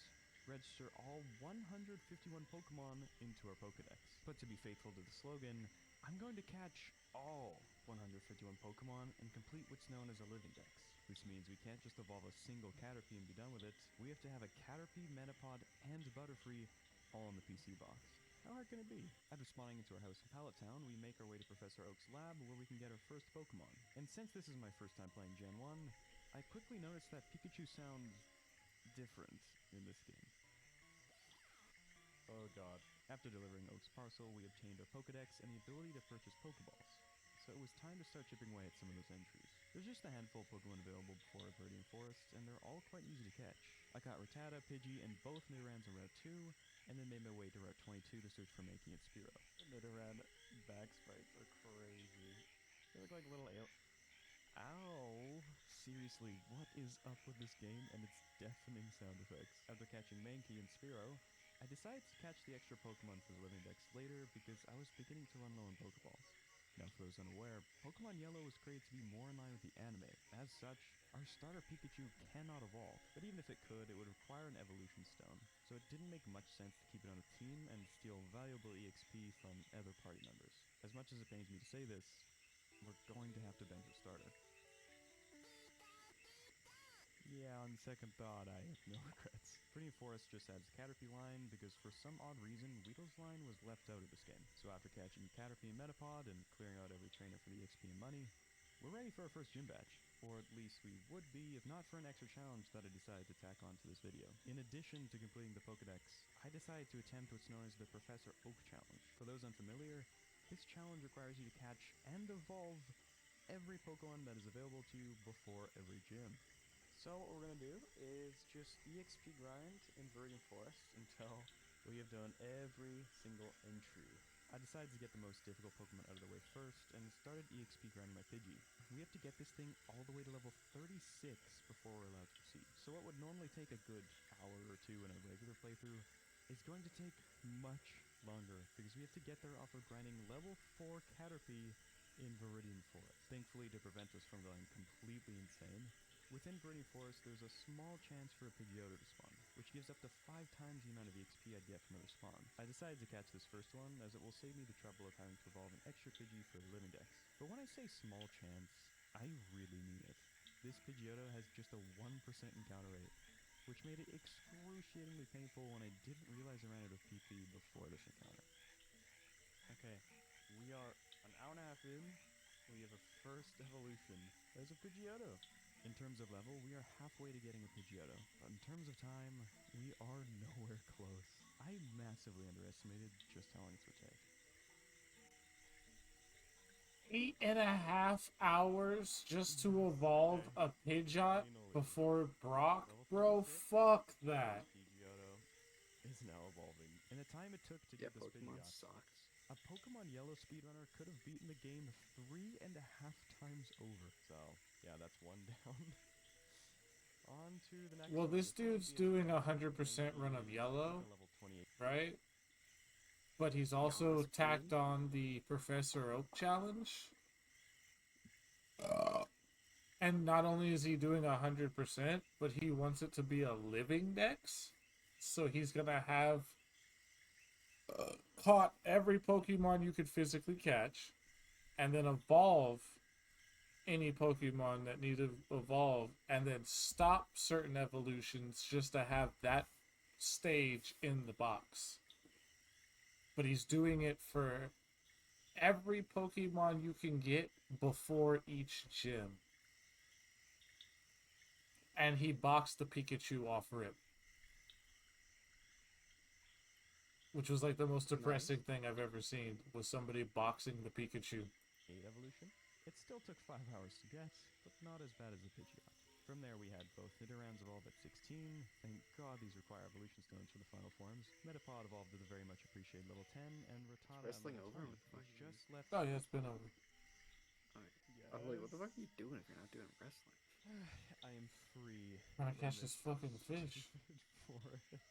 register all 151 Pokemon into our Pokedex. But to be faithful to the slogan, I'm going to catch all 151 Pokemon and complete what's known as a living dex. This means we can't just evolve a single Caterpie and be done with it. We have to have a Caterpie, Metapod, and Butterfree all in the PC box. How hard can it be? After spawning into our house in Pallet Town, we make our way to Professor Oak's lab where we can get our first Pokemon. And since this is my first time playing Gen 1, I quickly noticed that Pikachu sounds different in this game. Oh god. After delivering Oak's parcel, we obtained our Pokedex and the ability to purchase Pokeballs. So it was time to start chipping away at some of those entries. There's just a handful of Pokemon available before Viridian Forest, and they're all quite easy to catch. I caught Rattata, Pidgey, and both Nidorans on Route 2, and then made my way to Route 22 to search for Mankey and Spearow. The Nidoran back sprites are crazy. They look like little Ow! Seriously, what is up with this game and its deafening sound effects? After catching Mankey and Spearow, I decided to catch the extra Pokemon for the living dex later because I was beginning to run low on Pokeballs. Now, for those unaware, Pokemon Yellow was created to be more in line with the anime. As such, our starter Pikachu cannot evolve, but even if it could, it would require an evolution stone. So it didn't make much sense to keep it on a team and steal valuable EXP from other party members. As much as it pains me to say this, we're going to have to bench a starter. Yeah, on second thought, I have no regrets. Viridian Forest just adds Caterpie line because for some odd reason, Weedle's line was left out of this game. So after catching Caterpie and Metapod and clearing out every trainer for the XP and money, we're ready for our first gym badge. Or at least we would be if not for an extra challenge that I decided to tack onto this video. In addition to completing the Pokedex, I decided to attempt what's known as the Professor Oak Challenge. For those unfamiliar, this challenge requires you to catch and evolve every Pokemon that is available to you before every gym. So what we're going to do is just EXP grind in Viridian Forest until we have done every single entry. I decided to get the most difficult Pokemon out of the way first and started EXP grinding my Pidgey. We have to get this thing all the way to level 36 before we're allowed to proceed. So what would normally take a good hour or two in a regular playthrough is going to take much longer because we have to get there off of grinding level 4 Caterpie in Viridian Forest. Thankfully, to prevent us from going completely insane, within Viridian Forest, there's a small chance for a Pidgeotto to spawn, which gives up to 5 times the amount of EXP I'd get from other spawns. I decided to catch this first one, as it will save me the trouble of having to evolve an extra Pidgey for the living dex. But when I say small chance, I really mean it. This Pidgeotto has just a 1% encounter rate, which made it excruciatingly painful when I didn't realize I ran out of PP before this encounter. Okay, we are an hour and a half in. We have a first evolution as a Pidgeotto. In terms of level, we are halfway to getting a Pidgeotto, but in terms of time, we are nowhere close. I massively underestimated just how long this would take. 8.5 hours just to evolve a Pidgeot before Brock? Bro, fuck that. Pidgeotto is now evolving. In the time it took to get this Pokemon Pidgeot, sucks. a Pokemon Yellow speedrunner could have beaten the game 3.5 times over. So, yeah, that's one down. On to the next Well, one. this dude's doing 100% run of Yellow, right? But he's also tacked on the Professor Oak challenge. And not only is he doing 100%, but he wants it to be a living dex. So he's gonna have caught every Pokemon you could physically catch, and then evolve any Pokemon that need to evolve, and then stop certain evolutions just to have that stage in the box. But he's doing it for every Pokemon you can get before each gym. And he boxed the Pikachu off rip. Which was like the most depressing thing I've ever seen, was somebody boxing the Pikachu. 8 evolution. It still took 5 hours to get, but not as bad as the Pidgeot. From there we had both Nidorans evolve at 16, thank god these require evolution stones for the final forms, Metapod evolved to the very much appreciated level 10, and Rattata at Wrestling level over? 20, What the fuck? which just left... Oh yeah, it's been over. Alright. I was like, what the fuck are you doing if you're not doing wrestling? I am free. Trying to in catch this fucking fish. stupid forest.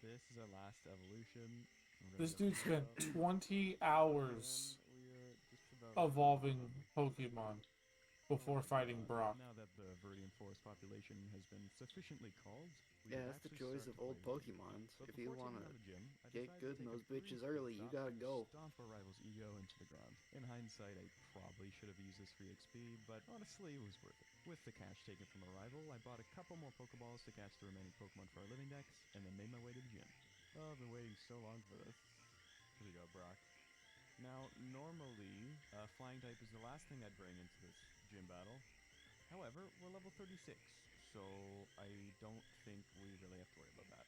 This is our last evolution. We're gonna This get dude this spent up. 20 hours And we are just about evolving Pokemon before fighting Brock. Now that the Viridian Forest population has been sufficiently called, we Yeah, will that's the actually joys start of to old play Viridian. Pokemon. But If you before want taking to on the gym, I get decided good to in take those a brief bitches pit early, you stop gotta to go. stomp a rival's ego into the ground. In hindsight, I probably should have used this free XP, but honestly, it was worth it. With the cash taken from a rival, I bought a couple more Pokeballs to catch the remaining Pokemon for our living decks, and then made my way to the gym. Oh, I've been waiting so long for this. Here we go, Brock. Now, normally, Flying type is the last thing I'd bring into this gym battle. However, we're level 36, so I don't think we really have to worry about that.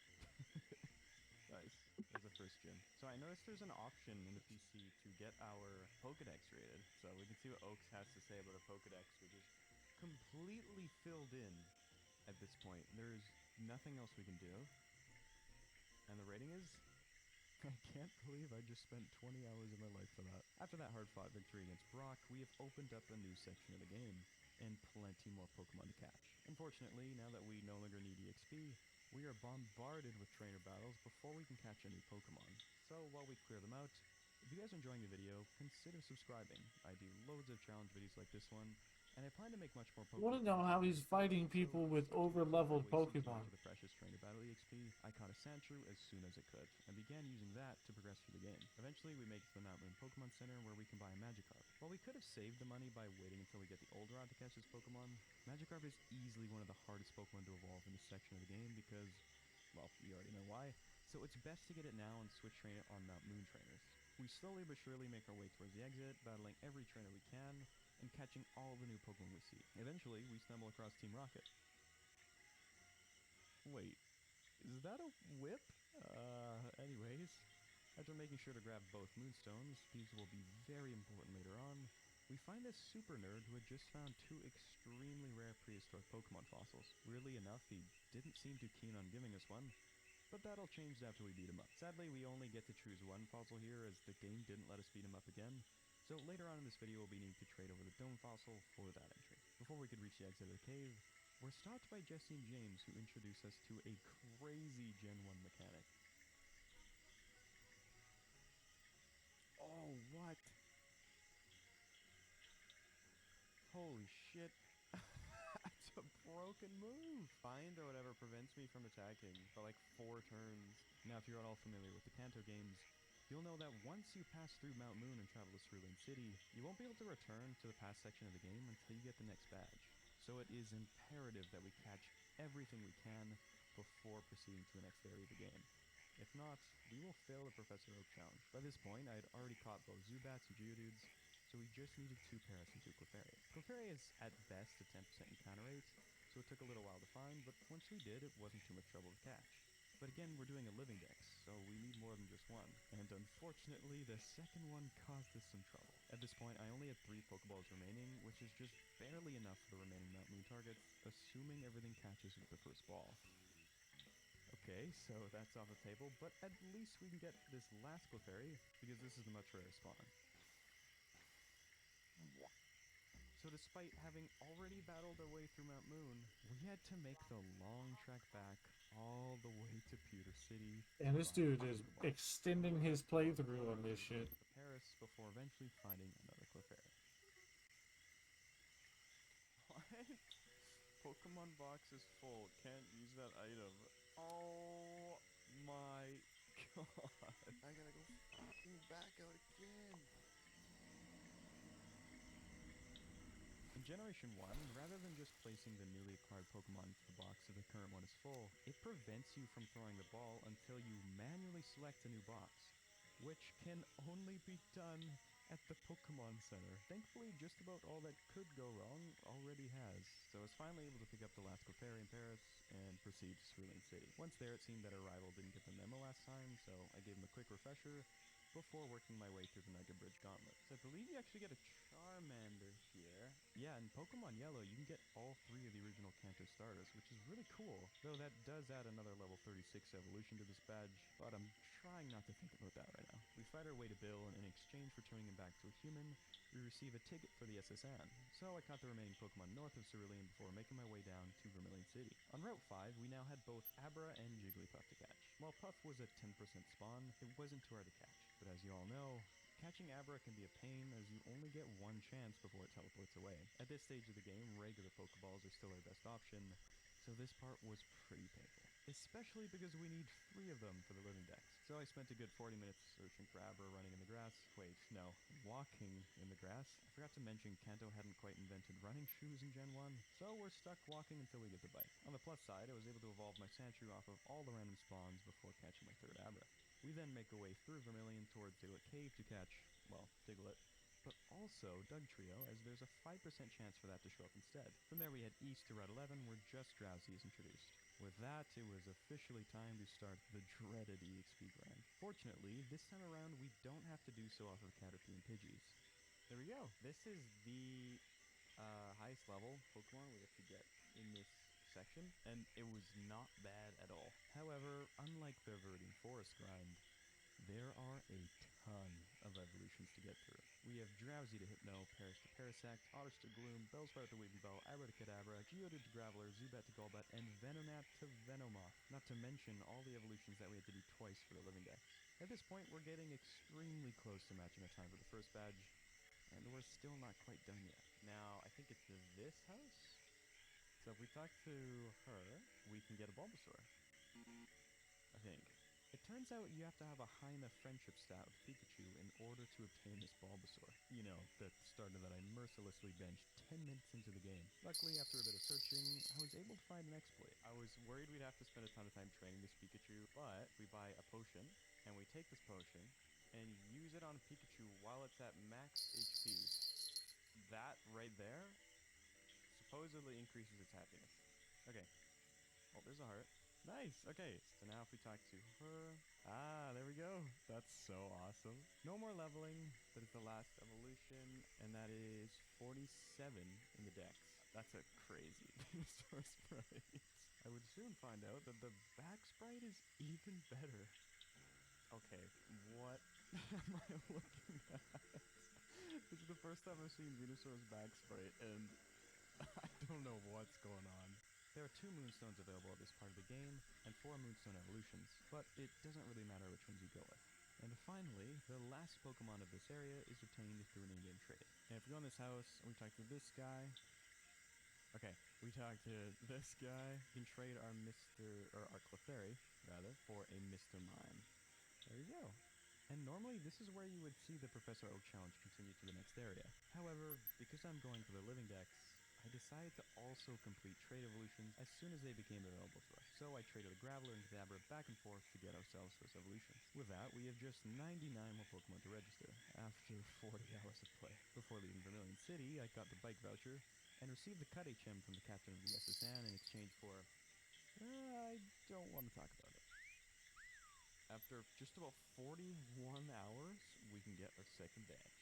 Nice. There's the first gym. So I noticed there's an option in the PC to get our Pokedex rated. So we can see what Oaks has to say about our Pokedex, which is completely filled in at this point. There's nothing else we can do. And the rating is... I can't believe I just spent 20 hours of my life for that. After that hard-fought victory against Brock, we have opened up a new section of the game, and plenty more Pokemon to catch. Unfortunately, now that we no longer need EXP, we are bombarded with trainer battles before we can catch a new Pokemon. So while we clear them out, if you guys are enjoying the video, consider subscribing. I do loads of challenge videos like this one, and I plan to make much more I want Pokemon. to know how he's fighting people with over-leveled Wasting too Pokemon. much of the precious trainer battle EXP, I caught a Sandshrew as soon as it could, and began using that to progress through the game. Eventually, we make it to the Mount Moon Pokemon Center where we can buy a Magikarp. While we could have saved the money by waiting until we get the old rod to catch this Pokemon, Magikarp is easily one of the hardest Pokemon to evolve in this section of the game because, well, you already know why. So it's best to get it now and switch train it on Mount Moon trainers. We slowly but surely make our way towards the exit, battling every trainer we can, and catching all the new Pokemon we see. Eventually, we stumble across Team Rocket. Wait, is that a whip? Anyways, after making sure to grab both Moonstones, these will be very important later on, we find this super nerd who had just found 2 extremely rare prehistoric Pokemon fossils. Weirdly enough, he didn't seem too keen on giving us one, but that'll change after we beat him up. Sadly, we only get to choose one fossil here as the game didn't let us beat him up again, so later on in this video we'll be needing to trade over the Dome fossil for that entry. Before we could reach the exit of the cave, we're stopped by Jesse and James, who introduce us to a crazy Gen 1 mechanic. Oh, what? Holy shit. That's a broken move! Bind or whatever prevents me from attacking for like 4 turns. Now, if you're at all familiar with the Kanto games, you'll know that once you pass through Mount Moon and travel to Cerulean City, you won't be able to return to the past section of the game until you get the next badge. So it is imperative that we catch everything we can before proceeding to the next area of the game. If not, we will fail the Professor Oak challenge. By this point, I had already caught both Zubats and Geodudes, so we just needed 2 Paras and 2 Clefairy. Clefairy is at best a 10% encounter rate, so it took a little while to find, but once we did, it wasn't too much trouble to catch. But again, we're doing a living dex, so we need more than just one. And unfortunately, the second one caused us some trouble. At this point, I only had 3 Pokeballs remaining, which is just barely enough for the remaining Mount Moon targets, assuming everything catches with the first ball. Okay, so that's off the table, but at least we can get this last Clefairy, because this is the much rarer spawn. So despite having already battled our way through Mount Moon, we had to make the long trek back all the way to Pewter City. And this dude is extending his playthrough on this shit. Paris before eventually finding another Clefairy. What? Pokemon box is full. Can't use that item. Oh my god. I gotta go fucking back out again. In Generation 1, rather than just placing the newly acquired Pokemon into the box if the current one is full, it prevents you from throwing the ball until you manually select a new box, which can only be done at the Pokemon Center. Thankfully, just about all that could go wrong already has, so I was finally able to pick up the last Clefairy in Paris and proceed to Cerulean City. Once there, it seemed that our rival didn't get the memo last time, so I gave him a quick refresher before working my way through the Mega Bridge Gauntlet. So I believe you actually get a Charmander here. Yeah, in Pokemon Yellow, you can get all 3 of the original Kanto starters, which is really cool, though that does add another level 36 evolution to this badge, but I'm trying not to think about that right now. We fight our way to Bill, and in exchange for turning him back to a human, we receive a ticket for the SSN. So I caught the remaining Pokemon north of Cerulean before making my way down to Vermilion City. On Route 5, we now had both Abra and Jigglypuff to catch. While Puff was a 10% spawn, it wasn't too hard to catch. But as you all know, catching Abra can be a pain as you only get one chance before it teleports away. At this stage of the game, regular Pokeballs are still our best option, so this part was pretty painful. Especially because we need 3 of them for the living dex. So I spent a good 40 minutes searching for Abra running in the grass. Wait, no, walking in the grass. I forgot to mention Kanto hadn't quite invented running shoes in Gen 1, so we're stuck walking until we get the bike. On the plus side, I was able to evolve my Sandshrew off of all the random spawns before catching my 3rd Abra. We then make our way through Vermilion towards Diglett Cave to catch, well, Diglett, but also Dugtrio, as there's a 5% chance for that to show up instead. From there we head east to Route 11, where just Drowsy is introduced. With that, it was officially time to start the dreaded EXP grind. Fortunately, this time around we don't have to do so off of Caterpie and Pidgeys. There we go. This is the highest level Pokemon we have to get in this section, and it was not bad at all. However, unlike the Verdant Forest grind, there are a ton of evolutions to get through. We have Drowsy to Hypno, Paris to Parasect, Otters to Gloom, Bellsprout to Weepinbell, Abra to Kadabra, Geodude to Graveler, Zubat to Golbat, and Venonat to Venomoth. Not to mention all the evolutions that we had to do twice for the living dex. At this point, we're getting extremely close to matching our time for the first badge, and we're still not quite done yet. Now, I think it's this house? So if we talk to her, we can get a Bulbasaur. I think. It turns out you have to have a high enough friendship stat with Pikachu in order to obtain this Bulbasaur. You know, the starter that I mercilessly benched 10 minutes into the game. Luckily, after a bit of searching, I was able to find an exploit. I was worried we'd have to spend a ton of time training this Pikachu, but we buy a potion, and we take this potion, and use it on Pikachu while it's at max HP. That right there supposedly increases its happiness. Okay. Oh, there's a heart. Nice! Okay, so now if we talk to her... Ah, there we go! That's so awesome. No more leveling. That is the last evolution, and that is 47 in the dex. That's a crazy Venusaur sprite. I would soon find out that the back sprite is even better. Okay, what am I looking at? This is the first time I've seen Venusaur's back sprite, and I don't know what's going on. There are 2 Moonstones available at this part of the game, and 4 Moonstone evolutions, but it doesn't really matter which ones you go with. And finally, the last Pokemon of this area is obtained through an in-game trade. And if we go in this house, and we talk to this guy... Okay, we talk to this guy, we can trade our our Clefairy, rather, for a Mr. Mime. There you go. And normally, this is where you would see the Professor Oak challenge continue to the next area. However, because I'm going for the living dex, I decided to also complete trade evolutions as soon as they became available to us. So I traded a Graveler and Kadabra back and forth to get ourselves those evolutions. With that, we have just 99 more Pokemon to register, after 40 hours of play. Before leaving Vermilion City, I got the bike voucher, and received the Cut HM from the captain of the SSN in exchange for... I don't want to talk about it. After just about 41 hours, we can get our second badge.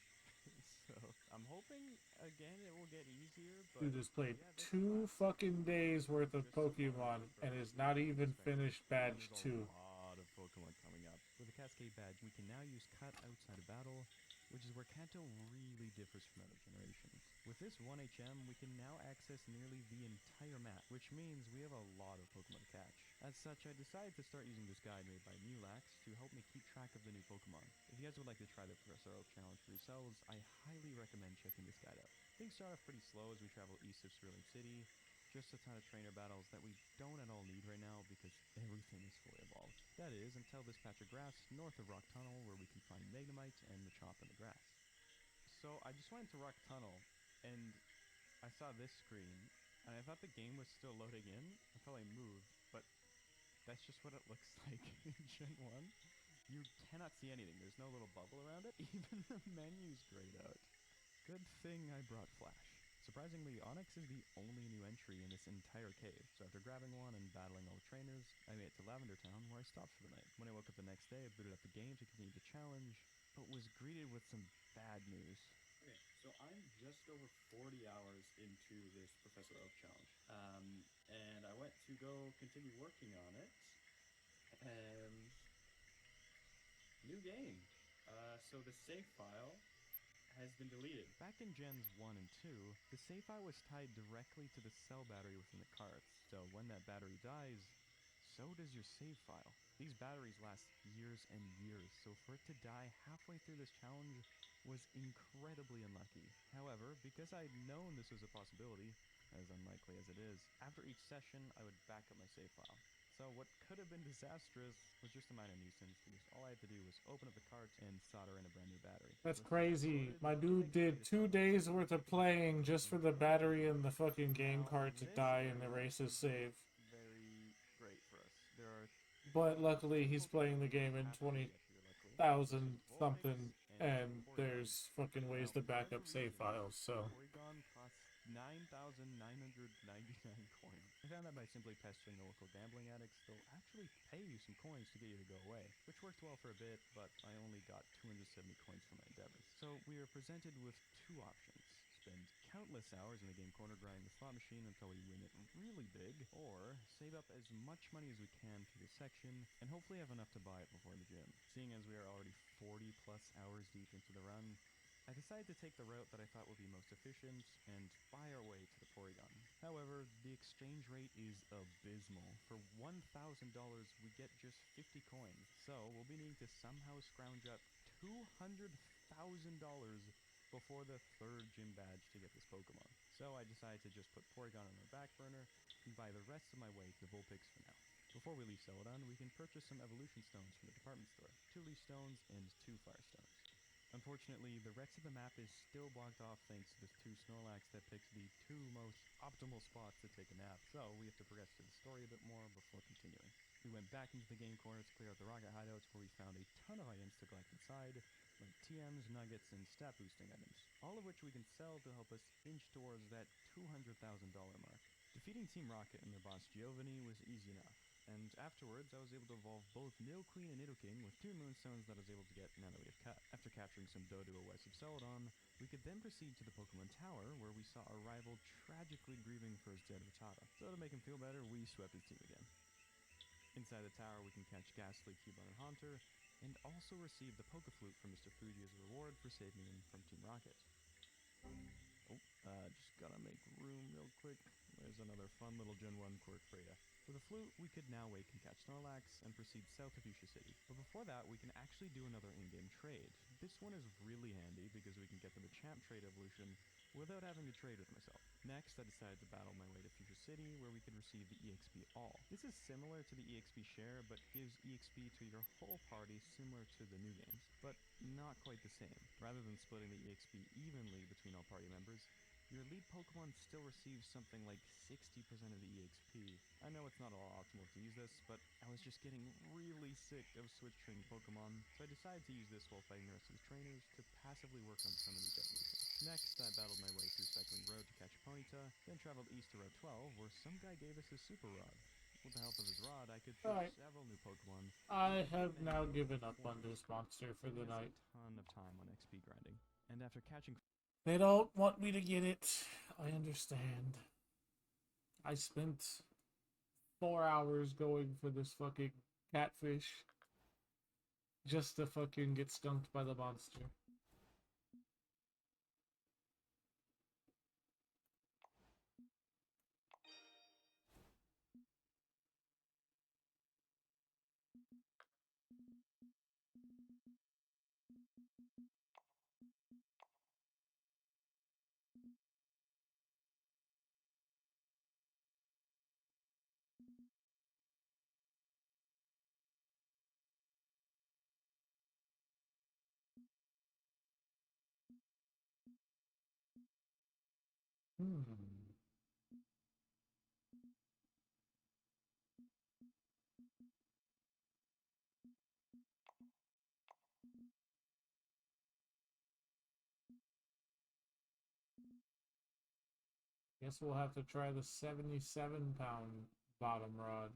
So, I'm hoping, again, it will get easier, but... Dude has played 2 fucking days worth of Pokemon and is not even finished badge 2. A lot of Pokemon coming up. With the Cascade badge, we can now use Cut outside of battle, which is where Kanto really differs from other generations. With this 1HM, we can now access nearly the entire map, which means we have a lot of Pokemon to catch. As such, I decided to start using this guide made by Mulax to help me keep track of the new Pokemon. If you guys would like to try the Professor Oak challenge for yourselves, I highly recommend checking this guide out. Things start off pretty slow as we travel east of Cerulean City, just a ton of trainer battles that we don't at all need right now because everything is fully evolved. That is, until this patch of grass north of Rock Tunnel where we can find Magnemite and Machop in the grass. So I just went to Rock Tunnel, and I saw this screen, and I thought the game was still loading in until I moved, but that's just what it looks like in Gen 1. You cannot see anything. There's no little bubble around it. Even the menu's grayed out. Good thing I brought Flash. Surprisingly, Onyx is the only new entry in this entire cave, so after grabbing one and battling all the trainers, I made it to Lavender Town where I stopped for the night. When I woke up the next day, I booted up the game to continue the challenge, but was greeted with some bad news. Okay, so I'm just over 40 hours into this Professor Oak challenge, and I went to go continue working on it, and new game. So the save file has been deleted. Back in Gens 1 and 2, the save file was tied directly to the cell battery within the carts, so when that battery dies, so does your save file. These batteries last years and years, so for it to die halfway through this challenge was incredibly unlucky. However, because I'd known this was a possibility, as unlikely as it is, after each session I would back up my save file. So what could have been disastrous was just a minor nuisance, because all I had to do was open up the cart and solder in a brand new battery. That's crazy. My dude did 2 days worth of playing just for the battery in the fucking game card to die and erase his save. Very great for us. There are But luckily he's playing the game in 20,000 something, and there's fucking ways to back up save files, so. Porygon costs 9,999 coins. I found that by simply pestering the local gambling addicts, they'll actually pay you some coins to get you to go away, which worked well for a bit, but I only got 270 coins for my endeavors. So we are presented with two options. Spend countless hours in the game corner grinding the slot machine until we win it really big, or save up as much money as we can through this section, and hopefully have enough to buy it before the gym. Seeing as we are already 40 plus hours deep into the run, I decided to take the route that I thought would be most efficient and buy our way to the Porygon. However, the exchange rate is abysmal. For $1,000, we get just 50 coins. So we'll be needing to somehow scrounge up $200,000 before the third gym badge to get this Pokemon. So I decided to just put Porygon on the back burner and buy the rest of my way to the Vulpix for now. Before we leave Celadon, we can purchase some evolution stones from the department store. 2 leaf stones and 2 fire stones. Unfortunately, the rest of the map is still blocked off thanks to the 2 Snorlax that picks the 2 most optimal spots to take a nap, so we have to progress to the story a bit more before continuing. We went back into the game corner to clear out the rocket hideouts, where we found a ton of items to collect inside, like TMs, nuggets, and stat boosting items, all of which we can sell to help us inch towards that $200,000 mark. Defeating Team Rocket and their boss Giovanni was easy enough, and afterwards I was able to evolve both Nidoqueen and Nidoking with 2 Moonstones that I was able to get now that we have cut. After capturing some Doduo west of Celadon, we could then proceed to the Pokemon Tower, where we saw our rival tragically grieving for his dead Rattata. So to make him feel better, we swept his team again. Inside the tower, we can catch Ghastly, Cubone, and Haunter, and also receive the Pokeflute from Mr. Fuji as a reward for saving him from Team Rocket. Just gotta make room real quick. There's another fun little Gen 1 quirk for ya. With a flute, we could now wake and catch Snorlax, and proceed south of Fuchsia City. But before that, we can actually do another in-game trade. This one is really handy, because we can get the Machamp trade evolution without having to trade with myself. Next, I decided to battle my way to Fuchsia City, where we could receive the EXP All. This is similar to the EXP Share, but gives EXP to your whole party, similar to the new games, but not quite the same. Rather than splitting the EXP evenly between all party members, your lead Pokemon still receives something like 60% of the EXP. I know it's not all optimal to use this, but I was just getting really sick of switch training Pokemon, so I decided to use this while fighting the rest of the trainers to passively work on some of these evolutions. Next, I battled my way through Cycling Road to catch Ponyta, then traveled east to Route 12, where some guy gave us his Super Rod. With the help of his rod, I could fish several new Pokemon. I have now given up on this monster for the night. A ton of time on XP grinding, and after catching... They don't want me to get it. I understand. I spent 4 hours going for this fucking catfish just to fucking get skunked by the monster. Guess we'll have to try the 77-pound bottom rod.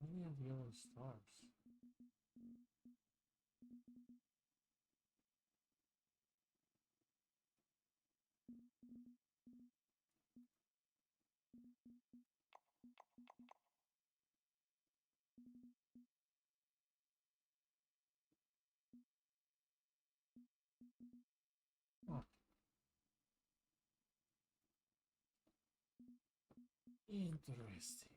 Many of yellow stars. Huh. Interesting.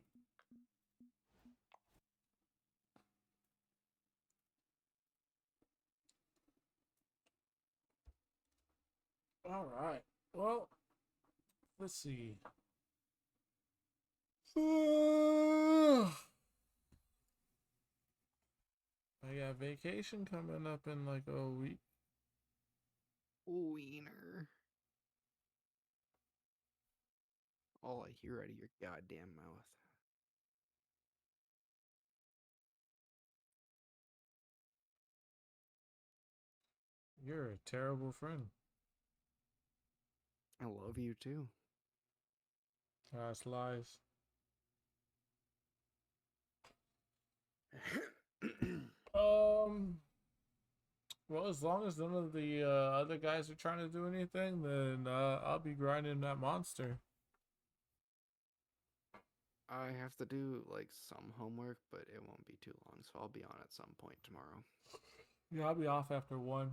All right. Well, let's see. I got vacation coming up in like a week. Wiener. All I hear out of your goddamn mouth. You're a terrible friend. I love you too. That's lies. Well, as long as none of the other guys are trying to do anything, then I'll be grinding that monster. I have to do like some homework, but it won't be too long, so I'll be on at some point tomorrow. Yeah, I'll be off after 12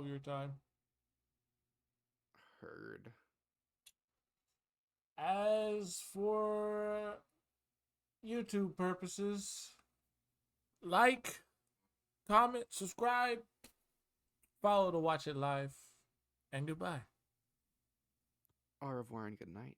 your time. Heard. As for YouTube purposes, like, comment, subscribe, follow to watch it live, and goodbye. Au revoir and good night.